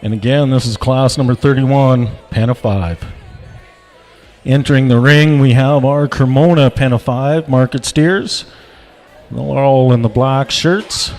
And again, this is class number 31, Pen of 5. Entering the ring, we have our Cremona Pen of 5 Market Steers. They're all in the black shirts.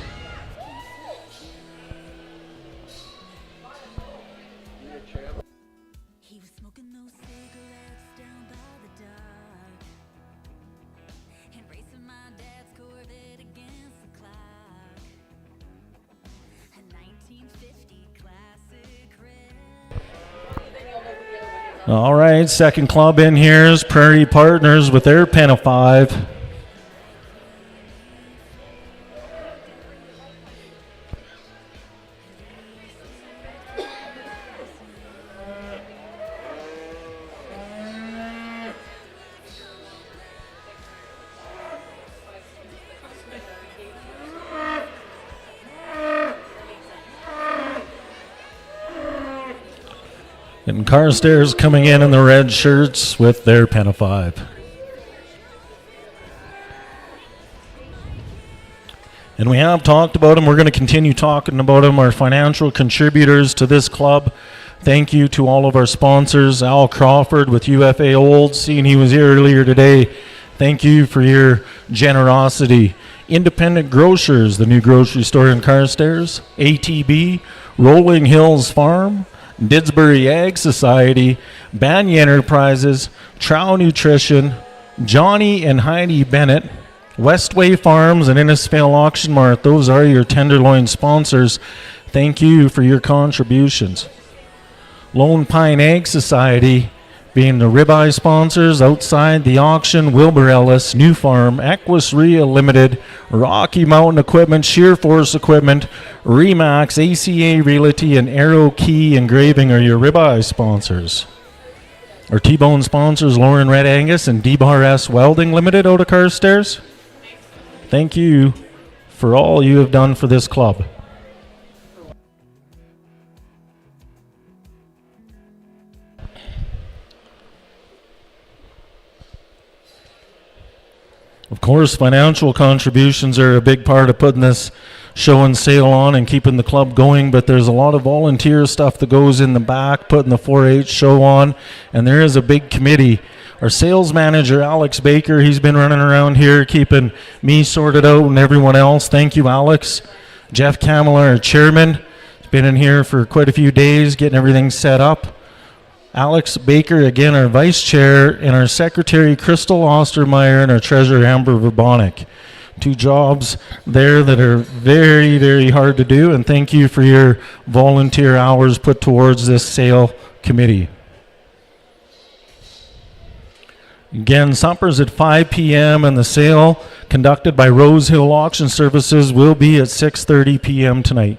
All right, second club in here is Prairie Partners with their Pen of 5. And Carstairs coming in the red shirts with their Pen of 5. And we have talked about them. We're going to continue talking about them. Our financial contributors to this club. Thank you to all of our sponsors. Al Crawford with UFA Old, seeing he was here earlier today. Thank you for your generosity. Independent Grocers, the new grocery store in Carstairs. ATB, Rolling Hills Farm, Didsbury Ag Society, Banya Enterprises, Trow Nutrition, Johnny and Heidi Bennett, Westway Farms, and Innisfail Auction Mart. Those are your Tenderloin sponsors. Thank you for your contributions. Lone Pine Ag Society being the ribeye sponsors outside the auction, Wilbur Ellis, New Farm, Equus Ria Limited, Rocky Mountain Equipment, Sheer Force Equipment, Remax, ACA Realty, and Arrow Key Engraving are your ribeye sponsors. Our T-Bone sponsors, Lauren Red Angus and D-Bar S Welding Limited out of Carstairs. Thank you for all you have done for this club. Of course, financial contributions are a big part of putting this show and sale on and keeping the club going, but there's a lot of volunteer stuff that goes in the back, putting the 4-H show on, and there is a big committee. Our sales manager, Alex Baker, he's been running around here keeping me sorted out and everyone else. Thank you, Alex. Jeff Camel, our chairman, has been in here for quite a few days getting everything set up. Alex Baker, again, our vice chair, and our secretary, Crystal Ostermeyer, and our treasurer, Amber Verbonic. Two jobs there that are very, very hard to do, and thank you for your volunteer hours put towards this sale committee. Again, supper's at 5 p.m., and the sale conducted by Rose Hill Auction Services will be at 6:30 p.m. tonight.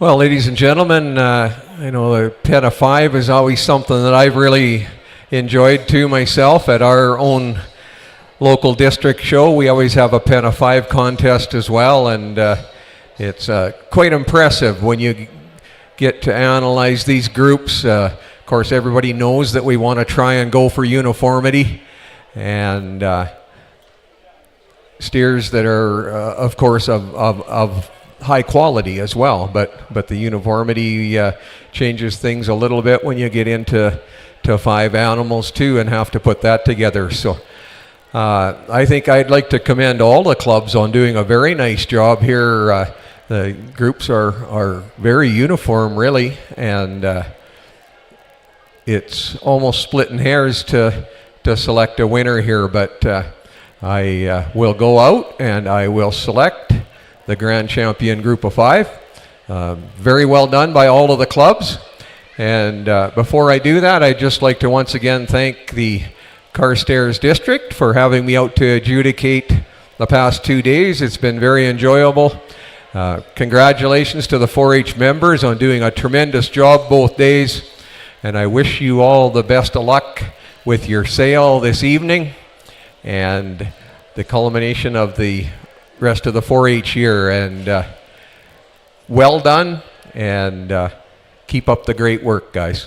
Well, ladies and gentlemen, I know the Pen of Five is always something that I've really enjoyed too myself. At our own local district show, we always have a Pen of Five contest as well, and it's quite impressive when you get to analyze these groups. Of course, everybody knows that we want to try and go for uniformity, and steers that are, of course, of high quality as well, but the uniformity changes things a little bit when you get into five animals too and have to put that together. So I think I'd like to commend all the clubs on doing a very nice job here. The groups are very uniform, really, and it's almost splitting hairs to select a winner here, but I will go out and I will select the Grand Champion Group of Five. Very well done by all of the clubs. And before I do that, I'd just like to once again thank the Carstairs District for having me out to adjudicate the past 2 days. It's been very enjoyable. Congratulations to the 4-H members on doing a tremendous job both days. And I wish you all the best of luck with your sale this evening and the culmination of the rest of the 4-H year. And well done, and keep up the great work, guys.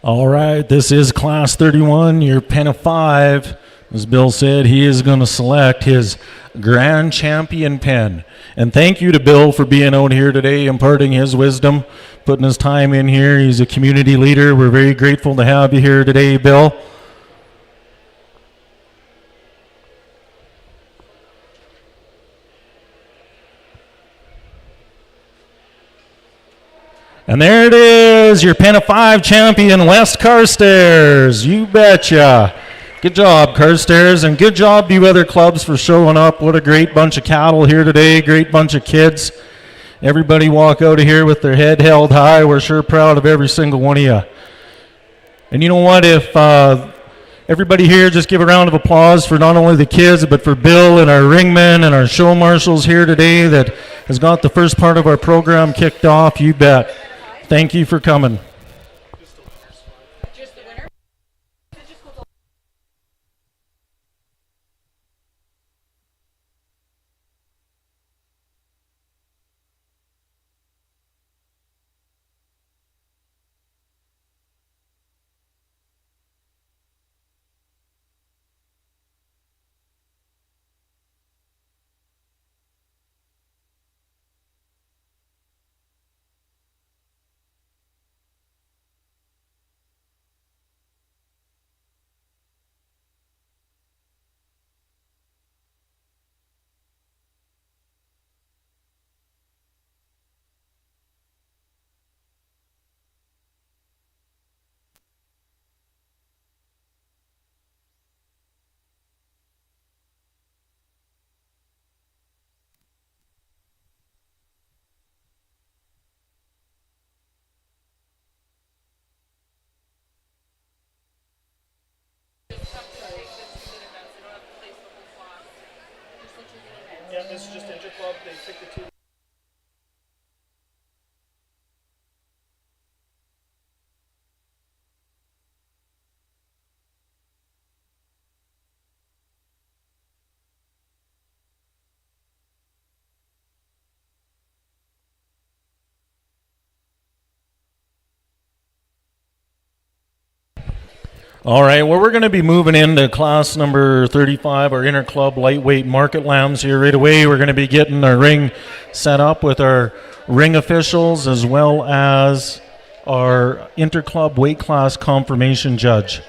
All right, this is Class 31, your Pen of Five. As Bill said, he is going to select his Grand Champion pen. And thank you to Bill for being out here today, imparting his wisdom, putting his time in here. He's a community leader. We're very grateful to have you here today, Bill. And there it is, your Pen of Five champion, West Carstairs. You betcha. Good job, Carstairs, and good job to you other clubs for showing up. What a great bunch of cattle here today, great bunch of kids. Everybody walk out of here with their head held high. We're sure proud of every single one of you. And you know what, if everybody here just give a round of applause for not only the kids, but for Bill and our ringmen and our show marshals here today that has got the first part of our program kicked off. You bet. Thank you for coming. Yeah, this is just interclub. They pick the two. All right, well, we're going to be moving into class number 35, our interclub lightweight market lambs here right away. We're going to be getting our ring set up with our ring officials as well as our interclub weight class confirmation judge.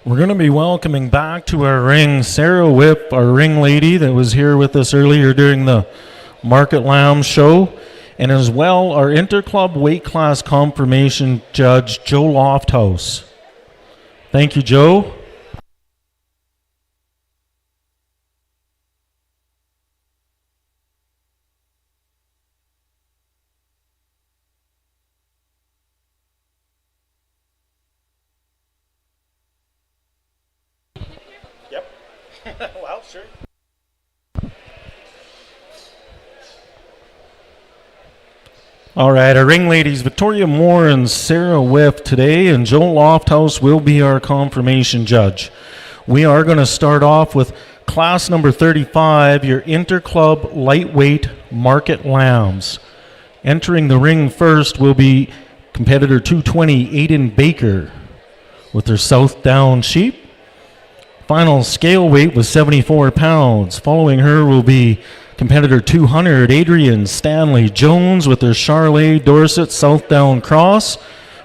We're going to be welcoming back to our ring Sarah Whip, our ring lady that was here with us earlier during the Market Lamb show, and as well our interclub weight class confirmation judge, Joe Lofthouse. Thank you, Joe. Yep. Well, sure. All right, our ring ladies, Victoria Moore and Sarah Whiff today, and Joe Lofthouse will be our confirmation judge. We are going to start off with class number 35, your interclub lightweight market lambs. Entering the ring first will be competitor 220, Aiden Baker, with her South Down sheep. Final scale weight was 74 pounds. Following her will be competitor 200, Adrian Stanley Jones, with their Charlet Dorset South Down Cross,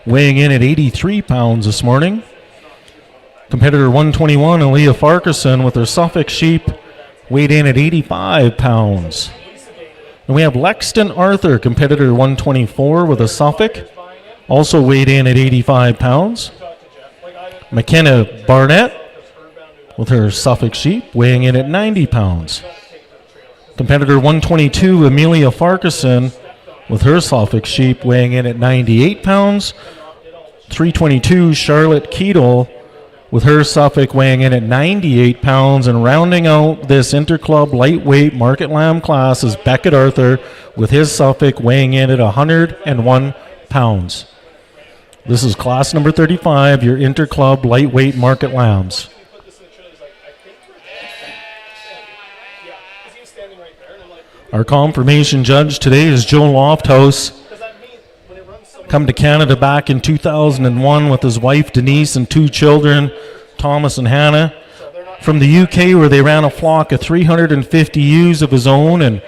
weighing in at 83 pounds this morning. Competitor 121, Aaliyah Farquharson, with her Suffolk sheep, weighed in at 85 pounds. And we have Lexton Arthur, competitor 124, with a Suffolk, also weighed in at 85 pounds. McKenna Barnett, with her Suffolk sheep, weighing in at 90 pounds. Competitor 122, Amelia Farquharson, with her Suffolk sheep, weighing in at 98 pounds. 322, Charlotte Keedle, with her Suffolk, weighing in at 98 pounds. And rounding out this interclub lightweight market lamb class is Beckett Arthur, with his Suffolk, weighing in at 101 pounds. This is class number 35, your interclub lightweight market lambs. Our confirmation judge today is Joe Lofthouse. Come to Canada back in 2001 with his wife Denise and two children, Thomas and Hannah. From the UK, where they ran a flock of 350 ewes of his own and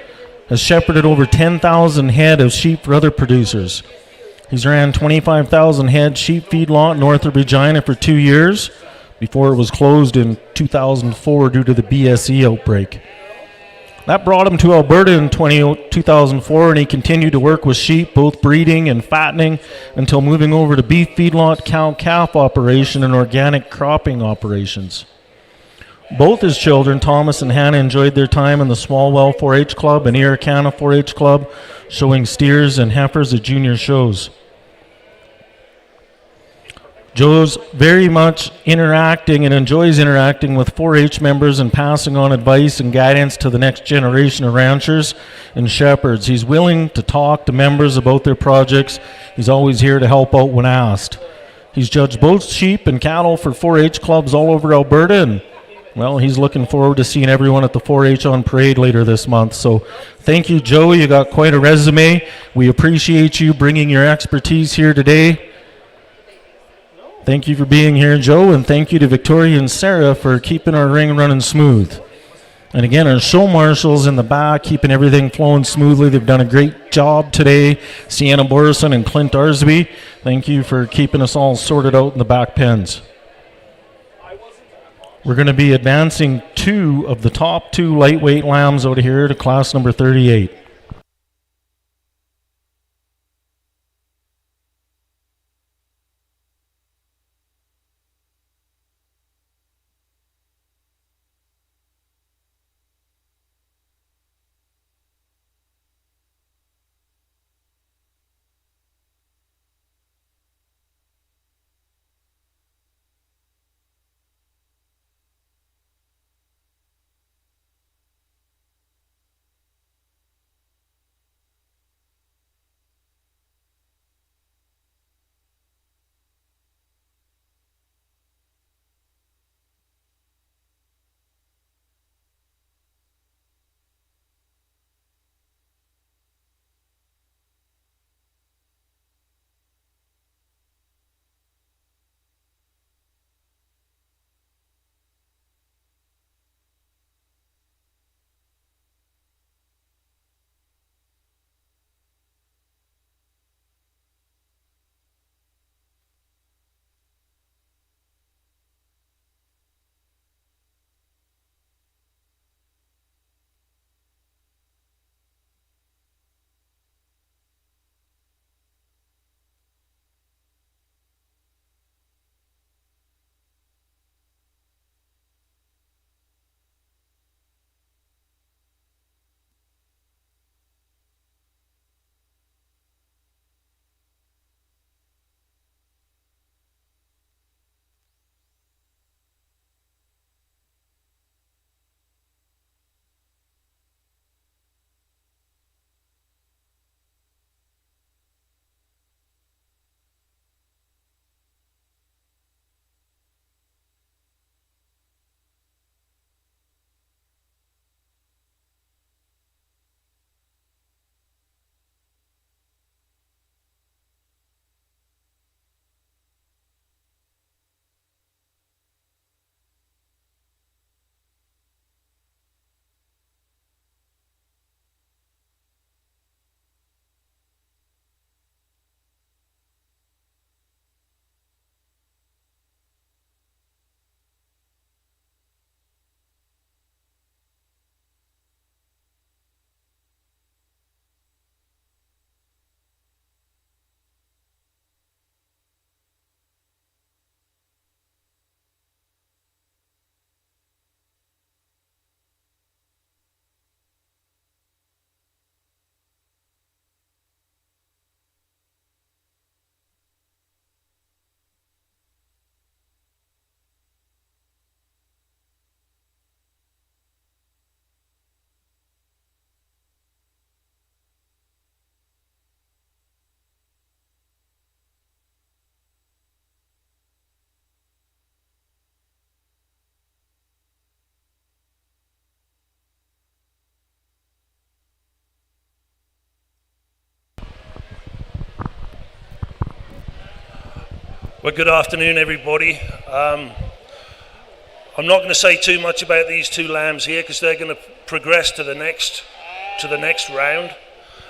has shepherded over 10,000 head of sheep for other producers. He's ran 25,000 head sheep feedlot north of Regina for 2 years before it was closed in 2004 due to the BSE outbreak. That brought him to Alberta in 2004, and he continued to work with sheep, both breeding and fattening, until moving over to beef feedlot, cow-calf operation, and organic cropping operations. Both his children, Thomas and Hannah, enjoyed their time in the Smallwell 4-H Club and Irricana 4-H Club, showing steers and heifers at junior shows. Joe's very much interacting and enjoys interacting with 4-H members and passing on advice and guidance to the next generation of ranchers and shepherds. He's willing to talk to members about their projects. He's always here to help out when asked. He's judged both sheep and cattle for 4-H clubs all over Alberta, and well, he's looking forward to seeing everyone at the 4-H on parade later this month. So thank you, Joe. You got quite a resume. We appreciate you bringing your expertise here today. Thank you for being here, Joe, and thank you to Victoria and Sarah for keeping our ring running smooth. And again, our show marshals in the back, keeping everything flowing smoothly. They've done a great job today. Sienna Borison and Clint Arsby, thank you for keeping us all sorted out in the back pens. We're going to be advancing two of the top two lightweight lambs out of here to class number 38. Well, good afternoon, everybody. I'm not going to say too much about these two lambs here because they're going to progress to the next round.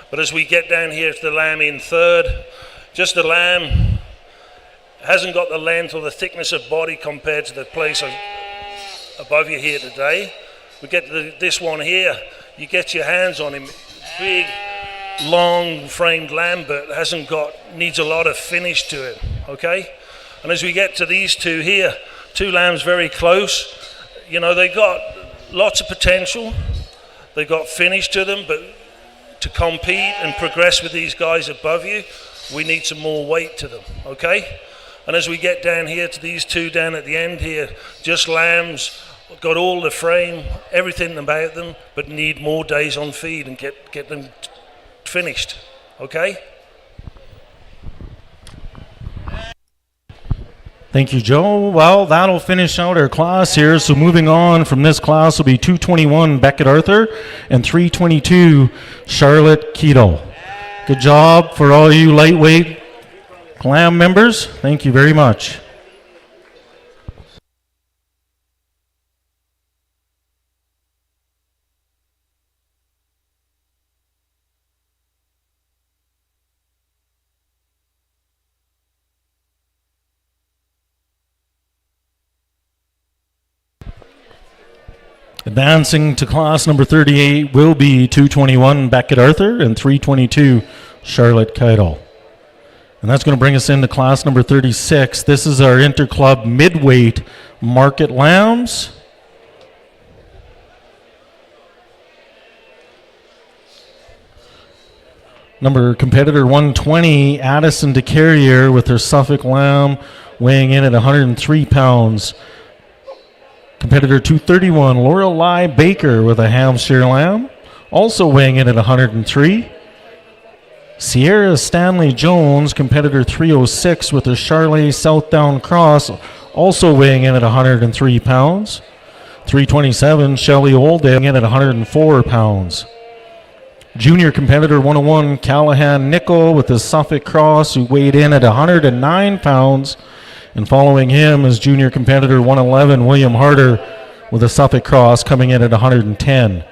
But as we get down here to the lamb in third, just the lamb hasn't got the length or the thickness of body compared to the place above you here today. We get to this one here, you get your hands on him, big, long framed lamb, but needs a lot of finish to it, okay? And as we get to these two here, two lambs very close, you know, they got lots of potential, they got finish to them, but to compete and progress with these guys above you, we need some more weight to them, okay? And as we get down here to these two down at the end here, just lambs, got all the frame, everything about them, but need more days on feed and get them finished, okay? Thank you, Joe. Well, that'll finish out our class here. So moving on from this class will be 221 Beckett Arthur and 322 Charlotte Keto. Good job for all you lightweight lamb members. Thank you very much. Advancing to class number 38 will be 221 Beckett Arthur and 322 Charlotte Keidel. And that's going to bring us into class number 36. This is our interclub midweight market lambs. Competitor 120, Addison DeCarrier with her Suffolk lamb weighing in at 103 pounds. Competitor 231, Lorelei Baker with a Hampshire lamb, also weighing in at 103. Sierra Stanley Jones, competitor 306 with a Charlet Southdown Cross, also weighing in at 103 pounds. 327, Shelley Oldale in at 104 pounds. Junior competitor 101, Callahan Nickel with his Suffolk Cross, who weighed in at 109 pounds. And following him is junior competitor 111, William Harder, with a Suffolk Cross coming in at 110.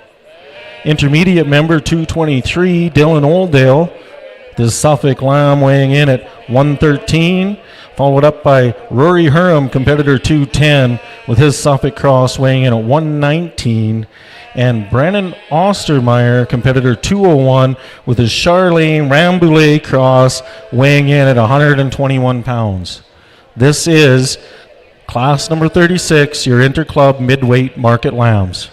Intermediate member 223, Dylan Oldale, this Suffolk lamb weighing in at 113, followed up by Rory Hurham, competitor 210, with his Suffolk Cross weighing in at 119, and Brandon Ostermeyer, competitor 201, with his Charlene Rambouillet Cross weighing in at 121 pounds. This is class number 36, your interclub midweight market lambs.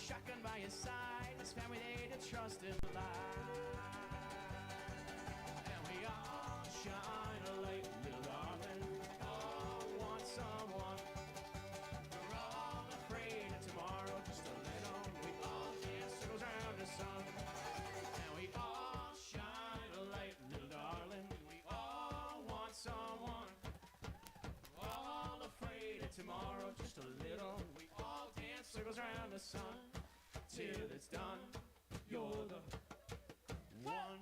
shotgun by his side. His family they to trust him alive. And we all shine a light, little darling. All want someone. We're all afraid of tomorrow, just a little. We all dance circles around the sun. And we all shine a light, little darling. We all want someone. All afraid of tomorrow, just a little. We all dance circles around the sun till it's done. You're the one.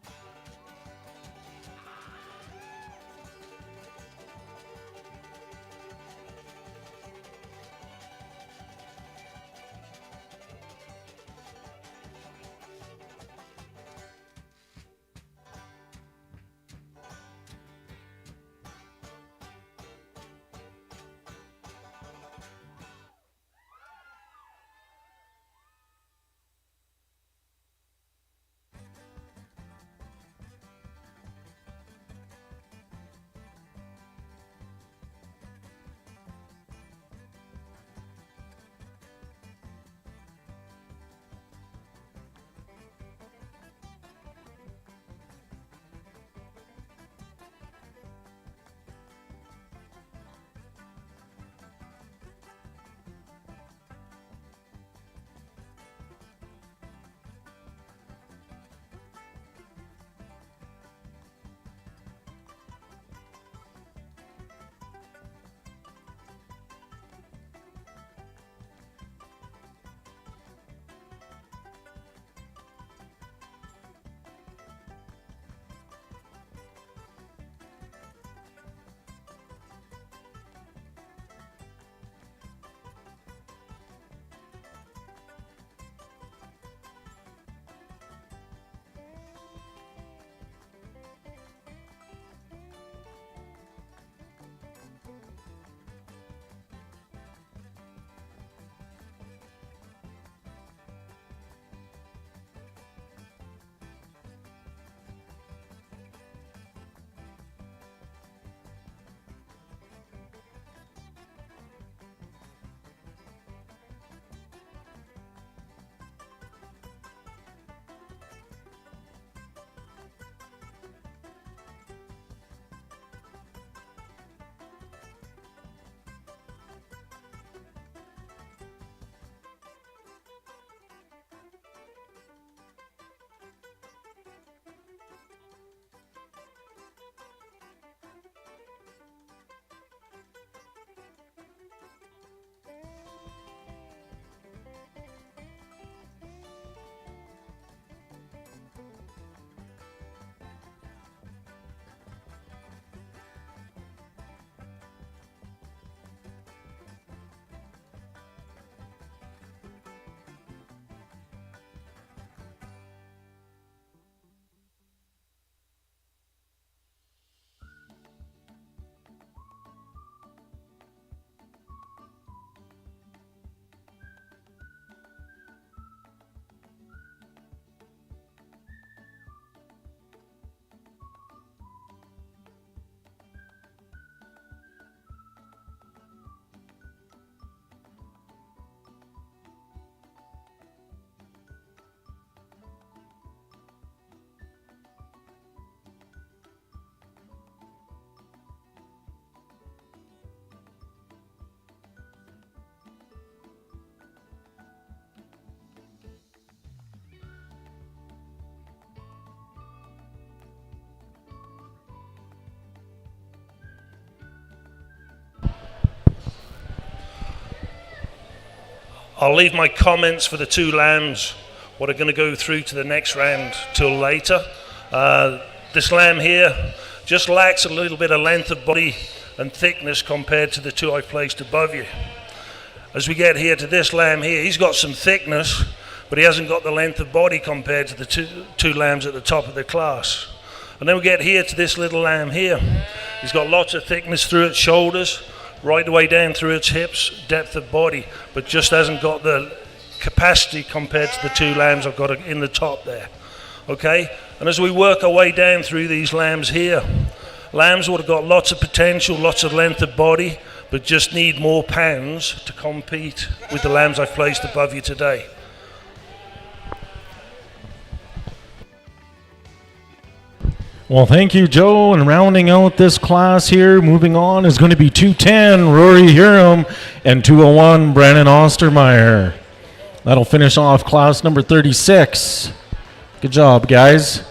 I'll leave my comments for the two lambs, what are going to go through to the next round, till later. This lamb here just lacks a little bit of length of body and thickness compared to the two I've placed above you. As we get here to this lamb here, he's got some thickness, but he hasn't got the length of body compared to the two lambs at the top of the class. And then we get here to this little lamb here. He's got lots of thickness through its shoulders, right the way down through its hips, depth of body, but just hasn't got the capacity compared to the two lambs I've got in the top there. Okay? And as we work our way down through these lambs here, lambs would have got lots of potential, lots of length of body, but just need more pounds to compete with the lambs I've placed above you today. Well, thank you, Joe. And rounding out this class here, moving on, is going to be 210, Rory Hiram, and 201, Brandon Ostermeyer. That'll finish off class number 36. Good job, guys.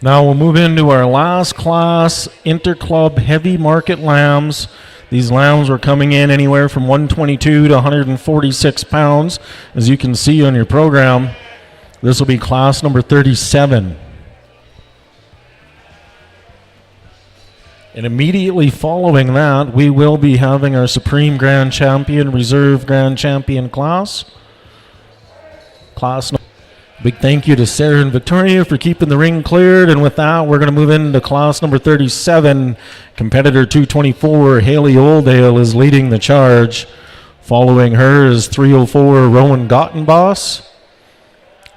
Now we'll move into our last class, Interclub Heavy Market Lambs. These lambs were coming in anywhere from 122 to 146 pounds. As you can see on your program, this will be class number 37. And immediately following that, we will be having our Supreme Grand Champion, Reserve Grand Champion class. Big thank you to Sarah and Victoria for keeping the ring cleared. And with that, we're going to move into class number 37. Competitor 224, Haley Oldale, is leading the charge. Following her is 304, Rowan Gottenboss.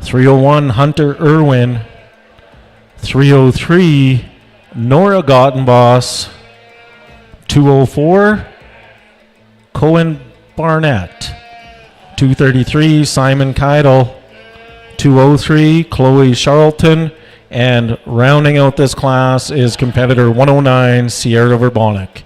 301, Hunter Irwin. 303, Nora Gottenboss. 204, Cohen Barnett. 233, Simon Keidel. 203, Chloe Charlton, and rounding out this class is competitor 109, Sierra Verbonic.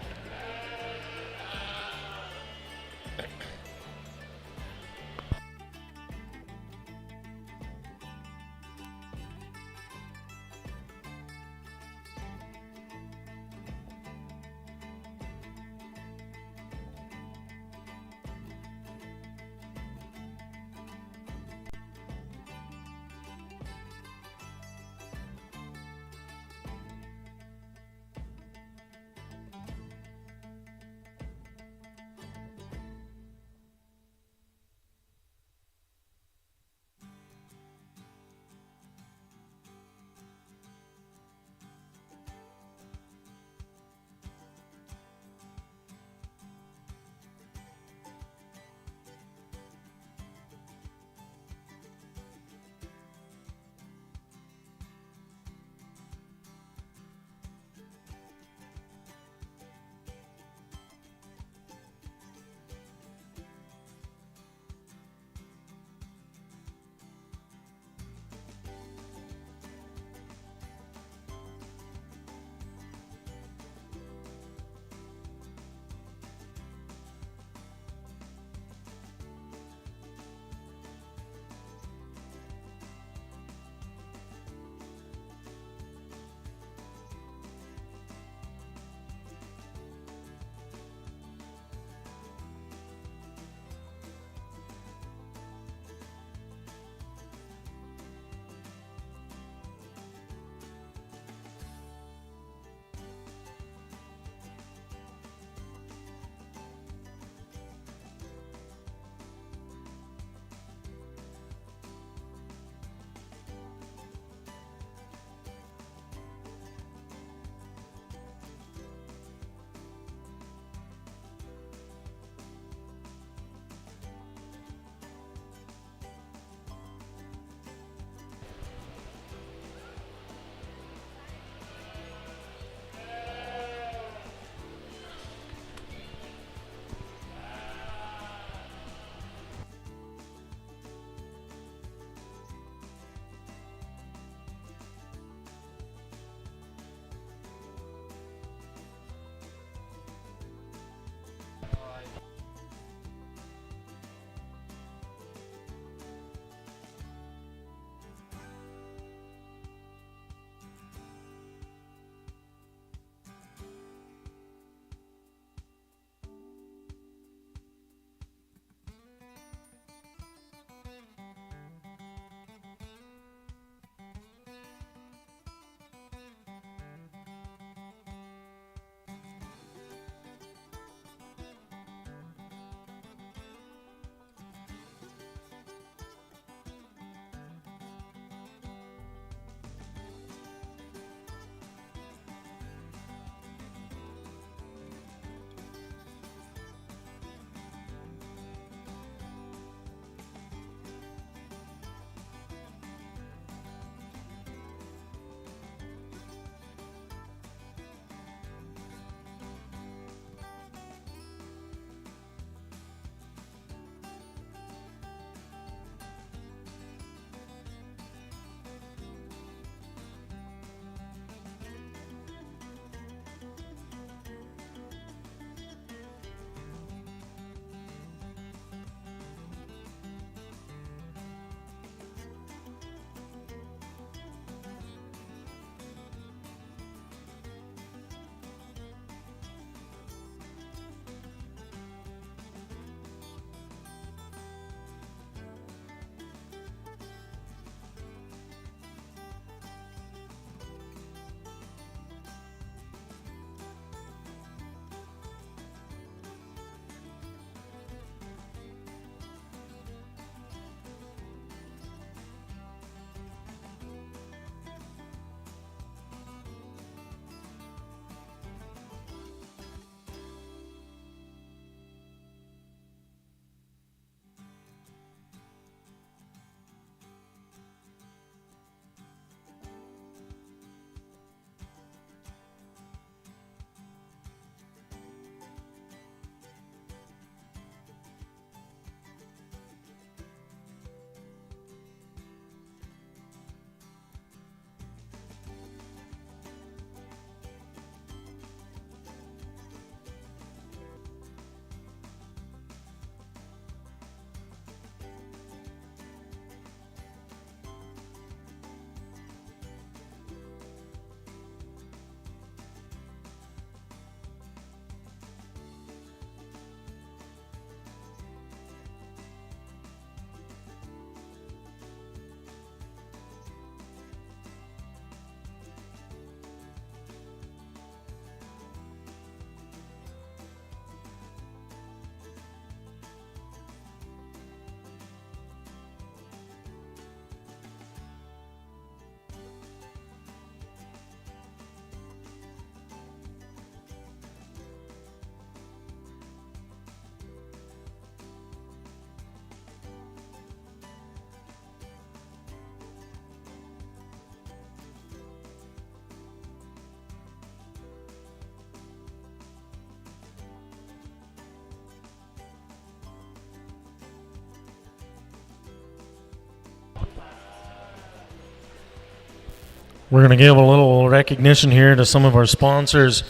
We're going to give a little recognition here to some of our sponsors,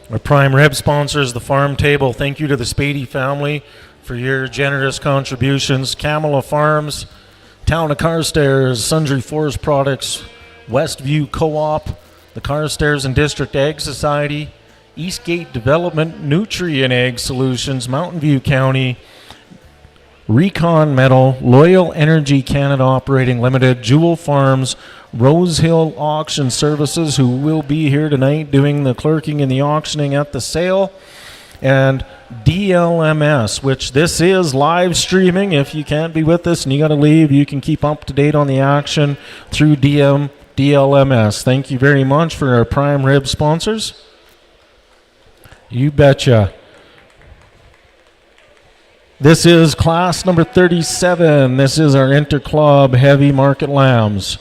our prime rib sponsors, the Farm Table. Thank you to the Spady family for your generous contributions. Camela Farms, Town of Carstairs, Sundry Forest Products, Westview Co-op, the Carstairs and District Ag Society, Eastgate Development, Nutrient Ag Solutions, Mountain View County, Recon Metal, Loyal Energy Canada Operating Limited, Jewel Farms, Rose Hill Auction Services, who will be here tonight doing the clerking and the auctioning at the sale, and DLMS, which this is live streaming. If you can't be with us and you got to leave, you can keep up to date on the action through DLMS. Thank you very much for our prime rib sponsors. You betcha. This is class number 37. This is our Interclub Heavy Market Lambs.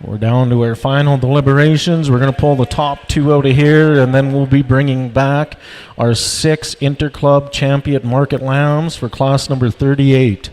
We're down to our final deliberations. We're going to pull the top two out of here, and then we'll be bringing back our 6 Interclub Champion Market Lambs for class number 38.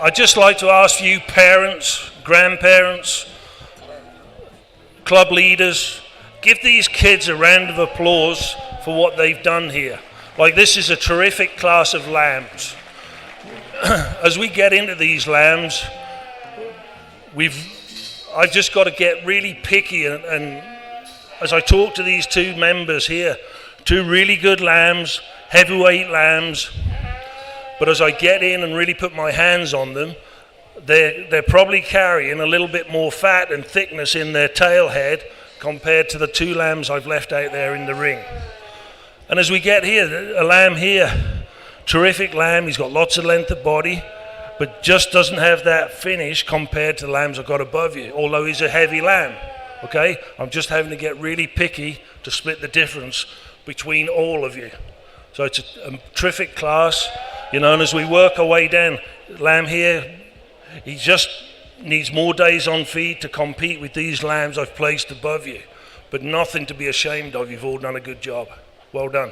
I'd just like to ask you parents, grandparents, club leaders, give these kids a round of applause for what they've done here. Like, this is a terrific class of lambs. As we get into these lambs, I've just got to get really picky, and as I talk to these two members here, two really good lambs, heavyweight lambs, but as I get in and really put my hands on them, they're probably carrying a little bit more fat and thickness in their tail head compared to the two lambs I've left out there in the ring. And as we get here, a lamb here, terrific lamb, he's got lots of length of body, but just doesn't have that finish compared to the lambs I've got above you, although he's a heavy lamb, okay? I'm just having to get really picky to split the difference between all of you. So it's a terrific class, you know, and as we work our way down, lamb here, he just needs more days on feed to compete with these lambs I've placed above you, but nothing to be ashamed of. You've all done a good job. Well done.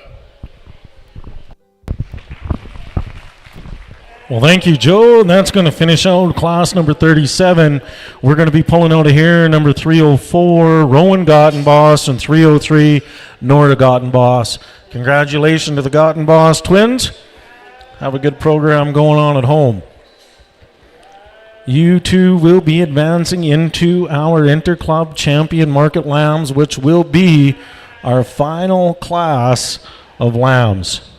Well, thank you, Joe. And that's going to finish out class number 37. We're going to be pulling out of here number 304, Rowan Gottenboss, and 303, Nora Gottenboss. Congratulations to the Gottenboss twins. Have a good program going on at home. You two will be advancing into our Interclub Champion Market Lambs, which will be our final class of lambs.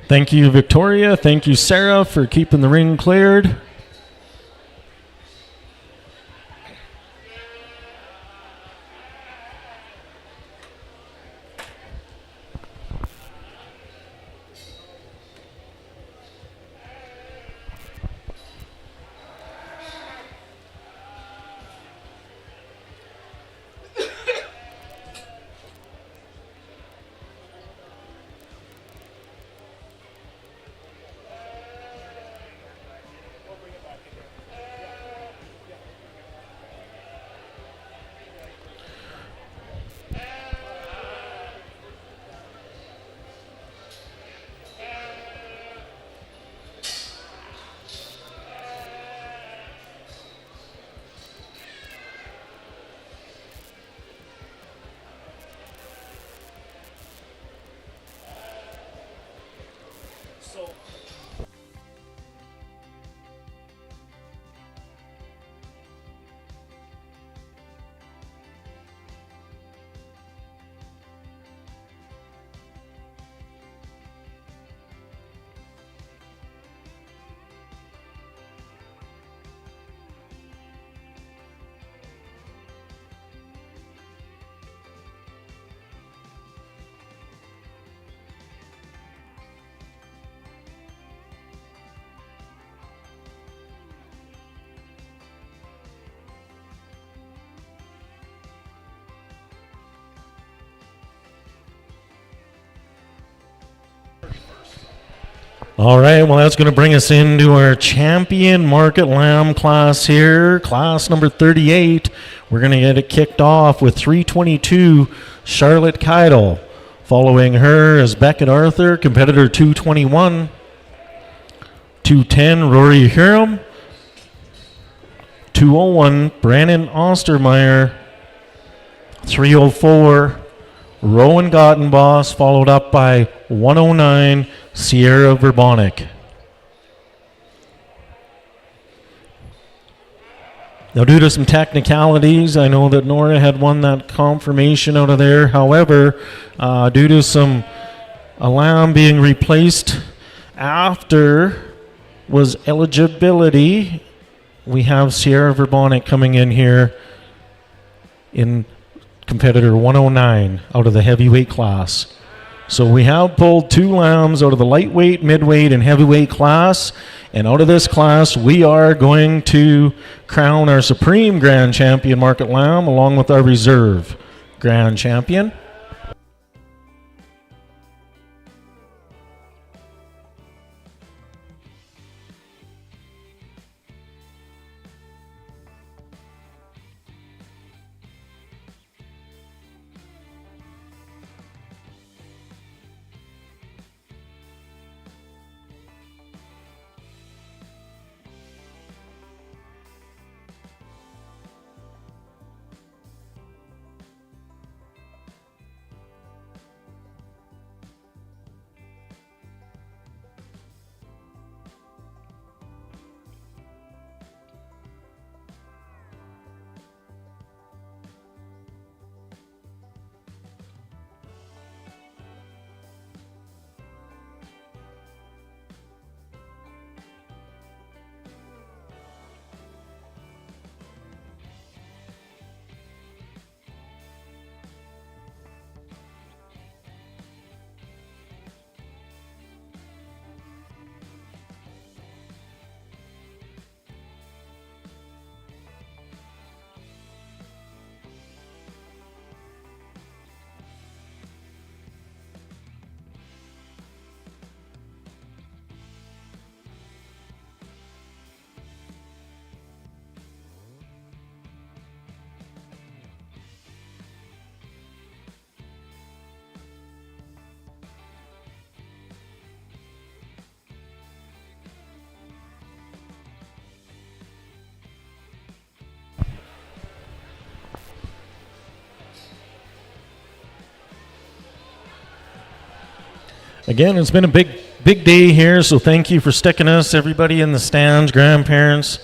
Thank you, Victoria. Thank you, Sarah, for keeping the ring cleared. All right, well, that's going to bring us into our Champion Market Lamb class here, class number 38. We're going to get it kicked off with 322, Charlotte Keidel. Following her is Beckett Arthur, competitor 221. 210, Rory Hiram. 201, Brandon Ostermeyer. 304, Rowan Gottenboss, followed up by 109, Sierra Verbonic. Now, due to some technicalities, I know that Nora had won that confirmation out of there. However, due to a lamb being replaced after was eligibility, we have Sierra Verbonic coming in here in competitor 109 out of the heavyweight class. So we have pulled two lambs out of the lightweight, midweight, and heavyweight class. And out of this class, we are going to crown our Supreme Grand Champion Market Lamb along with our Reserve Grand Champion. Again, it's been a big day here, so thank you for sticking us, everybody in the stands, grandparents,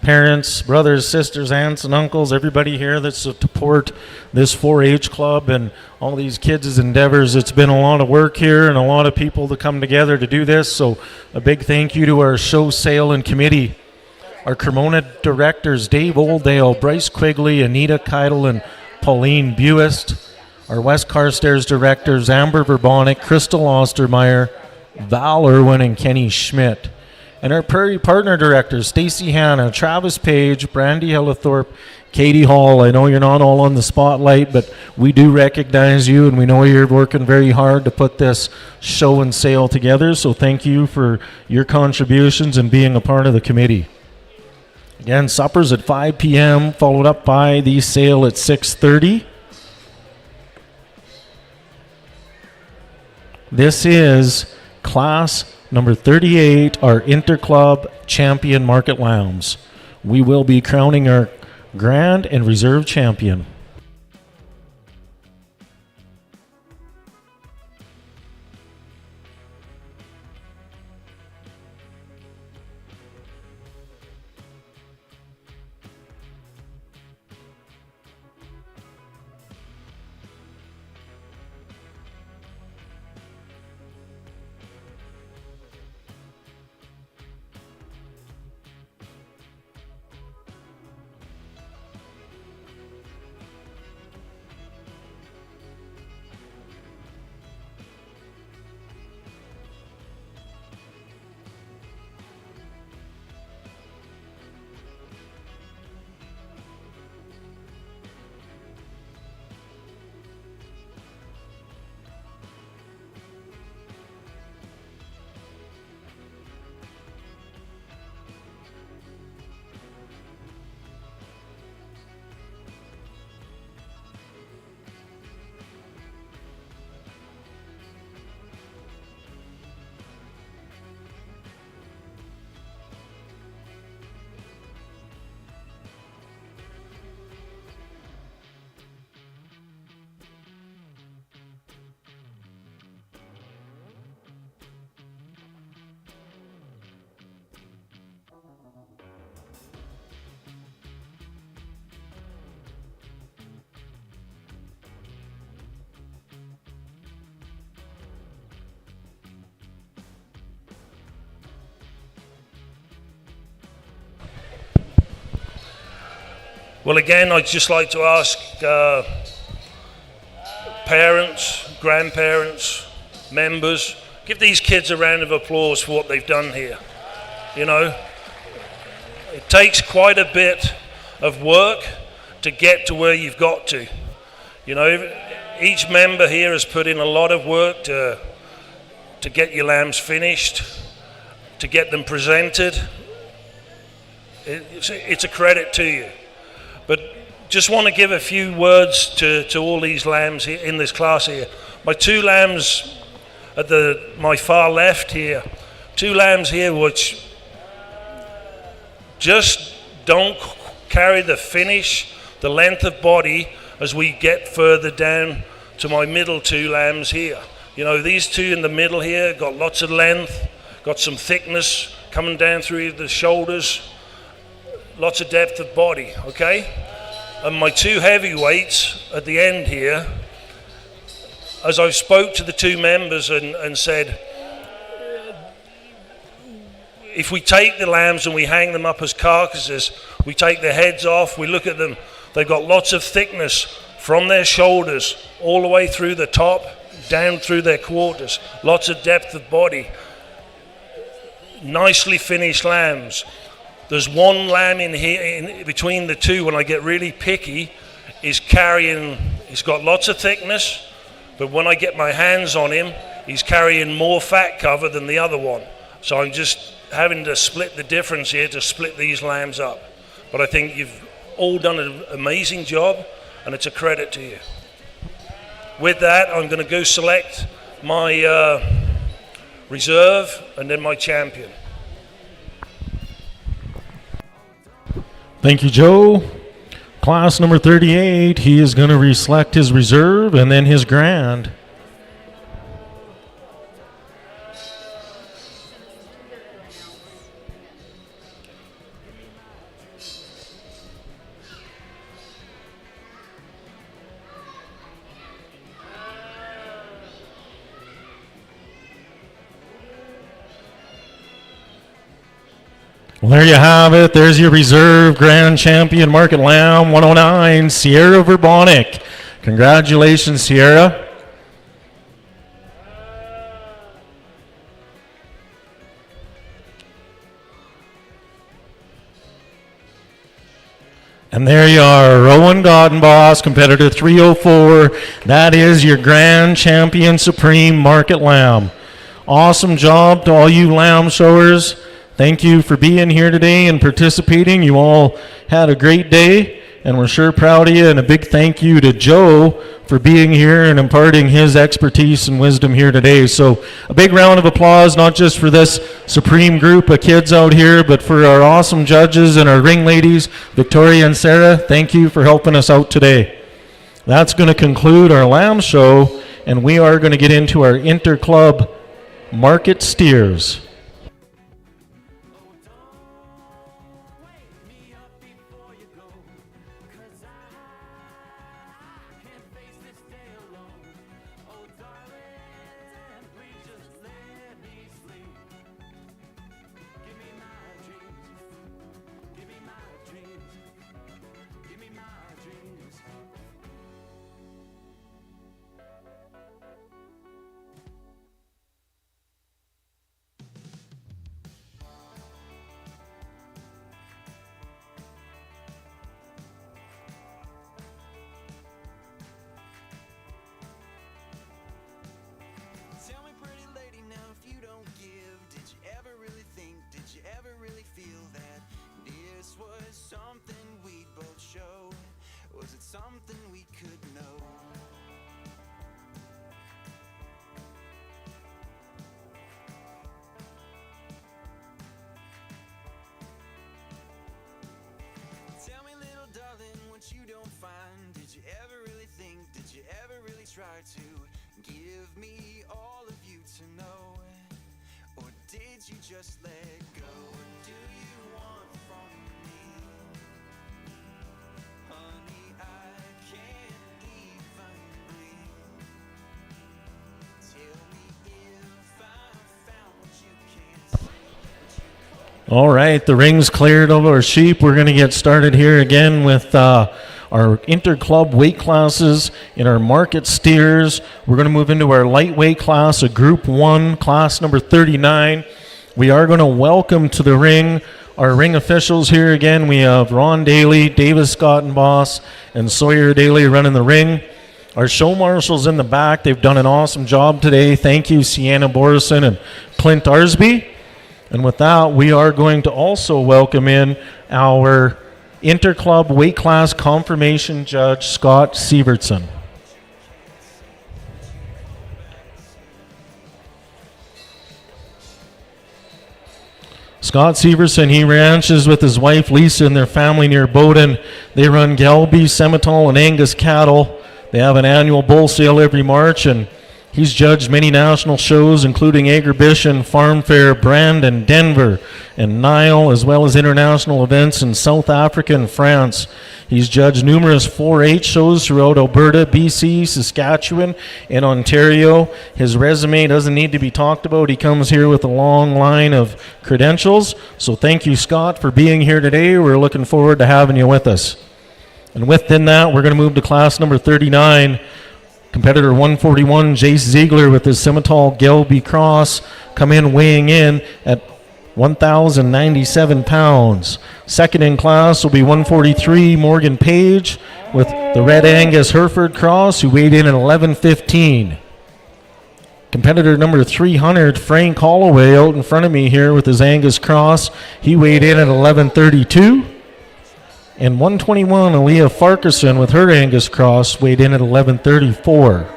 parents, brothers, sisters, aunts, and uncles, everybody here that support this 4-H club and all these kids' endeavors. It's been a lot of work here and a lot of people to come together to do this, so a big thank you to our show, sale, and committee. Our Cremona directors, Dave Oldale, Bryce Quigley, Anita Keidel, and Pauline Buist. Our West Carstairs directors, Amber Verbonic, Crystal Ostermeyer, Val Irwin, and Kenny Schmidt. And our Prairie Partner directors, Stacy Hanna, Travis Page, Brandy Hillethorpe, Katie Hall. I know you're not all on the spotlight, but we do recognize you, and we know you're working very hard to put this show and sale together. So thank you for your contributions and being a part of the committee. Again, supper's at 5 p.m., followed up by the sale at 6:30. This is class number 38, our Interclub Champion Market Lambs. We will be crowning our Grand and Reserve Champion. Well, again, I'd just like to ask parents, grandparents, members, give these kids a round of applause for what they've done here. You know, it takes quite a bit of work to get to where you've got to. You know, each member here has put in a lot of work to get your lambs finished, to get them presented. It's a credit to you. But just want to give a few words to all these lambs here in this class here. My two lambs at my far left here, two lambs here which just don't carry the finish, the length of body as we get further down to my middle two lambs here. You know, these two in the middle here got lots of length, got some thickness coming down through the shoulders, lots of depth of body, okay? And my two heavyweights at the end here, as I spoke to the two members and said, if we take the lambs and we hang them up as carcasses, we take their heads off, we look at them, they've got lots of thickness from their shoulders all the way through the top, down through their quarters, lots of depth of body, nicely finished lambs. There's one lamb in here, in between the two, when I get really picky, he's got lots of thickness, but when I get my hands on him, he's carrying more fat cover than the other one. So I'm just having to split the difference here to split these lambs up. But I think you've all done an amazing job, and it's a credit to you. With that, I'm going to go select my reserve and then my champion. Thank you, Joe. Class number 38, he is going to select his reserve and then his grand. Well, there you have it. There's your reserve grand champion market lamb, 109, Sierra Verbonic. Congratulations, Sierra. And there you are, Rowan Goddenboss, competitor 304. That is your grand champion supreme market lamb. Awesome job to all you lamb showers. Thank you for being here today and participating. You all had a great day, and we're sure proud of you. And a big thank you to Joe for being here and imparting his expertise and wisdom here today. So a big round of applause, not just for this supreme group of kids out here, but for our awesome judges and our ring ladies, Victoria and Sarah. Thank you for helping us out today. That's going to conclude our lamb show, and we are going to get into our inter-club market steers. Tell me, pretty lady, now if you don't give, did you ever really think, did you ever really feel that this was something we'd both show? Was it something we could know? Tell me, little darling, what you don't find. Did you ever really think, did you ever really try to give me all of you to know? Or did you just let go? What do you want from me? Honey, I can't even breathe. Tell me if I found what you can't see. All right, the ring's cleared of our sheep. We're going to get started here again with our inter-club weight classes in our market steers. We're going to move into our lightweight class, a Group 1, class number 39. We are going to welcome to the ring our ring officials here again. We have Ron Daly, Davis Scottenboss, and Sawyer Daly running the ring. Our show marshals in the back, they've done an awesome job today. Thank you, Sienna Borison and Clint Arsby. And with that, we are going to also welcome in our Interclub weight class confirmation judge, Scott Sievertson. Scott Sievertson, he ranches with his wife Lisa and their family near Bowden. They run Gelby, Semitol, and Angus cattle. They have an annual bull sale every March, and he's judged many national shows, including Agribition, Farm Fair, Brandon, Denver, and Nile, as well as international events in South Africa and France. He's judged numerous 4-H shows throughout Alberta, BC, Saskatchewan, and Ontario. His resume doesn't need to be talked about. He comes here with a long line of credentials. So thank you, Scott, for being here today. We're looking forward to having you with us. And within that, we're going to move to class number 39. Competitor 141, Jace Ziegler with his Semitol Gelby Cross, come in weighing in at 1,097 pounds. Second in class will be 143, Morgan Page with the Red Angus Hereford Cross, who weighed in at 1115. Competitor number 300, Frank Holloway, out in front of me here with his Angus Cross. He weighed in at 1132. And 121, Aaliyah Farquharson with her Angus Cross, weighed in at 1134.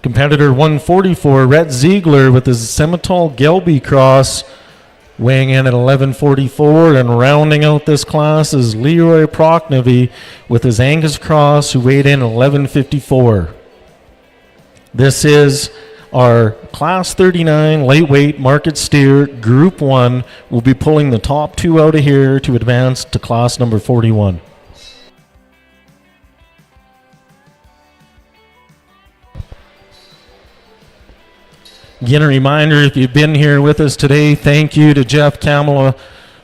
Competitor 144, Rhett Ziegler with his Semitol Gelby Cross, weighing in at 1144. And rounding out this class is Leroy Prochnevy with his Angus Cross, who weighed in at 1154. This is our Class 39 lightweight market steer Group 1. We'll be pulling the top two out of here to advance to class number 41. Again, a reminder, if you've been here with us today, thank you to Jeff Kamala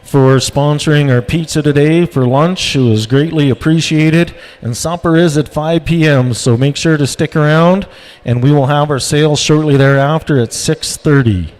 for sponsoring our pizza today for lunch. It was greatly appreciated. And supper is at 5 p.m., so make sure to stick around, and we will have our sales shortly thereafter at 6:30.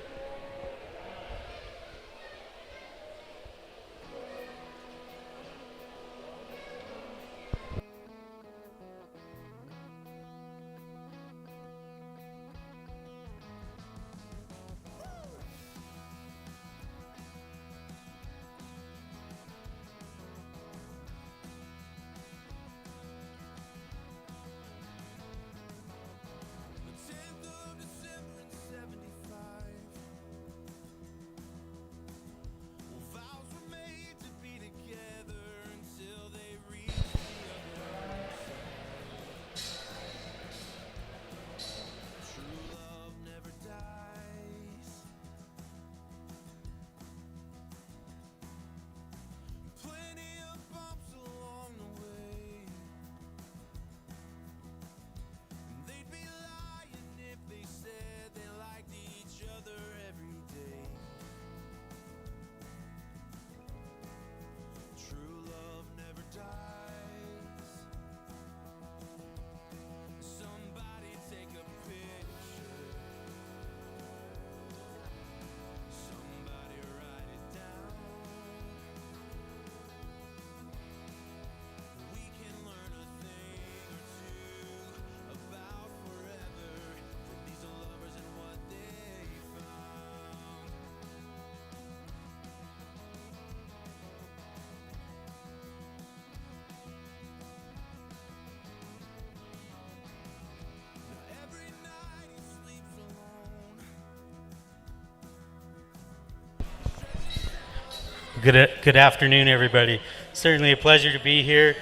Good afternoon, everybody. Certainly a pleasure to be here.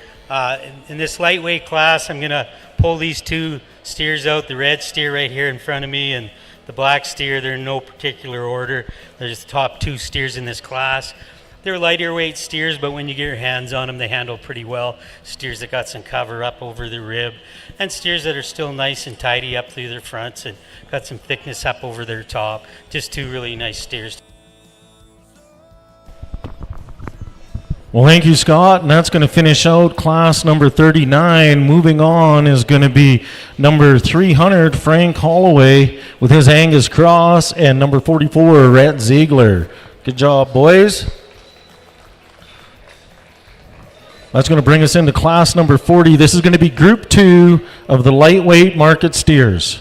In this lightweight class, I'm going to pull these two steers out, the red steer right here in front of me and the black steer. They're in no particular order. They're just the top two steers in this class. They're lighter weight steers, but when you get your hands on them, they handle pretty well. Steers that got some cover up over the rib, and steers that are still nice and tidy up through their fronts and got some thickness up over their top. Just two really nice steers. Well, thank you, Scott, and that's going to finish out class number 39. Moving on is going to be number 300, Frank Holloway, with his Angus Cross, and number 44, Rhett Ziegler. Good job, boys. That's going to bring us into class number 40. This is going to be Group 2 of the lightweight market steers.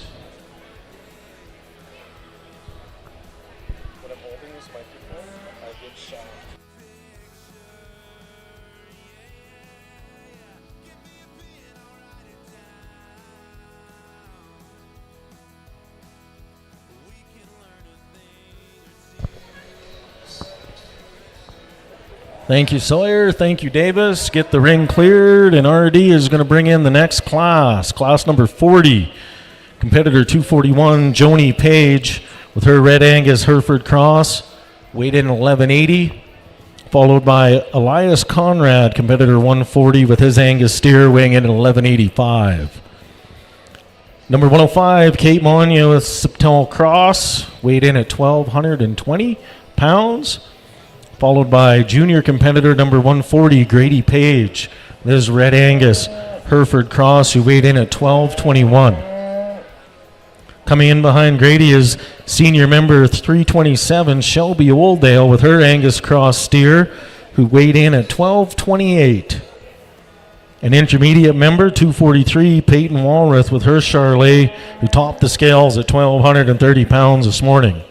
Thank you, Sawyer. Thank you, Davis. Get the ring cleared, and RD is going to bring in the next class, class number 40. Competitor 241, Joni Page, with her Red Angus Hereford Cross, weighed in 1180. Followed by Elias Conrad, competitor 140, with his Angus steer, weighing in at 1185. Number 105, Kate Monia with Septel Cross, weighed in at 1,220 pounds. Followed by junior competitor number 140, Grady Page. This is Red Angus Hereford Cross, who weighed in at 1221. Coming in behind Grady is senior member 327, Shelby Oldale, with her Angus Cross steer, who weighed in at 1228. An intermediate member, 243, Peyton Walrath, with her Charlet, who topped the scales at 1,230 pounds this morning.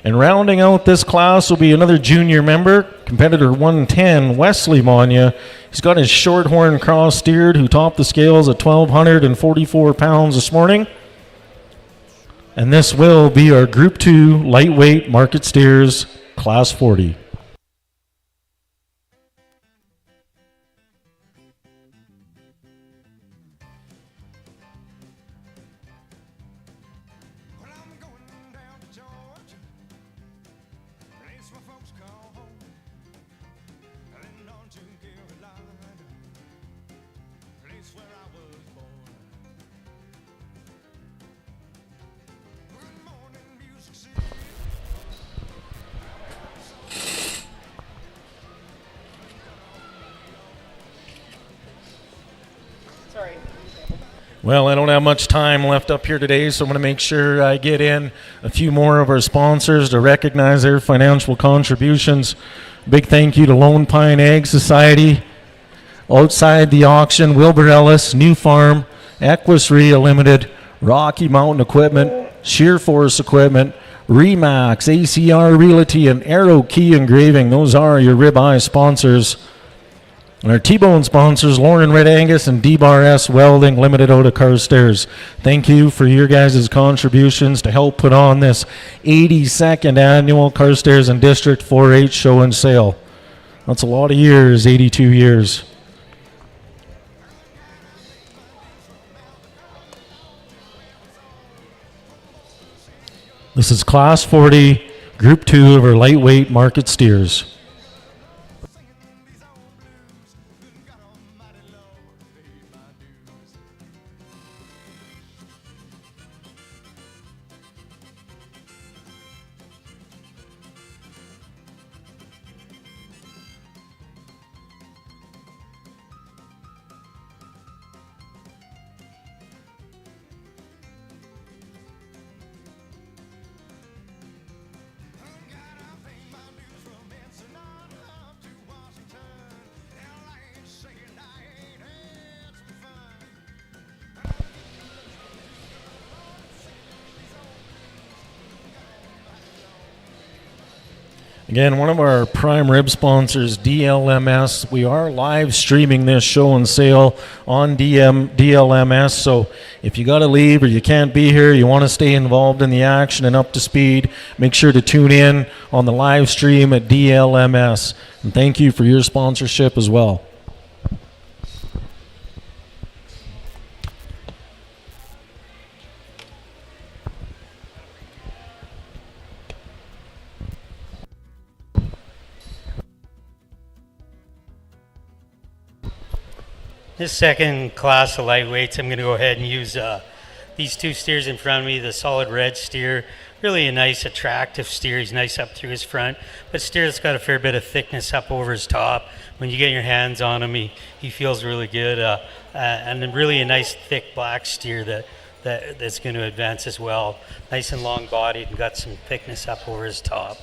And rounding out this class will be another junior member, competitor 110, Wesley Monia. He's got his Shorthorn Cross steered, who topped the scales at 1,244 pounds this morning. And this will be our Group 2 lightweight market steers, class 40. Good morning, Well, I don't have much time left up here today, so I'm going to make sure I get in a few more of our sponsors to recognize their financial contributions. Big thank you to Lone Pine Ag Society, outside the auction, Wilbur Ellis, New Farm, Equus Ria Limited, Rocky Mountain Equipment, Sheer Force Equipment, Remax, ACR Realty, and Arrow Key Engraving. Those are your ribeye sponsors. And our T-Bone sponsors, Lauren Red Angus and D-Bar S Welding Limited out of Carstairs. Thank you for your guys' contributions to help put on this 82nd annual Carstairs and District 4-H show and sale. That's a lot of years, 82 years. This is Class 40, Group 2 of our lightweight market steers. Again, one of our prime rib sponsors, DLMS. We are live streaming this show and sale on DLMS, so if you got to leave or you can't be here, you want to stay involved in the action and up to speed, make sure to tune in on the live stream at DLMS. And thank you for your sponsorship as well. This second class of lightweights, I'm going to go ahead and use these two steers in front of me. The solid red steer, really a nice attractive steer. He's nice up through his front, but steer that's got a fair bit of thickness up over his top. When you get your hands on him, he feels really good. And then really a nice thick black steer that's going to advance as well. Nice and long bodied and got some thickness up over his top.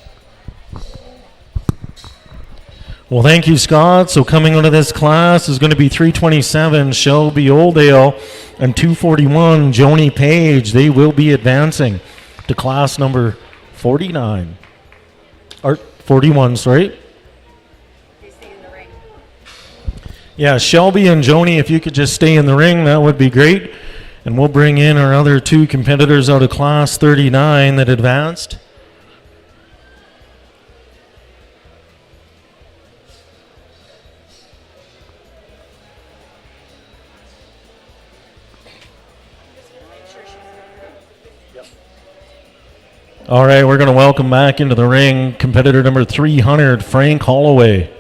Well, thank you, Scott. So coming out of this class is going to be 327 Shelby Oldale and 241 Joni Page. They will be advancing to class number 49. Or 41, sorry. Yeah, Shelby and Joni, if you could just stay in the ring, that would be great. And we'll bring in our other two competitors out of class 39 that advanced. All right, we're going to welcome back into the ring competitor number 300, Frank Holloway.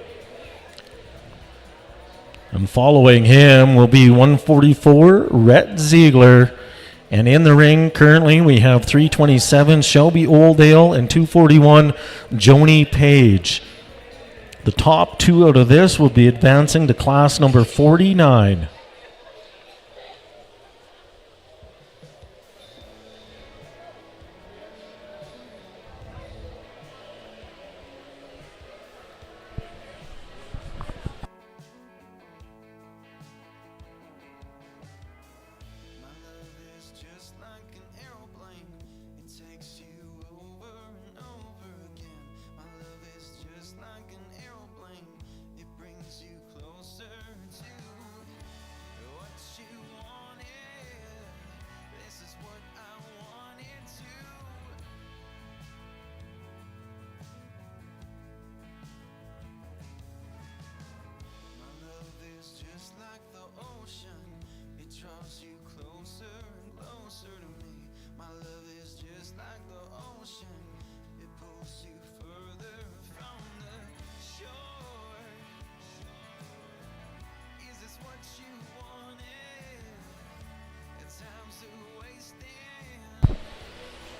And following him will be 144, Rhett Ziegler. And in the ring currently we have 327, Shelby Oldale, and 241, Joni Page. The top two out of this will be advancing to class number 49.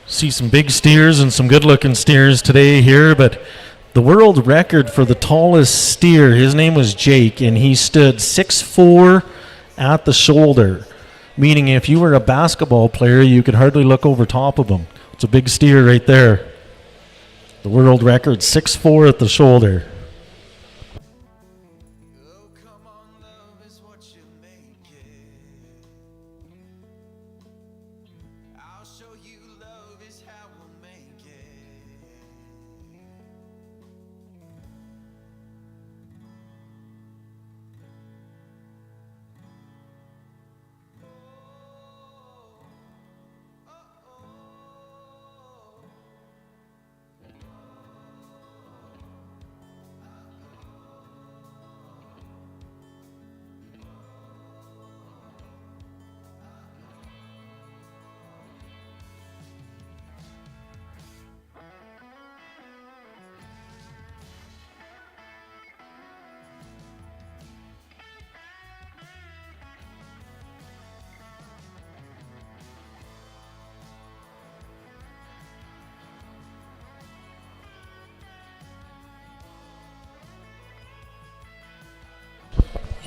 See some big steers and some good-looking steers today here, but the world record for the tallest steer, his name was Jake, and he stood 6'4" at the shoulder. meaning if you were a basketball player, you could hardly look over top of him. It's a big steer right there. The world record, 6'4" at the shoulder.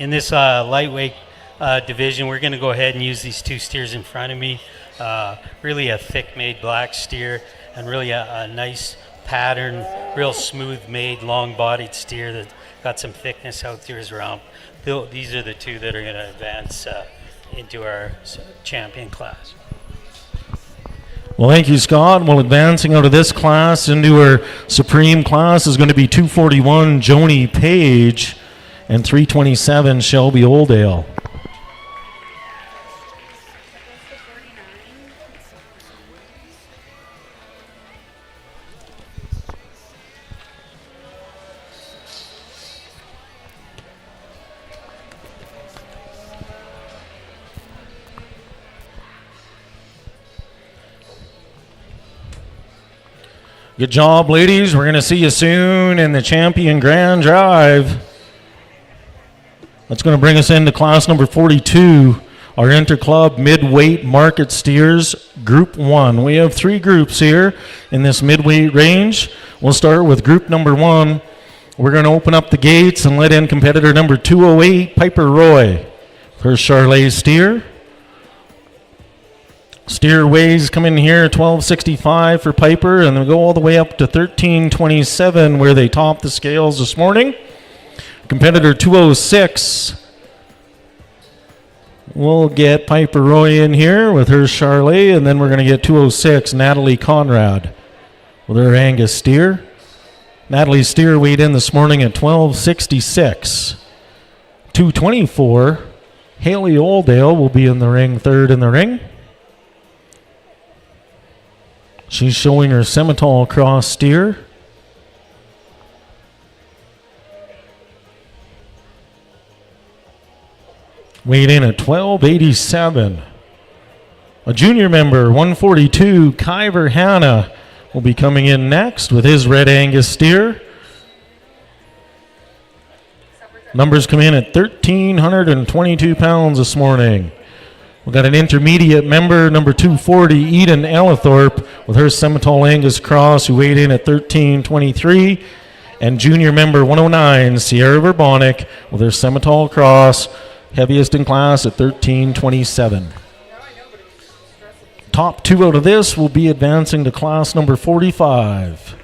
In this lightweight division, we're going to go ahead and use these two steers in front of me. Really a thick-made black steer and really a nice pattern, real smooth-made, long-bodied steer that got some thickness out through his rump. These are the two that are going to advance into our champion class. Well, thank you, Scott. Well, advancing out of this class into our Supreme class is going to be 241 Joni Page and 327 Shelby Oldale. Good job, ladies. We're going to see you soon in the Champion Grand Drive. That's going to bring us into class number 42, our inter-club midweight market steers, Group 1. We have 3 groups here in this midweight range. We'll start with group number 1. We're going to open up the gates and let in competitor number 208, Piper Roy. First Charlet steer. Steer weighs come in here 1265 for Piper, and they go all the way up to 1327 where they top the scales this morning. Competitor 206 we'll get Piper Roy in here with her Charlet, and then we're going to get 206 Natalie Conrad with her Angus steer. Natalie's steer weighed in this morning at 1266. 224 Haley Oldale will be in the ring, third in the ring. She's showing her Simmental cross steer. Weighed in at 1287. A junior member, 142, Kyver Hanna, will be coming in next with his Red Angus steer. Numbers come in at 1,322 pounds this morning. We've got an intermediate member, number 240, Eden Ellithorpe, with her Simmental Angus cross, who weighed in at 1323. And junior member 109, Sierra Verbonic, with her Simmental cross, heaviest in class at 1327. Top 2 out of this will be advancing to class number 45.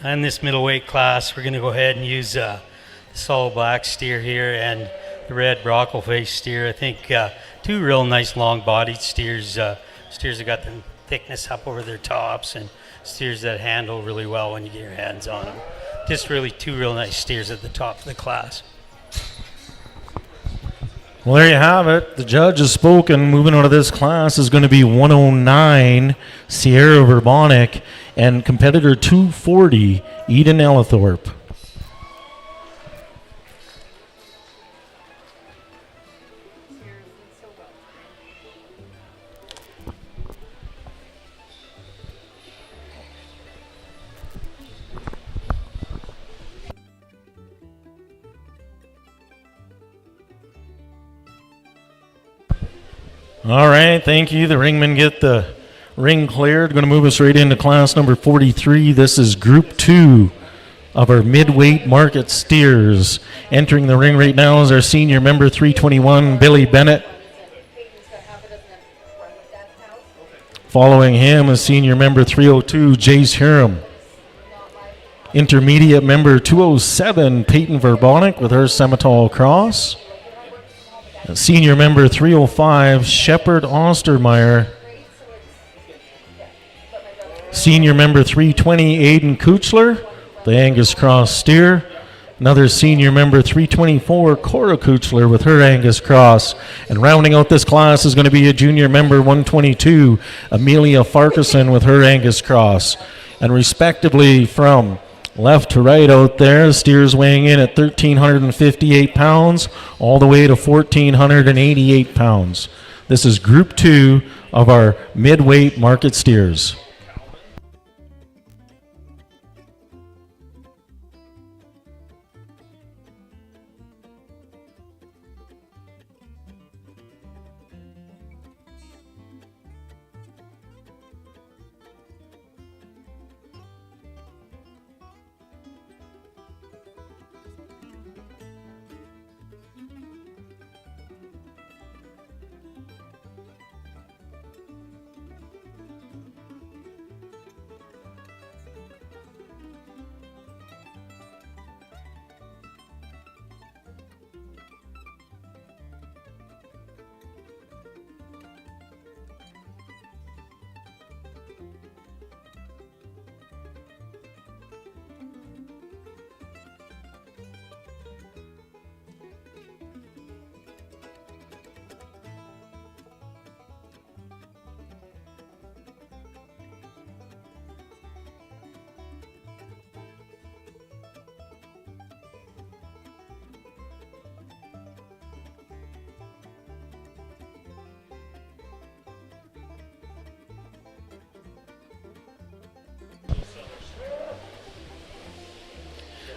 in this middleweight class, we're going to go ahead and use the solid black steer here and the red brockle face steer. I think two real nice long-bodied steers. Steers that got the thickness up over their tops, and steers that handle really well when you get your hands on them. Just really two real nice steers at the top of the class. Well, there you have it. The judge has spoken. Moving on to this class is going to be 109, Sierra Verbonic, and competitor 240, Eden Ellithorpe. All right, thank you. The ringmen get the ring cleared. Going to move us right into class number 43. This is Group 2 of our midweight market steers. Entering the ring right now is our senior member 321, Billy Bennett. Following him is senior member 302, Jace Hiram. Intermediate member 207, Peyton Verbonic with her Semitol Cross. Senior member 305, Shepard Ostermeyer. Senior member 320, Aiden Kuchler, the Angus Cross steer. Another senior member 324, Cora Kuchler with her Angus Cross. And rounding out this class is going to be a junior member 122, Amelia Farquharson with her Angus Cross. And respectively from left to right out there, steers weighing in at 1,358 pounds all the way to 1,488 pounds. This is Group 2 of our midweight market steers.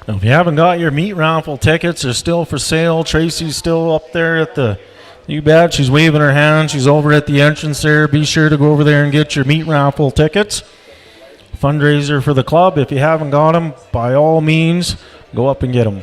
Now, if you haven't got your meat raffle tickets, they're still for sale. Tracy's still up there at the, you bet, she's waving her hand. She's over at the entrance there. Be sure to go over there and get your meat raffle tickets. Fundraiser for the club. If you haven't got them, by all means, go up and get them.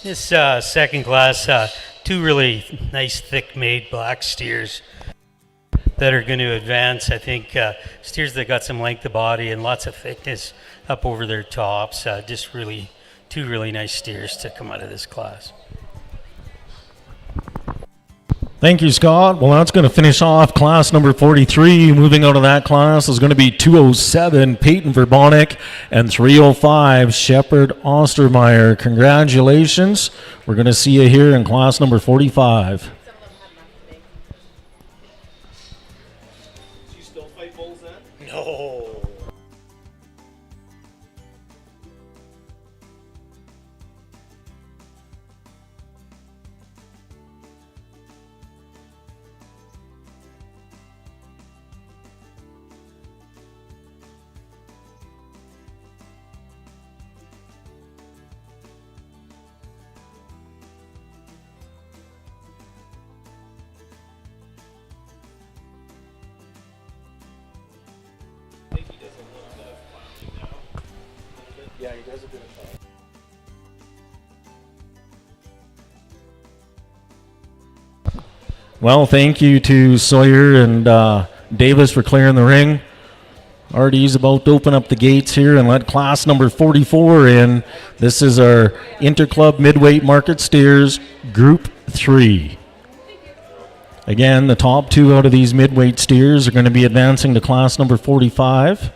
This second class, two really nice thick-made black steers that are going to advance. I think steers that got some length of body and lots of thickness up over their tops. Just really two really nice steers to come out of this class. Thank you, Scott. Well, that's going to finish off class number 43. Moving out of that class is going to be 207, Peyton Verbonic, and 305, Shepard Ostermeyer. Congratulations. We're going to see you here in class number 45. Do you still fight bulls then? No. Yeah, he does a good job. Well, thank you to Sawyer and Davis for clearing the ring. Artie's about to open up the gates here and let class number 44 in. This is our Interclub Midweight Market Steers Group 3. Again, the top two out of these midweight steers are going to be advancing to class number 45.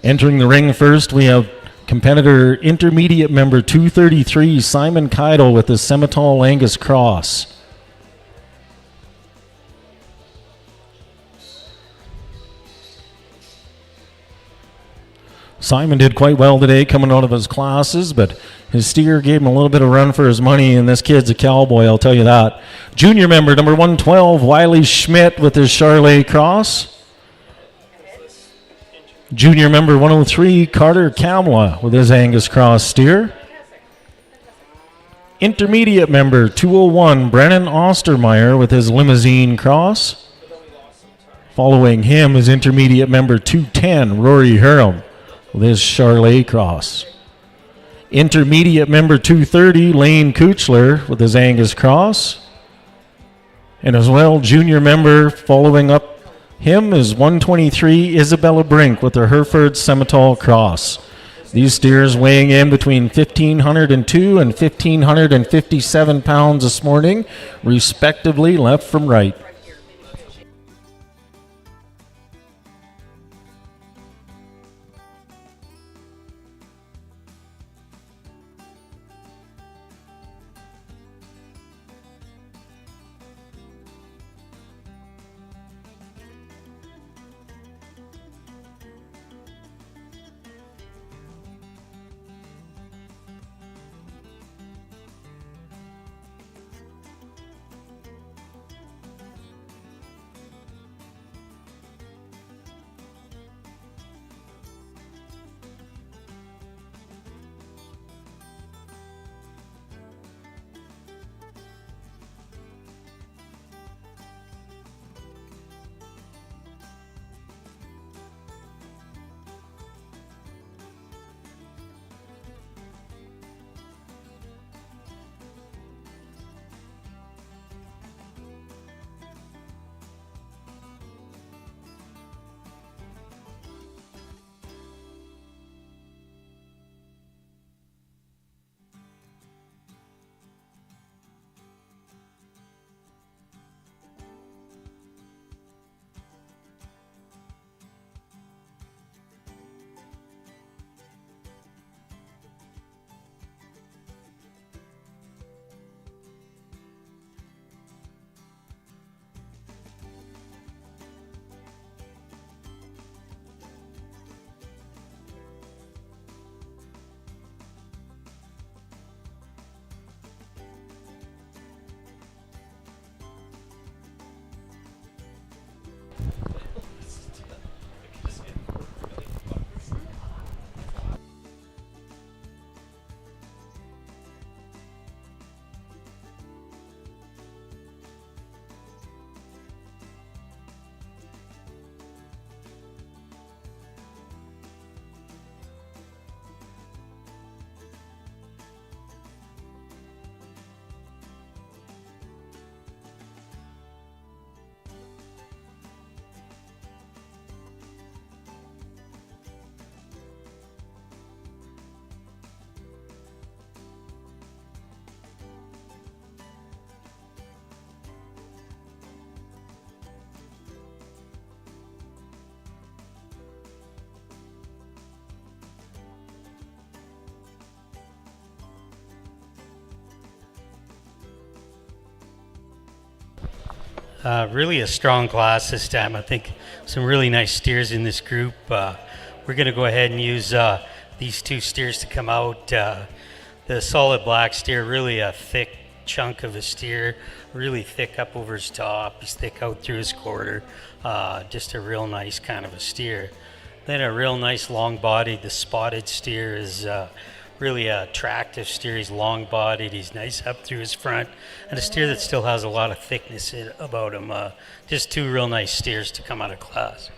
Entering the ring first, we have competitor intermediate member 233, Simon Keidel with his Semitol Angus Cross. Simon did quite well today coming out of his classes, but his steer gave him a little bit of run for his money, and this kid's a cowboy, I'll tell you that. Junior member number 112, Wiley Schmidt with his Charlet Cross. Junior member 103, Carter Kamla with his Angus Cross steer. Intermediate member 201, Brennan Ostermeyer with his Limousine Cross. Following him is intermediate member 210, Rory Hiram with his Charlet Cross. Intermediate member 230, Lane Kuchler with his Angus Cross. And as well, junior member following up him is 123, Isabella Brink with her Hereford Semitol Cross. These steers weighing in between 1,502 and 1,557 pounds this morning, respectively, left from right. Really a strong class this time. I think some really nice steers in this group. We're going to go ahead and use these two steers to come out. The solid black steer, really a thick chunk of a steer, really thick up over his top. He's thick out through his quarter. Just a real nice kind of a steer. Then a real nice long bodied, the spotted steer is really a attractive steer. He's long bodied, he's nice up through his front, and a steer that still has a lot of thickness about him. Just two real nice steers to come out of class.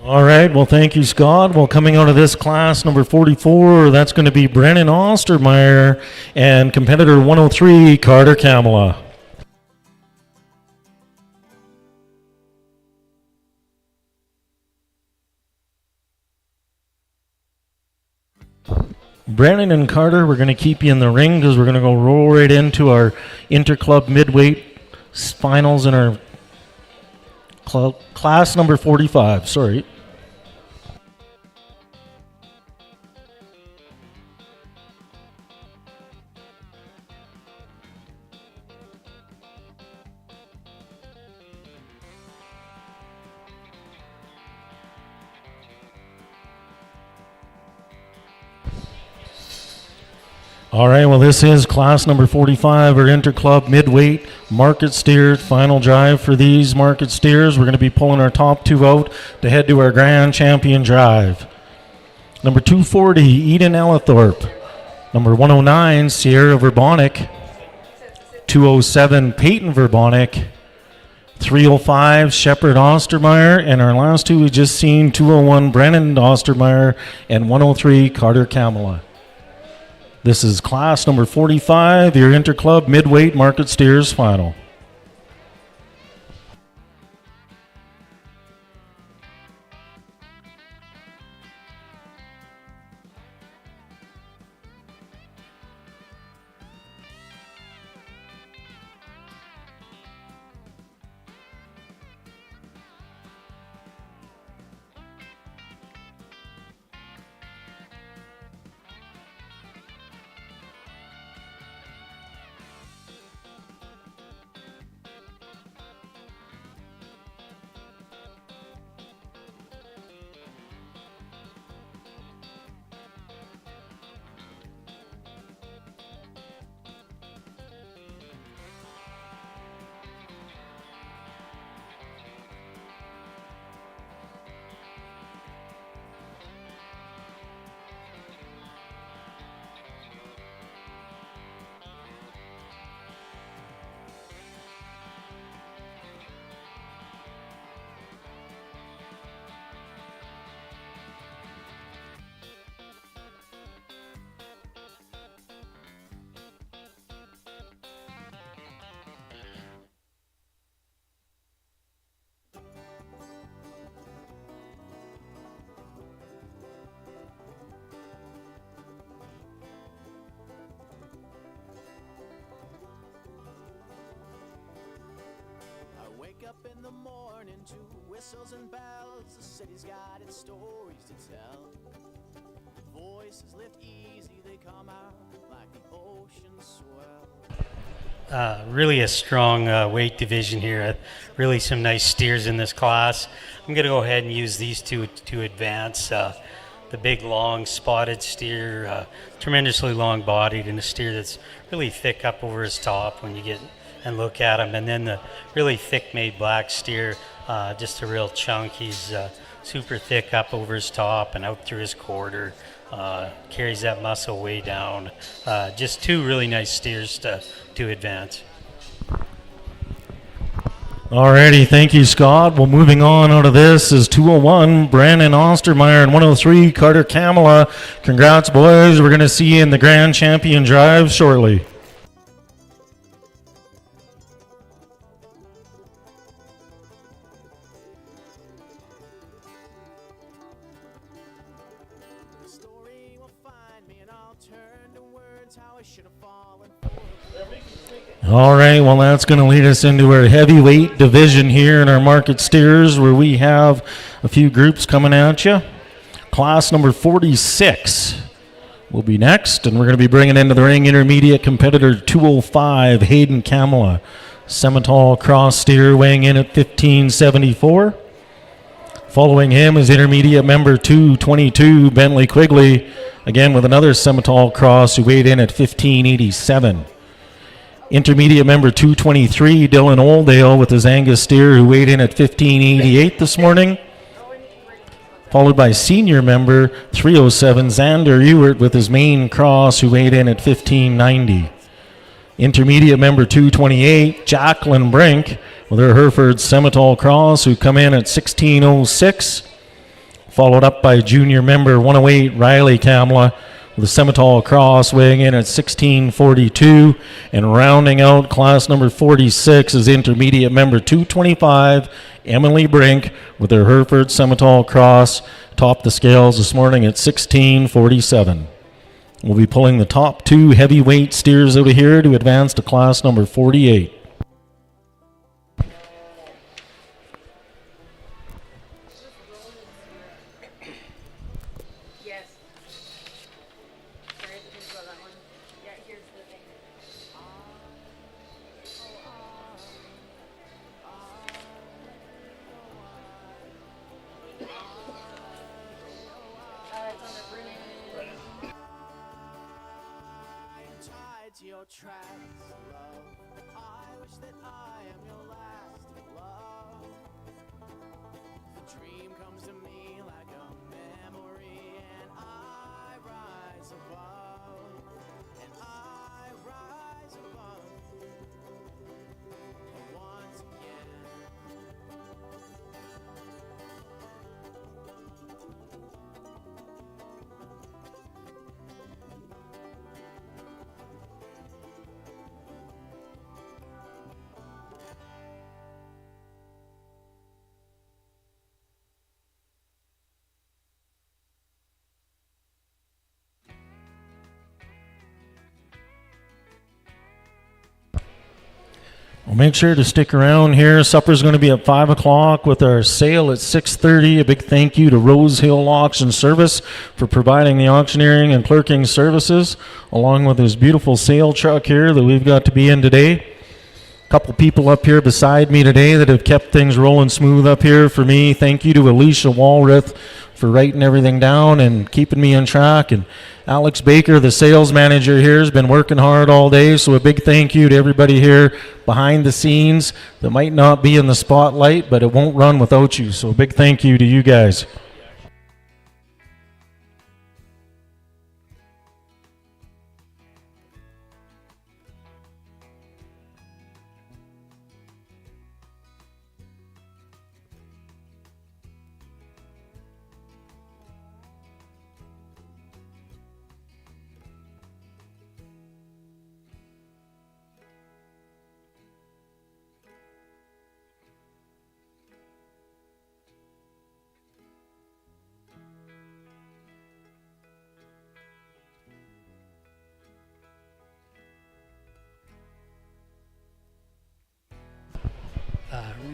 All right, well, thank you, Scott. Well, coming out of this class, number 44, that's going to be Brennan Ostermeyer and competitor 103, Carter Kamala. Brennan and Carter, we're going to keep you in the ring because we're going to go roll right into our interclub midweight finals in our class number 45. Sorry. All right, well, this is class number 45, or interclub midweight market steers. Final drive for these market steers. We're going to be pulling our top two out to head to our grand champion drive. Number 240, Eden Ellithorpe. Number 109, Sierra Verbonic. 207, Peyton Verbonic. 305, Shepard Ostermeyer. And our last two we just seen, 201, Brennan Ostermeyer, and 103, Carter Kamala. This is class number 45, your interclub midweight market steers final. Up in the morning to whistles and bells, the city's got its stories to tell. Voices lift easy, they come out like the ocean swell. Really a strong weight division here. Really some nice steers in this class. I'm going to go ahead and use these two to advance. The big, long, spotted steer, tremendously long-bodied, and a steer that's really thick up over his top when you get and look at him. And then the really thick-made black steer, just a real chunk. He's super thick up over his top and out through his quarter. Carries that muscle way down. Just two really nice steers to advance. Alrighty, thank you, Scott. Well, moving on out of this is 201, Brandon Ostermeyer, and 103, Carter Kamala. Congrats, boys. We're going to see you in the Grand Champion Drive shortly. All right, well, that's going to lead us into our heavyweight division here in our market steers, where we have a few groups coming at you. Class number 46 will be next, and we're going to be bringing into the ring intermediate competitor 205, Hayden Kamala. Simmental cross steer weighing in at 1574. Following him is intermediate member 222, Bentley Quigley, again with another Simmental cross who weighed in at 1587. Intermediate member 223, Dylan Oldale with his Angus steer who weighed in at 1588 this morning. Followed by senior member 307, Xander Ewert with his main cross who weighed in at 1590. Intermediate member 228, Jacqueline Brink with her Hereford Simmental cross who come in at 1606. followed up by junior member 108 Riley Kamla with a Simmental Cross weighing in at 1642, and rounding out class number 46 is intermediate member 225 Emily Brink with her Hereford Simmental Cross, topped the scales this morning at 1647. We'll be pulling the top 2 heavyweight steers out of here to advance to class number 48. Tied to your tracks, love. I wish that I am your last love. The dream comes to me like a memory, and I rise above, and I rise above. And once again, Well, make sure to stick around here. Supper's going to be at 5 o'clock with our sale at 6:30. A big thank you to Rose Hill Auction Service for providing the auctioneering and clerking services, along with this beautiful sale truck here that we've got to be in today. A couple people up here beside me today that have kept things rolling smooth up here for me. Thank you to Alicia Walrath for writing everything down and keeping me on track. And Alex Baker, the sales manager here, has been working hard all day. So a big thank you to everybody here behind the scenes that might not be in the spotlight, but it won't run without you. So a big thank you to you guys.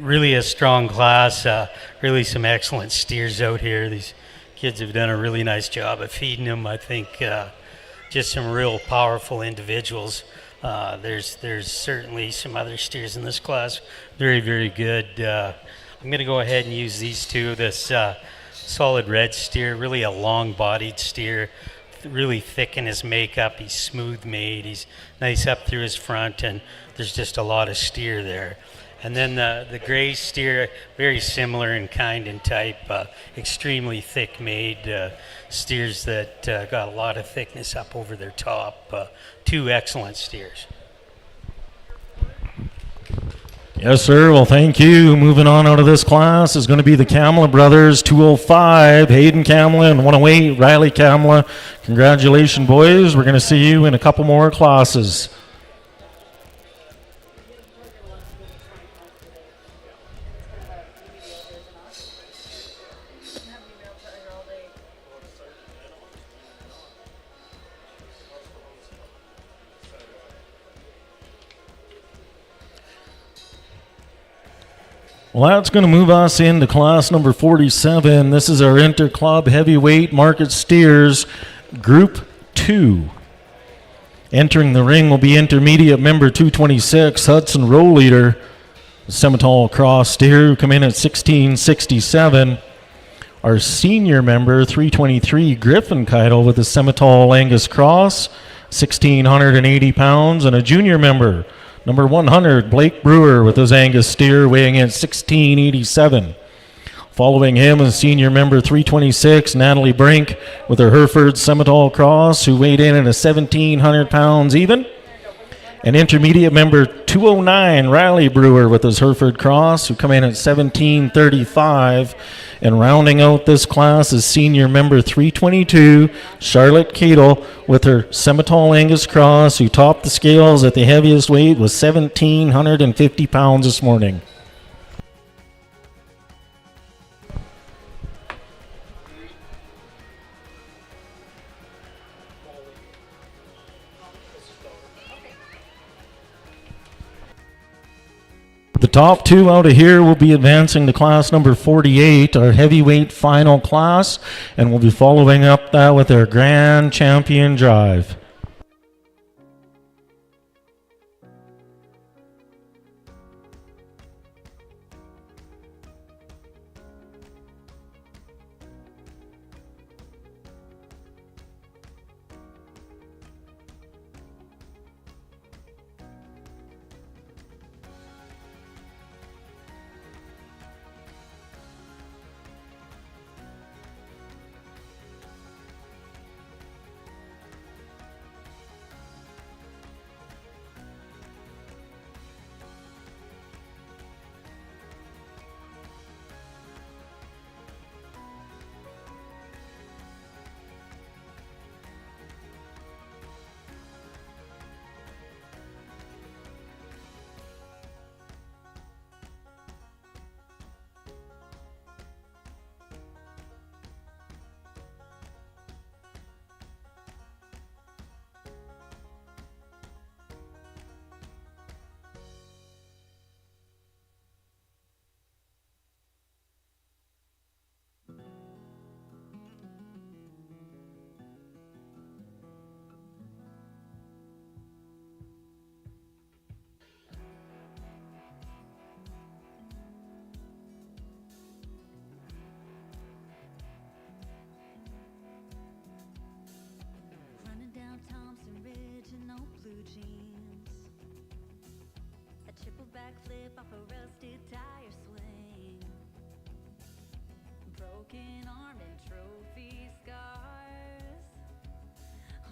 Really a strong class, really some excellent steers out here. These kids have done a really nice job of feeding them. I think just some real powerful individuals. There's certainly some other steers in this class, very, very good. I'm going to go ahead and use these two. This solid red steer, really a long-bodied steer, really thick in his makeup. He's smooth made. He's nice up through his front, and there's just a lot of steer there. And then the gray steer, very similar in kind and type, extremely thick made steers that got a lot of thickness up over their top. Two excellent steers. Yes, sir. Well, thank you. Moving on out of this class is going to be the Kamla brothers, 205, Hayden Kamla, and 108, Riley Kamla. Congratulations, boys. We're going to see you in a couple more classes. Well, that's going to move us into class number 47. This is our Inter-Club Heavyweight Market Steers Group 2. Entering the ring will be intermediate member 226, Hudson Row Leader, Simmental Cross Steer, who come in at 1667. Our senior member 323, Griffin Keitel, with the Simmental Angus Cross, 1,680 pounds, and a junior member number 100, Blake Brewer, with his Angus steer, weighing in 1687. Following him is senior member 326, Natalie Brink, with her Hereford Simmental Cross, who weighed in at a 1,700 pounds even. And intermediate member 209, Riley Brewer with his Hereford Cross, who come in at 17:35. And rounding out this class is senior member 322, Charlotte Cadle, with her Semitol Angus Cross, who topped the scales at the heaviest weight with 1,750 pounds this morning. The top two out of here will be advancing to class number 48, our heavyweight final class, and we'll be following up that with our grand champion drive. Backflip off a rusted tire swing, broken arm and trophy scars.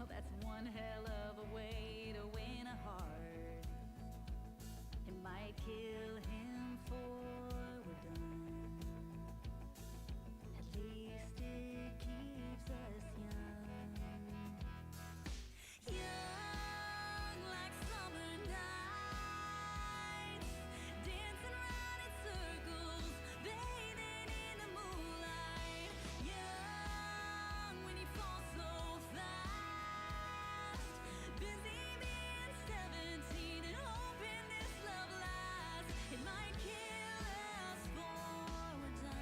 Oh, that's one hell of a way to win a heart. It might kill him before we're done. At least it keeps us young. Young like summer nights, dancing around in circles, bathing in the moonlight. Young when you fall so fast, busy being 17 and hoping this love lasts. It might kill us before we're done.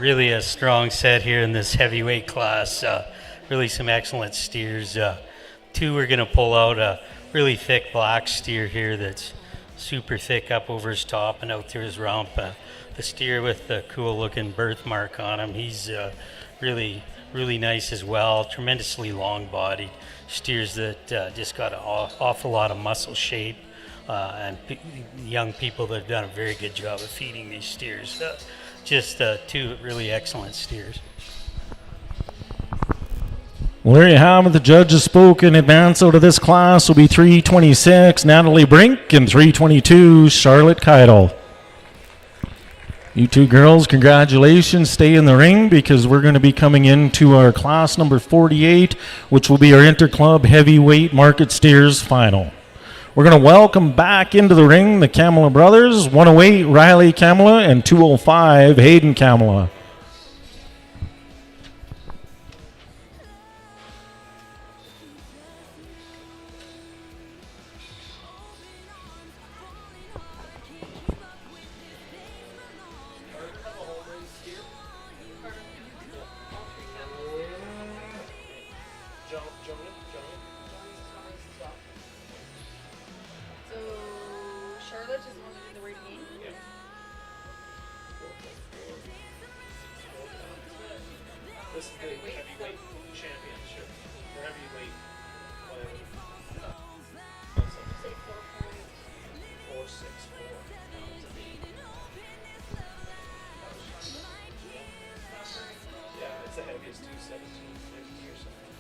Really a strong set here in this heavyweight class. Really some excellent steers. Two we're going to pull out a really thick black steer here that's super thick up over his top and out through his rump. The steer with the cool looking birthmark on him, he's really nice as well. Tremendously long bodied steers that just got an awful lot of muscle shape, and young people that have done a very good job of feeding these steers. Just two really excellent steers. Well, there you have it. The judges spoke. In advance out of this class will be 326, Natalie Brink, and 322, Charlotte Keidel. You two girls, congratulations. Stay in the ring because we're going to be coming into our class number 48, which will be our Interclub Heavyweight Market Steers Final. We're going to welcome back into the ring the Kamala brothers, 108 Riley Kamala and 205 Hayden Kamala. So Charlotte just wanted to do the rating. This is the heavyweight championship. Or heavyweight, whatever. 464 pounds of meat. Yeah, it's the heaviest 217, 50 or something.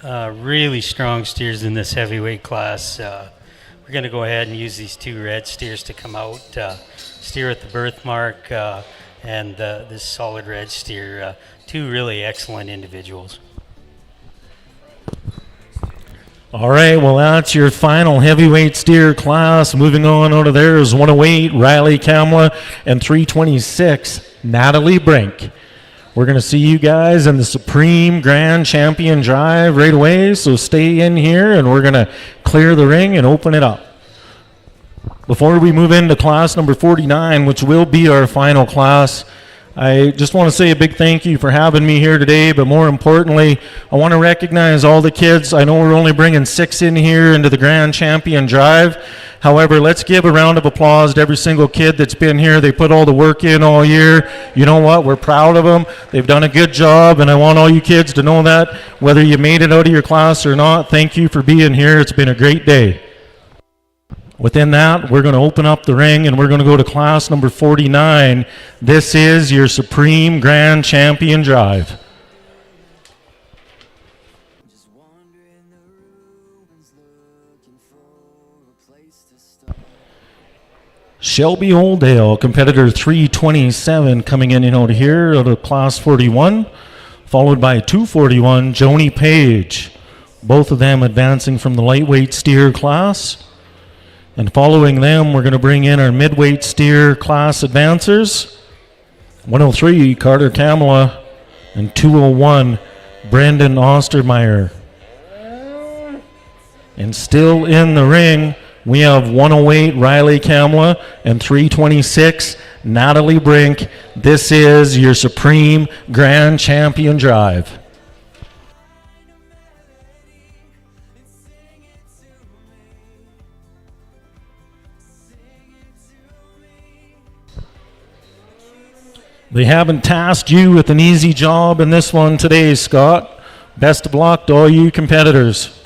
really strong steers in this heavyweight class. We're going to go ahead and use these two red steers to come out. Steer at the birthmark and this solid red steer. Two really excellent individuals. All right, well, that's your final heavyweight steer class. Moving on out of there is 108, Riley Kamla, and 326, Natalie Brink. We're going to see you guys in the Supreme Grand Champion Drive right away, so stay in here, and we're going to clear the ring and open it up. Before we move into class number 49, which will be our final class, I just want to say a big thank you for having me here today, but more importantly, I want to recognize all the kids. I know we're only bringing 6 in here into the Grand Champion Drive. However, let's give a round of applause to every single kid that's been here. They put all the work in all year. You know what? We're proud of them. They've done a good job, and I want all you kids to know that, whether you made it out of your class or not, thank you for being here. It's been a great day. Within that, we're going to open up the ring and we're going to go to class number 49. This is your Supreme Grand Champion Drive. Shelby Holdale, competitor 327, coming in and out of here out of class 41, followed by 241, Joni Page. Both of them advancing from the lightweight steer class. And following them, we're going to bring in our midweight steer class advancers. 103, Carter Kamala, and 201, Brandon Ostermeyer. And still in the ring, we have 108, Riley Kamala, and 326, Natalie Brink. This is your Supreme Grand Champion Drive. They haven't tasked you with an easy job in this one today, Scott. Best of luck to all you competitors.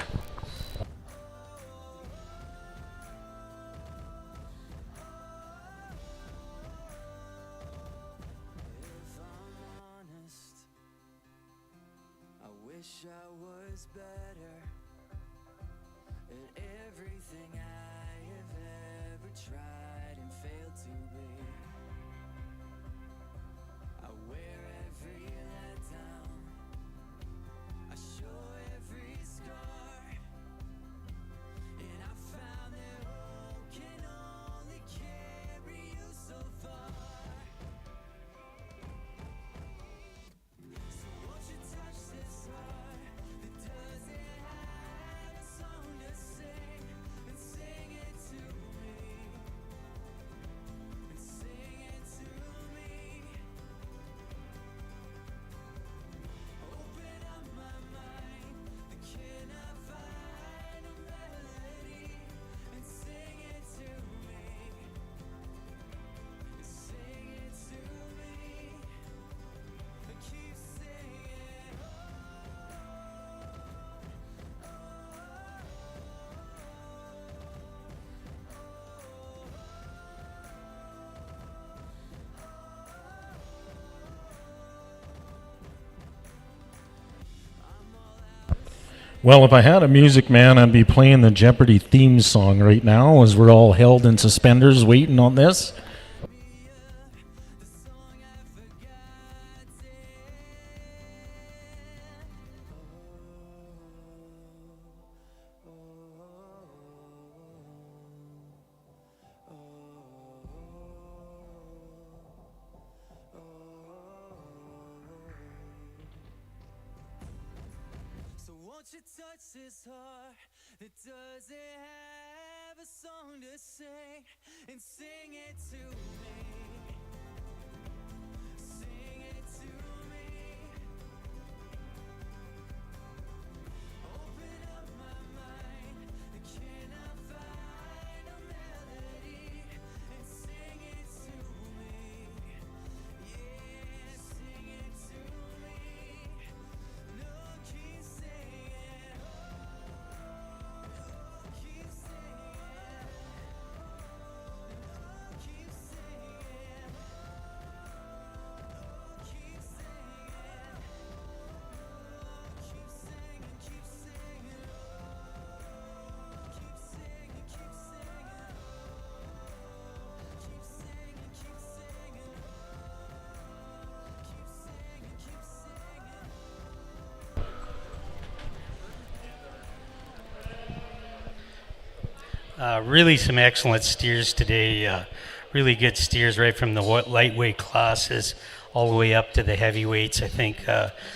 Well, if I had a music man, I'd be playing the Jeopardy theme song right now as we're all held in suspenders waiting on this. Really some excellent steers today. Really good steers right from the lightweight classes all the way up to the heavyweights. I think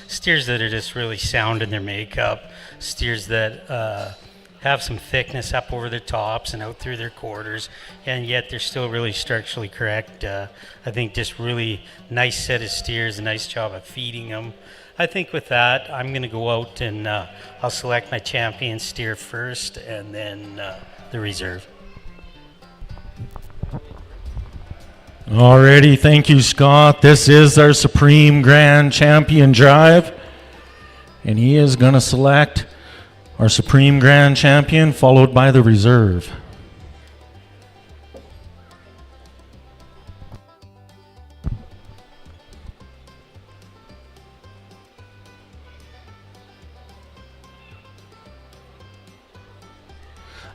steers that are just really sound in their makeup, steers that have some thickness up over their tops and out through their quarters, and yet they're still really structurally correct. I think just really nice set of steers, a nice job of feeding them. I think with that, I'm going to go out and I'll select my champion steer first and then the reserve. Alrighty, thank you, Scott. This is our Supreme Grand Champion drive, and he is going to select our Supreme Grand Champion, followed by the reserve.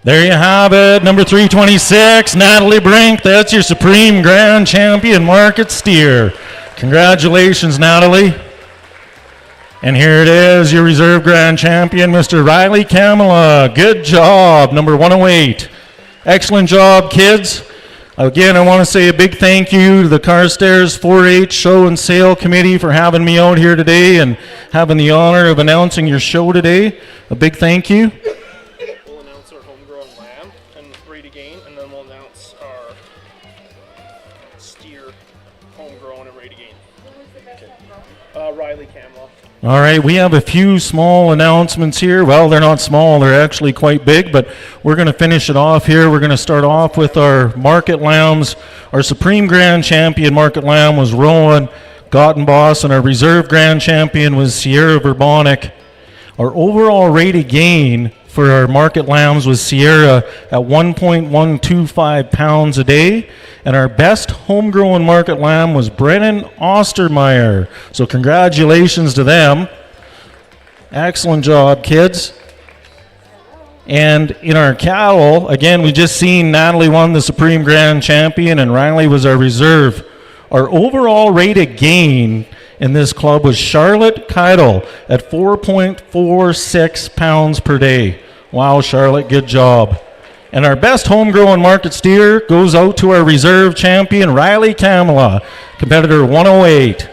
There you have it, number 326, Natalie Brink. That's your Supreme Grand Champion Market Steer. Congratulations, Natalie. And here it is, your Reserve Grand Champion, Mr. Riley Kamala. Good job, number 108. Excellent job, kids. Again, I want to say a big thank you to the Carstairs 4-H Show and Sale Committee for having me out here today and having the honor of announcing your show today. A big thank you. We'll announce our homegrown lamb and ready to gain, and then we'll announce our steer homegrown and ready to gain. Who was the best homegrown? Riley Kamala. All right, we have a few small announcements here. Well, they're not small, they're actually quite big, but we're going to finish it off here. We're going to start off with our market lambs. Our Supreme Grand Champion market lamb was Rowan Gottenboss, and our Reserve Grand Champion was Sierra Verbonic. Our overall rate of gain for our market lambs was Sierra at 1.125 pounds a day, and our best homegrown market lamb was Brennan Ostermeyer. So congratulations to them. Excellent job, kids. And in our cattle, again, we just seen Natalie won the Supreme Grand Champion and Riley was our reserve. Our overall rate of gain in this club was Charlotte Keidel at 4.46 pounds per day. Wow, Charlotte, good job. And our best homegrown market steer goes out to our reserve champion, Riley Kamala, competitor 108.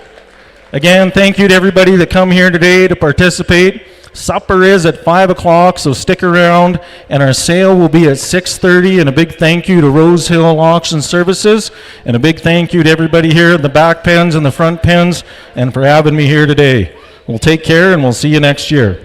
Again, thank you to everybody that come here today to participate. Supper is at 5 o'clock, so stick around. And our sale will be at 6:30. And a big thank you to Rose Hill Auction Services. And a big thank you to everybody here in the back pens and the front pens and for having me here today. We'll take care and we'll see you next year.